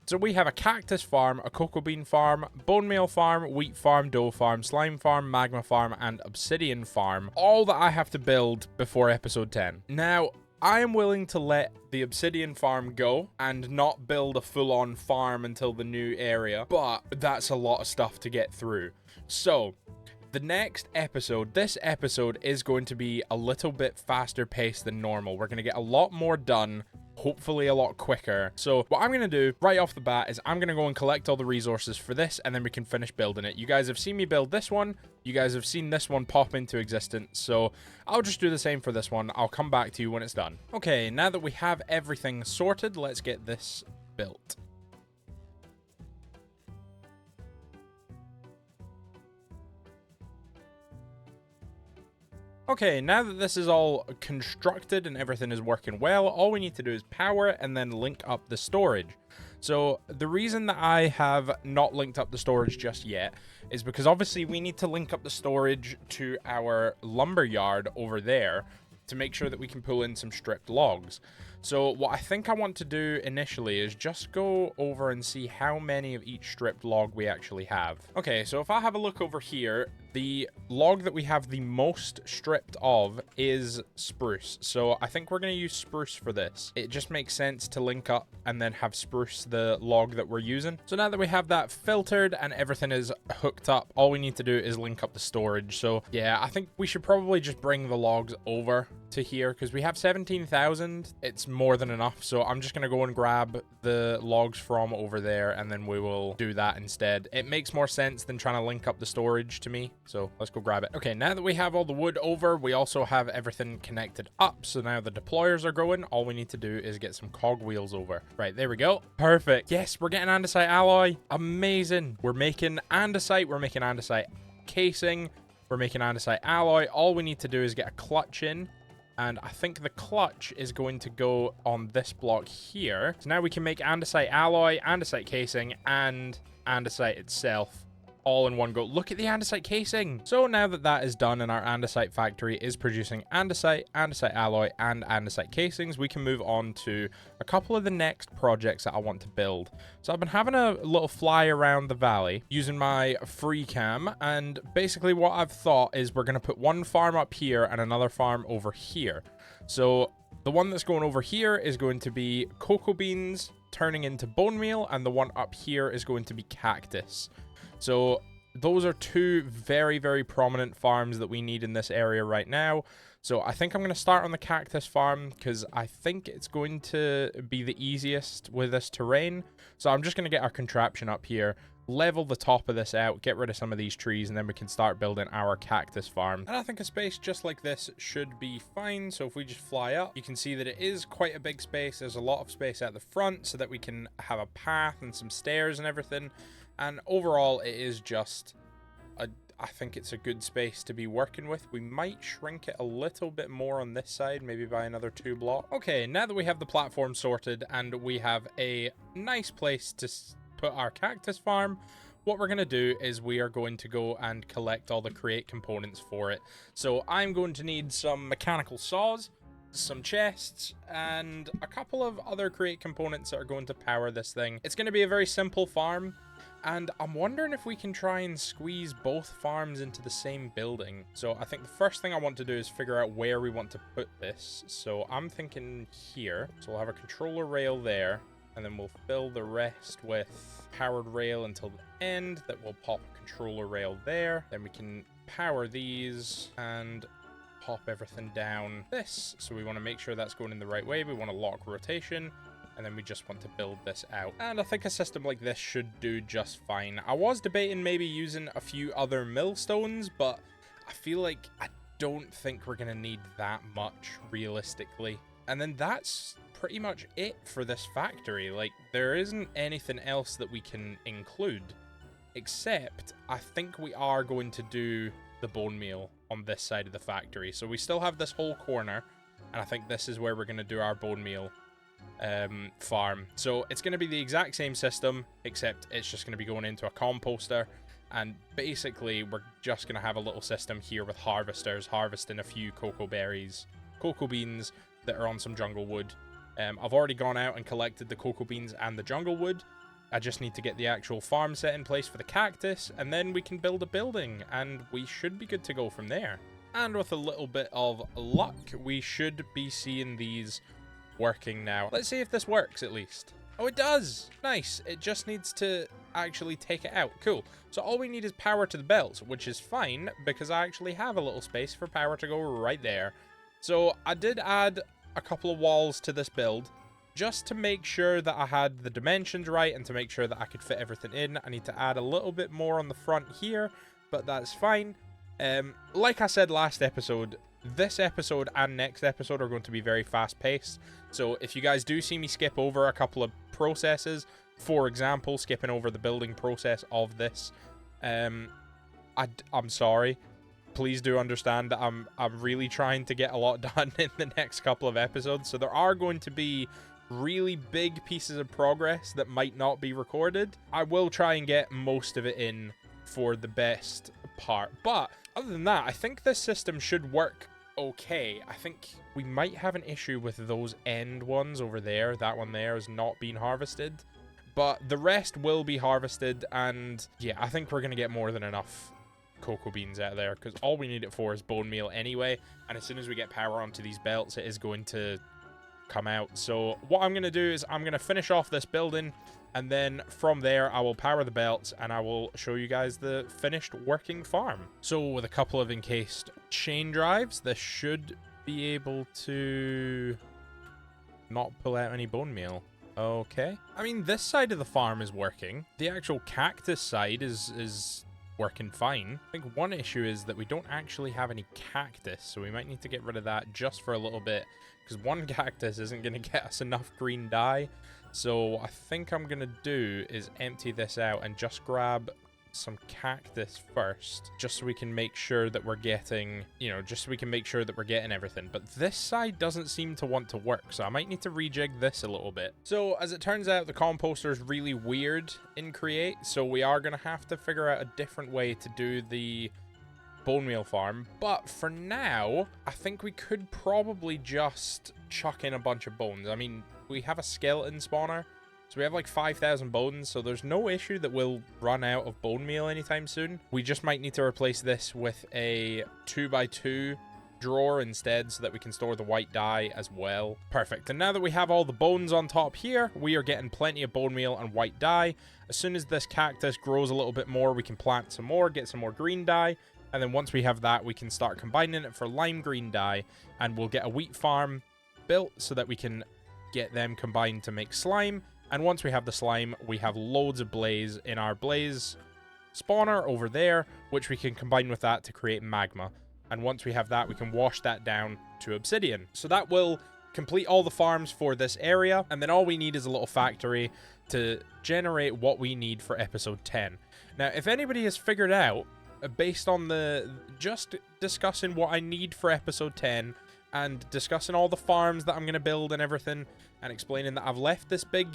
So we have a cactus farm, a cocoa bean farm, bone meal farm, wheat farm, dough farm, slime farm, magma farm, and obsidian farm. All that I have to build before episode 10. Now, I am willing to let the obsidian farm go and not build a full-on farm until the new area. But that's a lot of stuff to get through. So the next episode, this episode is going to be a little bit faster paced than normal. We're going to get a lot more done, hopefully a lot quicker. So what I'm going to do right off the bat is I'm going to go and collect all the resources for this, and then we can finish building it. You guys have seen me build this one. You guys have seen this one pop into existence. So I'll just do the same for this one. I'll come back to you when it's done. Okay, now that we have everything sorted, let's get this built. Okay, now that this is all constructed and everything is working well, all we need to do is power it and then link up the storage. So the reason that I have not linked up the storage just yet is because obviously we need to link up the storage to our lumber yard over there to make sure that we can pull in some stripped logs. So what I think I want to do initially is just go over and see how many of each stripped log we actually have. Okay, so if I have a look over here, the log that we have the most stripped of is spruce. So I think we're going to use spruce for this. It just makes sense to link up and then have spruce the log that we're using. So now that we have that filtered and everything is hooked up, all we need to do is link up the storage. So yeah, I think we should probably just bring the logs over to here because we have 17,000. It's more than enough. So I'm just going to go and grab the logs from over there and then we will do that instead. It makes more sense than trying to link up the storage to me. So let's go grab it. Okay, now that we have all the wood over, we also have everything connected up. So now the deployers are going. All we need to do is get some cog wheels over. Right, there we go. Perfect. Yes, we're getting andesite alloy. Amazing. We're making andesite. We're making andesite casing. We're making andesite alloy. All we need to do is get a clutch in. And I think the clutch is going to go on this block here. So now we can make andesite alloy, andesite casing, and andesite itself all in one go. Look at the andesite casing. So now that that is done and our andesite factory is producing andesite, andesite alloy, and andesite casings, we can move on to a couple of the next projects that I want to build. So I've been having a little fly around the valley using my free cam, and basically what I've thought is we're going to put one farm up here and another farm over here. So the one that's going over here is going to be cocoa beans turning into bone meal, and the one up here is going to be cactus. So those are two very, very prominent farms that we need in this area right now. So I think I'm going to start on the cactus farm because I think it's going to be the easiest with this terrain. So I'm just going to get our contraption up here, level the top of this out, get rid of some of these trees, and then we can start building our cactus farm. And I think a space just like this should be fine. So if we just fly up, you can see that it is quite a big space. There's a lot of space at the front so that we can have a path and some stairs and everything. And overall, it is just, I think it's a good space to be working with. We might shrink it a little bit more on this side, maybe by another 2 blocks. Okay, now that we have the platform sorted and we have a nice place to put our cactus farm, what we're going to do is we are going to go and collect all the create components for it. So I'm going to need some mechanical saws. some chests, and a couple of other crate components that are going to power this thing. It's going to be a very simple farm, and I'm wondering if we can try and squeeze both farms into the same building. So I think the first thing I want to do is figure out where we want to put this. So I'm thinking here. So we'll have a controller rail there, and then we'll fill the rest with powered rail until the end. That will pop a controller rail there. Then we can power these and pop everything down this. So we want to make sure that's going in the right way. We want to lock rotation, and then we just want to build this out. And I think a system like this should do just fine. I was debating maybe using a few other millstones, but I feel like I don't think we're going to need that much realistically. And then that's pretty much it for this factory. Like, there isn't anything else that we can include, except I think we are going to do the bone meal on this side of the factory. So we still have this whole corner, and I think this is where we're going to do our bone meal farm. So it's going to be the exact same system, except it's just going to be going into a composter, and basically we're just going to have a little system here with harvesters harvesting a few cocoa beans that are on some jungle wood. I've already gone out and collected the cocoa beans and the jungle wood. I just need to get the actual farm set in place for the cactus, and then we can build a building, and we should be good to go from there. And with a little bit of luck, we should be seeing these working now. Let's see if this works at least. Oh, it does! Nice. It just needs to actually take it out. Cool. So all we need is power to the belts, which is fine because I actually have a little space for power to go right there. So I did add a couple of walls to this build just to make sure that I had the dimensions right and to make sure that I could fit everything in. I need to add a little bit more on the front here, but that's fine. Like I said last episode, this episode and next episode are going to be very fast paced. So if you guys do see me skip over a couple of processes, for example, skipping over the building process of this, I'm sorry. Please do understand that I'm really trying to get a lot done in the next couple of episodes. So there are going to be really big pieces of progress that might not be recorded. I will try and get most of it in for the best part. But other than that, I think this system should work okay. I think we might have an issue with those end ones over there. That one there is not being harvested, but the rest will be harvested. And yeah, I think we're going to get more than enough cocoa beans out there, because all we need it for is bone meal anyway, and as soon as we get power onto these belts, it is going to come out. So what I'm going to do is I'm going to finish off this building, and then from there I will power the belts and I will show you guys the finished working farm. So with a couple of encased chain drives, this should be able to not pull out any bone meal. Okay, I mean, this side of the farm is working. The actual cactus side is working fine. I think one issue is that we don't actually have any cactus, so we might need to get rid of that just for a little bit, because one cactus isn't going to get us enough green dye. So I think I'm going to do is empty this out and just grab some cactus first, just so we can make sure that we're getting, just so we can make sure that we're getting everything. But this side doesn't seem to want to work, so I might need to rejig this a little bit. So as it turns out, the composter is really weird in Create, so we are going to have to figure out a different way to do the bone meal farm. But for now, I think we could probably just chuck in a bunch of bones. I mean, we have a skeleton spawner, so we have like 5,000 bones, so there's no issue that we'll run out of bone meal anytime soon. We just might need to replace this with a 2x2 drawer instead, so that we can store the white dye as well. Perfect. And now that we have all the bones on top here, we are getting plenty of bone meal and white dye. As soon as this cactus grows a little bit more, we can plant some more, get some more green dye. And then once we have that, we can start combining it for lime green dye, and we'll get a wheat farm built so that we can get them combined to make slime. And once we have the slime, we have loads of blaze in our blaze spawner over there, which we can combine with that to create magma. And once we have that, we can wash that down to obsidian. So that will complete all the farms for this area. And then all we need is a little factory to generate what we need for episode 10. Now, if anybody has figured out, based on just discussing what I need for episode 10, and discussing all the farms that I'm going to build and everything, and explaining that I've left this big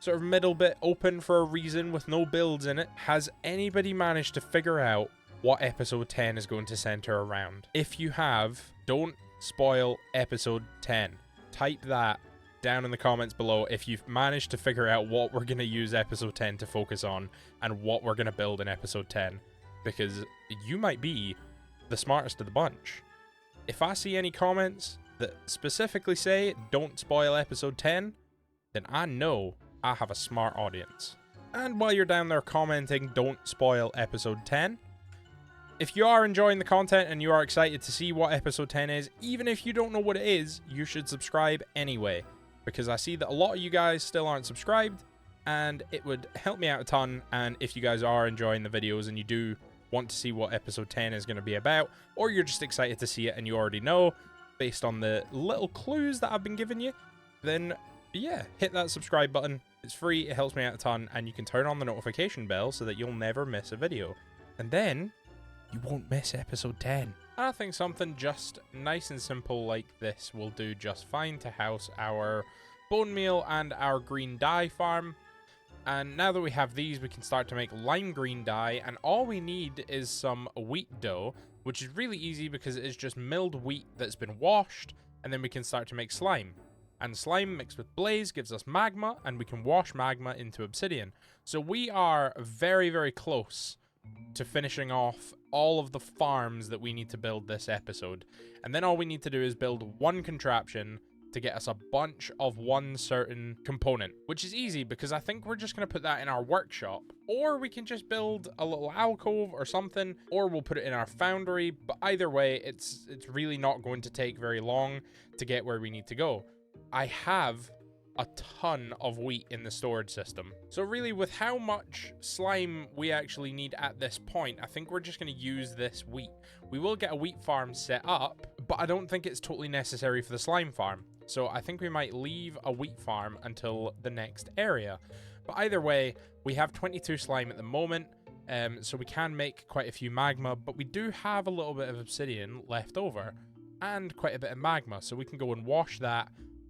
sort of middle bit open for a reason with no builds in it, has anybody managed to figure out what episode 10 is going to center around? If you have, don't spoil episode 10. Type that down in the comments below if you've managed to figure out what we're going to use episode 10 to focus on and what we're going to build in episode 10, because you might be the smartest of the bunch. If I see any comments that specifically say don't spoil episode 10, then I know I have a smart audience. And while you're down there commenting don't spoil episode 10, if you are enjoying the content and you are excited to see what episode 10 is, even if you don't know what it is, you should subscribe anyway, because I see that a lot of you guys still aren't subscribed, and it would help me out a ton. And if you guys are enjoying the videos and you do want to see what episode 10 is going to be about, or you're just excited to see it and you already know based on the little clues that I've been giving you, then yeah, hit that subscribe button. It's free, it helps me out a ton, and you can turn on the notification bell so that you'll never miss a video. And then you won't miss episode 10. I think something just nice and simple like this will do just fine to house our bone meal and our green dye farm. And now that we have these, we can start to make lime green dye, and all we need is some wheat dough, which is really easy because it is just milled wheat that's been washed, and then we can start to make slime. And slime mixed with blaze gives us magma, and we can wash magma into obsidian. So we are very, very close to finishing off all of the farms that we need to build this episode. And then all we need to do is build one contraption to get us a bunch of one certain component, which is easy because I think we're just going to put that in our workshop, or we can just build a little alcove or something, or we'll put it in our foundry. But either way, it's really not going to take very long to get where we need to go. I have a ton of wheat in the storage system. So really, with how much slime we actually need at this point, I think we're just going to use this wheat. We will get a wheat farm set up, but I don't think it's totally necessary for the slime farm. So I think we might leave a wheat farm until the next area. But either way, we have 22 slime at the moment, so we can make quite a few magma, but we do have a little bit of obsidian left over and quite a bit of magma. So we can go and wash that,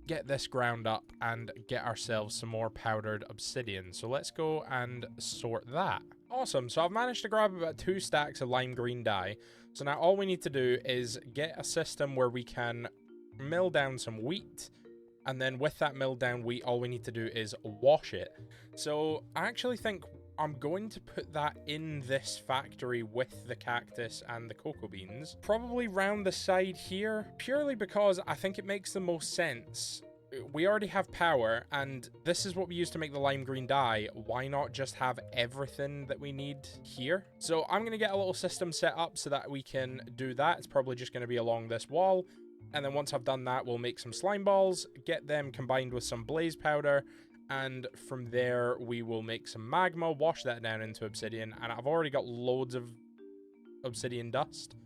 get this ground up, and get ourselves some more powdered obsidian. So let's go and sort that. Awesome. So I've managed to grab about 2 stacks of lime green dye. So now all we need to do is get a system where we can mill down some wheat, and then with that milled down wheat, all we need to do is wash it. So I actually think I'm going to put that in this factory with the cactus and the cocoa beans, probably round the side here, purely because I think it makes the most sense. We already have power, and this is what we use to make the lime green dye. Why not just have everything that we need here? So I'm going to get a little system set up so that we can do that. It's probably just going to be along this wall. And then once I've done that, we'll make some slime balls, get them combined with some blaze powder, and from there we will make some magma, wash that down into obsidian, and I've already got loads of obsidian dust.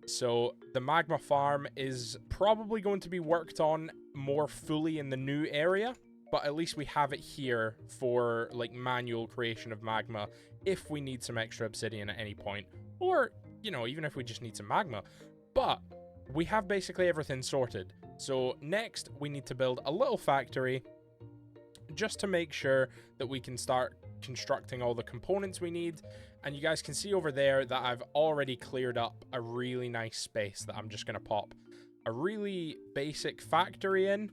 So the magma farm is probably going to be worked on more fully in the new area, but at least we have it here for like manual creation of magma if we need some extra obsidian at any point, or, you know, even if we just need some magma. But we have basically everything sorted. So next we need to build a little factory just to make sure that we can start constructing all the components we need. And you guys can see over there that I've already cleared up a really nice space that I'm just going to pop a really basic factory in.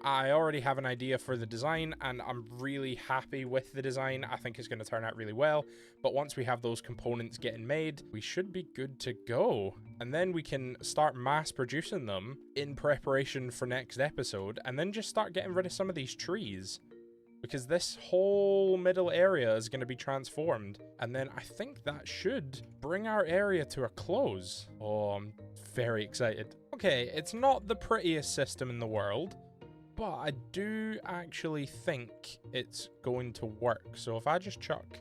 I already have an idea for the design, and I'm really happy with the design. I think it's going to turn out really well. But once we have those components getting made, we should be good to go. And then we can start mass producing them in preparation for next episode, and then just start getting rid of some of these trees, because this whole middle area is going to be transformed. And then I think that should bring our area to a close. Oh, I'm very excited. Okay, it's not the prettiest system in the world, but I do actually think it's going to work. So if I just chuck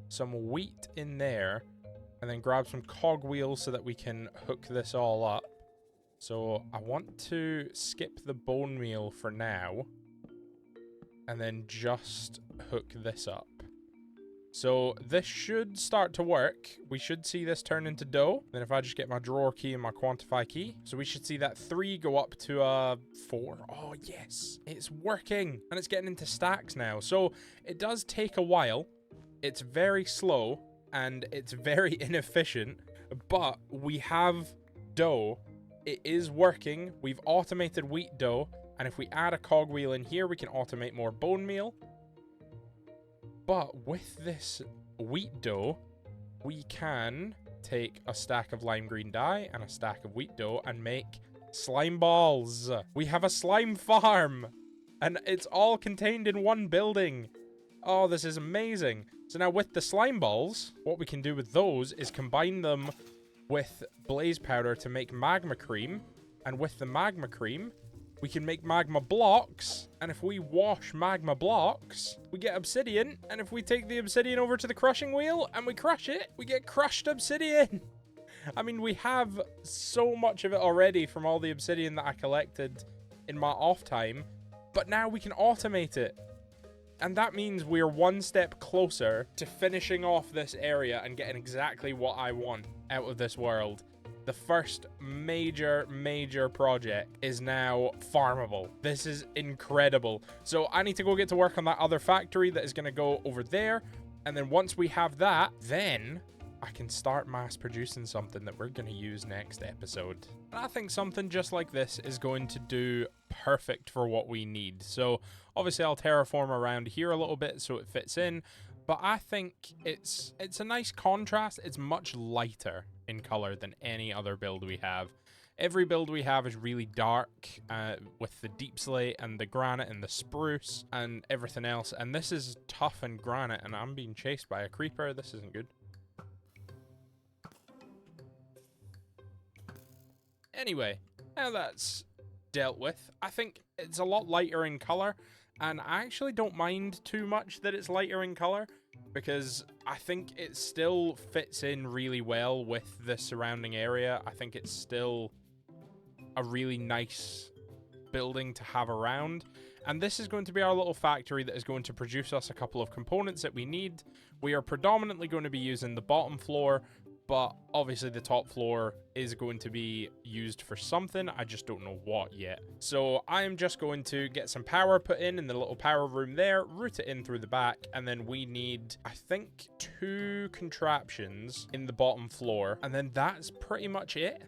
some wheat in there and then grab some cogwheels so that we can hook this all up. So I want to skip the bone meal for now and then just hook this up. So this should start to work. We should see this turn into dough. Then if I just get my drawer key and my quantify key. So we should see that 3 go up to a 4. Oh, yes. It's working. And it's getting into stacks now. So it does take a while. It's very slow and it's very inefficient. But we have dough it is working. We've automated wheat dough, and if we add a cogwheel in here, we can automate more bone meal. But with this wheat dough, we can take a stack of lime green dye and a stack of wheat dough and make slime balls. We have a slime farm, and it's all contained in one building. Oh, this is amazing. So now with the slime balls, what we can do with those is combine them with blaze powder to make magma cream. And with the magma cream, we can make magma blocks. And if we wash magma blocks, we get obsidian. And if we take the obsidian over to the crushing wheel and we crush it, we get crushed obsidian. I mean, we have so much of it already from all the obsidian that I collected in my off time. But now we can automate it. And that means we're one step closer to finishing off this area and getting exactly what I want out of this world. The first major project is now farmable. This is incredible. So I need to go get to work on that other factory that is going to go over there. And then once we have that, then I can start mass producing something that we're going to use next episode. And I think something just like this is going to do perfect for what we need. So obviously I'll terraform around here a little bit so it fits in, but I think it's a nice contrast. It's much lighter in color than any other build we have. Every build we have is really dark with the deep slate and the granite and the spruce and everything else. And this is tough and granite, and I'm being chased by a creeper. This isn't good. Anyway, now that's dealt with, I think it's a lot lighter in color, and I actually don't mind too much that it's lighter in color, because I think it still fits in really well with the surrounding area. I think it's still a really nice building to have around, and this is going to be our little factory that is going to produce us a couple of components that we need. We are predominantly going to be using the bottom floor, but obviously the top floor is going to be used for something. I just don't know what yet. So I am just going to get some power put in the little power room there, route it in through the back, and then we need, I think, 2 contraptions in the bottom floor, and then that's pretty much it.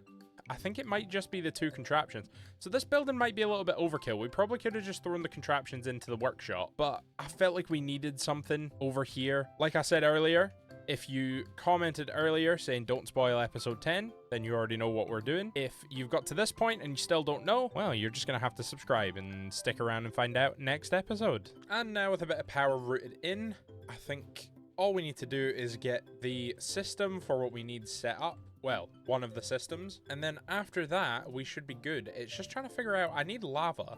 I think it might just be the 2 contraptions. So this building might be a little bit overkill. We probably could have just thrown the contraptions into the workshop, but I felt like we needed something over here. Like I said earlier, if you commented earlier saying don't spoil episode 10, then you already know what we're doing. If you've got to this point and you still don't know, well, you're just going to have to subscribe and stick around and find out next episode. And now with a bit of power rooted in, I think all we need to do is get the system for what we need set up. Well, one of the systems. And then after that, we should be good. It's just trying to figure out, I need lava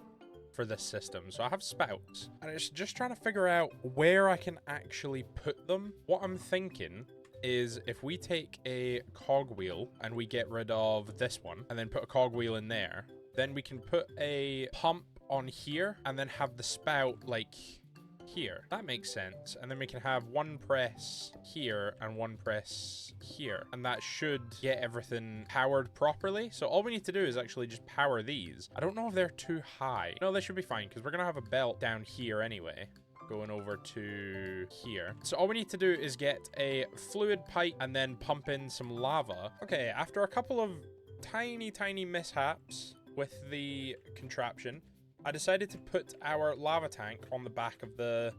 for this system. So I have spouts, and it's just trying to figure out where I can actually put them. What I'm thinking is if we take a cogwheel and we get rid of this one and then put a cogwheel in there, then we can put a pump on here and then have the spout like here. That makes sense. And then we can have one press here and one press here, and that should get everything powered properly. So all we need to do is actually just power these. I don't know if they're too high. No, they should be fine, because we're gonna have a belt down here anyway, going over to here. So all we need to do is get a fluid pipe and then pump in some lava. Okay, after a couple of tiny mishaps with the contraption, I decided to put our lava tank on the back of the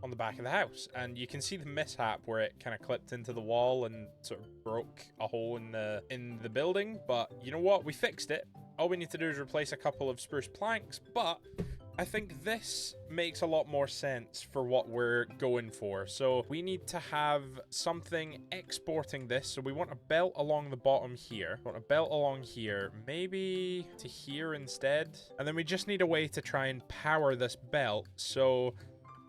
house, and you can see the mishap where it kind of clipped into the wall and sort of broke a hole in the building. But you know what? We fixed it. All we need to do is replace a couple of spruce planks, but I think this makes a lot more sense for what we're going for. So we need to have something exporting this. So we want a belt along the bottom here. We want a belt along here, maybe to here instead. And then we just need a way to try and power this belt. So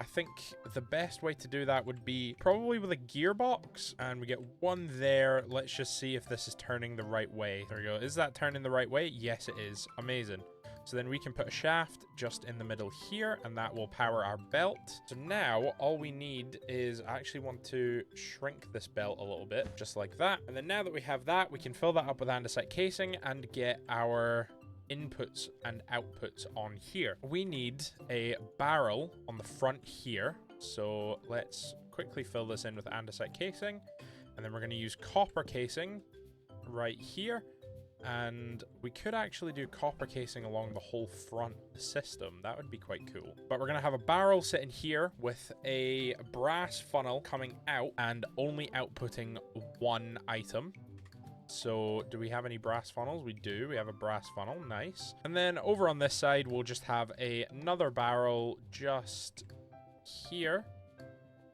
I think the best way to do that would be probably with a gearbox, and we get one there. Let's just see if this is turning the right way. There we go. Is that turning the right way? Yes, it is. Amazing. So then we can put a shaft just in the middle here, and that will power our belt. So now all we need is, I actually want to shrink this belt a little bit, just like that. And then now that we have that, we can fill that up with andesite casing and get our inputs and outputs on here. We need a barrel on the front here. So let's quickly fill this in with andesite casing. And then we're going to use copper casing right here. And we could actually do copper casing along the whole front of the system. That would be quite cool. But we're going to have a barrel sitting here with a brass funnel coming out and only outputting one item. So do we have any brass funnels? We do. We have a brass funnel. Nice. And then over on this side, we'll just have another barrel just here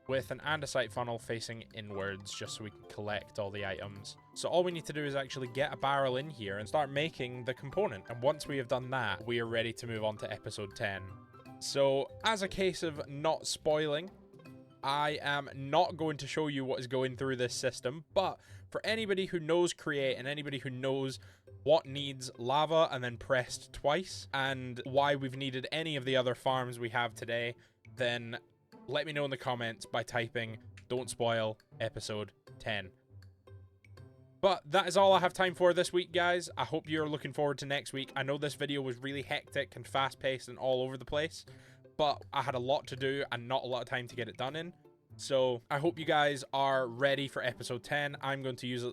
with an andesite funnel facing inwards, just so we can collect all the items. So all we need to do is actually get a barrel in here and start making the component. And once we have done that, we are ready to move on to episode 10. So as a case of not spoiling, I am not going to show you what is going through this system, but for anybody who knows Create and anybody who knows what needs lava and then pressed twice and why we've needed any of the other farms we have today, then let me know in the comments by typing "Don't spoil episode 10." But that is all I have time for this week, guys. I hope you're looking forward to next week. I know this video was really hectic and fast-paced and all over the place, but I had a lot to do and not a lot of time to get it done in. So I hope you guys are ready for episode 10. I'm going to use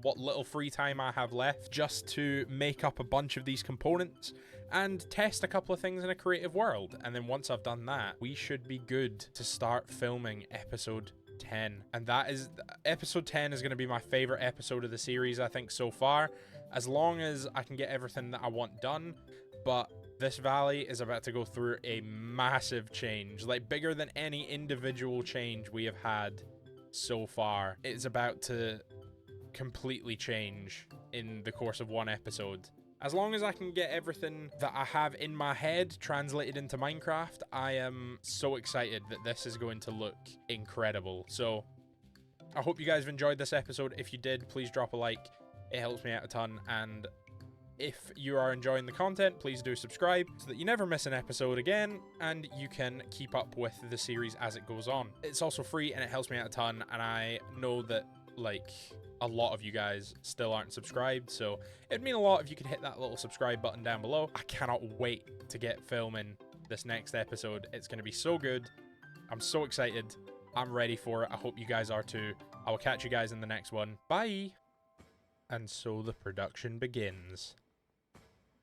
what little free time I have left just to make up a bunch of these components and test a couple of things in a creative world. And then once I've done that, we should be good to start filming episode 10. And that is, episode 10 is going to be my favorite episode of the series, I think, so far, as long as I can get everything that I want done. But this valley is about to go through a massive change, like bigger than any individual change we have had so far. It's about to completely change in the course of one episode. As long as I can get everything that I have in my head translated into Minecraft, I am so excited that this is going to look incredible. So I hope you guys have enjoyed this episode. If you did, please drop a like. It helps me out a ton. And if you are enjoying the content, please do subscribe so that you never miss an episode again and you can keep up with the series as it goes on. It's also free and it helps me out a ton, and I know that, like, a lot of you guys still aren't subscribed, so it'd mean a lot if you could hit that little subscribe button down below. I cannot wait to get filming this next episode. It's going to be so good. I'm so excited. I'm ready for it. I hope you guys are too. I will catch you guys in the next one. Bye! And so the production begins.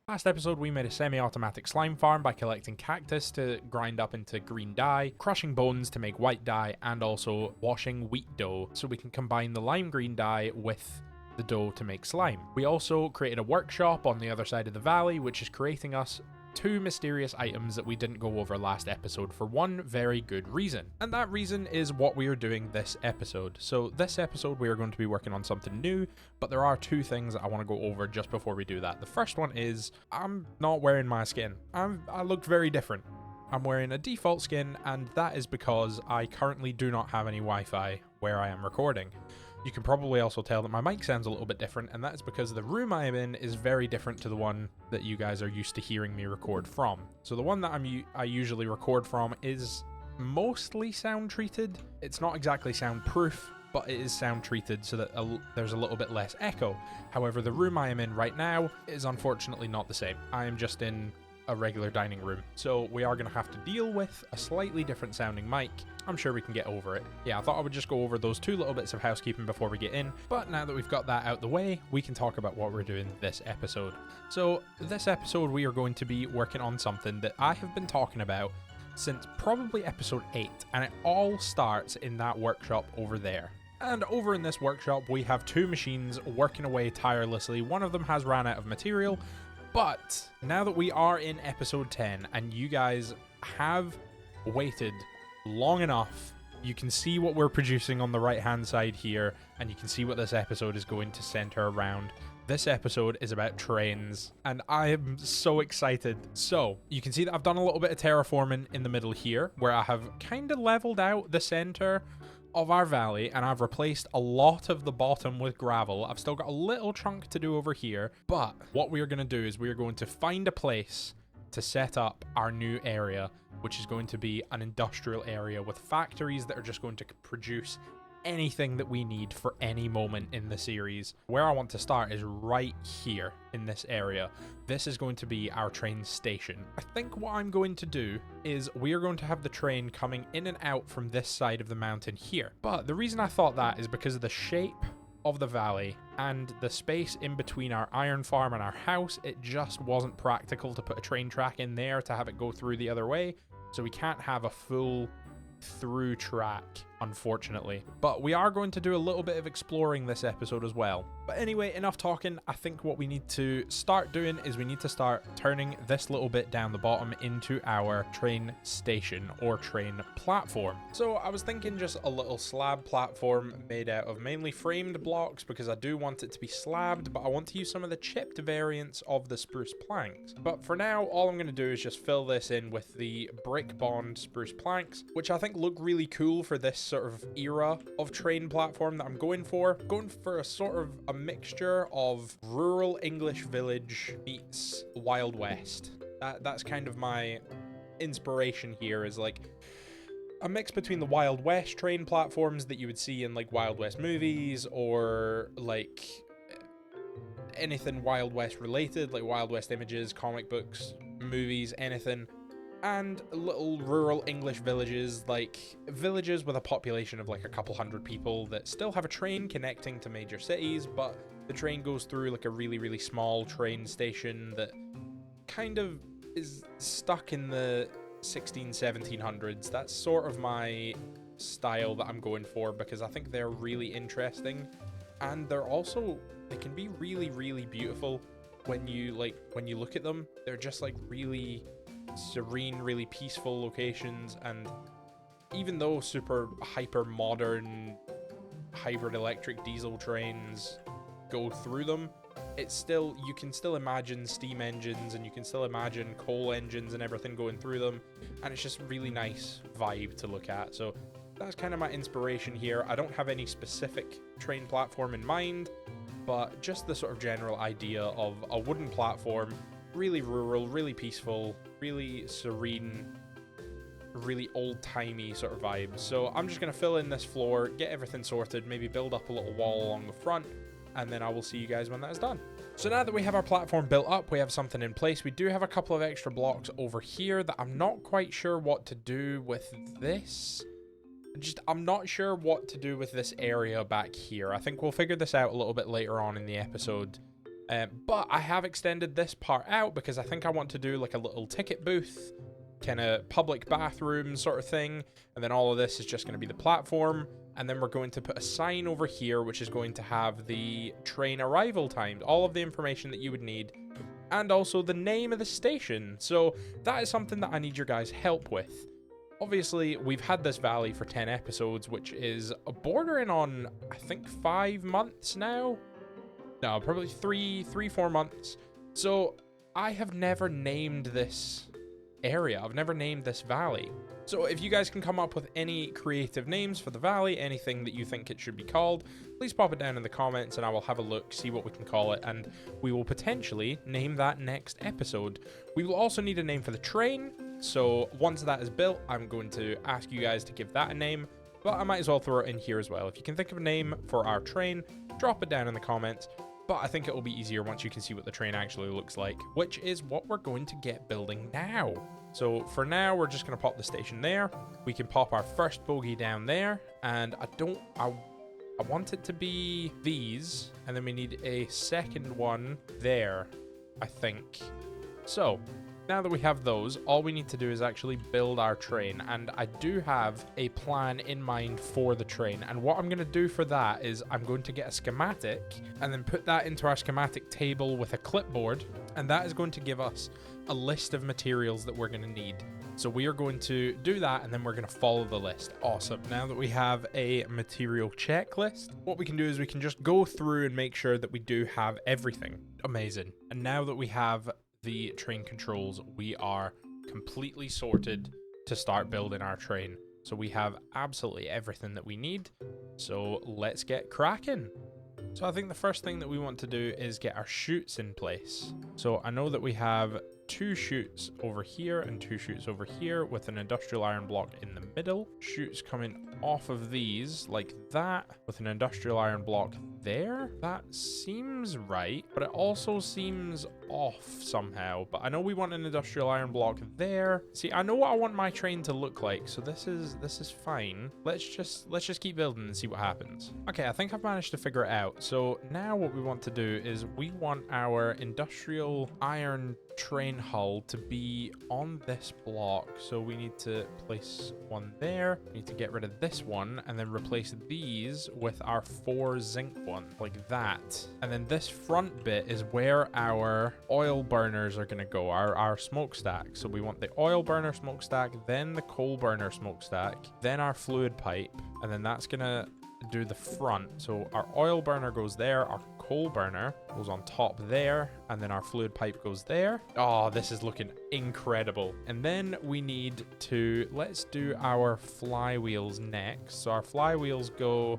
Last episode, we made a semi-automatic slime farm by collecting cactus to grind up into green dye, crushing bones to make white dye, and also washing wheat dough so we can combine the lime green dye with the dough to make slime. We also created a workshop on the other side of the valley, which is creating us 2 mysterious items that we didn't go over last episode for one very good reason. And that reason is what we are doing this episode. So this episode we are going to be working on something new, but there are 2 things that I want to go over just before we do that. The first one is I'm not wearing my skin. I look very different. I'm wearing a default skin, and that is because I currently do not have any Wi-Fi where I am recording. You can probably also tell that my mic sounds a little bit different, and that is because the room I am in is very different to the one that you guys are used to hearing me record from. So the one that I usually record from is mostly sound treated. It's not exactly soundproof, but it is sound treated so that there's a little bit less echo. However, the room I am in right now is unfortunately not the same. I am just in a regular dining room, so we are going to have to deal with a slightly different sounding mic. I'm sure we can get over it. Yeah, I thought I would just go over those 2 little bits of housekeeping before we get in, but now that we've got that out the way, we can talk about what we're doing this episode. So this episode we are going to be working on something that I have been talking about since probably episode 8, and it all starts in that workshop over there. And over in this workshop we have 2 machines working away tirelessly. One of them has ran out of material, but now that we are in episode 10 and you guys have waited long enough, you can see what we're producing on the right hand side here, and you can see what this episode is going to center around. This episode is about trains, and I am so excited. So you can see that I've done a little bit of terraforming in the middle here, where I have kind of leveled out the center of our valley, and I've replaced a lot of the bottom with gravel. I've still got a little chunk to do over here, but what we are going to do is we are going to find a place to set up our new area, which is going to be an industrial area with factories that are just going to produce anything that we need for any moment in the series. Where I want to start is right here in this area. This is going to be our train station. I think what I'm going to do is we are going to have the train coming in and out from this side of the mountain here. But the reason I thought that is because of the shape of the valley and the space in between our iron farm and our house, it just wasn't practical to put a train track in there to have it go through the other way. So we can't have a full through track, unfortunately. But we are going to do a little bit of exploring this episode as well. But anyway, enough talking. I think what we need to start doing is we need to start turning this little bit down the bottom into our train station or train platform. So I was thinking just a little slab platform made out of mainly framed blocks, because I do want it to be slabbed, but I want to use some of the chipped variants of the spruce planks. But for now, all I'm going to do is just fill this in with the brick bond spruce planks, which I think look really cool for this sort of era of train platform that I'm going for. Going for a sort of a mixture of rural English village meets Wild West. That's kind of my inspiration here, is like a mix between the Wild West train platforms that you would see in like Wild West movies, or like anything Wild West related, like Wild West images, comic books, movies, anything. And little rural English villages, like villages with a population of like a couple hundred people that still have a train connecting to major cities, but the train goes through like a really, really small train station that kind of is stuck in the 1700s. That's sort of my style that I'm going for, because I think they're really interesting, and they can be really, really beautiful when you look at them. They're just like really serene, really peaceful locations, and even though super hyper modern hybrid electric diesel trains go through them, it's still, you can still imagine steam engines, and you can still imagine coal engines and everything going through them, and it's just really nice vibe to look at. So that's kind of my inspiration here. I don't have any specific train platform in mind, but just the sort of general idea of a wooden platform, really rural, really peaceful, really serene, really old-timey sort of vibe. So I'm just going to fill in this floor, get everything sorted, maybe build up a little wall along the front, and then I will see you guys when that is done. So now that we have our platform built up, we have something in place. We do have a couple of extra blocks over here that I'm not quite sure what to do with this. I'm not sure what to do with this area back here. I think we'll figure this out a little bit later on in the episode. But I have extended this part out because I think I want to do like a little ticket booth, kind of public bathroom sort of thing. And then all of this is just going to be the platform. And then we're going to put a sign over here, which is going to have the train arrival times, all of the information that you would need, and also the name of the station. So that is something that I need your guys' help with. Obviously, we've had this valley for 10 episodes, which is bordering on, I think, 5 months now. No, probably 4 months. So I have never named this area. I've never named this valley. So if you guys can come up with any creative names for the valley, anything that you think it should be called, please pop it down in the comments and I will have a look, see what we can call it, and we will potentially name that next episode. We will also need a name for the train. So once that is built, I'm going to ask you guys to give that a name, but I might as well throw it in here as well. If you can think of a name for our train, drop it down in the comments. But I think it will be easier once you can see what the train actually looks like, which is what we're going to get building now. So for now, we're just going to pop the station there. We can pop our first bogie down there, and I want it to be these, and then we need a second one there, I think. So now that we have those, all we need to do is actually build our train, and I do have a plan in mind for the train. And what I'm going to do for that is I'm going to get a schematic and then put that into our schematic table with a clipboard, and that is going to give us a list of materials that we're going to need. So we are going to do that, and then we're going to follow the list. Awesome. Now that we have a material checklist, what we can do is we can just go through and make sure that we do have everything. Amazing. And now that we have the train controls, we are completely sorted to start building our train. So we have absolutely everything that we need. So let's get cracking. So I think the first thing that we want to do is get our chutes in place. So I know that we have 2 chutes over here and 2 chutes over here with an industrial iron block in the middle. Chutes coming off of these like that with an industrial iron block there. That seems right, but it also seems off somehow. But I know we want an industrial iron block there. See, I know what I want my train to look like, so this is fine. Let's just keep building and see what happens. Okay, I think I've managed to figure it out. So now what we want to do is we want our industrial iron train hull to be on this block. So we need to place one there. We need to get rid of this one and then replace these with our 4 zinc ones like that. And then this front bit is where our oil burners are going to go, our smokestack. So we want the oil burner smokestack, then the coal burner smokestack, then our fluid pipe, and then that's going to do the front. So our oil burner goes there, our coal burner goes on top there, and then our fluid pipe goes there. Oh, this is looking incredible. And then we need to, let's do our flywheels next. So our flywheels go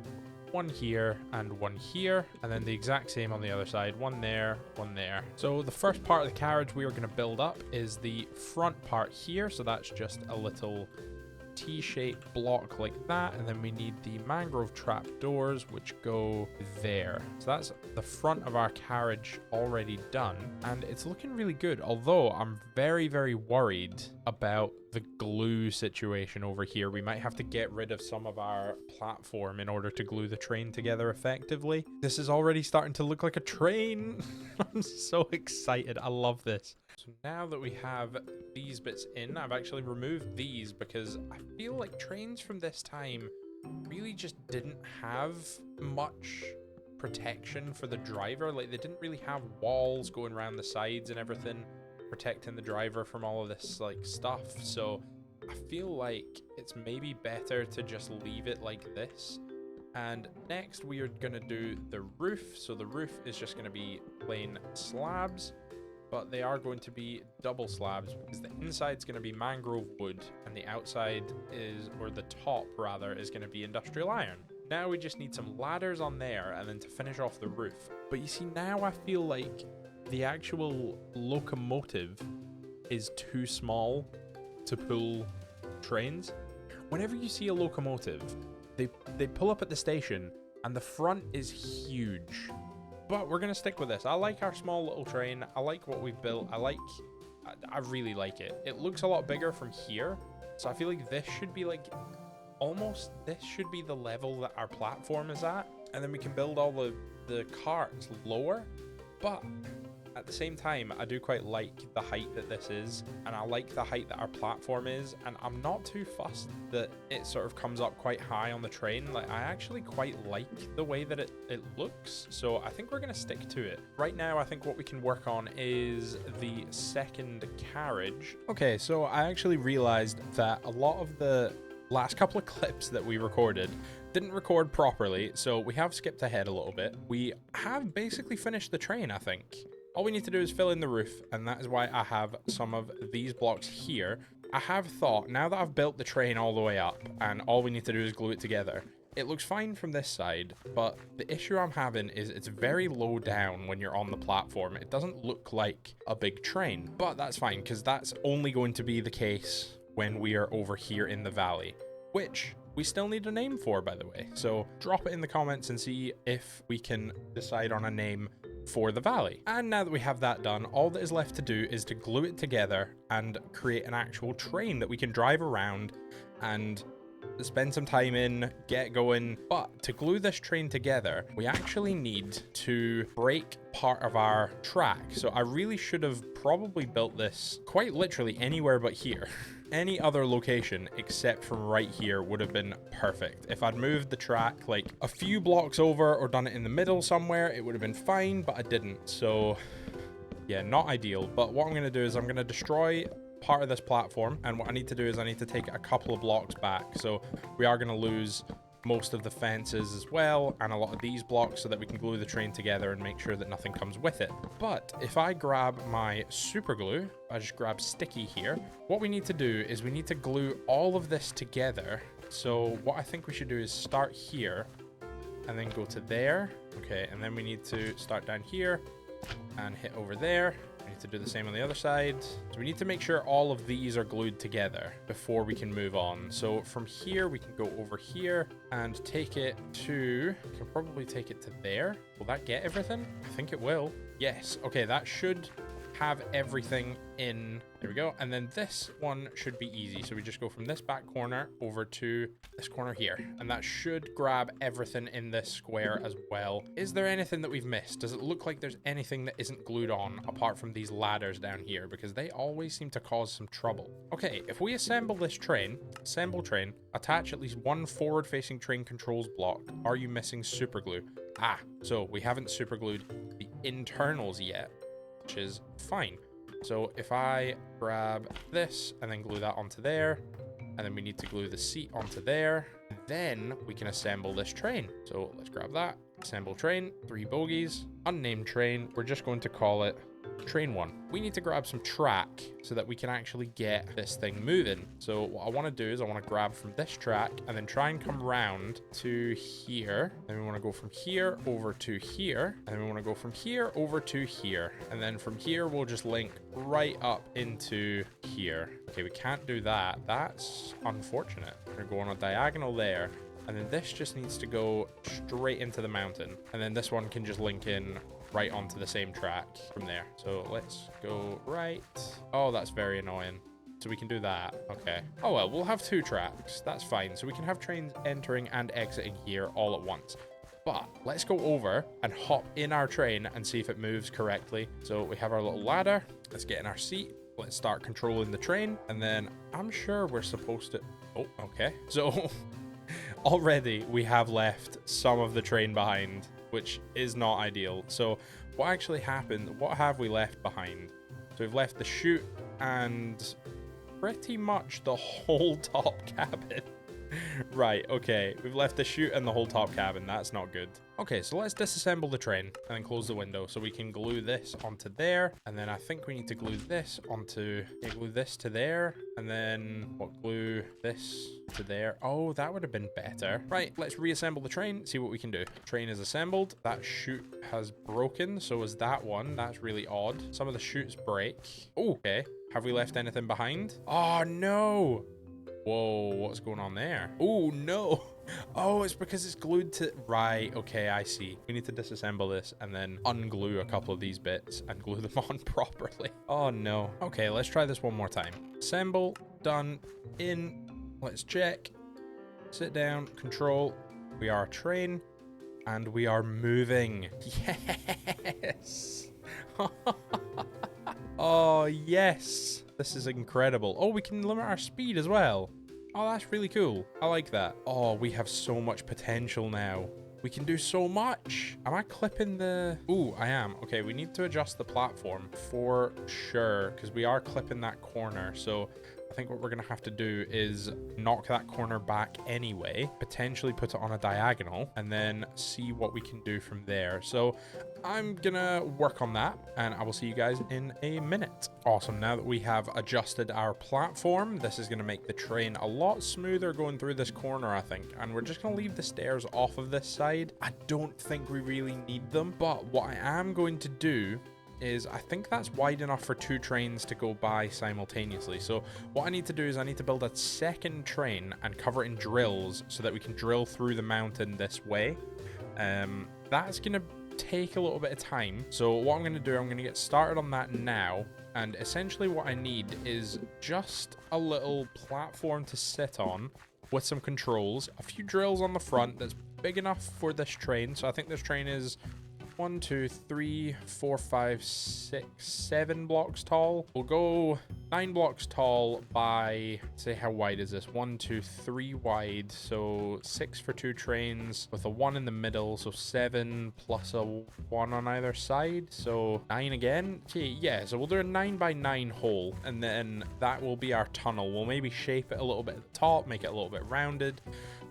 one here and one here, and then the exact same on the other side, one there, one there. So the first part of the carriage we are going to build up is the front part here. So that's just a little T-shaped block like that, and then we need the mangrove trap doors which go there. So that's the front of our carriage already done, and it's looking really good, although I'm very worried about the glue situation over here. We might have to get rid of some of our platform in order to glue the train together effectively. This is already starting to look like a train. I'm so excited. I love this. So now that we have these bits in, I've actually removed these because I feel like trains from this time really just didn't have much protection for the driver. Like, they didn't really have walls going around the sides and everything protecting the driver from all of this like stuff. So I feel like it's maybe better to just leave it like this. And next we are going to do the roof. So the roof is just going to be plain slabs, but they are going to be double slabs because the inside's going to be mangrove wood and the outside is, or the top rather, is going to be industrial iron. Now we just need some ladders on there and then to finish off the roof. But you see, now I feel like the actual locomotive is too small to pull trains. Whenever you see a locomotive, they pull up at the station and the front is huge. But we're going to stick with this. I like our small little train. I like what we've built. I really like it. It looks a lot bigger from here. So I feel like this should be like, almost, this should be the level that our platform is at. And then we can build all the carts lower. But at the same time, I do quite like the height that this is, and I like the height that our platform is, and I'm not too fussed that it sort of comes up quite high on the train. Like, I actually quite like the way that it looks, so I think we're going to stick to it. Right now, I think what we can work on is the second carriage. Okay, so I actually realized that a lot of the last couple of clips that we recorded didn't record properly, so we have skipped ahead a little bit. We have basically finished the train, I think. All we need to do is fill in the roof, and that is why I have some of these blocks here. I have thought, now that I've built the train all the way up, and all we need to do is glue it together, it looks fine from this side, but the issue I'm having is it's very low down when you're on the platform. It doesn't look like a big train, but that's fine, because that's only going to be the case when we are over here in the valley, which we still need a name for, by the way. So drop it in the comments and see if we can decide on a name for the valley. And now that we have that done, all that is left to do is to glue it together and create an actual train that we can drive around and spend some time in, get going. But to glue this train together, we actually need to break part of our track. So I really should have probably built this quite literally anywhere but here. Any other location except from right here would have been perfect. If I'd moved the track like a few blocks over or done it in the middle somewhere, it would have been fine, but I didn't. So yeah, not ideal. But what I'm going to do is I'm going to destroy part of this platform, and what I need to do is I need to take a couple of blocks back. So we are going to lose most of the fences as well, and a lot of these blocks, so that we can glue the train together and make sure that nothing comes with it. But if I grab my super glue, I just grab sticky here, what we need to do is we need to glue all of this together. So what I think we should do is start here and then go to there. Okay, and then we need to start down here and hit over there We need to do the same on the other side. So we need to make sure all of these are glued together before we can move on. So from here, we can go over here and take it to... We can probably take it to there. Will that get everything? I think it will. Yes. Okay, that should have everything in. There we go. And then this one should be easy. So we just go from this back corner over to this corner here. And that should grab everything in this square as well. Is there anything that we've missed? Does it look like there's anything that isn't glued on apart from these ladders down here? Because they always seem to cause some trouble. Okay, if we assemble this train, assemble train, attach at least one forward-facing train controls block. Are you missing super glue? Ah, so we haven't super glued the internals yet, which is fine. So if I grab this and then glue that onto there, and then we need to glue the seat onto there, then we can assemble this train. So let's grab that, assemble train, 3 bogies, unnamed train. We're just going to call it train 1. We need to grab some track so that we can actually get this thing moving. So what I want to do is I want to grab from this track and then try and come round to here. Then we want to go from here over to here. And then we want to go from here over to here. And then from here, we'll just link right up into here. Okay, we can't do that. That's unfortunate. We're going to go on a diagonal there. And then this just needs to go straight into the mountain. And then this one can just link in right onto the same track from there. So let's go right. Oh, that's very annoying. So we can do that. Okay. Oh, well, we'll have 2 tracks. That's fine. So we can have trains entering and exiting here all at once. But let's go over and hop in our train and see if it moves correctly. So we have our little ladder. Let's get in our seat. Let's start controlling the train. And then I'm sure we're supposed to... Oh, okay. So already we have left some of the train behind, which is not ideal. So what actually happened? What have we left behind? So we've left the chute and pretty much the whole top cabin. Right, okay. We've left the chute and the whole top cabin. That's not good. Okay, so let's disassemble the train and then close the window so we can glue this onto there. And then I think we need to glue this onto... Yeah, glue this to there. And then what, glue this to there. Oh, that would have been better. Right, let's reassemble the train, see what we can do. Train is assembled. That chute has broken. So is that one. That's really odd. Some of the chutes break. Oh, okay. Have we left anything behind? Oh, no. Whoa, what's going on there? Oh, no. Oh, it's because it's glued to... Right, okay, I see. We need to disassemble this and then unglue a couple of these bits and glue them on properly. Oh, no. Okay, let's try this one more time. Assemble, done, in. Let's check. Sit down, control. We are a train and we are moving. Yes. Oh, yes. This is incredible. Oh, we can limit our speed as well. Oh, that's really cool. I like that. Oh, we have so much potential now. We can do so much. Am I clipping the... Ooh, I am. Okay, we need to adjust the platform for sure because we are clipping that corner. So I think what we're going to have to do is knock that corner back anyway, potentially put it on a diagonal, and then see what we can do from there. So I'm going to work on that, and I will see you guys in a minute. Awesome. Now that we have adjusted our platform, this is going to make the train a lot smoother going through this corner, I think. And we're just going to leave the stairs off of this side. I don't think we really need them, but what I am going to do is I think that's wide enough for 2 trains to go by simultaneously. So what I need to do is I need to build a second train and cover it in drills so that we can drill through the mountain this way. That's going to take a little bit of time. So what I'm going to do, I'm going to get started on that now. And essentially what I need is just a little platform to sit on with some controls, a few drills on the front that's big enough for this train. So I think this train is 1, 2, 3, 4, 5, 6, 7 blocks tall. We'll go 9 blocks tall by, say, how wide is this? 1, 2, 3 wide. So 6 for 2 trains with a 1 in the middle. So 7 plus a 1 on either side. So 9 again. Okay, yeah. So we'll do a 9 by 9 hole. And then that will be our tunnel. We'll maybe shape it a little bit at the top, make it a little bit rounded.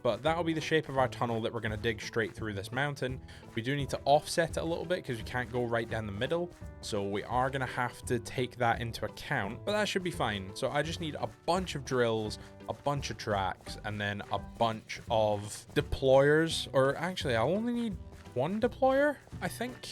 But that'll be the shape of our tunnel that we're going to dig straight through this mountain. We do need to offset it a little bit because we can't go right down the middle. So we are going to have to take that into account, but that should be fine. So I just need a bunch of drills, a bunch of tracks, and then a bunch of deployers. Or actually, I only need 1 deployer, I think,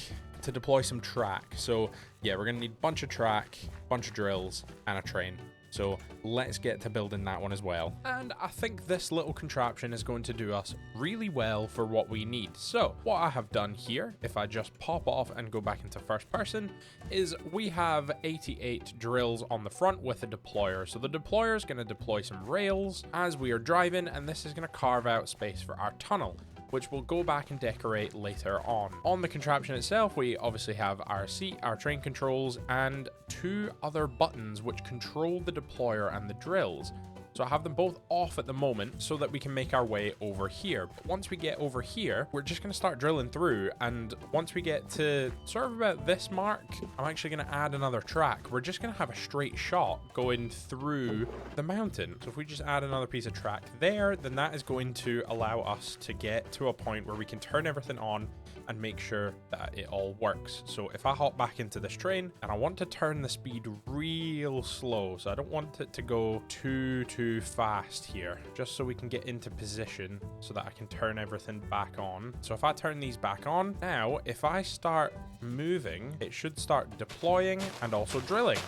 to deploy some track. So yeah, we're gonna need a bunch of track, bunch of drills, and a train. So let's get to building that one as well. And I think this little contraption is going to do us really well for what we need. So what I have done here, if I just pop off and go back into first person, is we have 88 drills on the front with a deployer. So the deployer is going to deploy some rails as we are driving, and this is going to carve out space for our tunnel, which we'll go back and decorate later on. On the contraption itself, we obviously have our seat, our train controls, and 2 other buttons which control the deployer and the drills. So I have them both off at the moment so that we can make our way over here. But once we get over here, we're just going to start drilling through. And once we get to sort of about this mark, I'm actually going to add another track. We're just going to have a straight shot going through the mountain. So if we just add another piece of track there, then that is going to allow us to get to a point where we can turn everything on and make sure that it all works. So if I hop back into this train and I want to turn the speed real slow, so I don't want it to go too fast here, just so we can get into position so that I can turn everything back on. So if I turn these back on, now if I start moving, it should start deploying and also drilling.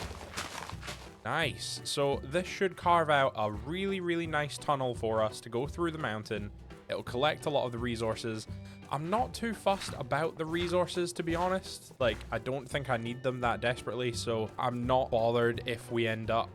Nice. So this should carve out a really nice tunnel for us to go through the mountain. It'll collect a lot of the resources. I'm not too fussed about the resources, to be honest. Like, I don't think I need them that desperately, so I'm not bothered if we end up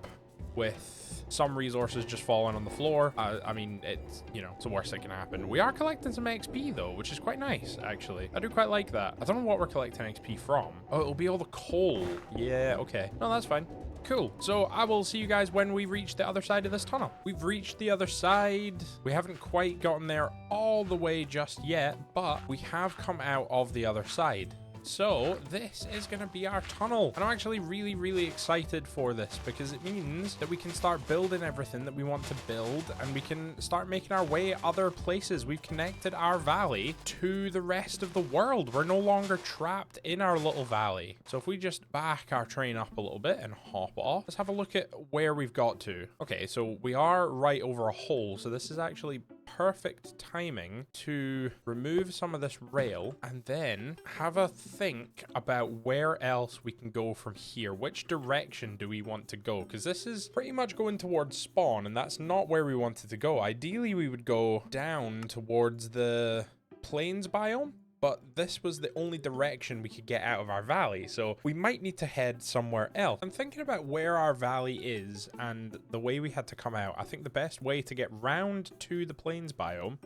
with some resources just falling on the floor. I mean, it's, you know, it's the worst that can happen. We are collecting some XP, though, which is quite nice, actually. I do quite like that. I don't know what we're collecting XP from. Oh, it'll be all the coal. Yeah, okay. No, that's fine. Cool. So I will see you guys when we reach the other side of this tunnel. We've reached the other side. We haven't quite gotten there all the way just yet, but we have come out of the other side. So this is going to be our tunnel. And I'm actually really excited for this because it means that we can start building everything that we want to build and we can start making our way other places. We've connected our valley to the rest of the world. We're no longer trapped in our little valley. So if we just back our train up a little bit and hop off, let's have a look at where we've got to. Okay, so we are right over a hole. So this is actually perfect timing to remove some of this rail and then have a think about where else we can go from here. Which direction do we want to go? Because this is pretty much going towards spawn, and that's not where we wanted to go. Ideally, we would go down towards the plains biome, but this was the only direction we could get out of our valley, so we might need to head somewhere else. I'm thinking about where our valley is and the way we had to come out. I think the best way to get round to the plains biome,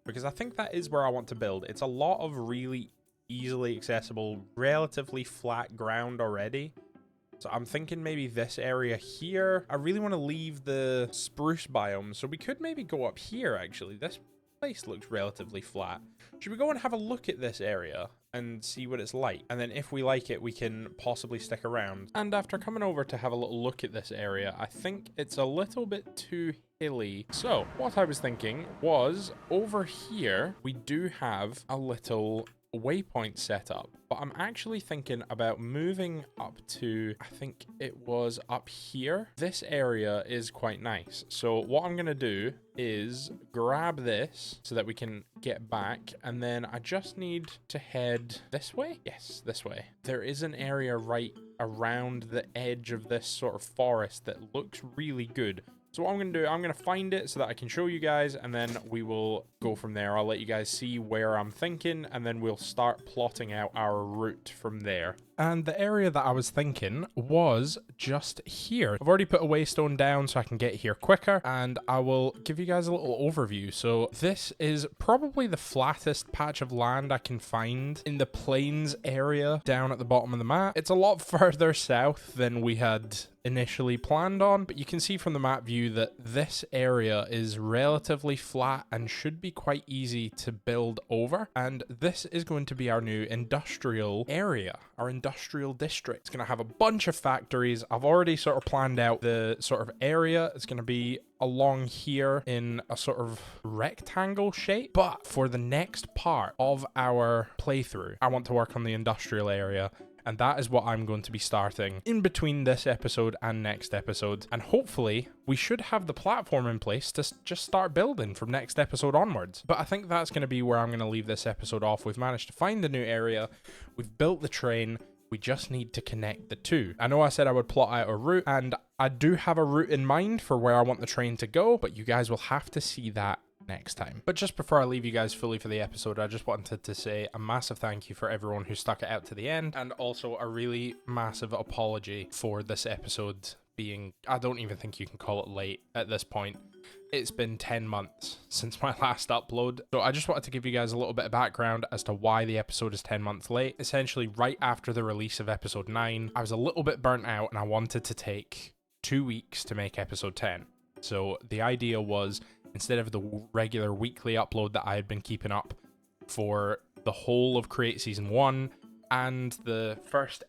because I think that is where I want to build. It's a lot of really easily accessible, relatively flat ground already. So I'm thinking maybe this area here. I really want to leave the spruce biome, so we could maybe go up here, actually. This place looks relatively flat. Should we go and have a look at this area and see what it's like? And then if we like it, we can possibly stick around. And after coming over to have a little look at this area, I think it's a little bit too hilly. So what I was thinking was over here, we do have a little waypoint set up, but I'm actually thinking about moving up to, I think it was up here. This area is quite nice. So what I'm going to do is grab this so that we can get back, and then I just need to head this way. Yes, this way. There is an area right around the edge of this sort of forest that looks really good. So what I'm going to do, I'm going to find it so that I can show you guys, and then we will go from there. I'll let you guys see where I'm thinking, and then we'll start plotting out our route from there. And the area that I was thinking was just here. I've already put a waystone down so I can get here quicker, and I will give you guys a little overview. So this is probably the flattest patch of land I can find in the plains area down at the bottom of the map. It's a lot further south than we had initially planned on, but you can see from the map view that this area is relatively flat and should be quite easy to build over. And this is going to be our new industrial area, our industrial district. It's going to have a bunch of factories. I've already sort of planned out the sort of area. It's going to be along here in a sort of rectangle shape. But for the next part of our playthrough, I want to work on the industrial area. And that is what I'm going to be starting in between this episode and next episode. And hopefully we should have the platform in place to just start building from next episode onwards. But I think that's going to be where I'm going to leave this episode off. We've managed to find the new area. We've built the train. We just need to connect the two. I know I said I would plot out a route, and I do have a route in mind for where I want the train to go, but you guys will have to see that next time. But just before I leave you guys fully for the episode, I just wanted to say a massive thank you for everyone who stuck it out to the end, and also a really massive apology for this episode being, I don't even think you can call it late at this point. It's been 10 months since my last upload. So I just wanted to give you guys a little bit of background as to why the episode is 10 months late. Essentially, right after the release of episode 9, I was a little bit burnt out and I wanted to take 2 weeks to make episode 10. So the idea was, instead of the regular weekly upload that I had been keeping up for the whole of Create Season 1 and the first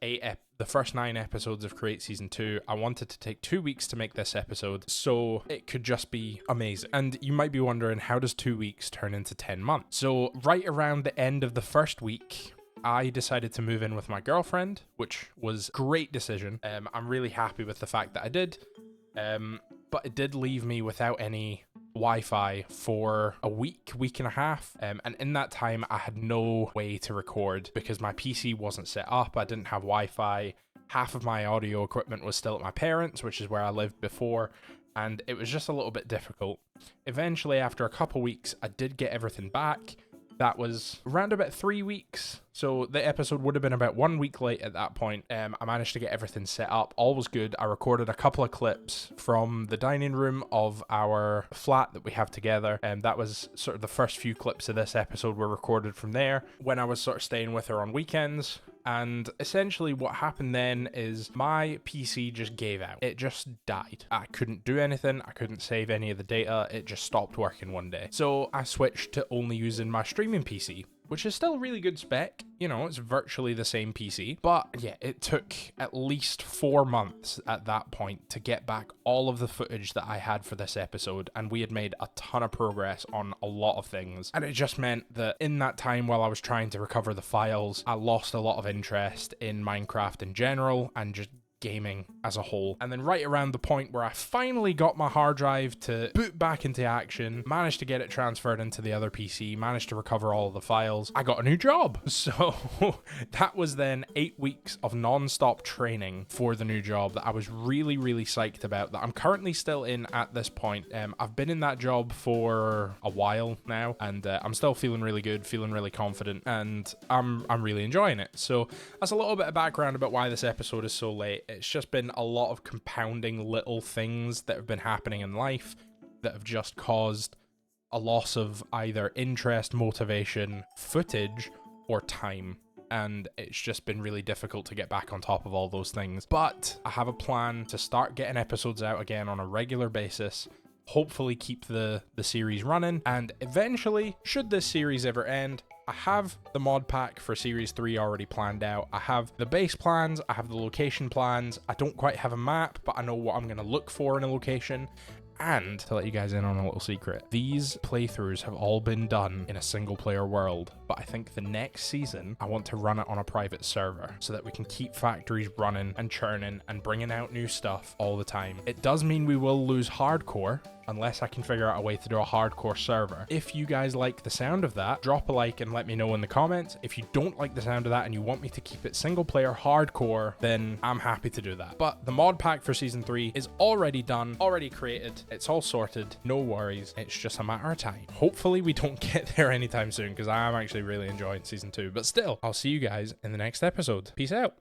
9 episodes of Create Season 2, I wanted to take 2 weeks to make this episode so it could just be amazing. And you might be wondering, how does 2 weeks turn into 10 months? So right around the end of the first week, I decided to move in with my girlfriend, which was a great decision. I'm really happy with the fact that I did. But it did leave me without any Wi-Fi for a week and a half, and in that time I had no way to record because my PC wasn't set up. I didn't have Wi-Fi. Half of my audio equipment was still at my parents', which is where I lived before, and it was just a little bit difficult. Eventually, after a couple weeks, I did get everything back. That was around about 3 weeks, so the episode would have been about 1 week late at that point. I managed to get everything set up, all was good. I recorded a couple of clips from the dining room of our flat that we have together, and that was sort of the first few clips of this episode were recorded from there when I was sort of staying with her on weekends. And essentially what happened then is my PC just gave out. It just died. I couldn't do anything. I couldn't save any of the data. It just stopped working one day. So I switched to only using my streaming PC, which is still really good spec. You know, it's virtually the same PC. But yeah, it took at least 4 months at that point to get back all of the footage that I had for this episode. And we had made a ton of progress on a lot of things. And it just meant that in that time while I was trying to recover the files, I lost a lot of interest in Minecraft in general and just gaming as a whole. And then right around the point where I finally got my hard drive to boot back into action, managed to get it transferred into the other PC, managed to recover all of the files, I got a new job. So that was then 8 weeks of non-stop training for the new job that I was really, really psyched about, that I'm currently still in at this point. I've been in that job for a while now, and I'm still feeling really good, feeling really confident, and I'm really enjoying it. So that's a little bit of background about why this episode is so late. It's just been a lot of compounding little things that have been happening in life that have just caused a loss of either interest, motivation, footage, or time. And it's just been really difficult to get back on top of all those things. But I have a plan to start getting episodes out again on a regular basis, hopefully keep the series running, and eventually, should this series ever end, I have the mod pack for Series 3 already planned out. I have the base plans, I have the location plans. I don't quite have a map, but I know what I'm going to look for in a location. And to let you guys in on a little secret, these playthroughs have all been done in a single player world, but I think the next season I want to run it on a private server so that we can keep factories running and churning and bringing out new stuff all the time. It does mean we will lose hardcore unless I can figure out a way to do a hardcore server. If you guys like the sound of that, drop a like and let me know in the comments. If you don't like the sound of that and you want me to keep it single player hardcore, then I'm happy to do that. But the mod pack for Season 3 is already done, already created. It's all sorted, no worries. It's just a matter of time. Hopefully we don't get there anytime soon, because I am actually really enjoying Season 2. But still, I'll see you guys in the next episode. Peace out.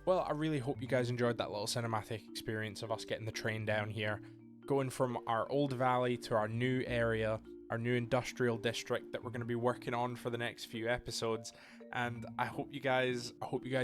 Well, I really hope you guys enjoyed that little cinematic experience of us getting the train down here, going from our old valley to our new area, our new industrial district that we're going to be working on for the next few episodes. And I hope you guys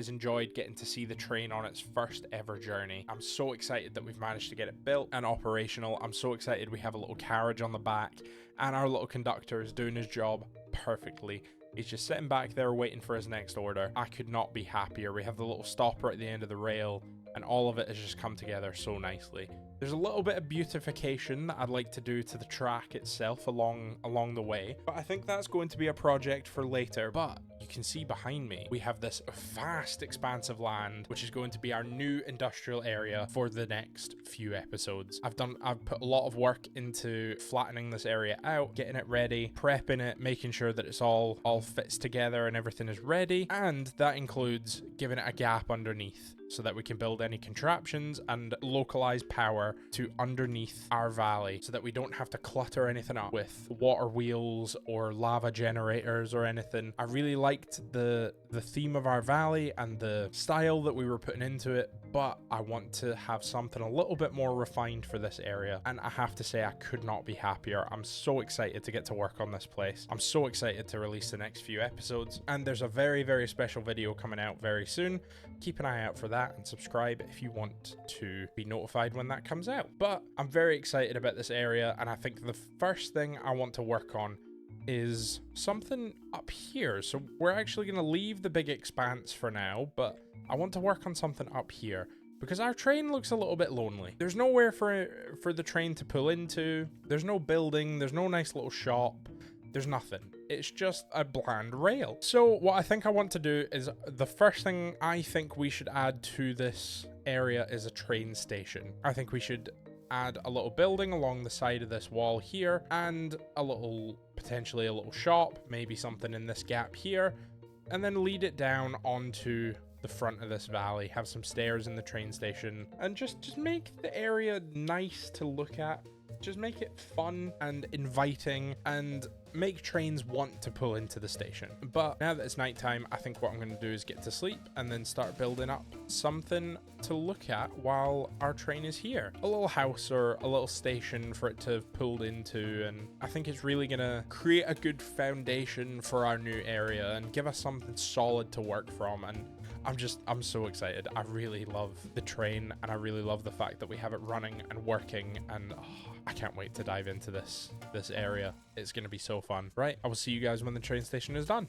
enjoyed getting to see the train on its first ever journey. I'm so excited that we've managed to get it built and operational. I'm so excited we have a little carriage on the back, and our little conductor is doing his job perfectly. He's just sitting back there waiting for his next order. I could not be happier. We have the little stopper at the end of the rail, and all of it has just come together so nicely. There's a little bit of beautification that I'd like to do to the track itself along the way, but I think that's going to be a project for later. But you can see behind me, we have this vast expanse of land, which is going to be our new industrial area for the next few episodes. I've put a lot of work into flattening this area out, getting it ready, prepping it, making sure that it's all fits together and everything is ready. And that includes giving it a gap underneath so that we can build any contraptions and localize power to underneath our valley so that we don't have to clutter anything up with water wheels or lava generators or anything. I really liked the theme of our valley and the style that we were putting into it, but I want to have something a little bit more refined for this area, and I have to say I could not be happier. I'm so excited to get to work on this place. I'm so excited to release the next few episodes, and there's a very, very special video coming out very soon. Keep an eye out for that and subscribe if you want to be notified when that comes out. But I'm very excited about this area, and I think the first thing I want to work on is something up here. So we're actually going to leave the big expanse for now, but I want to work on something up here because our train looks a little bit lonely. There's nowhere for the train to pull into. There's no building. There's no nice little shop. There's nothing. It's just a bland rail. So what I think I want to do is the first thing I think we should add to this area is a train station. I think we should add a little building along the side of this wall here, and potentially a little shop, maybe something in this gap here, and then lead it down onto the front of this valley, have some stairs in the train station, and just make the area nice to look at. Just make it fun and inviting and make trains want to pull into the station. But now that it's nighttime, I think what I'm going to do is get to sleep and then start building up something to look at while our train is here. A little house or a little station for it to have pulled into, and I think it's really going to create a good foundation for our new area and give us something solid to work from. And I'm so excited. I really love the train, and I really love the fact that we have it running and working, and I can't wait to dive into this area. It's going to be so fun. Right, I will see you guys when the train station is done.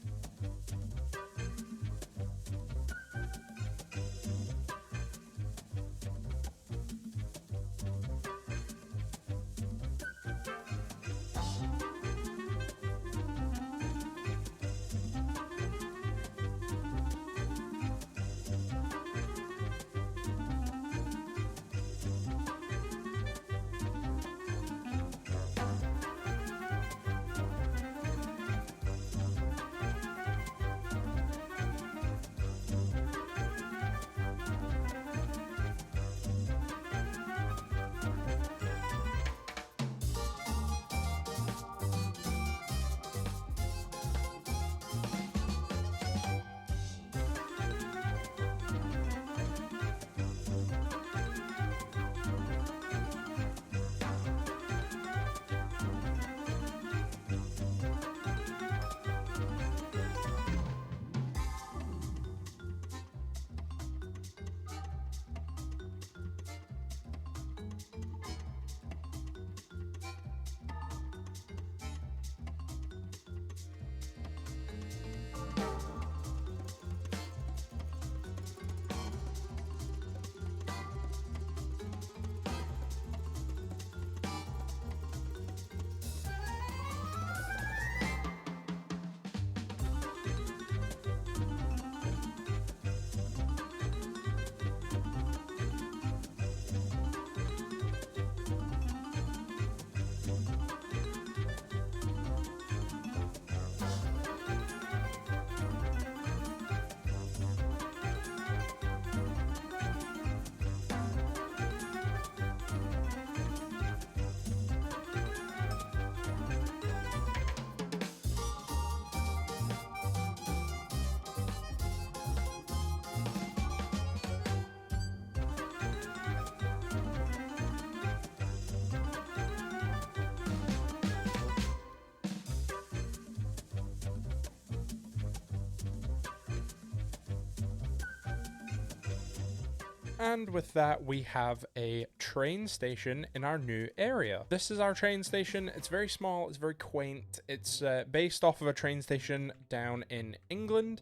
And with that, we have a train station in our new area. This is our train station. It's very small. It's very quaint. It's based off of a train station down in England.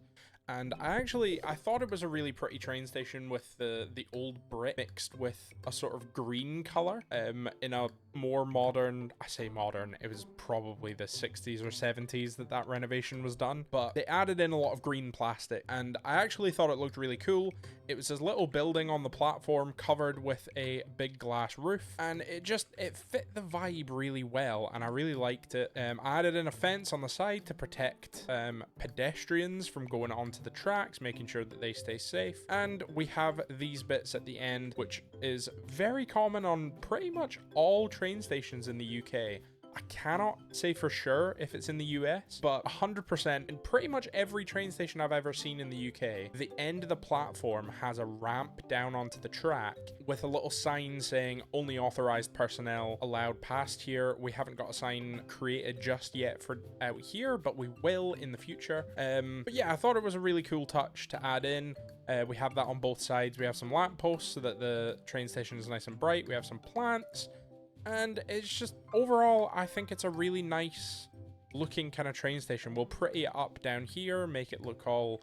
And I thought it was a really pretty train station with the old brick mixed with a sort of green color in a more modern, I say modern, it was probably the 60s or 70s that renovation was done, but they added in a lot of green plastic and I actually thought it looked really cool. It was this little building on the platform covered with a big glass roof and it fit the vibe really well and I really liked it. I added in a fence on the side to protect pedestrians from going onto the tracks, making sure that they stay safe. And we have these bits at the end, which is very common on pretty much all train stations in the UK. I cannot say for sure if it's in the US, but 100% in pretty much every train station I've ever seen in the UK, the end of the platform has a ramp down onto the track with a little sign saying only authorized personnel allowed past here. We haven't got a sign created just yet for out here, but we will in the future. But yeah, I thought it was a really cool touch to add in. We have that on both sides. We have some lampposts so that the train station is nice and bright. We have some plants. And it's just, overall, I think it's a really nice looking kind of train station. We'll pretty it up down here, make it look all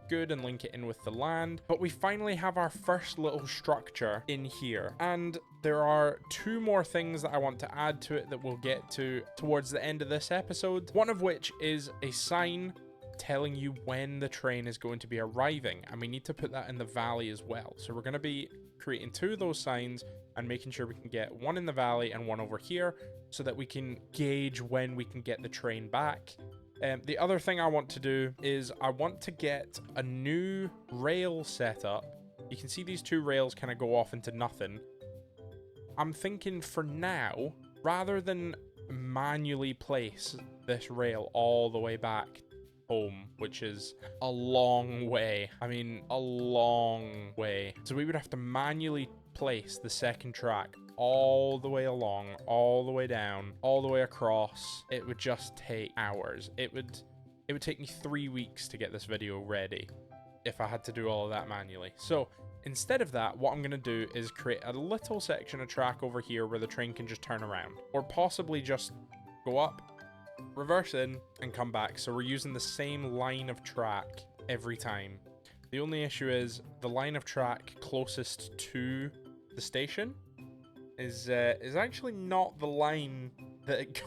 good and link it in with the land. But we finally have our first little structure in here. And there are two more things that I want to add to it that we'll get to towards the end of this episode. One of which is a sign telling you when the train is going to be arriving. And we need to put that in the valley as well. So we're going to be creating two of those signs and making sure we can get one in the valley and one over here so that we can gauge when we can get the train back. The other thing I want to do is I want to get a new rail set up. You can see these two rails kind of go off into nothing. I'm thinking for now, rather than manually place this rail all the way back home, which is a long way. I mean, a long way. So we would have to manually place the second track all the way along, all the way down, all the way across. It would just take hours. It would take me 3 weeks to get this video ready if I had to do all of that manually. So instead of that, what I'm going to do is create a little section of track over here where the train can just turn around, or possibly just go up, reverse in, and come back. So we're using the same line of track every time. The only issue is the line of track closest to the station is actually not the line that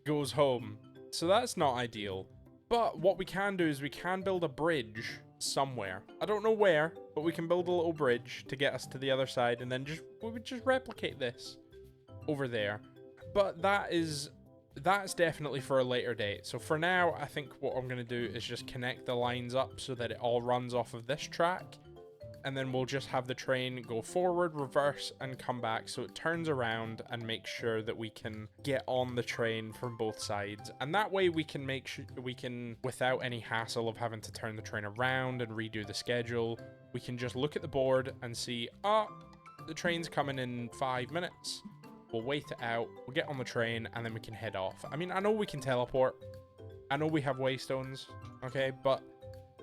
goes home. So that's not ideal. But what we can do is we can build a bridge somewhere. I don't know where, but we can build a little bridge to get us to the other side, and then we would just replicate this over there. But that's definitely for a later date. So for now, I think what I'm going to do is just connect the lines up so that it all runs off of this track. And then we'll just have the train go forward, reverse, and come back. So it turns around and makes sure that we can get on the train from both sides. And that way we can make sure we can, without any hassle of having to turn the train around and redo the schedule, we can just look at the board and see, the train's coming in 5 minutes. We'll wait it out, we'll get on the train, and then we can head off. I mean, I know we can teleport. I know we have waystones, okay? But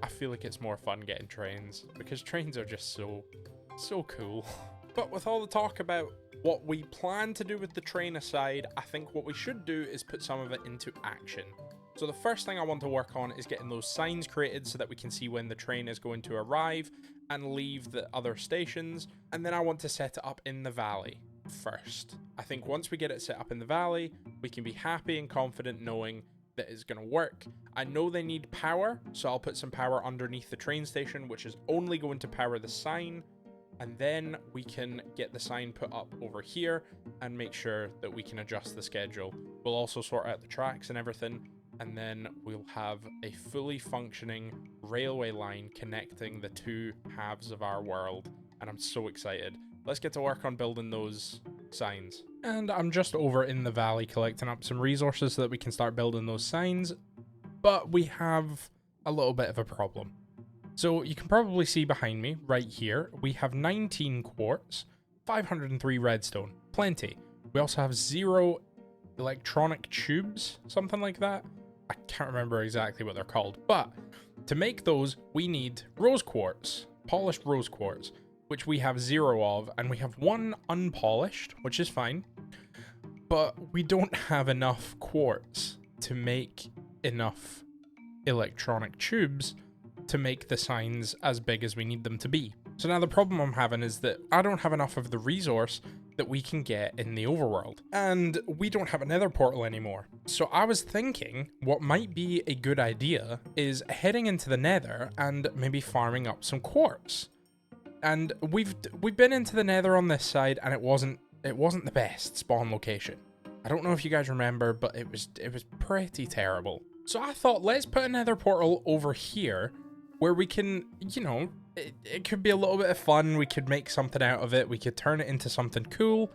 I feel like it's more fun getting trains, because trains are just so cool. But with all the talk about what we plan to do with the train aside, I think what we should do is put some of it into action. So the first thing I want to work on is getting those signs created so that we can see when the train is going to arrive and leave the other stations. And then I want to set it up in the valley first. I think once we get it set up in the valley, we can be happy and confident knowing that it's going to work. I know they need power, so I'll put some power underneath the train station, which is only going to power the sign. And then we can get the sign put up over here and make sure that we can adjust the schedule. We'll also sort out the tracks and everything. And then we'll have a fully functioning railway line connecting the two halves of our world. And I'm so excited. Let's get to work on building those signs. And I'm just over in the valley collecting up some resources so that we can start building those signs. But we have a little bit of a problem. So you can probably see behind me right here, we have 19 quartz, 503 redstone, plenty. We also have 0 electronic tubes, something like that. I can't remember exactly what they're called, but to make those, we need rose quartz. polished rose quartz, which we have 0 of, and we have 1 unpolished, which is fine, but we don't have enough quartz to make enough electronic tubes to make the signs as big as we need them to be. So now the problem I'm having is that I don't have enough of the resource that we can get in the overworld, and we don't have a nether portal anymore. So I was thinking what might be a good idea is heading into the nether and maybe farming up some quartz. And we've been into the nether on this side, and it wasn't the best spawn location. I don't know if you guys remember, but it was pretty terrible. So I thought, let's put a nether portal over here where we can, you know, it could be a little bit of fun. We could make something out of it. We could turn it into something cool,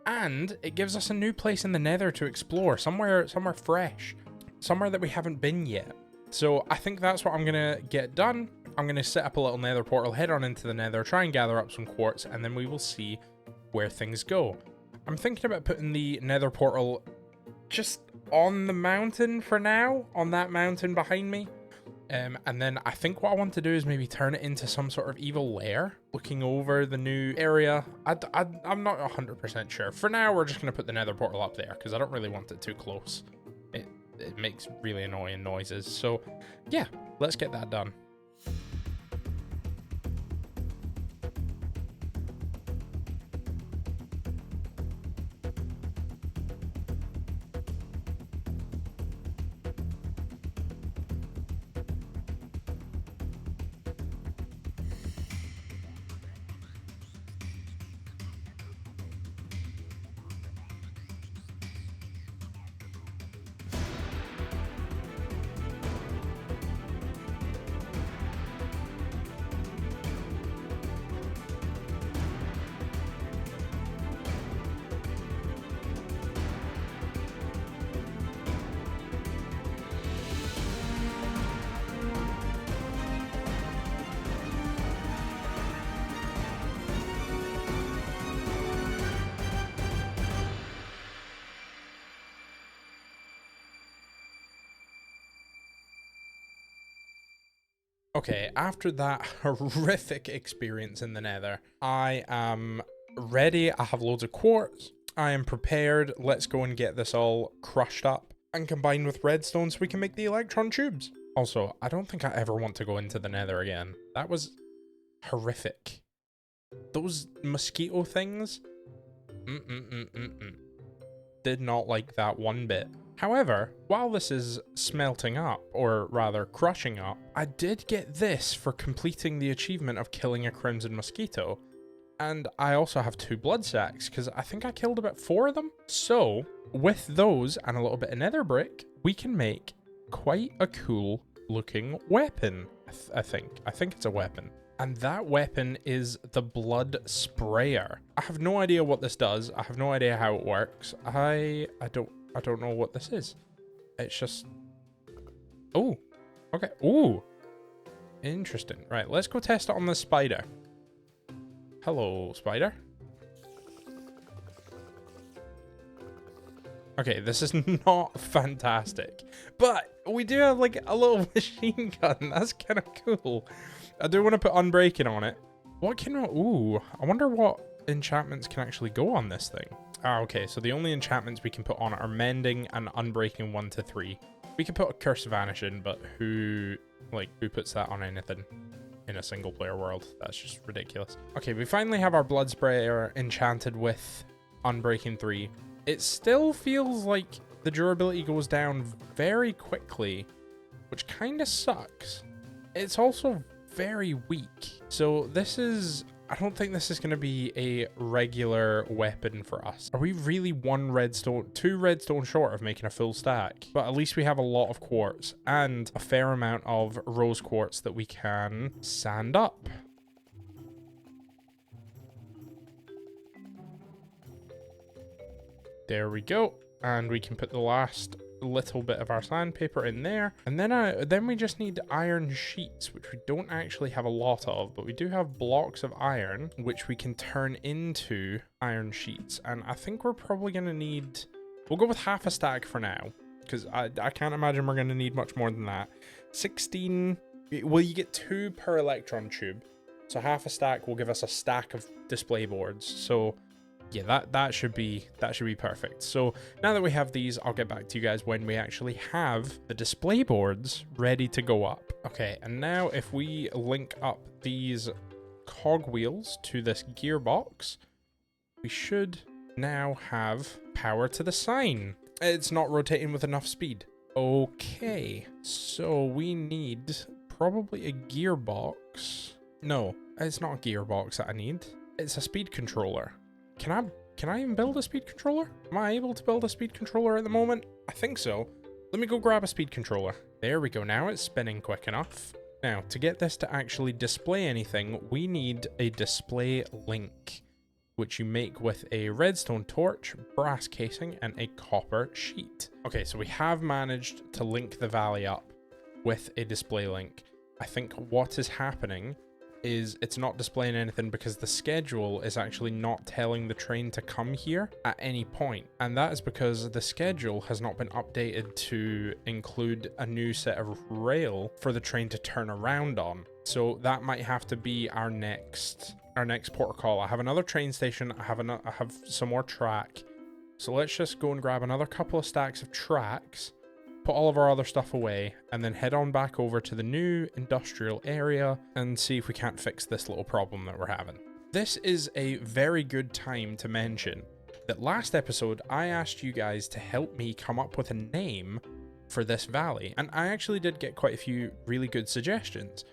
and it gives us a new place in the nether to explore, somewhere fresh, somewhere that we haven't been yet. So I think that's what I'm gonna get done. I'm gonna set up a little nether portal, head on into the nether, try and gather up some quartz, and then we will see where things go. I'm thinking about putting the nether portal just on the mountain for now, on that mountain behind me. And then I think what I want to do is maybe turn it into some sort of evil lair looking over the new area. I'm not 100% sure. For now, we're just going to put the nether portal up there because I don't really want it too close. It makes really annoying noises. So yeah, let's get that done. Okay, after that horrific experience in the nether, I am ready. I have loads of quartz. I am prepared. Let's go and get this all crushed up and combined with redstone so we can make the electron tubes. Also, I don't think I ever want to go into the nether again. That was horrific. Those mosquito things, did not like that one bit. However, while this is smelting up, or rather crushing up, I did get this for completing the achievement of killing a crimson mosquito. And I also have 2 blood sacks, because I think I killed about 4 of them. So, with those and a little bit of nether brick, we can make quite a cool looking weapon, I think. I think it's a weapon. And that weapon is the blood sprayer. I have no idea what this does. I have no idea how it works. I don't know what this is. It's just... Oh, okay. Ooh, interesting. Right, let's go test it on the spider. Hello, spider. Okay, this is not fantastic, but we do have like a little machine gun. That's kind of cool. I do want to put unbreaking on it. What can... Ooh, I wonder what enchantments can actually go on this thing. Ah, okay, so the only enchantments we can put on it are mending and unbreaking 1 to 3. We could put a curse vanishing, but who puts that on anything in a single player world? That's just ridiculous. Okay, we finally have our blood sprayer enchanted with unbreaking 3. It still feels like the durability goes down very quickly, which kind of sucks. It's also very weak. So this is... I don't think this is going to be a regular weapon for us. Are we really 2 redstone short of making a full stack? But at least we have a lot of quartz and a fair amount of rose quartz that we can sand up. There we go. And we can put the last little bit of our sandpaper in there, and then we just need iron sheets, which we don't actually have a lot of, but we do have blocks of iron which we can turn into iron sheets. And I think we're probably going to need, we'll go with half a stack for now, because I can't imagine we're going to need much more than that. 16, well, you get 2 per electron tube, So half a stack will give us a stack of display boards. So yeah, that should be perfect. So now that we have these, I'll get back to you guys when we actually have the display boards ready to go up. Okay, and now if we link up these cogwheels to this gearbox, we should now have power to the sign. It's not rotating with enough speed. Okay, so we need probably a gearbox. No, it's not a gearbox that I need. It's a speed controller. Can I even build a speed controller? Am I able to build a speed controller at the moment? I think so. Let me go grab a speed controller. There we go. Now it's spinning quick enough. Now, to get this to actually display anything, we need a display link, which you make with a redstone torch, brass casing, and a copper sheet. Okay, so we have managed to link the valley up with a display link. I think what is happening is it's not displaying anything because the schedule is actually not telling the train to come here at any point. And that is because the schedule has not been updated to include a new set of rail for the train to turn around on. So that might have to be our next port of call. I have another train station. I have some more track. So let's just go and grab another couple of stacks of tracks, put all of our other stuff away, and then head on back over to the new industrial area and see if we can't fix this little problem that we're having. This is a very good time to mention that last episode I asked you guys to help me come up with a name for this valley, and I actually did get quite a few really good suggestions.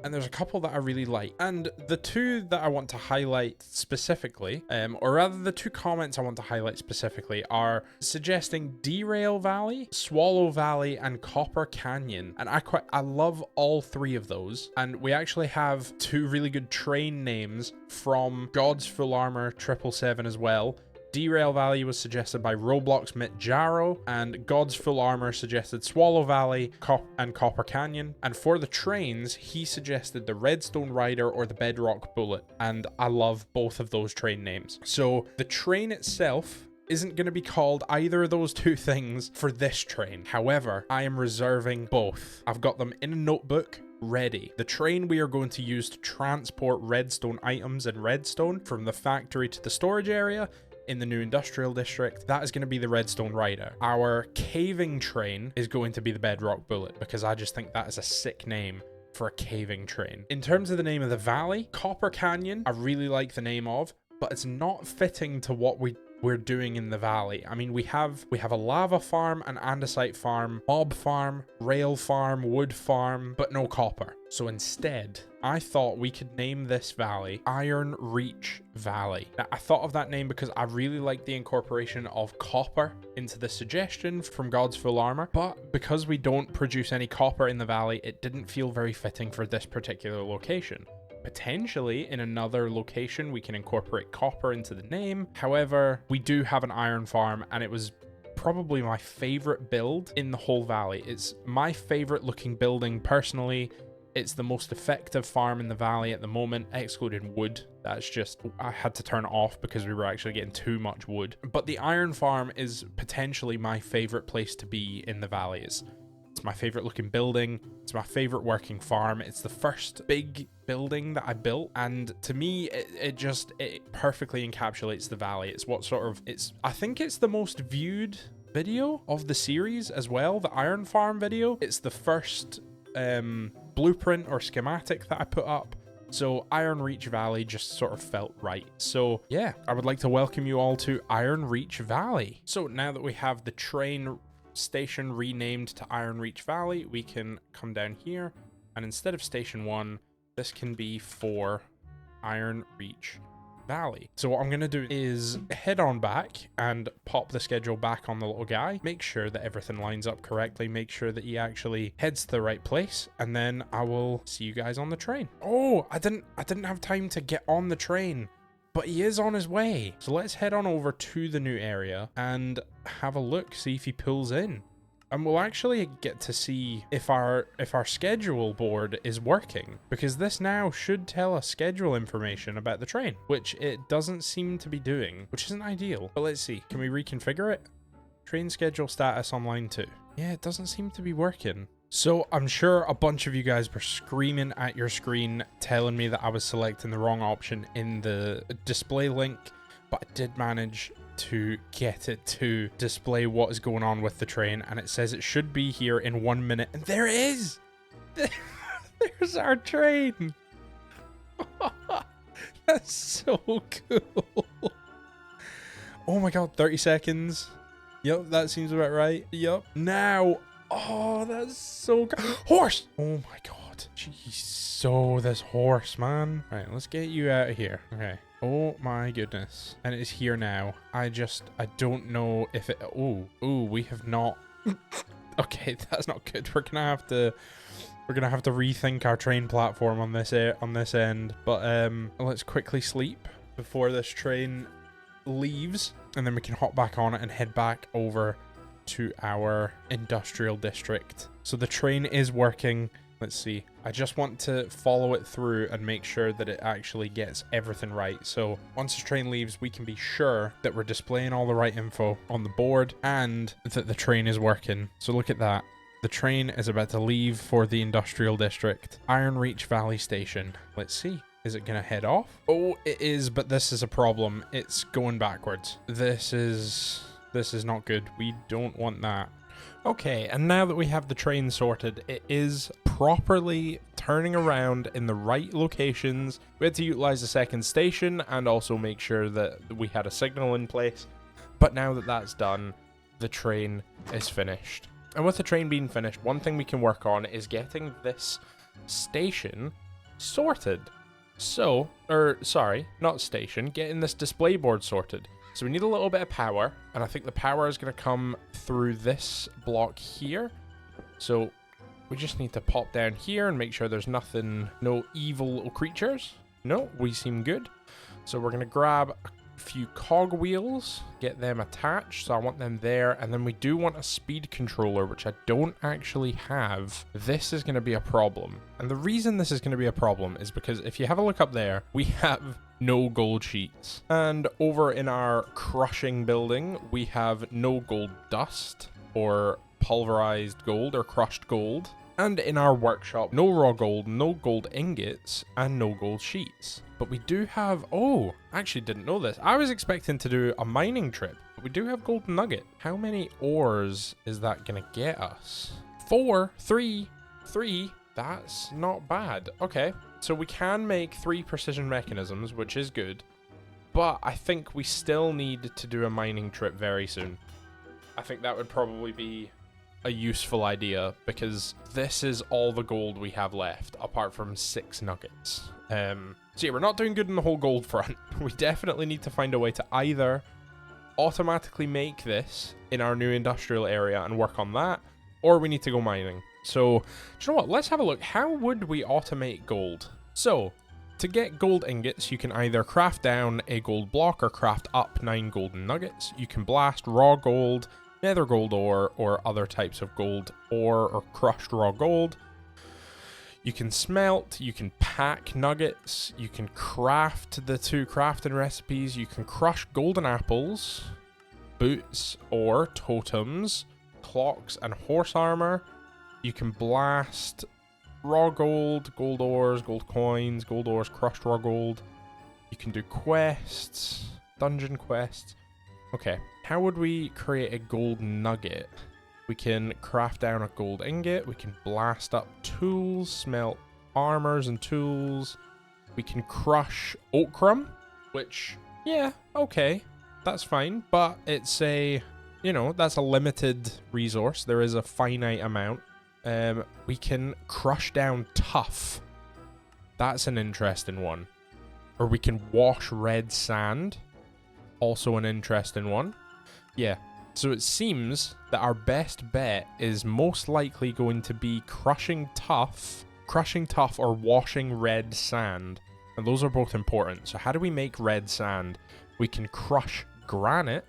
And there's a couple that I really like. And the two that I want to highlight specifically, or rather the two comments I want to highlight specifically, are suggesting Derail Valley, Swallow Valley, and Copper Canyon. And I love all three of those. And we actually have two really good train names from God's Full Armor 777 as well. Derail Valley was suggested by Roblox Mit Jaro, and God's Full Armor suggested Swallow Valley and Copper Canyon. And for the trains, he suggested the Redstone Rider or the Bedrock Bullet, and I love both of those train names. So the train itself isn't going to be called either of those two things for this train. However, I am reserving both. I've got them in a notebook ready. The train we are going to use to transport redstone items and redstone from the factory to the storage area in the new industrial district, that is going to be the Redstone Rider. Our caving train is going to be the Bedrock Bullet, because I just think that is a sick name for a caving train. In terms of the name of the valley, Copper Canyon, I really like the name of, but it's not fitting to what we're doing in the valley. I mean, we have a lava farm, an andesite farm, mob farm, rail farm, wood farm, but no copper. So instead, I thought we could name this valley Iron Reach Valley. Now, I thought of that name because I really like the incorporation of copper into the suggestion from God's Full Armor, but because we don't produce any copper in the valley, it didn't feel very fitting for this particular location. Potentially in another location we can incorporate copper into the name. However, we do have an iron farm, and it was probably my favorite build in the whole valley. It's my favorite looking building personally. It's the most effective farm in the valley at the moment, excluding wood. That's just, I had to turn it off because we were actually getting too much wood. But the iron farm is potentially my favorite place to be in the valley. It's my favorite looking building. It's my favorite working farm. It's the first big building that I built, and to me it perfectly encapsulates the valley. It's what sort of, I think it's the most viewed video of the series as well, the iron farm video. It's the first blueprint or schematic that I put up. So Iron Reach Valley just sort of felt right. So yeah, I would like to welcome you all to Iron Reach Valley. So now that we have the train station renamed to Iron Reach Valley, we can come down here, and instead of station 1, this can be for Iron Reach Valley. So what I'm going to do is head on back and pop the schedule back on the little guy, make sure that everything lines up correctly, make sure that he actually heads to the right place, and then I will see you guys on the train. Oh, I didn't have time to get on the train, but he is on his way. So let's head on over to the new area and have a look, see if he pulls in. And we'll actually get to see if our schedule board is working, because this now should tell us schedule information about the train, which it doesn't seem to be doing, which isn't ideal. But let's see, can we reconfigure it? Train schedule status online 2. Yeah, it doesn't seem to be working. So I'm sure a bunch of you guys were screaming at your screen telling me that I was selecting the wrong option in the display link, but I did manage to get it to display what is going on with the train, and it says it should be here in 1 minute, and there it is. There's our train. That's so cool. Oh my god, 30 seconds. Yep, that seems about right. Yep. Now, oh, that's so good. Horse! Oh my god. Jeez. So this horse, man. Right, let's get you out of here. Okay. Oh my goodness. And it is here now. I don't know if it... Oh, we have not... Okay, that's not good. We're gonna have to rethink our train platform on this end. But let's quickly sleep before this train leaves, and then we can hop back on it and head back over to our industrial district. So the train is working. Let's see. I just want to follow it through and make sure that it actually gets everything right. So once the train leaves, we can be sure that we're displaying all the right info on the board and that the train is working. So look at that. The train is about to leave for the industrial district. Iron Reach Valley Station. Let's see. Is it going to head off? Oh, it is, but this is a problem. It's going backwards. This is not good. We don't want that. Okay, and now that we have the train sorted, it is properly turning around in the right locations. We had to utilize the second station and also make sure that we had a signal in place. But now that that's done, the train is finished. And with the train being finished, one thing we can work on is getting this station sorted. So, sorry, not station, getting this display board sorted. So we need a little bit of power, and I think the power is going to come through this block here. So we just need to pop down here and make sure there's nothing, no evil little creatures. No, we seem good. So we're going to grab a few cog wheels, get them attached. So I want them there, and then we do want a speed controller, which I don't actually have. This is going to be a problem. And the reason this is going to be a problem is because if you have a look up there, we have no gold sheets. And over in our crushing building, we have no gold dust or pulverized gold or crushed gold. And in our workshop, no raw gold, no gold ingots, and no gold sheets. But we do have... Oh, I actually didn't know this. I was expecting to do a mining trip, but we do have gold nugget. How many ores is that going to get us? 4, 3. That's not bad. Okay, so we can make 3 precision mechanisms, which is good. But I think we still need to do a mining trip very soon. I think that would probably be a useful idea, because this is all the gold we have left, apart from 6 nuggets. So yeah, we're not doing good in the whole gold front. We definitely need to find a way to either automatically make this in our new industrial area and work on that, or we need to go mining. So, do you know what? Let's have a look. How would we automate gold? So, to get gold ingots, you can either craft down a gold block or craft up 9 golden nuggets. You can blast raw gold, nether gold ore, or other types of gold ore or crushed raw gold. You can smelt, you can pack nuggets, you can craft the 2 crafting recipes, you can crush golden apples, boots or totems, clocks and horse armor. You can blast raw gold, gold ores, gold coins, gold ores, crushed raw gold. You can do quests, dungeon quests. Okay, how would we create a gold nugget? We can craft down a gold ingot. We can blast up tools, smelt armors and tools. We can crush ochrum, which, yeah, okay, that's fine. But it's a, you know, that's a limited resource. There is a finite amount. We can crush down tough. That's an interesting one. Or we can wash red sand. Also an interesting one. Yeah. So it seems that our best bet is most likely going to be crushing tough or washing red sand. And those are both important. So how do we make red sand? We can crush granite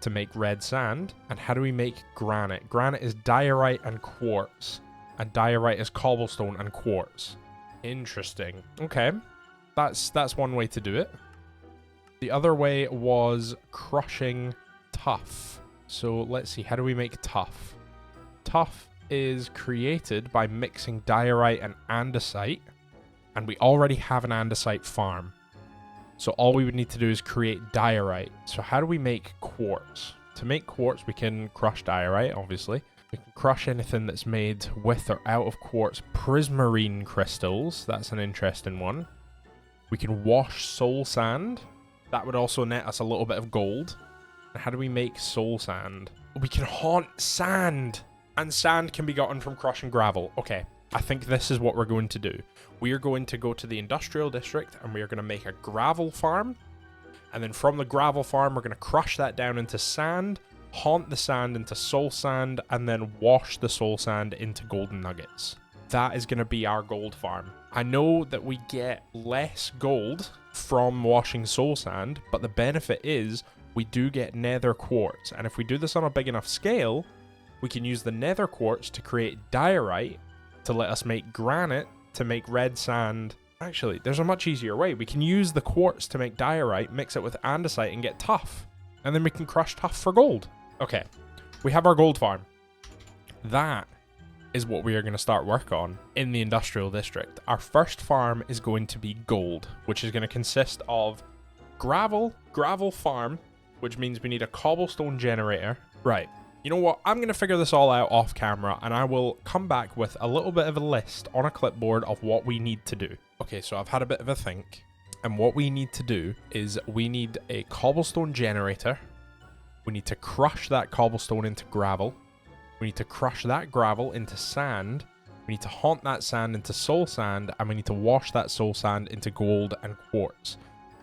to make red sand. And how do we make granite? Granite is diorite and quartz. And diorite is cobblestone and quartz. Interesting. Okay. That's one way to do it. The other way was crushing tough. So let's see, how do we make tough? Tough is created by mixing diorite and andesite, and we already have an andesite farm. So all we would need to do is create diorite. So how do we make quartz? To make quartz, we can crush diorite, obviously. We can crush anything that's made with or out of quartz. Prismarine crystals, that's an interesting one. We can wash soul sand. That would also net us a little bit of gold. And how do we make soul sand? We can haunt sand. And sand can be gotten from crushing gravel. Okay, I think this is what we're going to do. We are going to go to the industrial district and we are going to make a gravel farm. And then from the gravel farm, we're going to crush that down into sand, haunt the sand into soul sand, and then wash the soul sand into golden nuggets. That is going to be our gold farm. I know that we get less gold from washing soul sand, but the benefit is we do get nether quartz. And if we do this on a big enough scale, we can use the nether quartz to create diorite to let us make granite to make red sand. Actually, there's a much easier way. We can use the quartz to make diorite, mix it with andesite and get tuff. And then we can crush tuff for gold. Okay, we have our gold farm. That is what we are going to start work on in the industrial district. Our first farm is going to be gold, which is going to consist of gravel farm, which means we need a cobblestone generator. Right. You know what? I'm going to figure this all out off camera and I will come back with a little bit of a list on a clipboard of what we need to do. Okay, so I've had a bit of a think. And what we need to do is we need a cobblestone generator. We need to crush that cobblestone into gravel. We need to crush that gravel into sand. We need to haunt that sand into soul sand. And we need to wash that soul sand into gold and quartz.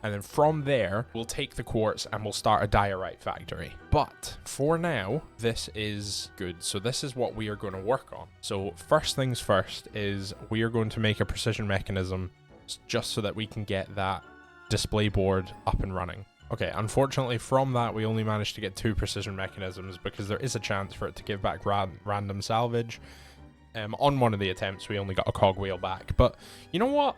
And then from there, we'll take the quartz and we'll start a diorite factory. But for now, this is good. So this is what we are going to work on. So first things first is we are going to make a precision mechanism just so that we can get that display board up and running. Okay, unfortunately from that, we only managed to get 2 precision mechanisms because there is a chance for it to give back random salvage. On one of the attempts, we only got a cogwheel back. But you know what?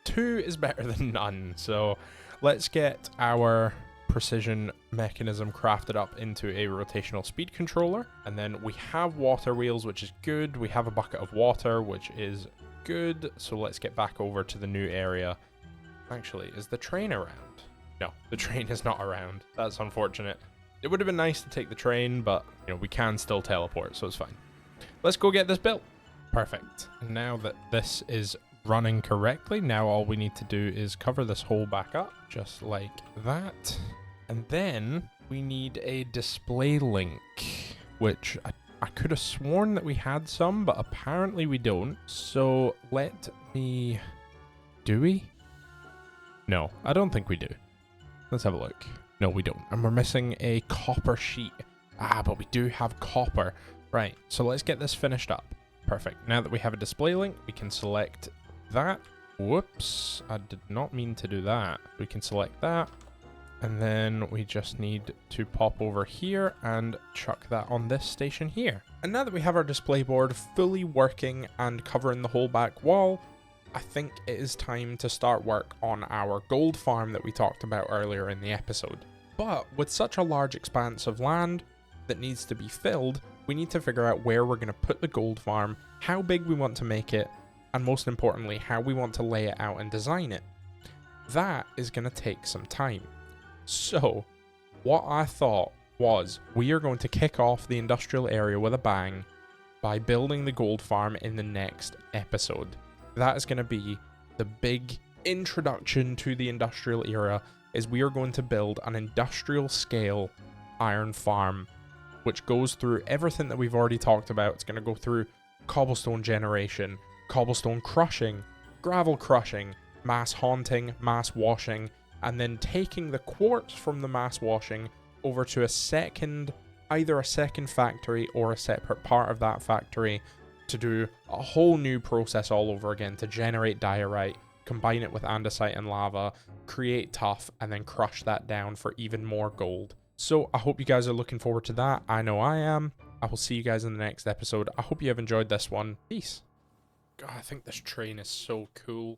2 is better than none. So let's get our precision mechanism crafted up into a rotational speed controller. And then we have water wheels, which is good. We have a bucket of water, which is good. So let's get back over to the new area. Actually, is the train around? No, the train is not around. That's unfortunate. It would have been nice to take the train, but you know, we can still teleport, so it's fine. Let's go get this built. Perfect. And now that this is running correctly, now all we need to do is cover this hole back up just like that, and then we need a display link, which I could have sworn that we had some, but apparently we don't. So let me... do we? No, I don't think we do. Let's have a look. No, we don't. And we're missing a copper sheet. Ah, but we do have copper. Right, so let's get this finished up. Perfect. Now that we have a display link, we can select that. Whoops, I did not mean to do that. We can select that, and then we just need to pop over here and chuck that on this station here. And now that we have our display board fully working and covering the whole back wall, I think it is time to start work on our gold farm that we talked about earlier in the episode. But with such a large expanse of land that needs to be filled, we need to figure out where we're going to put the gold farm, how big we want to make it, and most importantly, how we want to lay it out and design it. That is going to take some time. So, what I thought was we are going to kick off the industrial area with a bang by building the gold farm in the next episode. That is going to be the big introduction to the industrial era, is we are going to build an industrial scale iron farm, which goes through everything that we've already talked about. It's going to go through cobblestone generation, cobblestone crushing, gravel crushing, mass haunting, mass washing, and then taking the quartz from the mass washing over to either a second factory or a separate part of that factory to do a whole new process all over again to generate diorite, combine it with andesite and lava, create tuff, and then crush that down for even more gold. So I hope you guys are looking forward to that. I know I am. I will see you guys in the next episode. I hope you have enjoyed this one. Peace. God, I think this train is so cool.